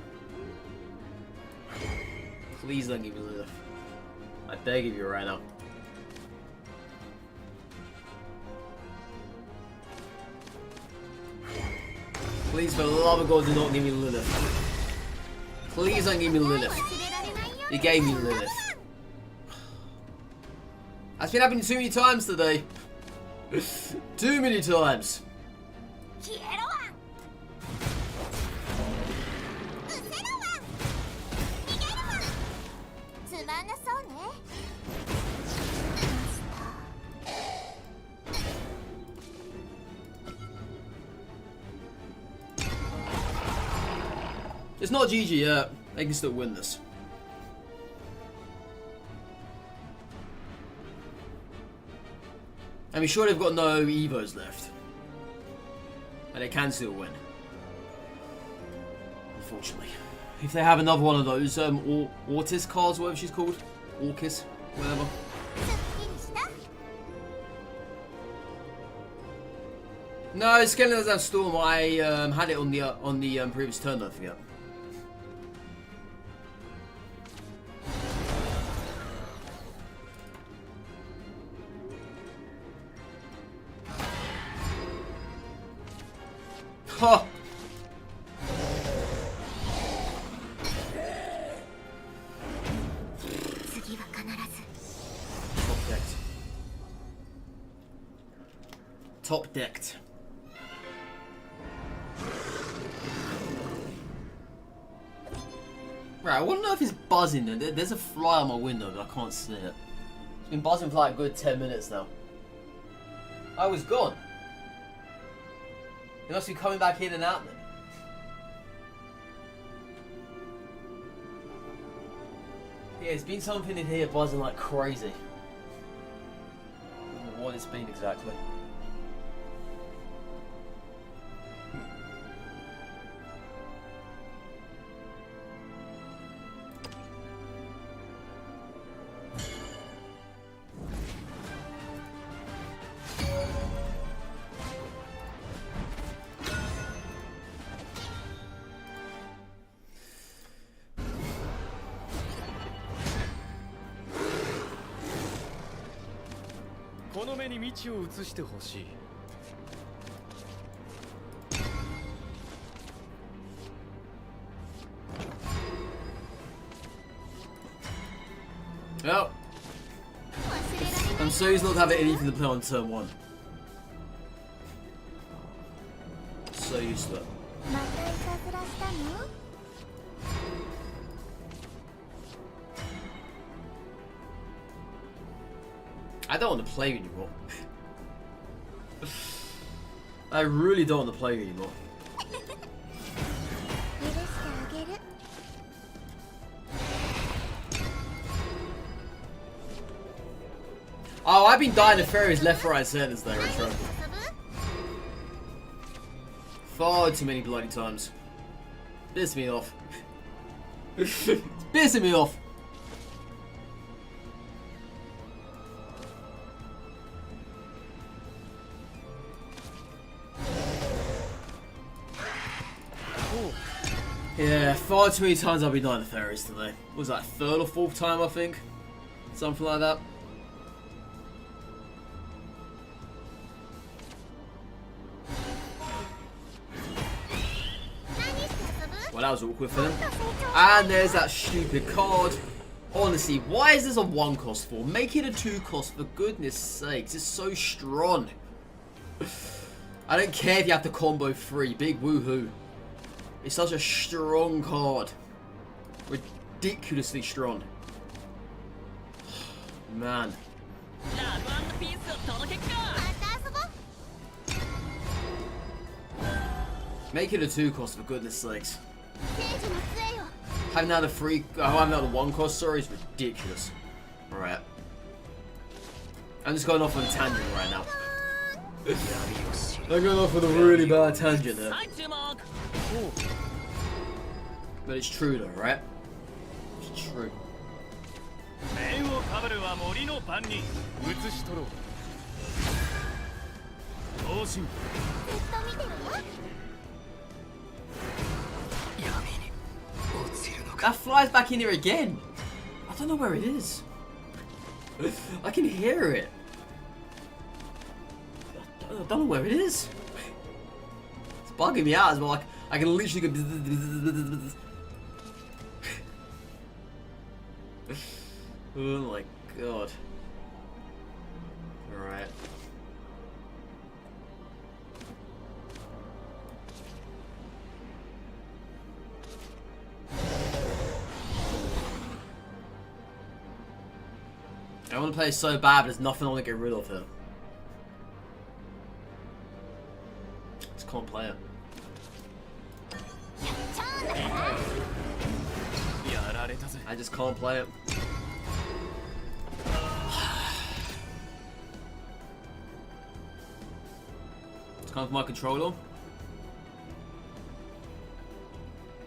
Please don't give me Lilith. I beg of you right now. Please, for the love of God, do not give me Lilith. Please don't give me Lilith.
忘れられないよ
You gave me Lilith. That's been happening too many times today. Too many times.
消えろわうせろわ逃げるわつまんなそうねマスター
It's not GG yet. They can still win this. I mean, sure, they've got no Evos left. And they can still win. Unfortunately. If they have another one of those, Ortis cards, whatever she's called. Orcus, whatever.
すっきりした
No, Skeleton doesn't have Storm. I had it on the previous turn, don't forget. Ha! Top decked. Right, I want to know if it's buzzing. There's a fly on my window, but I can't see it. It's been buzzing for like a good 10 minutes now. I was gone. It must be coming back in and out then. Yeah, it's been something in here buzzing like crazy. I don't know what it's been exactly.
この目に道を移してほしい。
Well, I'm so he's not having anything to play on turn 1. So used to it.
またいたずらしたの？
I don't want to play anymore. I really don't want to play anymore.
許してあげる。
Oh, I've been dying to fairies left, right, and centre today, Retro. Far too many bloody times. Piss me off. It's pissing me off. Yeah, far too many times I've been dying to fairies today. What was that, 3rd or 4th time, I think? Something like that. Well, that was awkward for them. And there's that stupid card. Honestly, why is this a 1 cost for? Make it a 2 cost, for goodness sakes. It's so strong. I don't care if you have to combo 3. Big woohoo. It's such a strong card. Ridiculously strong. Man. Make it a 2 cost, for goodness sakes. Having out a 3, having out a 1 cost, sorry, is ridiculous. Alright. I'm just going off on a tangent right now. I'm going off on a really bad tangent there. But it's true though, right? It's true.
面をかぶるは森の番に移しとろう。同心。
ずっと見てるよ。
That flies back in here again. I don't know where it is. I can hear it. I don't know where it is. It's bugging me out as well. I can literally go. Oh my god. Alright. I want to play so bad, but there's nothing I want to get rid of here. Just can't play it. I just can't play it. It's coming from my controller.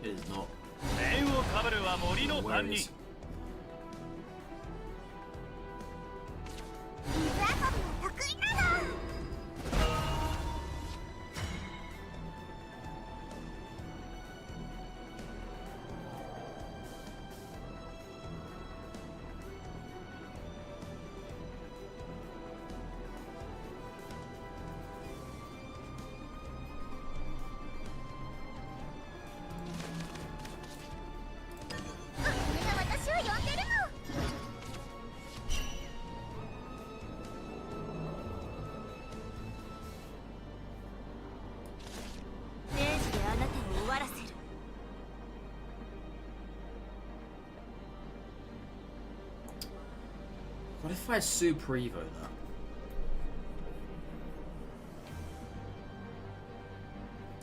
It is not. Where it is.
水遊びは得意なの。
What if I Super Evo that?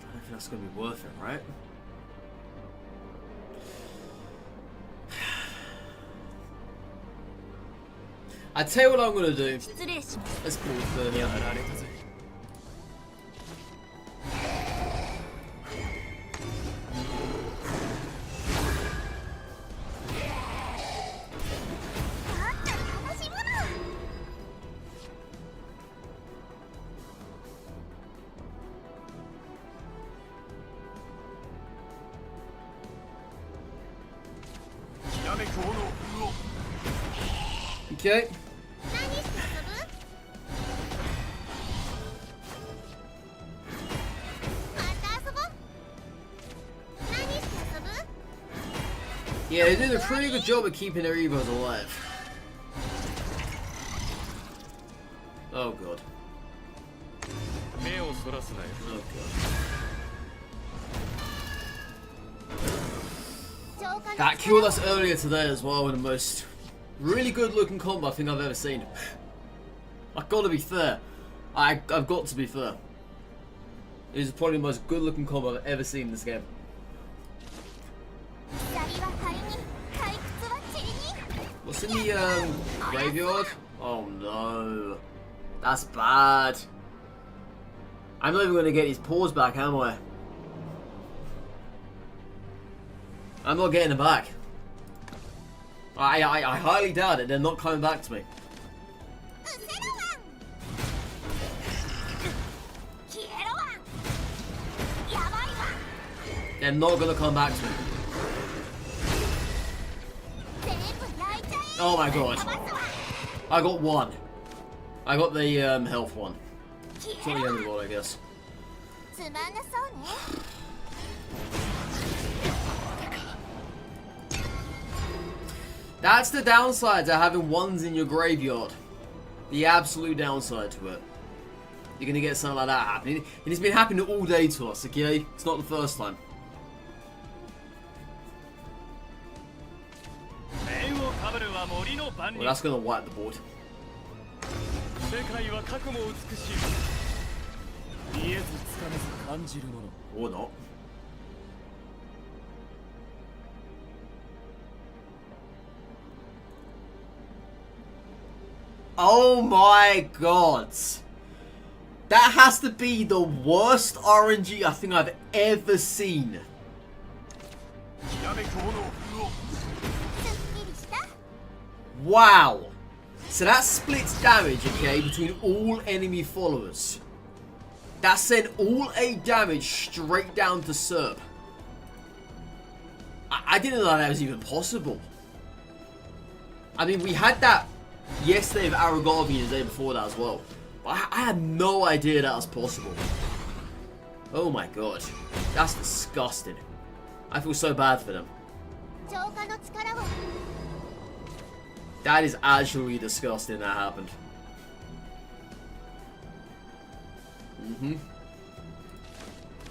I don't think that's going to be worth it, right? I tell you what I'm going to do. Let's pause the Okay. Yeah, they did a pretty good job of keeping their Evos alive. Oh god. Oh god. That killed us earlier today as well in the most really good looking combo I think I've ever seen. I've got to be fair. I've got to be fair. It is probably the most good looking combo I've ever seen in this game. What's in the graveyard? Oh no. That's bad. I'm not even going to get his paws back, am I? I'm not getting them back. I highly doubt it. They're not coming back to me. They're not going to come back to me. Oh my god. I got one. I got the health one. It's not the only one, I guess. That's the downside to having ones in your graveyard. The absolute downside to it. You're gonna get something like that happening. And it's been happening all day to us, okay? It's not the first time. Well, that's gonna wipe the board. Or not. Oh my god. That has to be the worst RNG I think I've ever seen. Wow. So that splits damage, okay, between all enemy followers. That sent all 8 damage straight down to Serb. I didn't know that was even possible. I mean, we had that yesterday with Aragorn and the day before that as well. But I had no idea that was possible. Oh my god. That's disgusting. I feel so bad for them. That is actually disgusting that happened.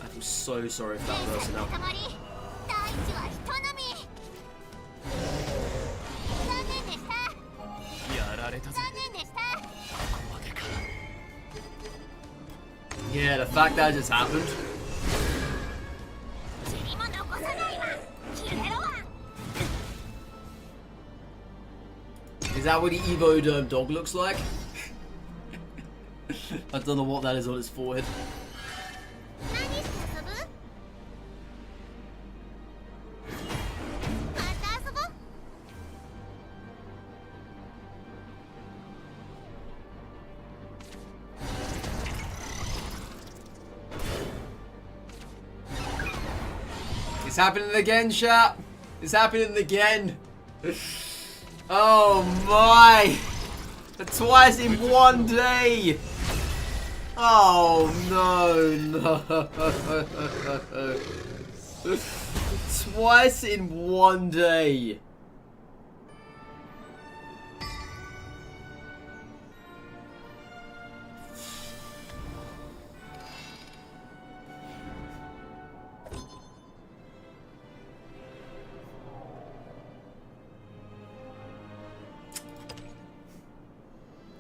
I feel so sorry for that person now. Yeah, the fact that just happened. Is that what the Evo dog looks like? I don't know what that is on his forehead. It's happening again, chat. It's happening again. Oh my! Twice in one day! Oh no, no. Twice in one day.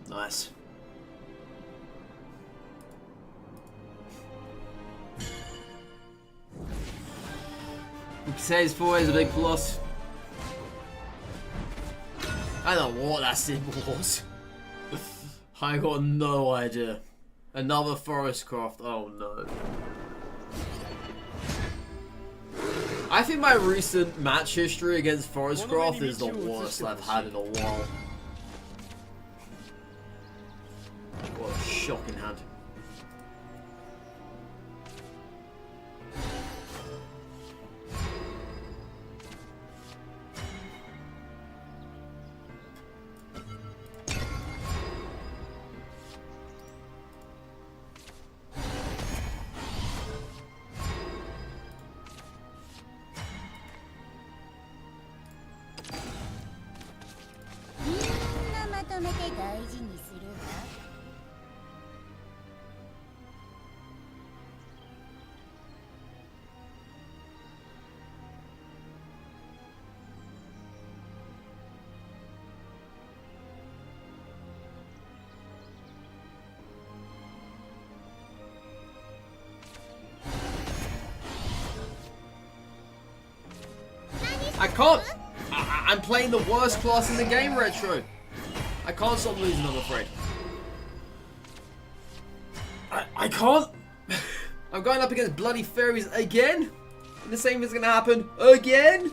Nice. You can say his forehead is a big plus. I don't know what that symbol was. I got no idea. Another Abysscraft. Oh no. I think my recent match history against Abysscraft is the worst I've had in a while. What a shocking hand. can't. I'm playing the worst class in the game, Retro. I can't stop losing, I'm afraid. I can't. I'm going up against bloody fairies again. And the same is going to happen again.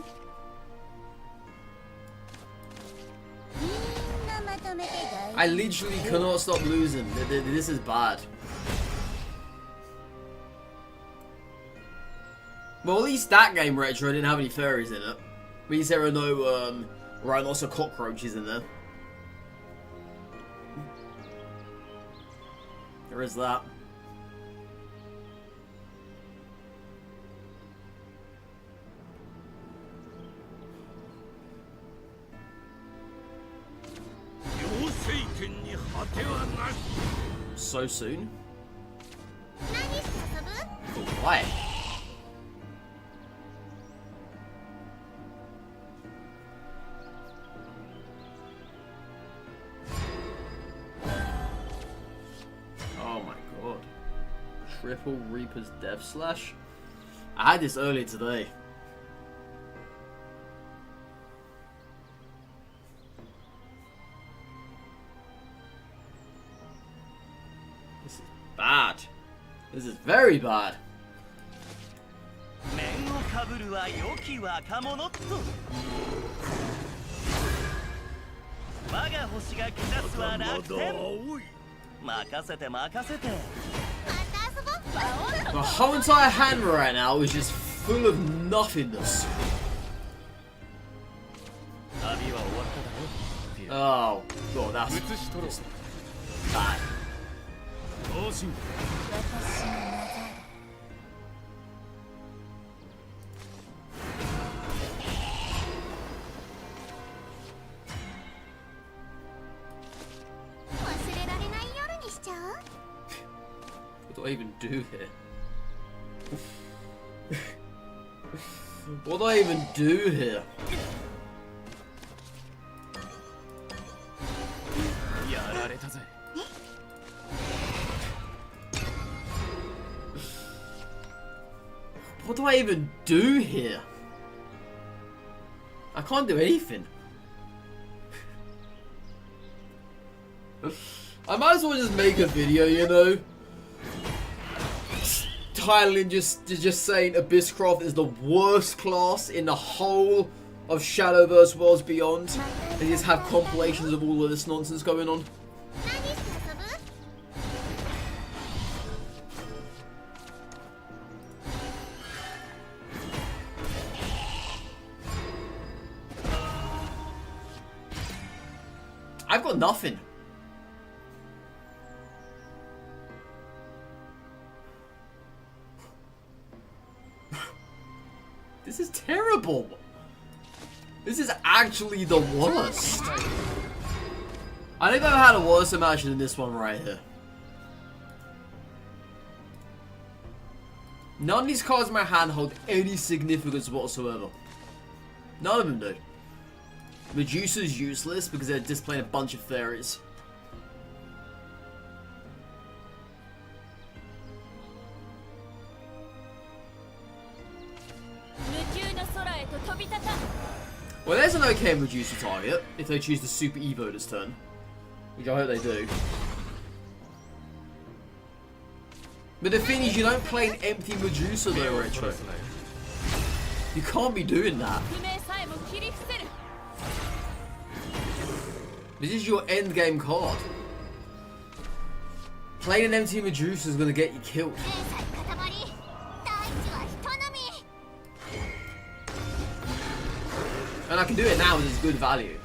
I literally cannot stop losing. This is bad. Well, at least that game, Retro, didn't have any fairies in it. At least there are no rhinoceros cockroaches in there. There is that. So soon? Why? Oh my god. Triple Reaper's Death Slash? I had this earlier today. This is bad. This is very bad. The whole entire hand right now is just full of nothingness. Oh god, that's just bad. What do I even do here? What do I even do here? What do I even do here? I can't do anything. I might as well just make a video, you know? Titling just saying Abysscraft is the worst class in the whole of Shadowverse Worlds Beyond. And just have compilations of all of this nonsense going on. I've got nothing. This is terrible. This is actually the worst. I think I've had a worse match than this one right here. None of these cards in my hand hold any significance whatsoever. None of them do. Medusa's useless because they're displaying a bunch of fairies. Well, there's an okay Medusa target if they choose to Super Evo this turn, which I hope they do. But the thing is, you don't play an empty Medusa though, Retro. You can't be doing that. This is your end game card. Playing an empty Medusa is going to get you killed. And I can do it now and it's good value.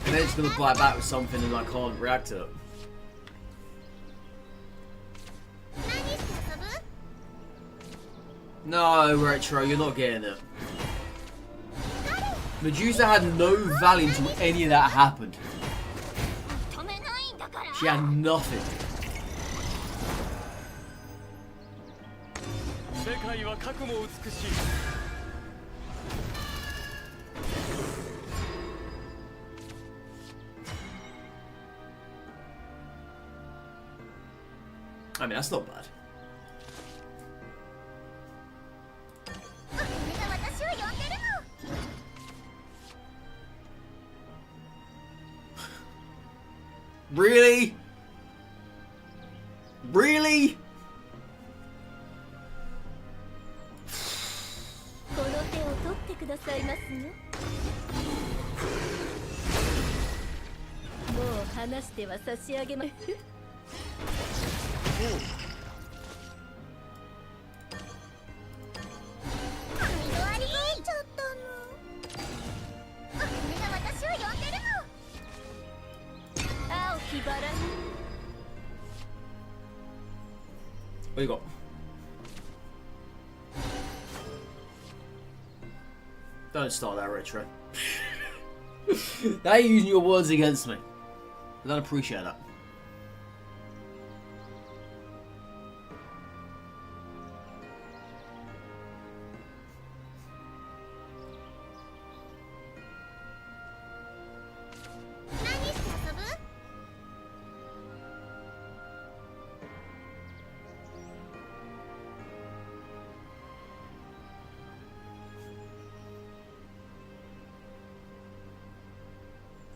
And then it's going to buy back with something and I can't react to it. No, Retro, you're not getting it. Medusa had no value until any of that happened. She had nothing. I mean, that's not bad. Really? Really?
この手を取ってくださいますよ。もう離しては差し上げま。
What you got? Don't start that retro. Now you're using your words against me. I don't appreciate that.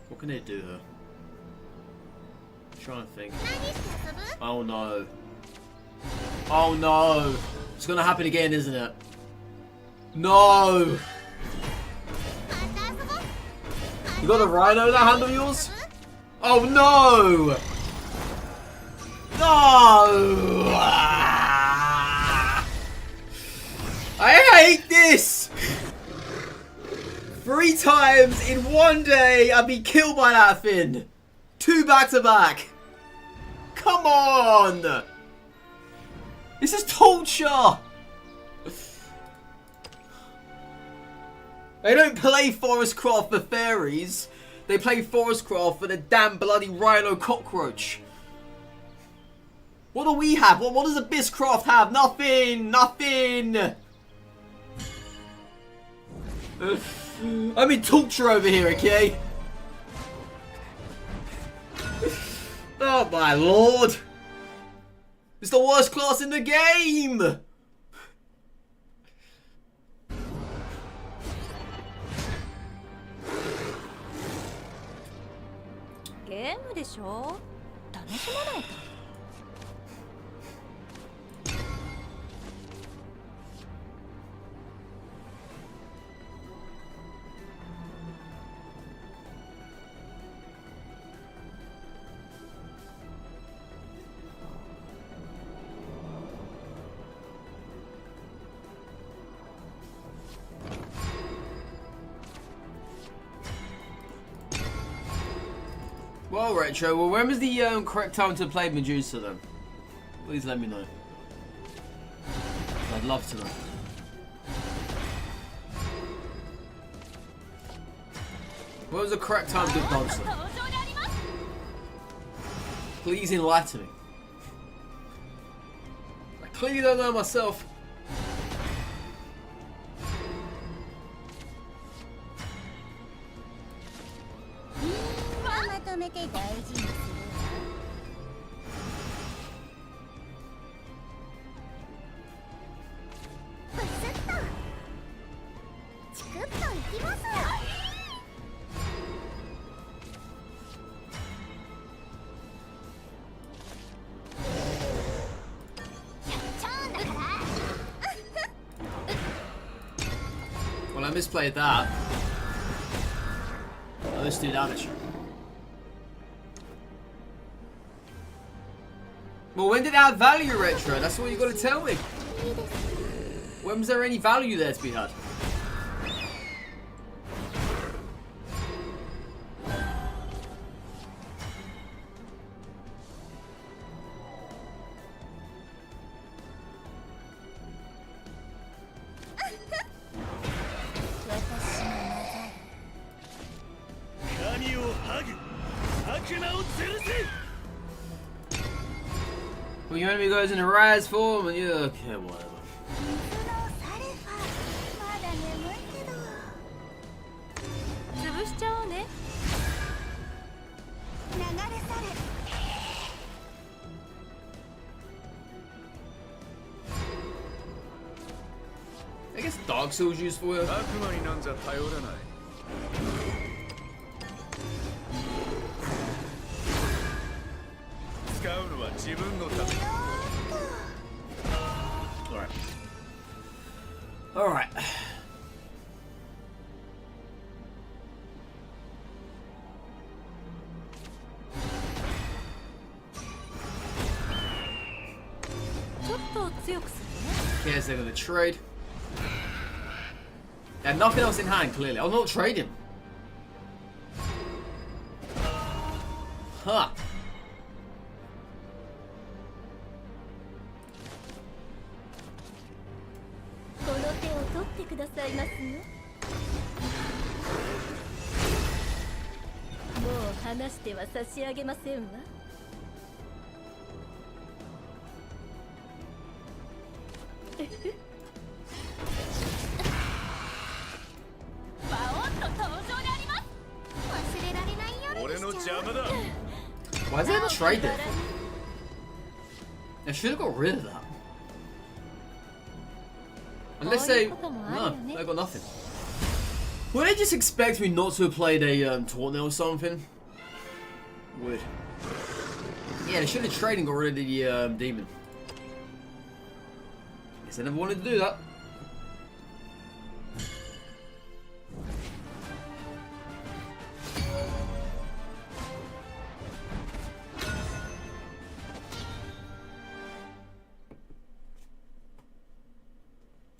What can they do here? I'm trying to think. Oh no. Oh no. It's gonna happen again, isn't it? No! You got the rhino that handle yours? Oh no! No! I hate this! 3 times in one day I'd be killed by that thing. 2 back to back. Come on! This is torture! They don't play Forestcraft for fairies. They play Forestcraft for the damn bloody rhino cockroach. What do we have? What does Abysscraft have? Nothing! Nothing! I'm in torture over here, okay? Oh my lord! It's the worst class in the game!
Game でしょ？楽しまないと。
Well, Retro, well, when was the correct time to play Medusa then? Please let me know. I'd love to know. When was the correct time to dance then? Please enlighten me. I clearly don't know myself. Well, I misplayed that. Oh, let's do damage. Well, when did it have value, Retro? That's what you got to tell me. When was there any value there to be had? Well, your enemy goes in a rise form, and you okay, whatever. I guess Dark Souls useful here. Alright. Alright. Okay, so they're gonna trade. They had nothing else in hand, clearly. I'm not trading. Huh. Why is there a trade there? I should have got rid of that. Unless they... No, they got nothing. Would they just expect me not to have played a tournament or something? Weird. Yeah, they should have traded and got rid of the demon. Guess I never wanted to do that.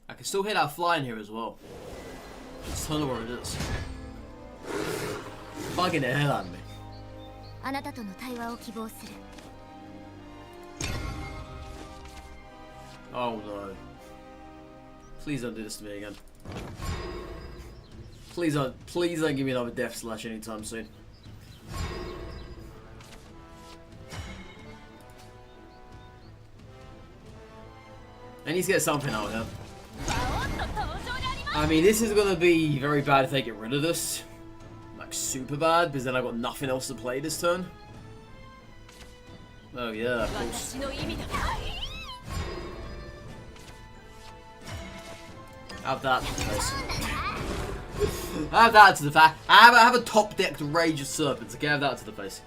I can still hear that fly in here as well. Just don't know where it is. Bugging the hell out of me. Oh no. Please don't do this to me again. Please don't give me another death slash anytime soon. I need to get something out of him. I mean, this is gonna be very bad if they get rid of this. Like, super bad, because then I've got nothing else to play this turn. Oh yeah, of course. Have that to the face. Have that to the face. I have a top decked Rage of Serpents, okay? Have that to the face.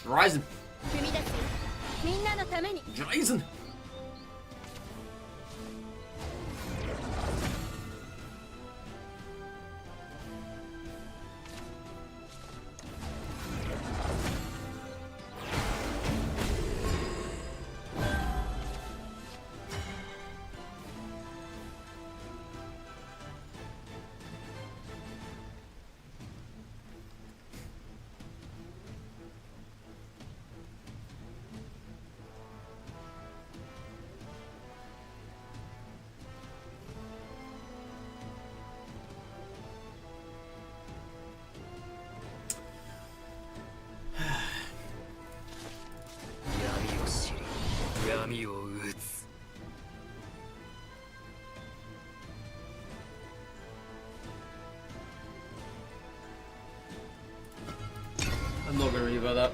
Ryzen. Ryzen. I'm not gonna evo that.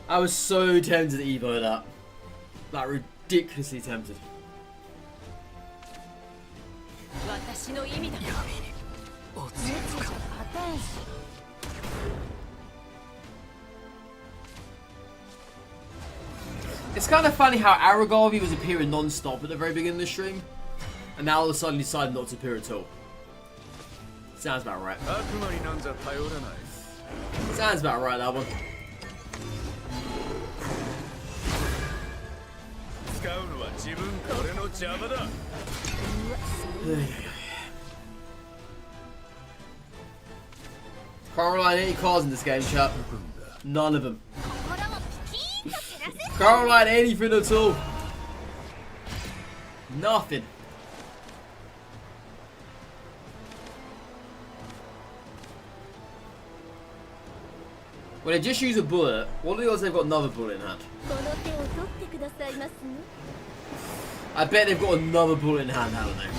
I was so tempted to evo that. Like, ridiculously tempted. It's kind of funny how Aragorn was appearing non-stop at the very beginning of the stream, and now all of a sudden he decided not to appear at all. Sounds about right. Sounds about right, that one. Can't rely on any cards in this game, chat. None of them. Can't rely on anything at all. Nothing. Well, they just use a bullet. What are the odds they've got another bullet in hand? I bet they've got another bullet in hand, haven't they?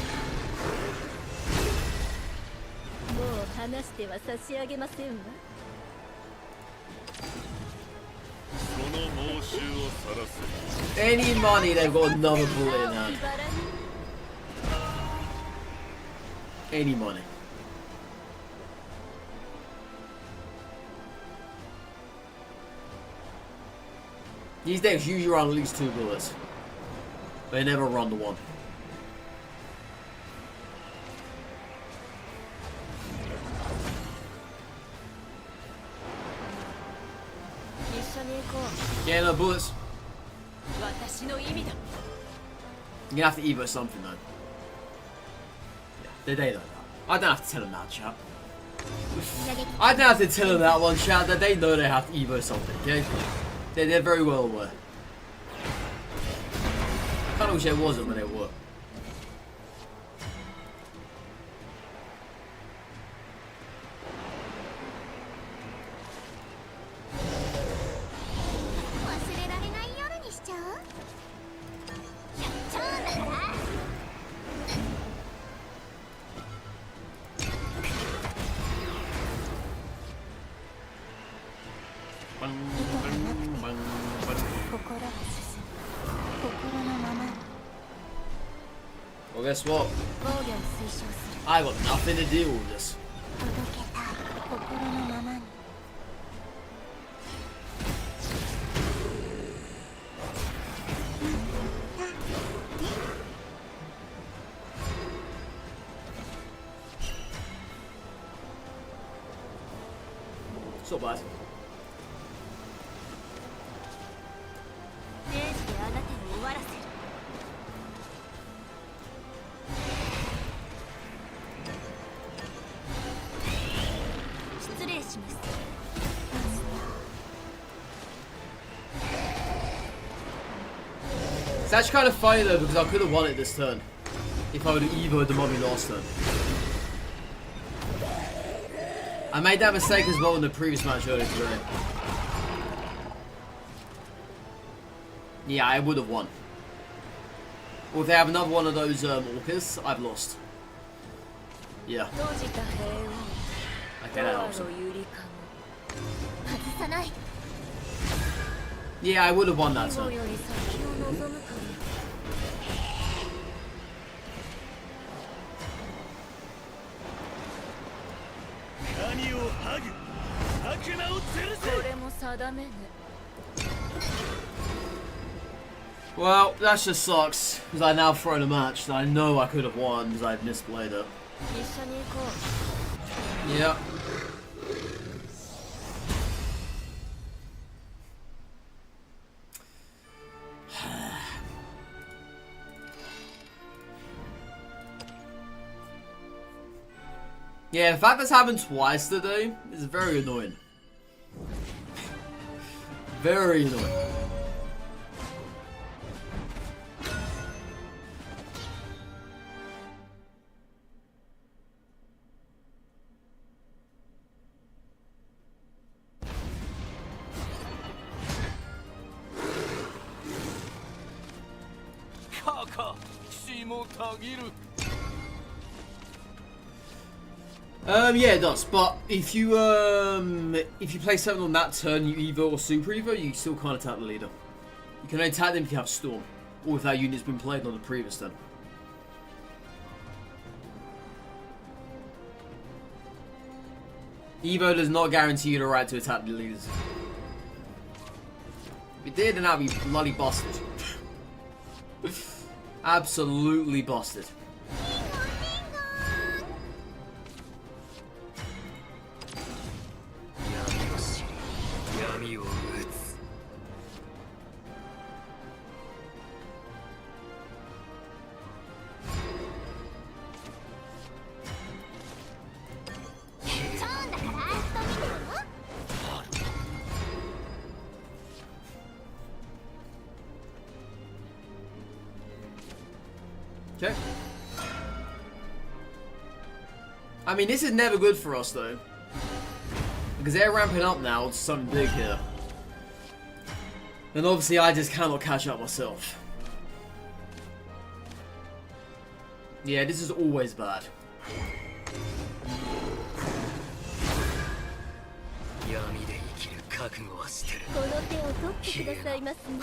話しては差し上げませんわ。
その猛襲を晒す。
Any money, they've got another bullet in hand. Any money. These decks usually run at least 2 bullets. They never run the 1. Yeah, no bullets. You're gonna have to evo something though. Yeah, they know that. I don't have to tell them that, chat. I don't have to tell them that one, chat, that they know they have to evo something, okay? They're very well aware. I kinda wish it wasn't when they were. Well, guess what? I got nothing to deal with this. It's not bad. It's actually kind of funny though because I could have won it this turn if I would have evoed the mummy last turn. I made that mistake as well in the previous match earlier today. Yeah, I would have won. Or if they have another one of those orcas, I've lost. Yeah. Okay, that helps. Yeah, I would have won that turn. Well, that just sucks, because I now thrown a match that I know I could have won because I misplayed it. Yeah. Yeah, the fact that's happened twice today is very annoying. Very annoying. Yeah, it does. But if you play something on that turn, you evo or super evo, you still can't attack the leader. You can only attack them if you have storm, or if that unit's been played on the previous turn. Evo does not guarantee you the right to attack the leaders. If it did, then that'd be bloody busted. Absolutely busted. Okay. I mean, this is never good for us, though. Because they're ramping up now to something big here. And obviously, I just cannot catch up myself. Yeah, this is always bad.
この手を取ってくださいますね。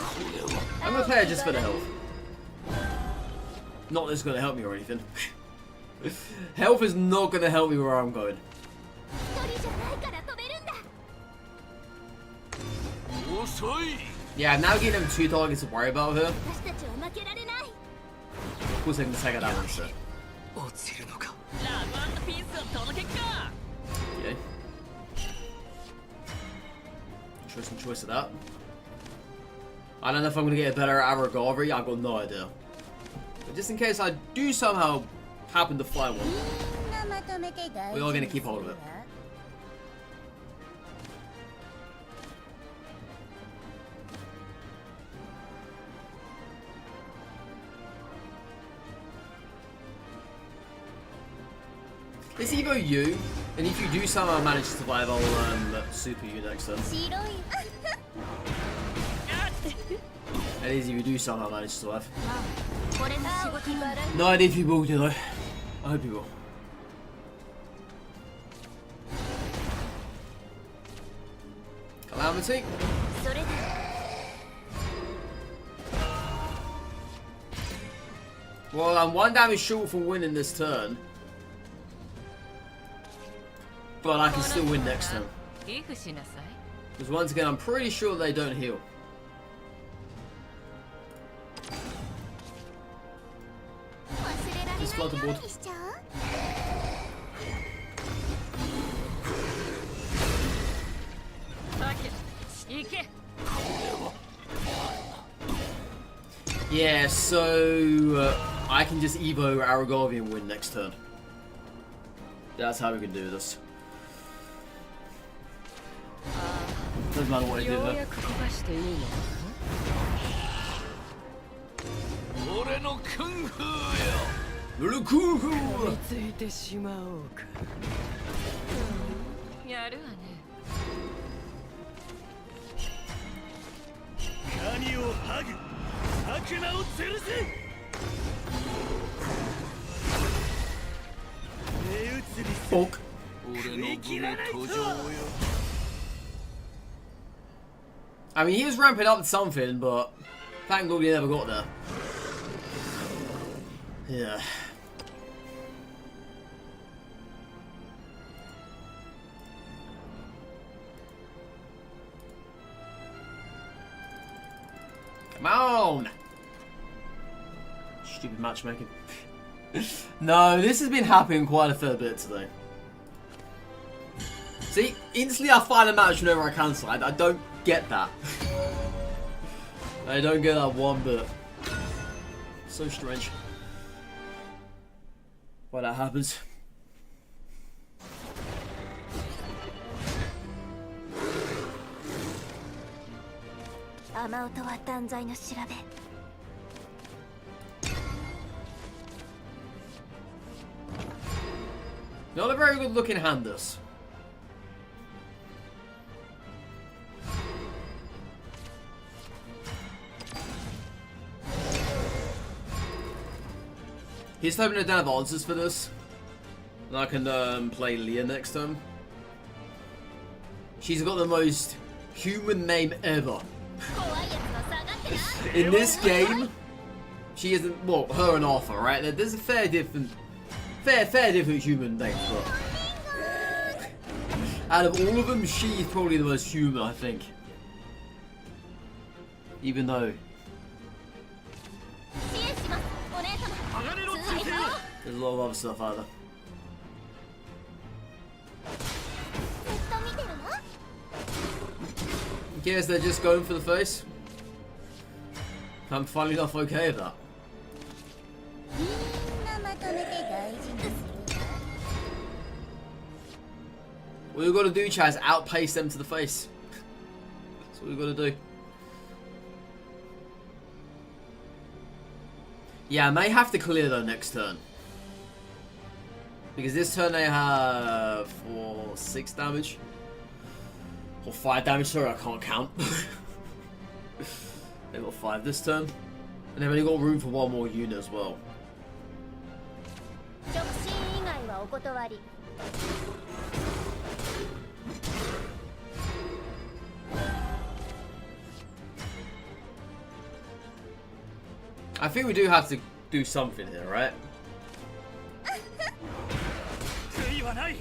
I'm gonna play it just for the health. Not that it's gonna help me or anything. Health is not gonna help me where I'm going.
一人じゃないから飛べるんだ。
Yeah, I'm now getting them 2 targets to worry about here.
私たちは負けられない。
Of course, I can take it out one, so.
ラブ&ピースを届けっか。
Okay. Choice of that. I don't know if I'm gonna get a better Aragari. I've got no idea. But just in case I do somehow happen to find one,
みんなまとめて大
we
事
are
に
gonna keep hold of it.
するわ。
It's either you, and if you do somehow manage to survive, I'll super you next turn.
白い。
That is if you do somehow manage to survive.
これの仕事に
No idea if you will, do though. I hope you will. Calamity.
それで
Well, I'm 1 damage short from winning this turn. But I can still win next turn.
寄付しなさい。
Because once again, I'm pretty sure they don't heal.
忘れられないようにしちゃう。
さけ、行け。
Yeah, so I can just Evo Aragorn and win next turn. That's how we can do this. Doesn't matter what I do
よう
though.
やく飛ばしていいの。
俺のクンフーよ。
Lukuhu!
ついてしまおうか。やるわね。
カニをハグ悪魔を吊るせ。目移りする
Fuck.
俺の部の登場よ。
I mean, he was ramping up to something, but thank God he never got there. Yeah. Come on! Stupid matchmaking. No, this has been happening quite a fair bit today. See, instantly I find a match whenever I cancel. I don't get that. I don't get that one bit. So strange. Why that happens. Not a very good looking hand, this. He's hoping I don't have answers for this. And I can play Leah next time. She's got the most human name ever. In this game, she isn't, well, her and Arthur, right? There's a fair different human names, but out of all of them, she's probably the most human, I think. Even though there's a lot of other stuff out there. I guess they're just going for the face. I'm finally enough okay with that. All we've got to do, Chaz, is outpace them to the face. That's what we've got to do. Yeah, I may have to clear though next turn. Because this turn they have 6 damage. Or 5 damage, sorry, I can't count. They've got 5 this turn. And they've only got room for 1 more unit as well. I think we do have to do something here, right?
悔いはない。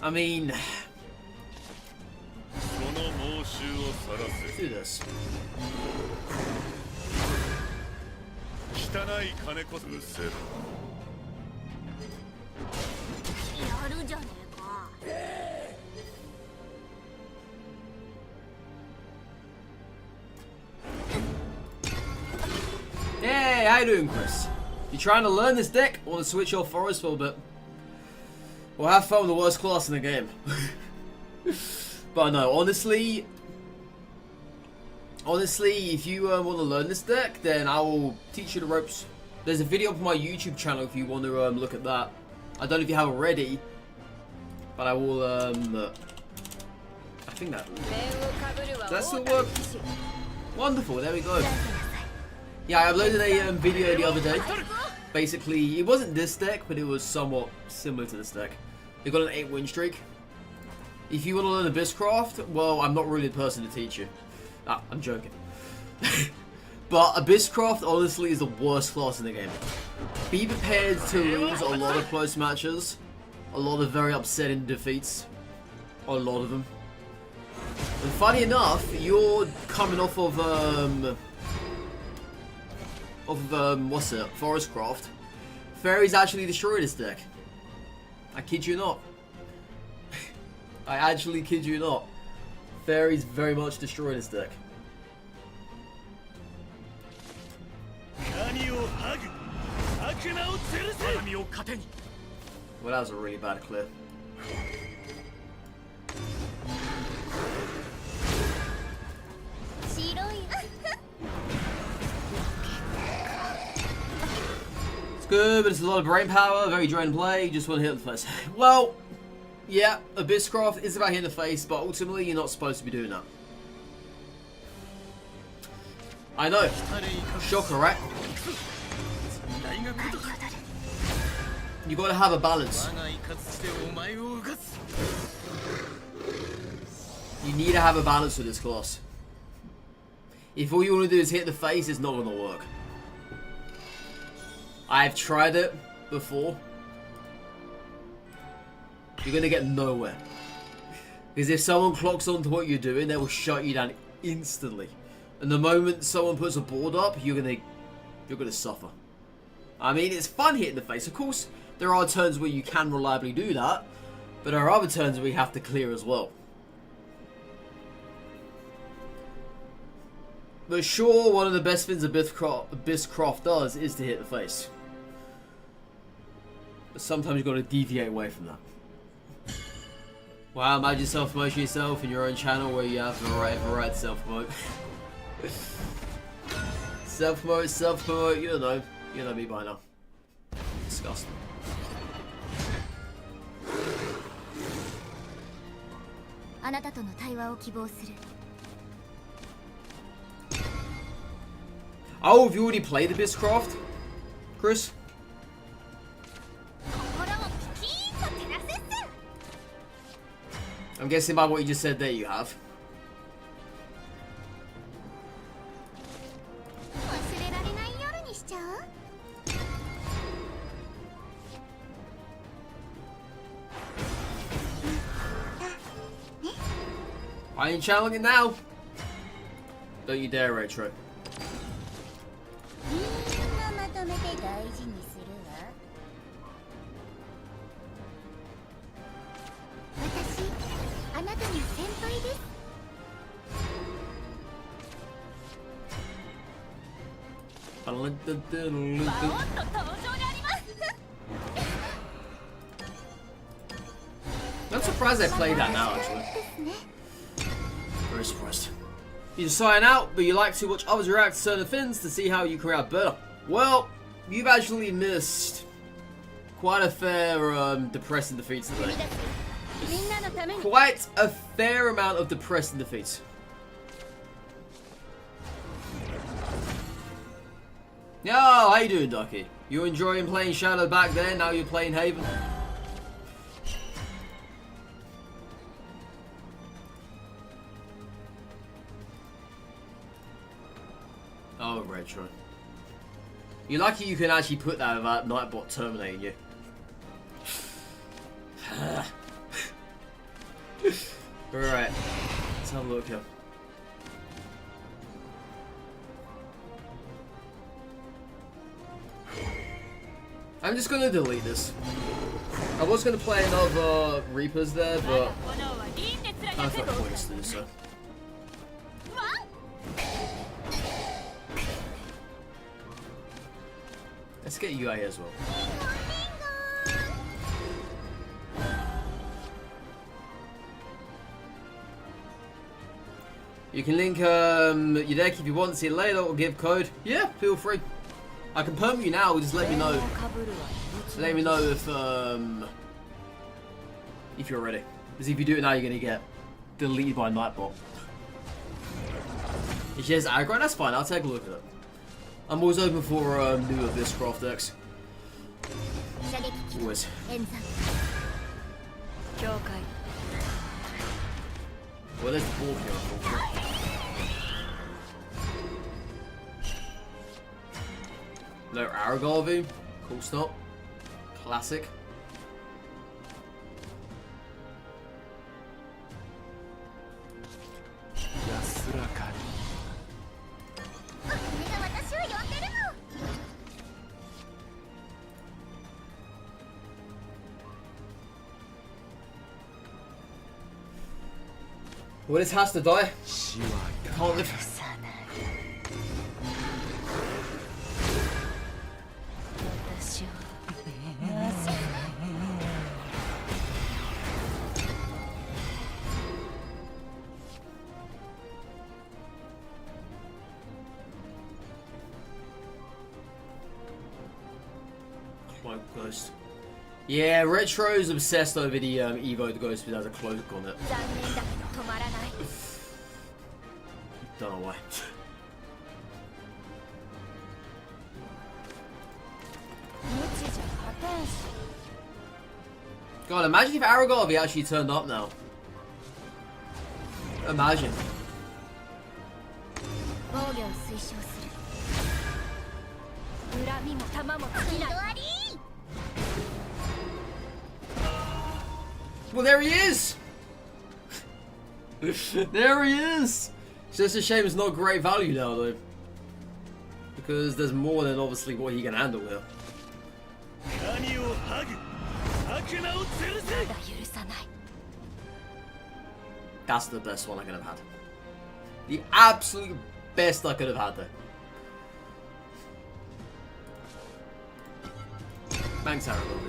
I mean,
その猛襲を晒
let's
せ。
do this.
汚い金こそうせろ。
やるじゃねえか。
Hey, how you doing, Chris? You trying to learn this deck or to switch your forest for a bit? Well, have fun with the worst class in the game. But no, honestly, if you want to learn this deck, then I will teach you the ropes. There's a video on my YouTube channel if you want to look at that. I don't know if you have already, but I will. I think that. Does that still work? Wonderful. There we go. Yeah, I uploaded a video the other day. Basically, it wasn't this deck, but it was somewhat similar to this deck. It got an 8-win streak. If you want to learn Abysscraft, well, I'm not really the person to teach you. Ah, I'm joking. But Abysscraft, honestly, is the worst class in the game. Be prepared to lose a lot of close matches. A lot of very upsetting defeats. A lot of them. And funny enough, you're coming off of, what's it? Forestcraft. Fairies actually destroyed this deck. I kid you not. I actually kid you not. Fairies very much destroyed this deck.
何を剥ぐ。悪魔を吊るせ。我が身を糧に。
Well, that was a really bad clear. It's good, but it's a lot of brain power, very drained play, you just want to hit the face. Well, yeah, Abysscraft is about hitting the face, but ultimately you're not supposed to be doing that. I know. Shocker, right? You gotta have a balance. You need to have a balance with this class. If all you want to do is hit the face, it's not gonna work. I've tried it before. You're gonna get nowhere. Because if someone clocks onto what you're doing, they will shut you down instantly. And the moment someone puts a board up, you're gonna suffer. I mean, it's fun hitting the face. Of course, there are turns where you can reliably do that, but there are other turns where you have to clear as well. But sure, one of the best things Abysscraft does is to hit the face. But sometimes you've got to deviate away from that. Wow, imagine self-promoting yourself in your own channel where you have the right to self-promote. Self-promote, you know me by now. Disgusting. Oh, have you already played Abysscraft, Chris? I'm guessing by what you just said there you have. I ain't channeling it now. Don't you dare, Retro. I'm surprised I played that now, actually. Very surprised. You just sign out, but you like to watch others react to certain things to see how you can react better. Well, you've actually missed quite a fair depressing defeats today. Quite a fair amount of depressing defeats. Yo, how you doing, Ducky? You enjoying playing Shadow back there? Now you're playing Haven? Oh, Retro. You're lucky you can actually put that without Nightbot terminating you. Alright, let's have a look here. I'm just gonna delete this. I was gonna play another Reapers there, but I thought points to do so. Let's get you out here as well. You can link your deck if you want to see it later or give code. Yeah, feel free. I can perm you now, just let me know. Let me know if you're ready. Because if you do it now, you're gonna get deleted by Nightbot. If she has aggro, that's fine. I'll take a look at it. I'm always open for new Abysscraft decks. Always. Well, there's the ball here. No Aragorn, cool stop. Classic. Well, this has to die. Can't live. Ghost. Yeah, Retro's obsessed over the Evo the Ghost because it has a cloak on it. Don't know why. God, imagine if Aragorn actually turned up now. Imagine. Well, there he is! There he is! It's just a shame it's not great value now, though. Because there's more than obviously what he can handle here. That's the best one I could have had. The absolute best I could have had there. Thanks, Aragorn.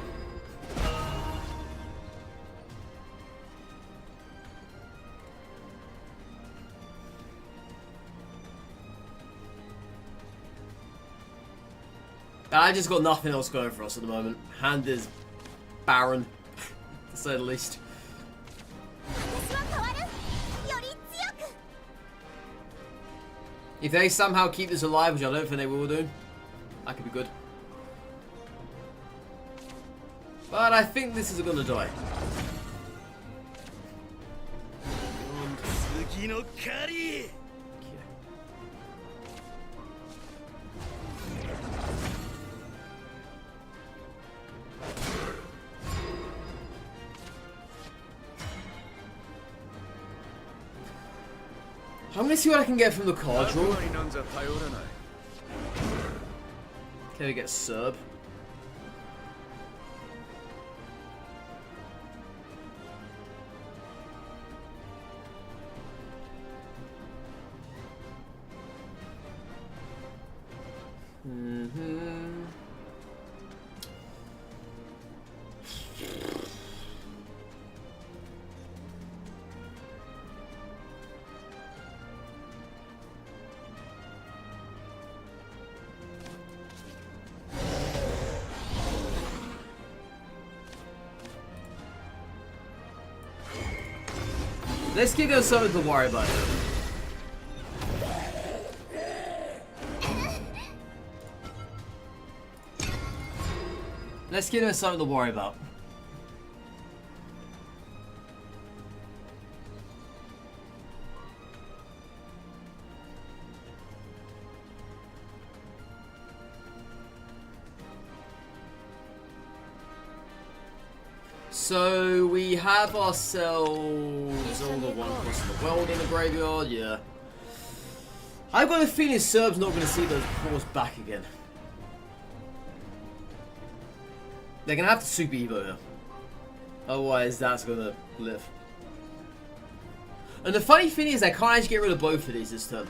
I just got nothing else going for us at the moment. Hand is barren, to say the least. If they somehow keep this alive, which I don't think they will do, that could be good. But I think this is gonna die. I'm gonna see what I can get from the card draw. Can we get Serb? Let's give us something to worry about. Let's give him something to worry about. So we have ourselves all the one across the world in the graveyard, yeah. I've got a feeling Serb's not going to see those claws back again. They're going to have to super Evo here. Otherwise, that's going to live. And the funny thing is, I can't actually get rid of both of these this turn.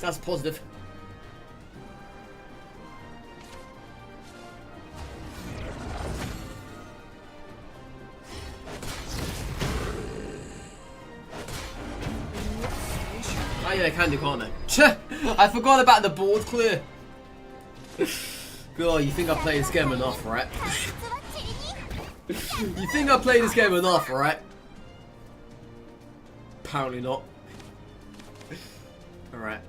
That's positive. Oh yeah, they can do, can't they? I forgot about the board clear. God, you think I played this game enough, right? You think I played this game enough, right? Apparently not. Alright.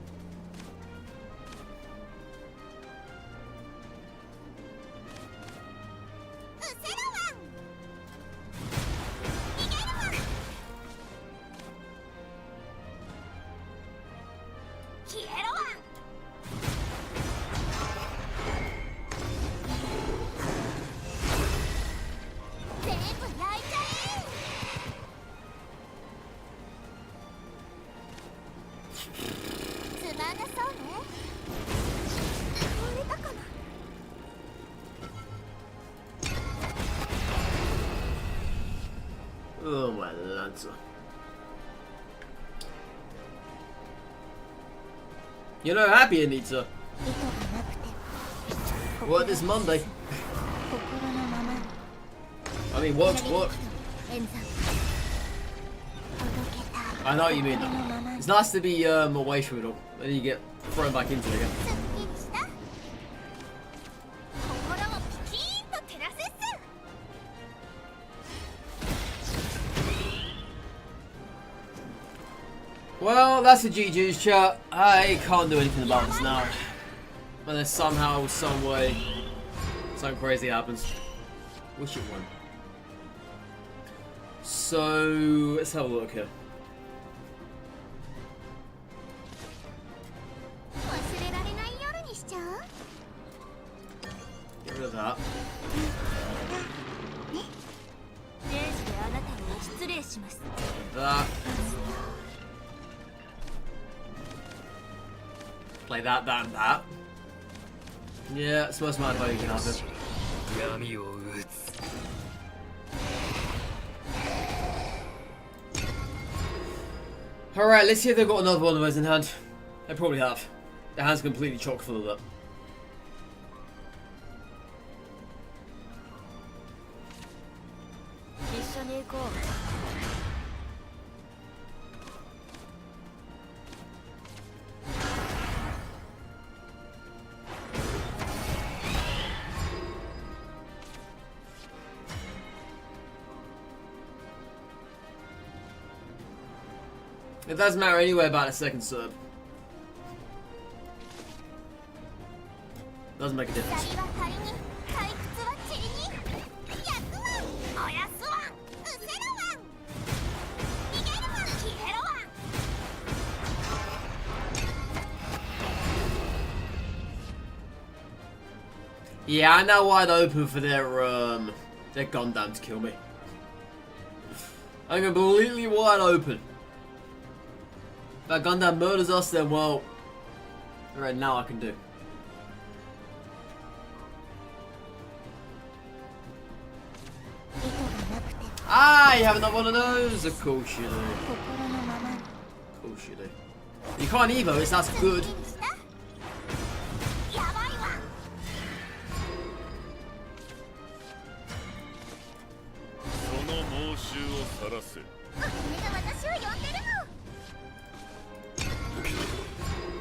Oh my Lancer. You know, happy Anita. What this Monday? I mean, work's work. I know what you mean though. It's nice to be away from it all. Then you get thrown back into it again. Well, that's the GG's chat. I can't do anything about this now. Unless somehow, some way, something crazy happens. Wish it won. So, let's have a look here. Get rid of that. That. Play that, that, and that. Yeah, it's the most amount of value you can have it. Alright, let's see if they've got another one of those in hand. They probably have. Their hand's completely chock full of that. It doesn't matter anyway about a second serve. Doesn't make a difference. Yeah, I know wide open for their Gundam to kill me. I'm completely wide open. If that Gundam murders us, then well, right now I can do. Ah, you have another one of those? Of course you do. Of course you do. You can't Evo, it's that's good.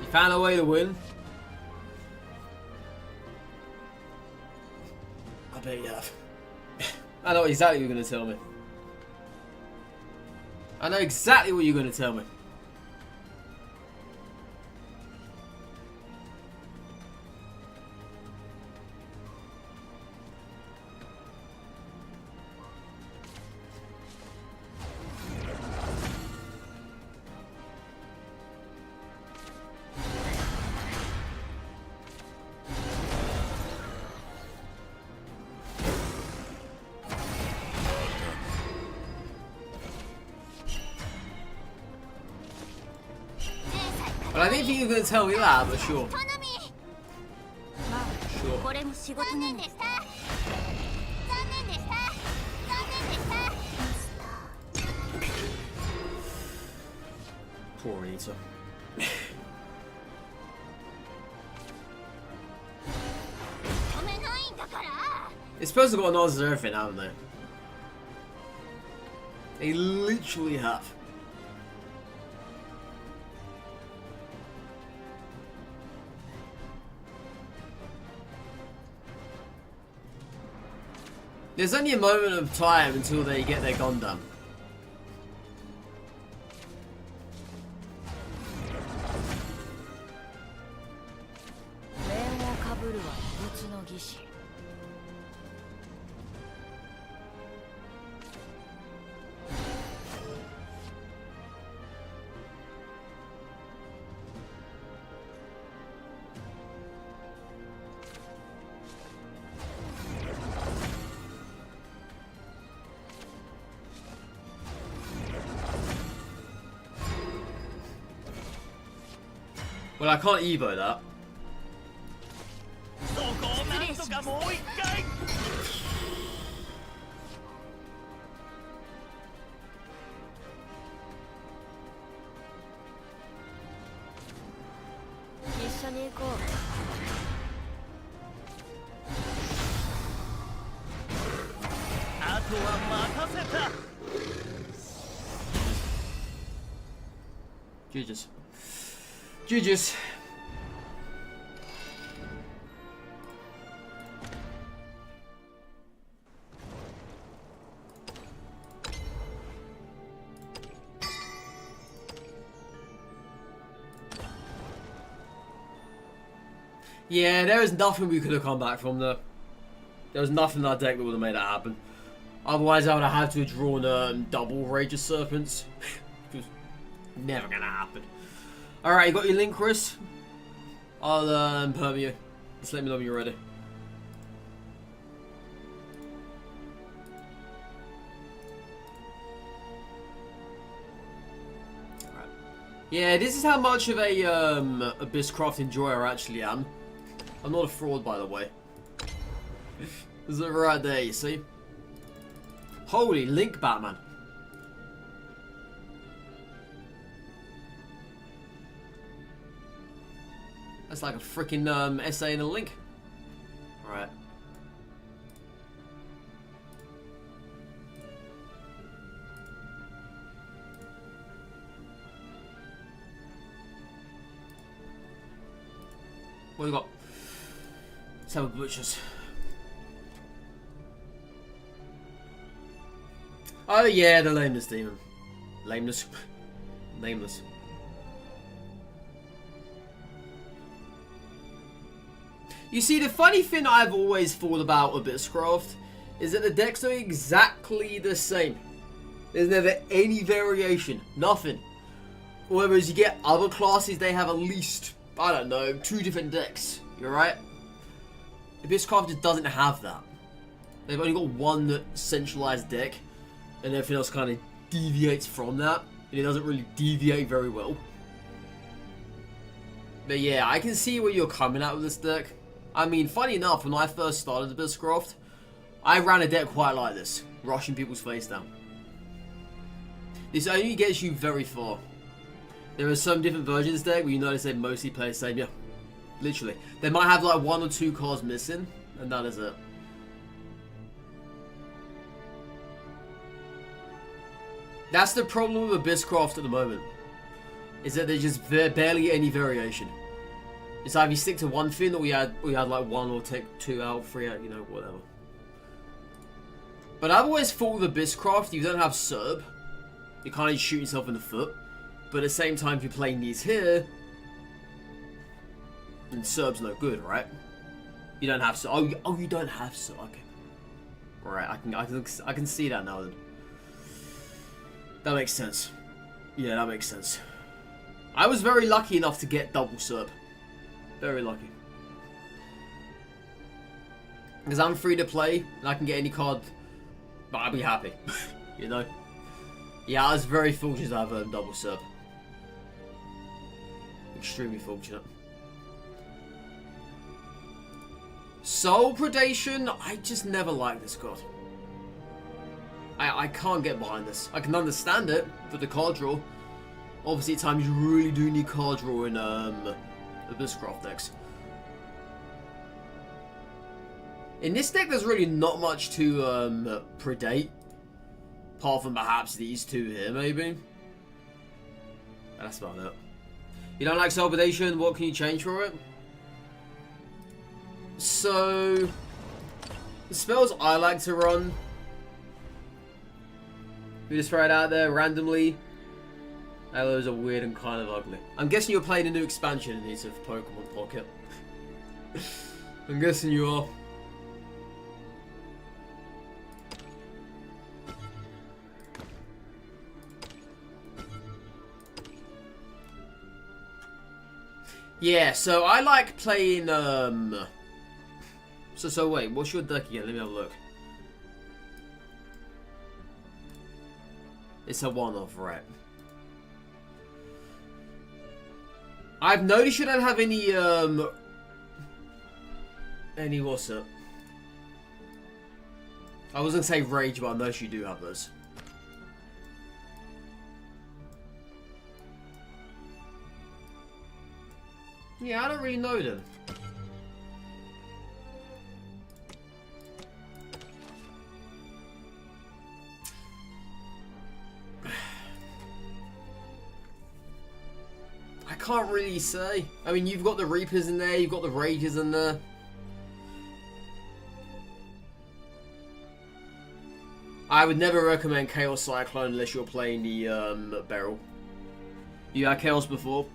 You found a way to win. I bet you have. I know exactly what you're going to tell me. I know exactly what you're going to tell me. But I didn't think you were going to tell me that, but sure.
トナミー。
まあ
Sure.
これも仕事なの
でした残念でした残念でした
Poor Anita.
止めないんだから
They're supposed to got an answer to everything, haven't they? They literally have. There's only a moment of time until they get their gun done.
面をかぶるは異物の儀式
Well, I can't Evo that.
そこをなんとかもう一回。
一緒に行こう
あとは任せた。
GG's. GG's. Yeah, there is nothing we could have come back from there. There was nothing in that deck that would have made that happen. Otherwise, I would have had to have drawn double Rage of Serpents. It was never gonna happen. Alright, you got your link, Chris? I'll perm you. Just let me know when you're ready. Alright. Yeah, this is how much of a Abysscraft enjoyer I actually am. I'm not a fraud, by the way. This is it right there, you see? Holy Link Batman. That's like a freaking essay in a link. Alright. What do we got? Let's have a butcher's. Oh yeah, the lameness demon. Lameness. Nameless. You see, the funny thing I've always thought about Abysscraft is that the decks are exactly the same. There's never any variation. Nothing. Whereas you get other classes, they have at least, I don't know, 2 different decks. You're right? Abysscraft just doesn't have that. They've only got one centralized deck, and everything else kind of deviates from that. And it doesn't really deviate very well. But yeah, I can see where you're coming at with this deck. I mean, funny enough, when I first started Abysscraft, I ran a deck quite like this, rushing people's face down. This only gets you very far. There are some different versions of this deck where you notice they mostly play the same, yeah. Literally. They might have like 1 or 2 cards missing, and that is it. That's the problem with Abysscraft at the moment. Is that there's just barely any variation. It's either you stick to one thing, or we had like 1 or take 2 out, 3 out, you know, whatever. But I've always thought with Abysscraft, you don't have Serb. You can't shoot yourself in the foot. But at the same time, if you're playing these here, then Serb's no good, right? You don't have Serb. Oh, you don't have Serb. Okay. Right, I can see that now then. That makes sense. Yeah, that makes sense. I was very lucky enough to get double Serb. Very lucky. Because I'm free to play, and I can get any card, but I'll be happy. You know? Yeah, I was very fortunate to have a double Serb. Extremely fortunate. Soul Predation, I just never liked this card. I can't get behind this. I can understand it for the card draw. Obviously, at times you really do need card draw in Abysscraft decks. In this deck, there's really not much to predate. Apart from perhaps these two here, maybe. That's about it. You don't like Soul Predation? What can you change for it? So, the spells I like to run, we just throw it out there randomly. Those are weird and kind of ugly. I'm guessing you're playing a new expansion in these of Pokemon Pocket. I'm guessing you are. Yeah, so I like playing, So wait, what's your deck again? Let me have a look. It's a one-off, right? I've noticed you don't have any, what's it? I was gonna say Rage, but I noticed you do have those. Yeah, I don't really know them. I can't really say. I mean, you've got the Reapers in there, you've got the Rages in there. I would never recommend Chaos Cyclone unless you're playing the Beryl. You had Chaos before?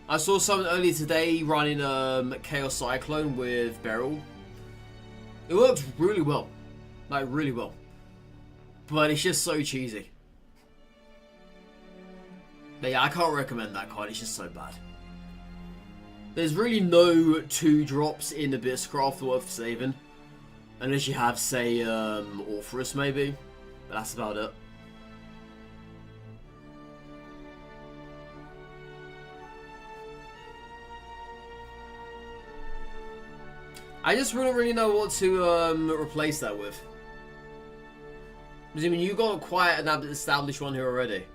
I saw someone earlier today running Chaos Cyclone with Beryl. It works really well. Like, really well. But it's just so cheesy. But yeah, I can't recommend that card. It's just so bad. There's really no 2-drops in Abysscraft worth saving. Unless you have, say, Orpheus maybe. But that's about it. I just wouldn't really know what to replace that with. Because I mean, you got quite an established one here already.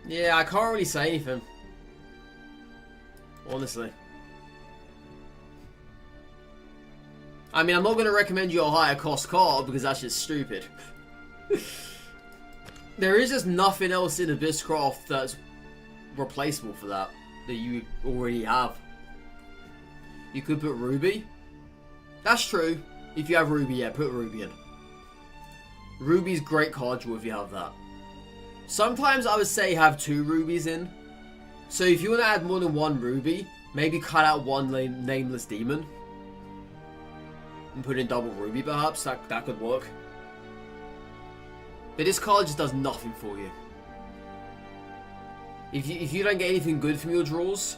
Yeah, I can't really say anything. Honestly. I mean, I'm not going to recommend you a higher cost card because that's just stupid. There is just nothing else in Abysscraft that's replaceable for that you already have. You could put Ruby. That's true. If you have Ruby, yeah, put Ruby in. Ruby's great card draw if you have that. Sometimes I would say have 2 Rubies in. So if you want to add more than 1 Ruby, maybe cut out 1 Nameless Demon. And put in double Ruby perhaps, that could work. But this card just does nothing for you. If you don't get anything good from your draws,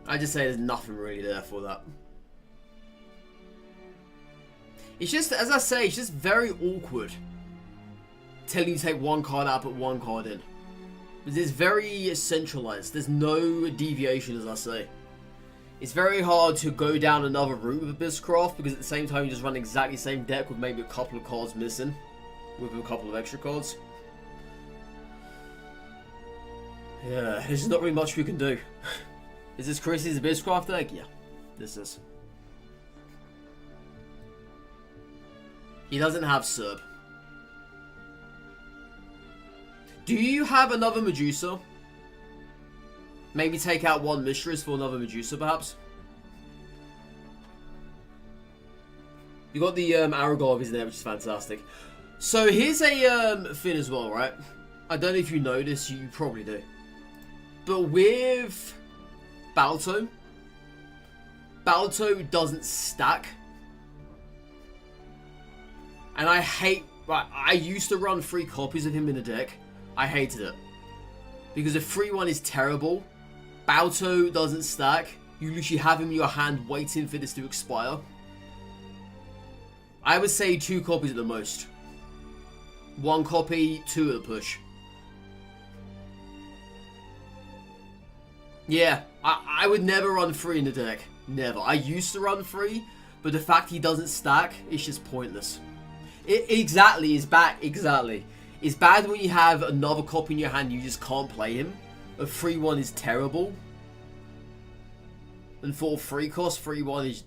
I just say there's nothing really there for that. It's just, as I say, it's just very awkward telling you to take 1 card out, put 1 card in. It's very centralized. There's no deviation, as I say. It's very hard to go down another route with Abysscraft because at the same time you just run exactly the same deck with maybe a couple of cards missing. With a couple of extra cards. Yeah, there's not really much we can do. Is this Chrissy's Abysscraft deck? Yeah, this is. He doesn't have Serb. Do you have another Medusa? Maybe take out 1 Mistress for another Medusa, perhaps? You got the Aragorn is there, which is fantastic. So here's a thing as well, right? I don't know if you know this, you probably do. But with Balto doesn't stack. And I hate... I used to run 3 copies of him in a deck. I hated it. Because the free one is terrible. Balto doesn't stack. You literally have him in your hand waiting for this to expire. I would say 2 copies at the most. 1 copy, 2 at the push. Yeah, I would never run 3 in the deck. Never. I used to run 3, but the fact he doesn't stack is just pointless. Exactly, it's bad. Exactly. It's bad when you have another copy in your hand and you just can't play him. A 3-1 is terrible. And for 3 cost, 3-1 is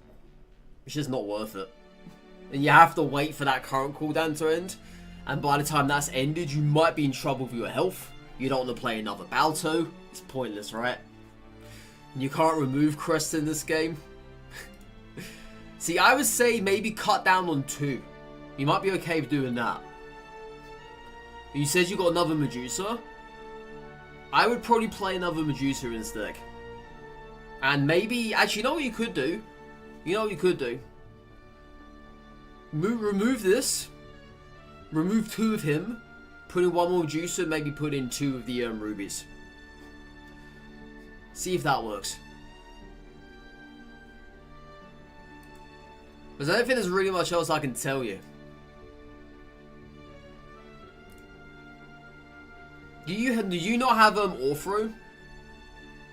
it's just not worth it. And you have to wait for that current cooldown to end. And by the time that's ended, you might be in trouble with your health. You don't want to play another Balto. It's pointless, right? And you can't remove Crest in this game. See, I would say maybe cut down on 2. You might be okay with doing that. You said you got another Medusa. I would probably play another Medusa in this deck. And maybe, actually, you know what you could do? You know what you could do? Remove this. Remove 2 of him. Put in 1 more Medusa and maybe put in 2 of the rubies. See if that works. Because I don't think there's really much else I can tell you. Do you not have Orthro?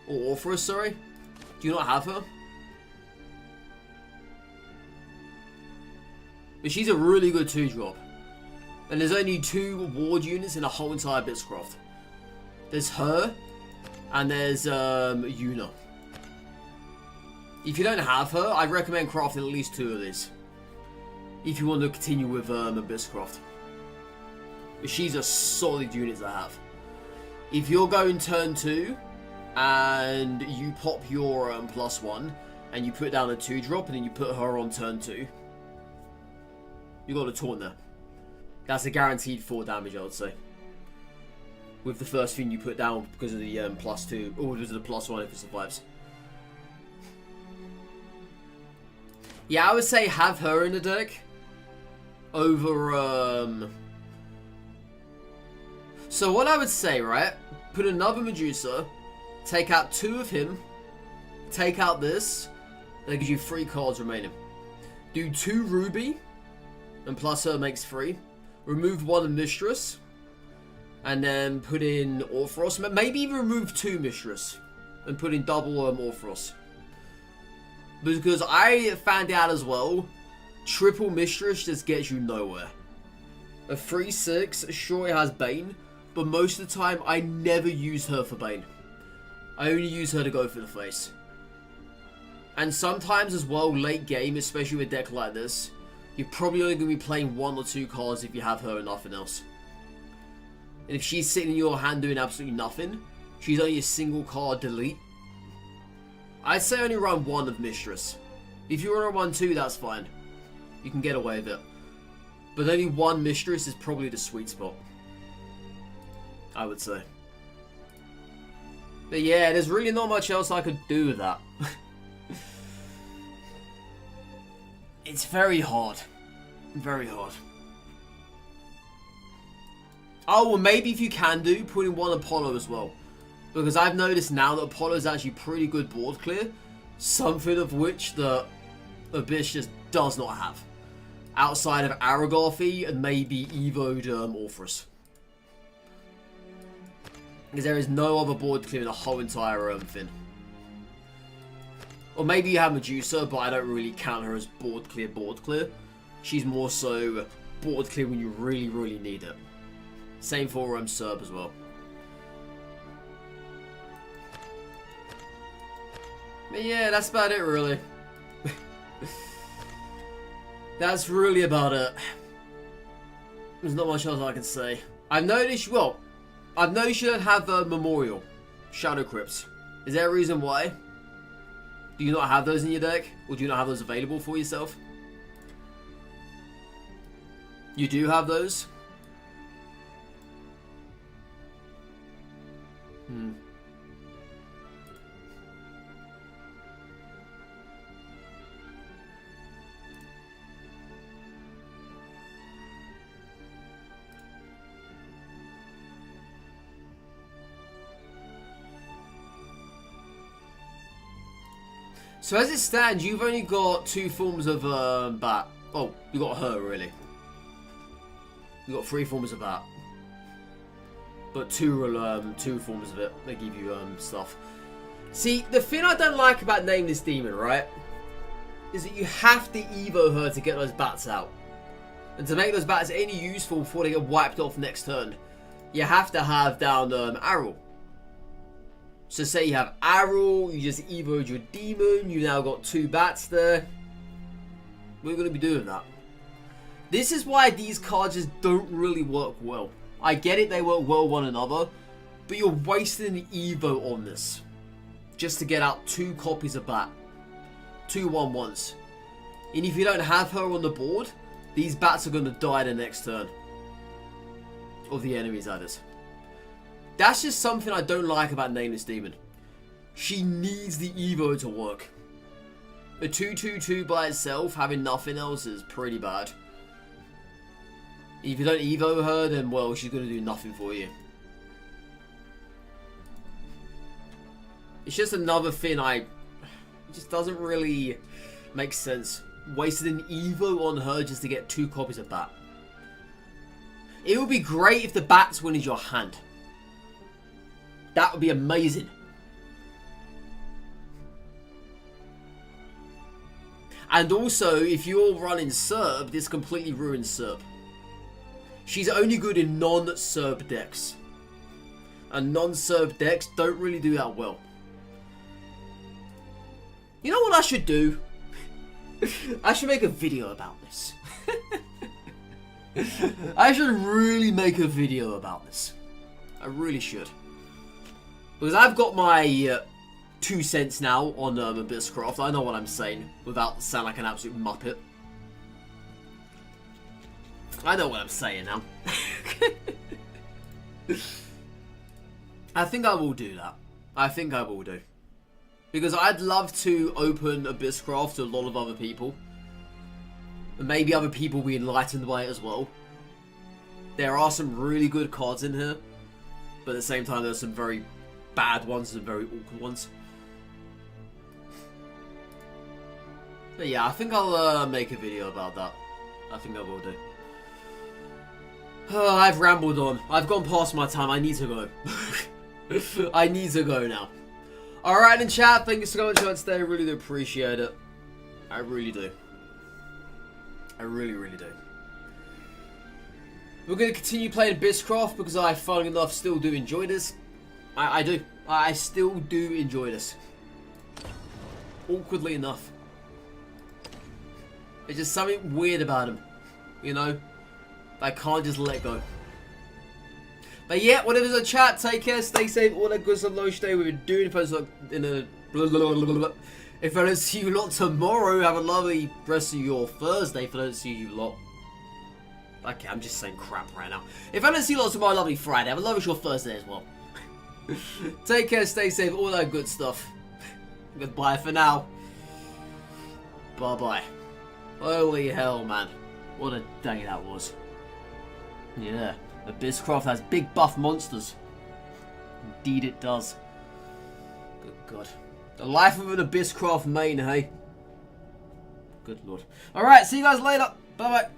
Or Orthros, sorry? Do you not have her? But she's a really good 2-drop. And there's only 2 ward units in the whole entire Abysscraft. There's her, and there's Yuna. If you don't have her, I recommend crafting at least 2 of these. If you want to continue with Abysscraft. But she's a solid unit to have. If you're going turn 2, and you pop your +1, and you put down a 2-drop, and then you put her on turn 2, you got a taunt there. That's a guaranteed 4 damage, I would say. With the first thing you put down because of the +2, or because of the +1 if it survives. Yeah, I would say have her in the deck over So what I would say, right? Put another Medusa, take out 2 of him, take out this, that gives you 3 cards remaining. Do 2 Ruby, and plus her makes 3. Remove 1 Mistress, and then put in Orthros. Maybe even remove 2 Mistress, and put in double Orthros. Because I found out as well, triple Mistress just gets you nowhere. A 3/6, sure it has Bane, but most of the time I never use her for Bane. I only use her to go for the face. And sometimes as well, late game, especially with a deck like this, you're probably only going to be playing 1 or 2 cards if you have her and nothing else. And if she's sitting in your hand doing absolutely nothing, she's only a single card delete. I'd say only run 1 of Mistress. If you want to run 2, that's fine. You can get away with it. But only 1 Mistress is probably the sweet spot, I would say. But yeah, there's really not much else I could do with that. It's very hard. Very hard. Oh, well maybe if you can do, put in 1 Apollo as well. Because I've noticed now that Apollo is actually pretty good board clear. Something of which the Abyss just does not have. Outside of Aragorn and maybe Evoed Orthros. Because there is no other board clear in the whole entire thing. Or maybe you have Medusa, but I don't really count her as board clear. She's more so board clear when you really, really need it. Same for Serb as well. But yeah, that's about it really. That's really about it. There's not much else I can say. I've noticed you don't have a Memorial Shadow Crypts. Is there a reason why? Do you not have those in your deck? Or do you not have those available for yourself? You do have those? So as it stands, you've only got 2 forms of bat. Oh, you got her really. You got 3 forms of bat, but 2 forms of it. They give you stuff. See, the thing I don't like about Nameless Demon, right, is that you have to Evo her to get those bats out, and to make those bats any useful before they get wiped off next turn, you have to have down Arrow. So say you have Arrow, you just Evo'd your demon, you now got 2 bats there. We're going to be doing that. This is why these cards just don't really work well. I get it, they work well one another, but you're wasting the Evo on this. Just to get out 2 copies of bat. 2 1/1s. And if you don't have her on the board, these bats are going to die the next turn. Of the enemies, that is. That's just something I don't like about Nameless Demon. She needs the Evo to work. A 2/2/2 by itself, having nothing else, is pretty bad. If you don't Evo her, then, well, she's going to do nothing for you. It's just another thing it just doesn't really make sense. Wasted an Evo on her just to get 2 copies of bat. It would be great if the bats went into your hand. That would be amazing. And also, if you're running Serb, this completely ruins Serb. She's only good in non-Serb decks. And non-Serb decks don't really do that well. You know what I should do? I should make a video about this. I should really make a video about this. I really should. Because I've got my 2 cents now on Abysscraft. I know what I'm saying without sounding like an absolute muppet. I know what I'm saying now. I think I will do that. I think I will do. Because I'd love to open Abysscraft to a lot of other people. And maybe other people will be enlightened by it as well. There are some really good cards in here. But at the same time, there's some very bad ones and very awkward ones. But yeah, I think I'll make a video about that. I think I will do. Oh, I've rambled on. I've gone past my time. I need to go. I need to go now. Alright, in chat, thank you so much for today. I really do appreciate it. I really do. I really, really do. We're going to continue playing Abysscraft because I, funnily enough, still do enjoy this. I do. I still do enjoy this. Awkwardly enough. There's just something weird about him. You know? I can't just let go. But yeah, whatever's in the chat, take care, stay safe, all that good stuff. Today we've been doing if I don't see you lot tomorrow, have a lovely rest of your Thursday. If I don't see you lot. Okay, I'm just saying crap right now. If I don't see you lot tomorrow, lovely Friday. Have a lovely your Thursday as well. Take care, stay safe, all that good stuff. Goodbye for now. Bye bye. Holy hell, man. What a day that was. Yeah, Abysscraft has big buff monsters. Indeed it does. Good God. The life of an Abysscraft main, hey? Good Lord. Alright, see you guys later. Bye bye.